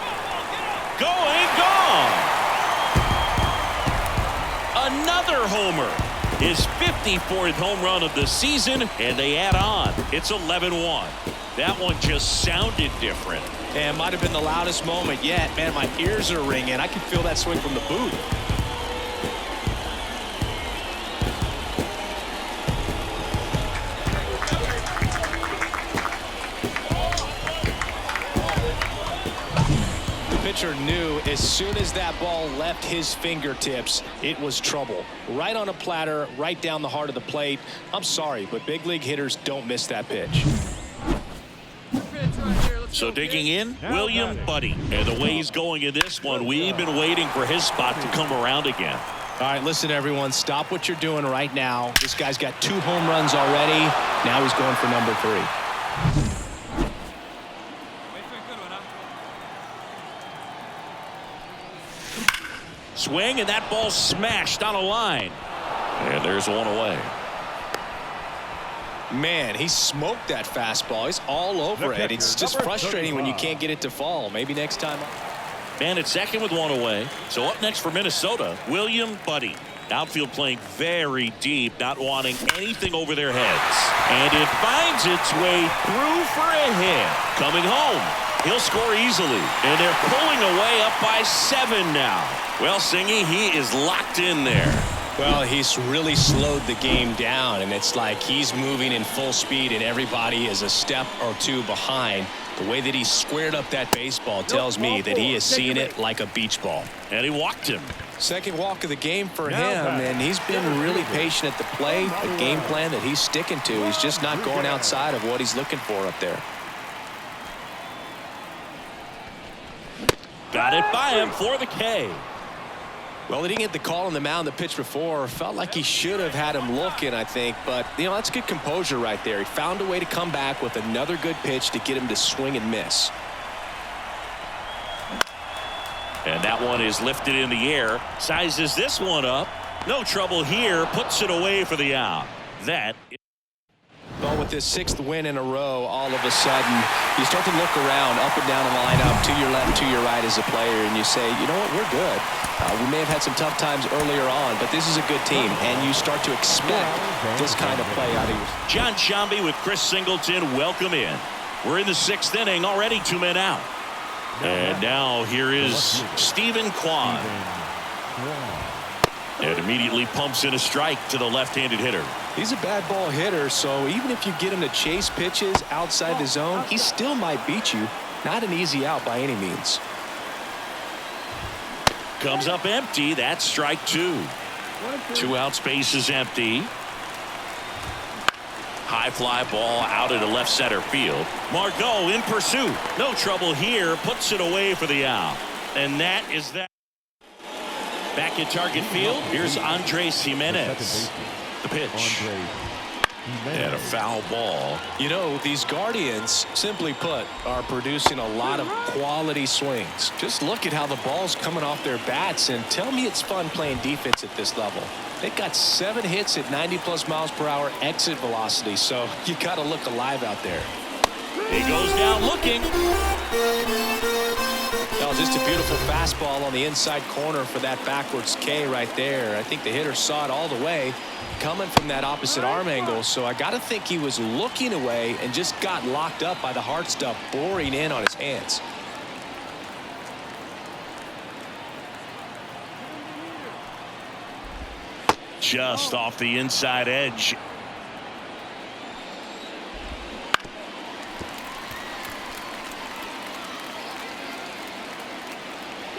Going, gone. Another homer. His 54th home run of the season, and they add on. It's 11-1. That one just sounded different. And might have been the loudest moment yet. Man, my ears are ringing. I can feel that swing from the booth. The pitcher knew as soon as that ball left his fingertips, it was trouble. Right on a platter, right down the heart of the plate. I'm sorry, but big league hitters don't miss that pitch. So digging in, William Buddy. And the way he's going in this one, we've been waiting for his spot to come around again. All right, listen, everyone. Stop what you're doing right now. This guy's got 2 home runs already. Now he's going for number 3. Swing, and that ball smashed on a line. And there's one away. Man, he smoked that fastball. He's all over it. It's just frustrating when you can't get it to fall. Maybe next time. Man at second with one away. So up next for Minnesota, William Buddy. Outfield playing very deep, not wanting anything over their heads. And it finds its way through for a hit. Coming home. He'll score easily. And they're pulling away up by 7 now. Well, Singy, he is locked in there. Well, he's really slowed the game down, and it's like he's moving in full speed, and everybody is a step or two behind. The way that he squared up that baseball tells me that he is seeing it like a beach ball. And he walked him. Second walk of the game for him, and he's been really patient at the plate. The game plan that he's sticking to, he's just not going outside of what he's looking for up there. Got it by him for the K. Well, he didn't get the call on the mound the pitch before. Felt like he should have had him looking, I think. But, you know, that's good composure right there. He found a way to come back with another good pitch to get him to swing and miss. And that one is lifted in the air. Sizes this one up. No trouble here. Puts it away for the out. That. Well, with this 6th win in a row, all of a sudden, you start to look around, up and down the lineup, to your left, to your right as a player, and you say, you know what, we're good. We may have had some tough times earlier on, but this is a good team, and you start to expect this kind of play out of you. John Sciambi with Chris Singleton. Welcome in. We're in the 6th inning, already 2 men out. And now here is Stephen Kwan. And immediately pumps in a strike to the left-handed hitter. He's a bad ball hitter, so even if you get him to chase pitches outside the zone, he still might beat you. Not an easy out by any means. Comes up empty. That's strike 2. 2 out, space is empty. High fly ball out into left center field. Margot in pursuit. No trouble here. Puts it away for the out. And that is that. Back at target field, here's Andres Jimenez. The pitch. And a foul ball. You know, these Guardians, simply put, are producing a lot of quality swings. Just look at how the ball's coming off their bats, and tell me it's fun playing defense at this level. They've got 7 hits at 90+ miles per hour exit velocity, so you got to look alive out there. He goes down looking. Well, just a beautiful fastball on the inside corner for that backwards K right there. I think the hitter saw it all the way coming from that opposite arm angle, so I got to think he was looking away and just got locked up by the hard stuff boring in on his hands. Just off the inside edge.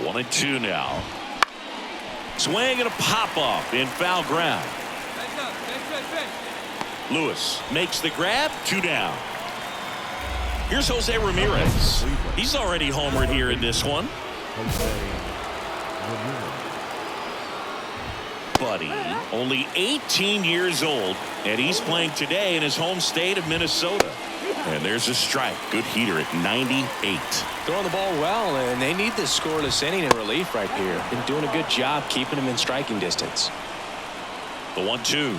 One and 2 now. Swing and a pop-up in foul ground. Lewis makes the grab. 2 down. Here's Jose Ramirez. He's already homered here in this one. Buddy, only 18 years old, and he's playing today in his home state of Minnesota. And there's a strike. Good heater at 98. Throwing the ball well, and they need this scoreless inning in relief right here. Been doing a good job keeping him in striking distance. The 1-2.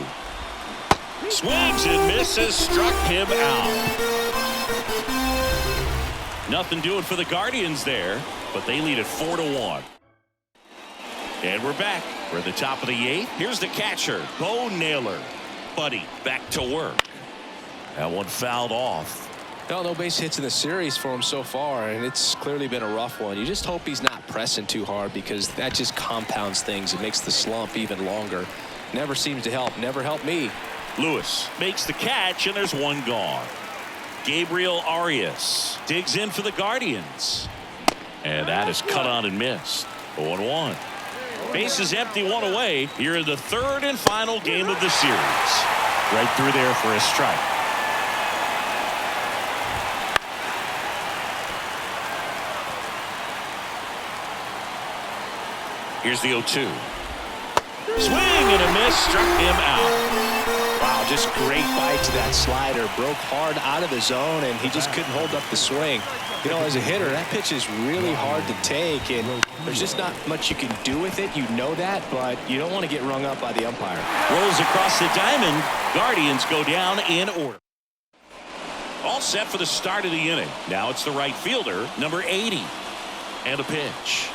Swings and misses. Struck him out. Nothing doing for the Guardians there, but they lead it 4-1. And we're back. We're at the top of the 8th. Here's the catcher, Bo Naylor. Buddy back to work. That one fouled off. No base hits in the series for him so far, and it's clearly been a rough one. You just hope he's not pressing too hard, because that just compounds things. It makes the slump even longer. Never seems to help. Never helped me. Lewis makes the catch, and there's one gone. Gabriel Arias digs in for the Guardians. And that is cut on and missed. 0-1. Base is empty, 1 away. Here in the 3rd and final game of the series. Right through there for a strike. Here's the 0-2. Swing and a miss. Struck him out. Wow, just great bite to that slider. Broke hard out of the zone, and he just couldn't hold up the swing. You know, as a hitter, that pitch is really hard to take, and there's just not much you can do with it. You know that, but you don't want to get rung up by the umpire. Rolls across the diamond. Guardians go down in order. All set for the start of the inning. Now it's the right fielder, number 80. And a pitch.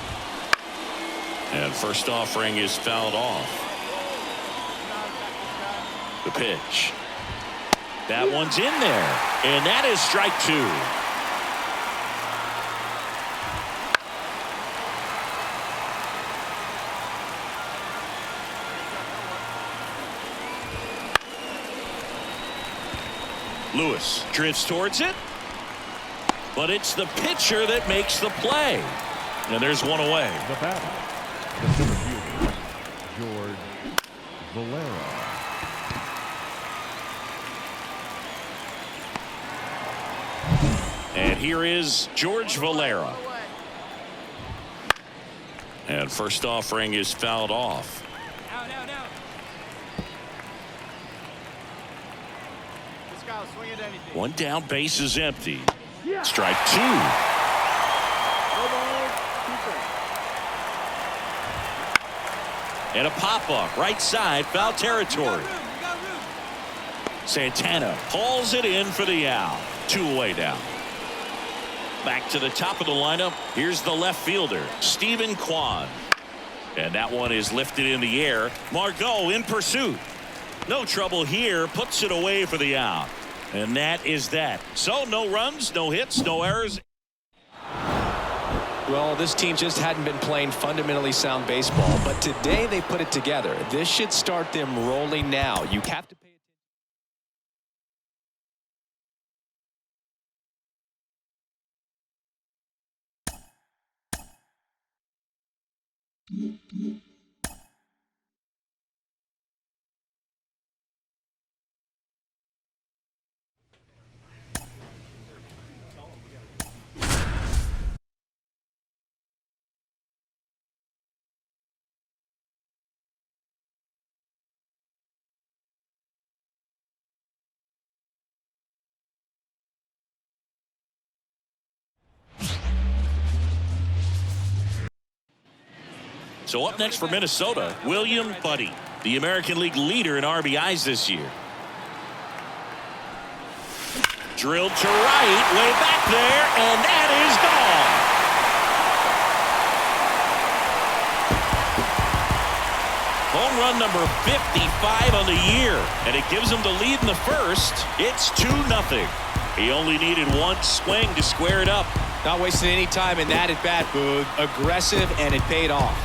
And first offering is fouled off. The pitch. That one's in there. And that is strike 2. Lewis drifts towards it, but it's the pitcher that makes the play. And there's one away. The batter, the center fielder, George Valera. And here is George Valera. And first offering is fouled off. Out. This guy will swing at anything. One down, base is empty. Strike 2. And a pop-up, right side, foul territory. Santana hauls it in for the out. 2 away now. Back to the top of the lineup. Here's the left fielder, Stephen Kwan. And that one is lifted in the air. Margot in pursuit. No trouble here. Puts it away for the out. And that is that. So no runs, no hits, no errors. Well, this team just hadn't been playing fundamentally sound baseball, but today they put it together. This should start them rolling now. You have to pay attention. So up next for Minnesota, William Buddy, the American League leader in RBIs this year. Drilled to right, way back there, and that is gone. Home run number 55 on the year, and it gives him the lead in the first. It's 2-0. He only needed one swing to square it up. Not wasting any time in that at bat, Boog. Aggressive, and it paid off.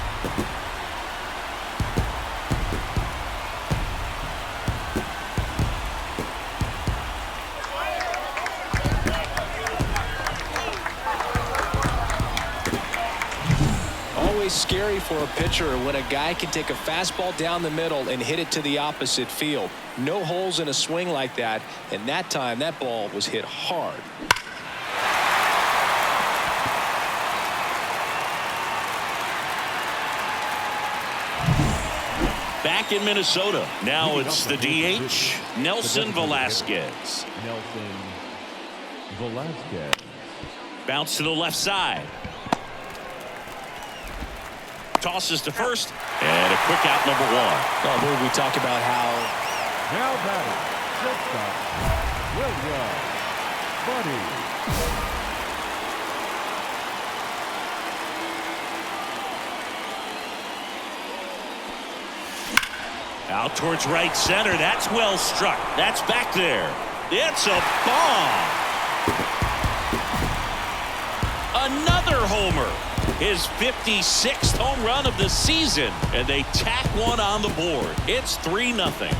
Always scary for a pitcher when a guy can take a fastball down the middle and hit it to the opposite field. No holes in a swing like that, and that time that ball was hit hard. Back in Minnesota. Now it's the DH, Nelson Velasquez. Nelson Velasquez. Bounce to the left side. Tosses to first. And a quick out, number 1. Oh, Boog, we talk about how Now batting, shortstop, William Buddy. Out towards right center. That's well struck. That's back there. It's a bomb. Another homer. His 56th home run of the season. And they tack one on the board. It's 3-0.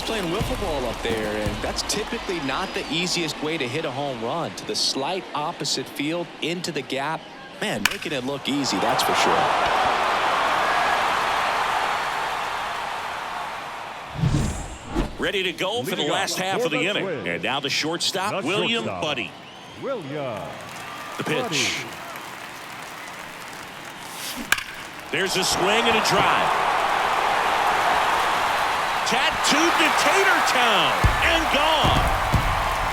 playing wiffle ball up there, and that's typically not the easiest way to hit a home run. To the slight opposite field, into the gap. Man, making it look easy, that's for sure. Ready to go for the last half of the inning. And now the shortstop, William Buddy. William. The pitch. There's a swing and a drive. Tattooed to Tatertown and gone.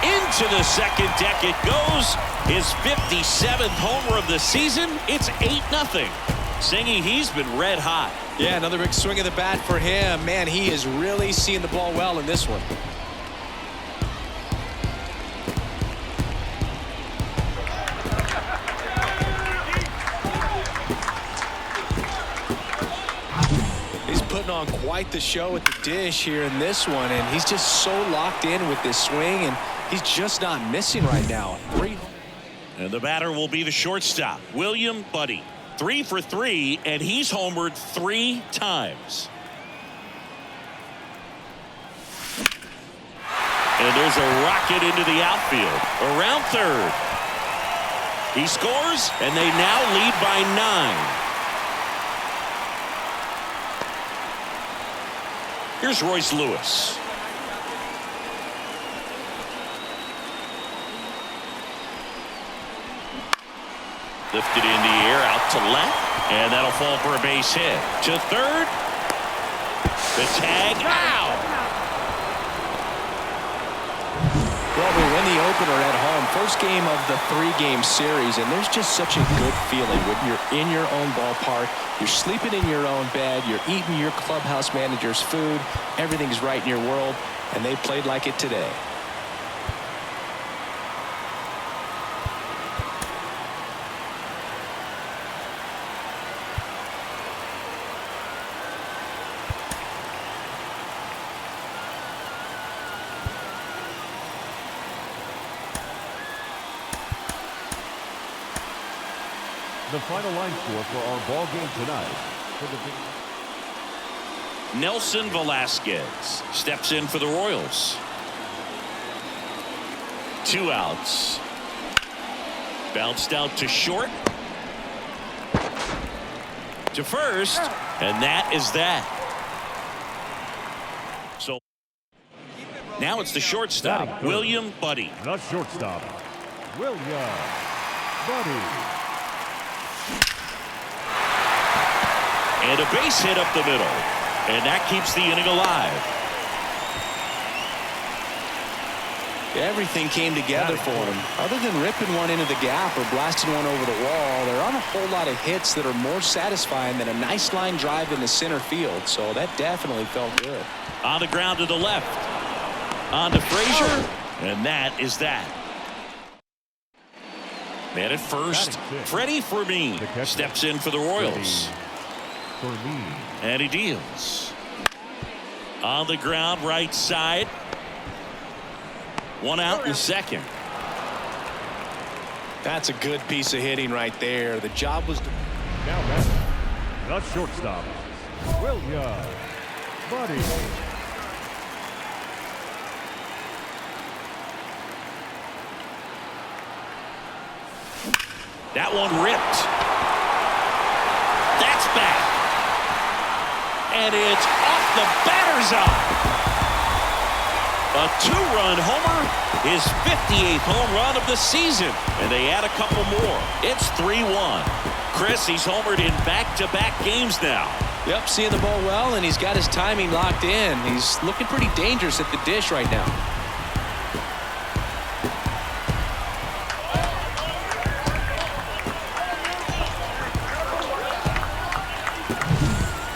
Into the second deck it goes. His 57th homer of the season. It's 8-0. Singy, he's been red hot. Yeah, another big swing of the bat for him. Man, he is really seeing the ball well in this one. He's putting on quite the show at the dish here in this one, and he's just so locked in with this swing, and he's just not missing right now. And the batter will be the shortstop, William Buddy. 3 for 3, and he's homered 3 times. And there's a rocket into the outfield. Around third. He scores, and they now lead by 9. Here's Royce Lewis. Lifted in the air, out to left, and that'll fall for a base hit. To third. The tag out. Well, we win the opener at home. First game of the 3-game series, and there's just such a good feeling when you're in your own ballpark. You're sleeping in your own bed. You're eating your clubhouse manager's food. Everything's right in your world, and they played like it today. The final line score for our ball game tonight. Nelson Velasquez steps in for the Royals. 2 outs. Bounced out to short. To first. And that is that. So now it's the shortstop, William Buddy. The shortstop, William Buddy. And a base hit up the middle. And that keeps the inning alive. Everything came together for him. Other than ripping one into the gap or blasting one over the wall, there aren't a whole lot of hits that are more satisfying than a nice line drive in the center field. So that definitely felt good. On the ground to the left. On to Frazier. And that is that. Man at first, Freddie Fermin steps in for the Royals. And he deals. On the ground, right side. 1 out in the second. That's a good piece of hitting right there. The job was. Now batting, the shortstop, William Buddy. That one ripped. That's back. And it's off the batter's eye. A 2-run homer, his 58th home run of the season. And they add a couple more. It's 3-1. Chris, he's homered in back-to-back games now. Yep, seeing the ball well, and he's got his timing locked in. He's looking pretty dangerous at the dish right now.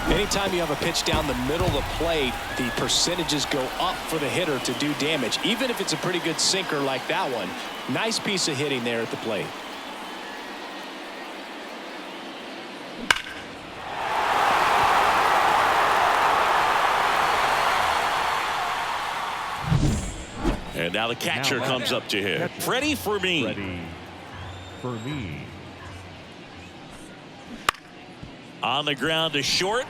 Anytime you have a pitch down the middle of the plate, the percentages go up for the hitter to do damage, even if it's a pretty good sinker like that one. Nice piece of hitting there at the plate. And now the catcher comes up to him. Freddie Fermin. Freddie Fermin. On the ground to short.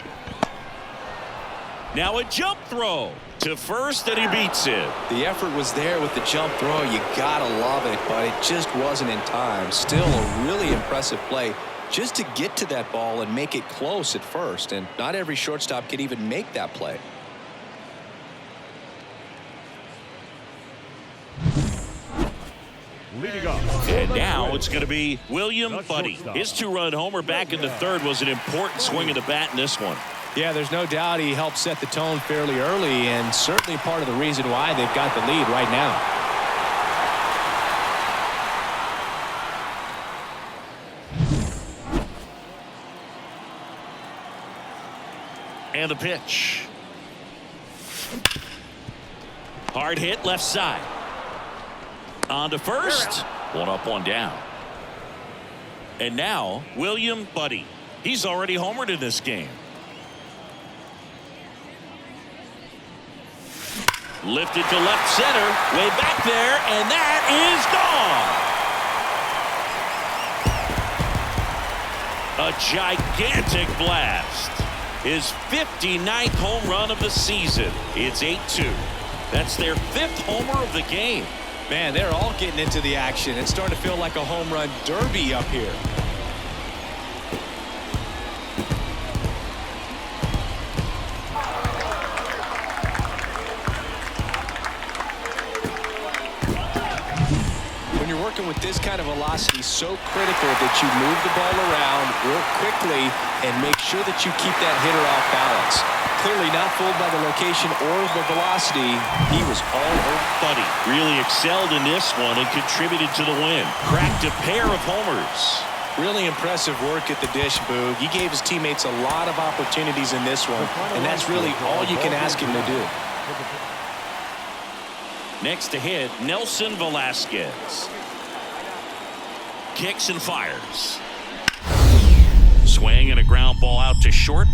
Now a jump throw to first, and he beats it. The effort was there with the jump throw. You gotta love it, but it just wasn't in time. Still a really impressive play just to get to that ball and make it close at first. And not every shortstop can even make that play. Leading off. And now it's going to be William Buddy. His 2-run homer back in the third was an important swing of the bat in this one. Yeah, there's no doubt he helped set the tone fairly early, and certainly part of the reason why they've got the lead right now. And the pitch. Hard hit left side. On to first. One up, one down. And now William Buddy. He's already homered in this game. Lifted to left center. Way back there. And that is gone. A gigantic blast. His 59th home run of the season. It's 8-2. That's their 5th homer of the game. Man, they're all getting into the action. It's starting to feel like a home run derby up here. When you're working with this kind of velocity, so critical that you move the ball around, work quickly, and make sure that you keep that hitter off balance. Clearly not fooled by the location or the velocity. He was all over. Buddy really excelled in this one and contributed to the win. Cracked a pair of homers. Really impressive work at the dish, Boog. He gave his teammates a lot of opportunities in this one, and that's really all you can ask him to do. Next to hit, Nelson Velasquez. Kicks and fires. Swing and a ground ball out to short.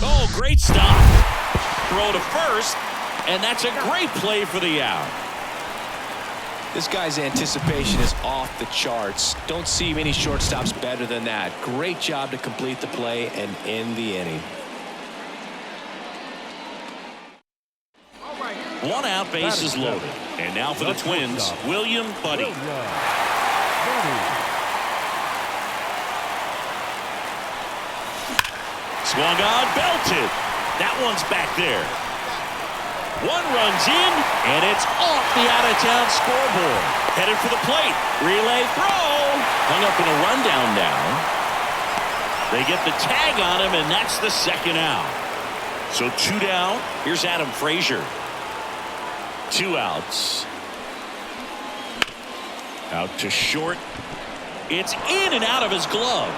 Oh, great stop. Throw to first, and that's a great play for the out. This guy's anticipation is off the charts. Don't see many shortstops better than that. Great job to complete the play and end the inning. One out, bases loaded. And now for the Twins, William Buddy. Swung on, belted. That one's back there. One runs in, and it's off the out-of-town scoreboard. Headed for the plate. Relay throw. Hung up in a rundown now. They get the tag on him, and that's the second out. So 2 down. Here's Adam Frazier. 2 outs. Out to short. It's in and out of his glove.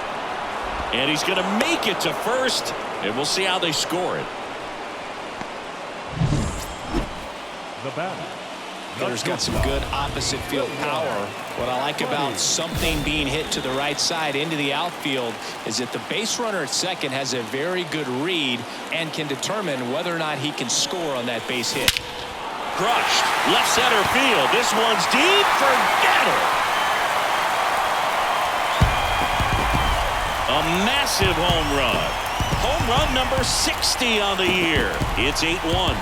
And he's going to make it to first, and we'll see how they score it. The batter. Hitter's got some good opposite field power. What I like about something being hit to the right side into the outfield is that the base runner at second has a very good read and can determine whether or not he can score on that base hit. Crushed. Left center field. This one's deep. Forget it. A massive home run. Home run number 60 on the year. It's 8-1.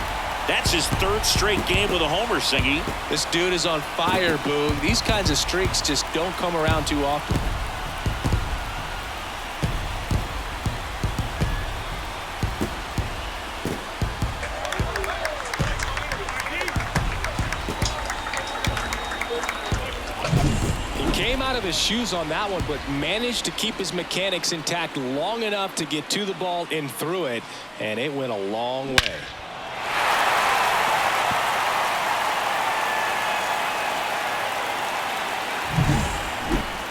That's his 3rd straight game with a homer, Singy. This dude is on fire, Boog. These kinds of streaks just don't come around too often. Came out of his shoes on that one, but managed to keep his mechanics intact long enough to get to the ball and through it, and it went a long way.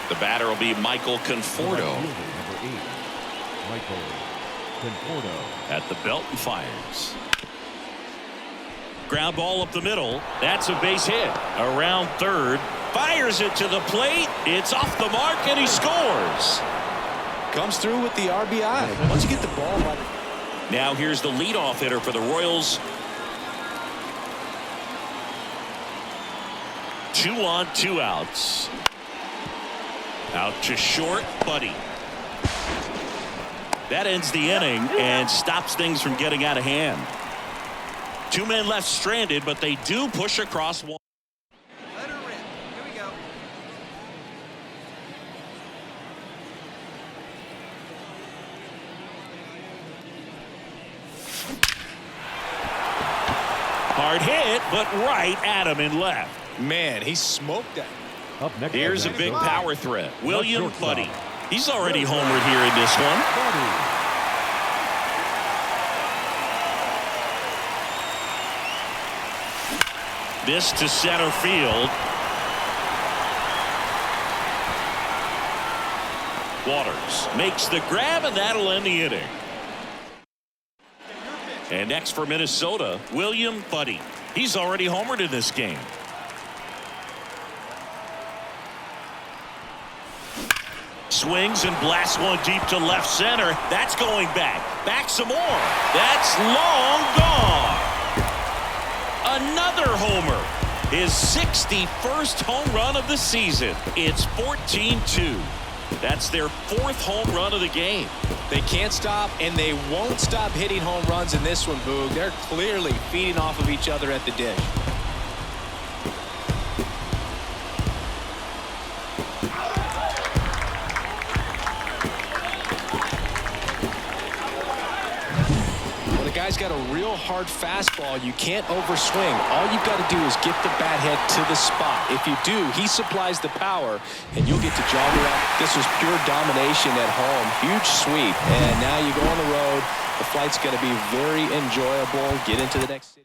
The batter will be Michael Conforto. Number 8, Michael Conforto. At the belt and fires. Ground ball up the middle. That's a base hit. Around third. Fires it to the plate. It's off the mark, and he scores. Comes through with the RBI. Once you get the ball by Now here's the leadoff hitter for the Royals. 2 on, 2 outs. Out to short, Buddy. That ends the inning and stops things from getting out of hand. 2 men left stranded, but they do push across one. Let her rip. Here we go. Hard hit, but right at him in left. Man, he smoked that. Up next. Here's a big power threat. William shortstop. Buddy. He's already homered here in this one. Buddy. This to center field. Waters makes the grab, and that'll end the inning. And next for Minnesota, William Buddy. He's already homered in this game. Swings and blasts one deep to left center. That's going back. Back some more. That's long gone. Another homer. His 61st home run of the season. It's 14-2. That's their 4th home run of the game. They can't stop, and they won't stop hitting home runs in this one, Boog. They're clearly feeding off of each other at the dish. When a guy's got a real hard fastball, you can't overswing. All you've got to do is get the bat head to the spot. If you do, he supplies the power, and you'll get to jog around. This was pure domination at home. Huge sweep, and now you go on the road. The flight's going to be very enjoyable. Get into the next city.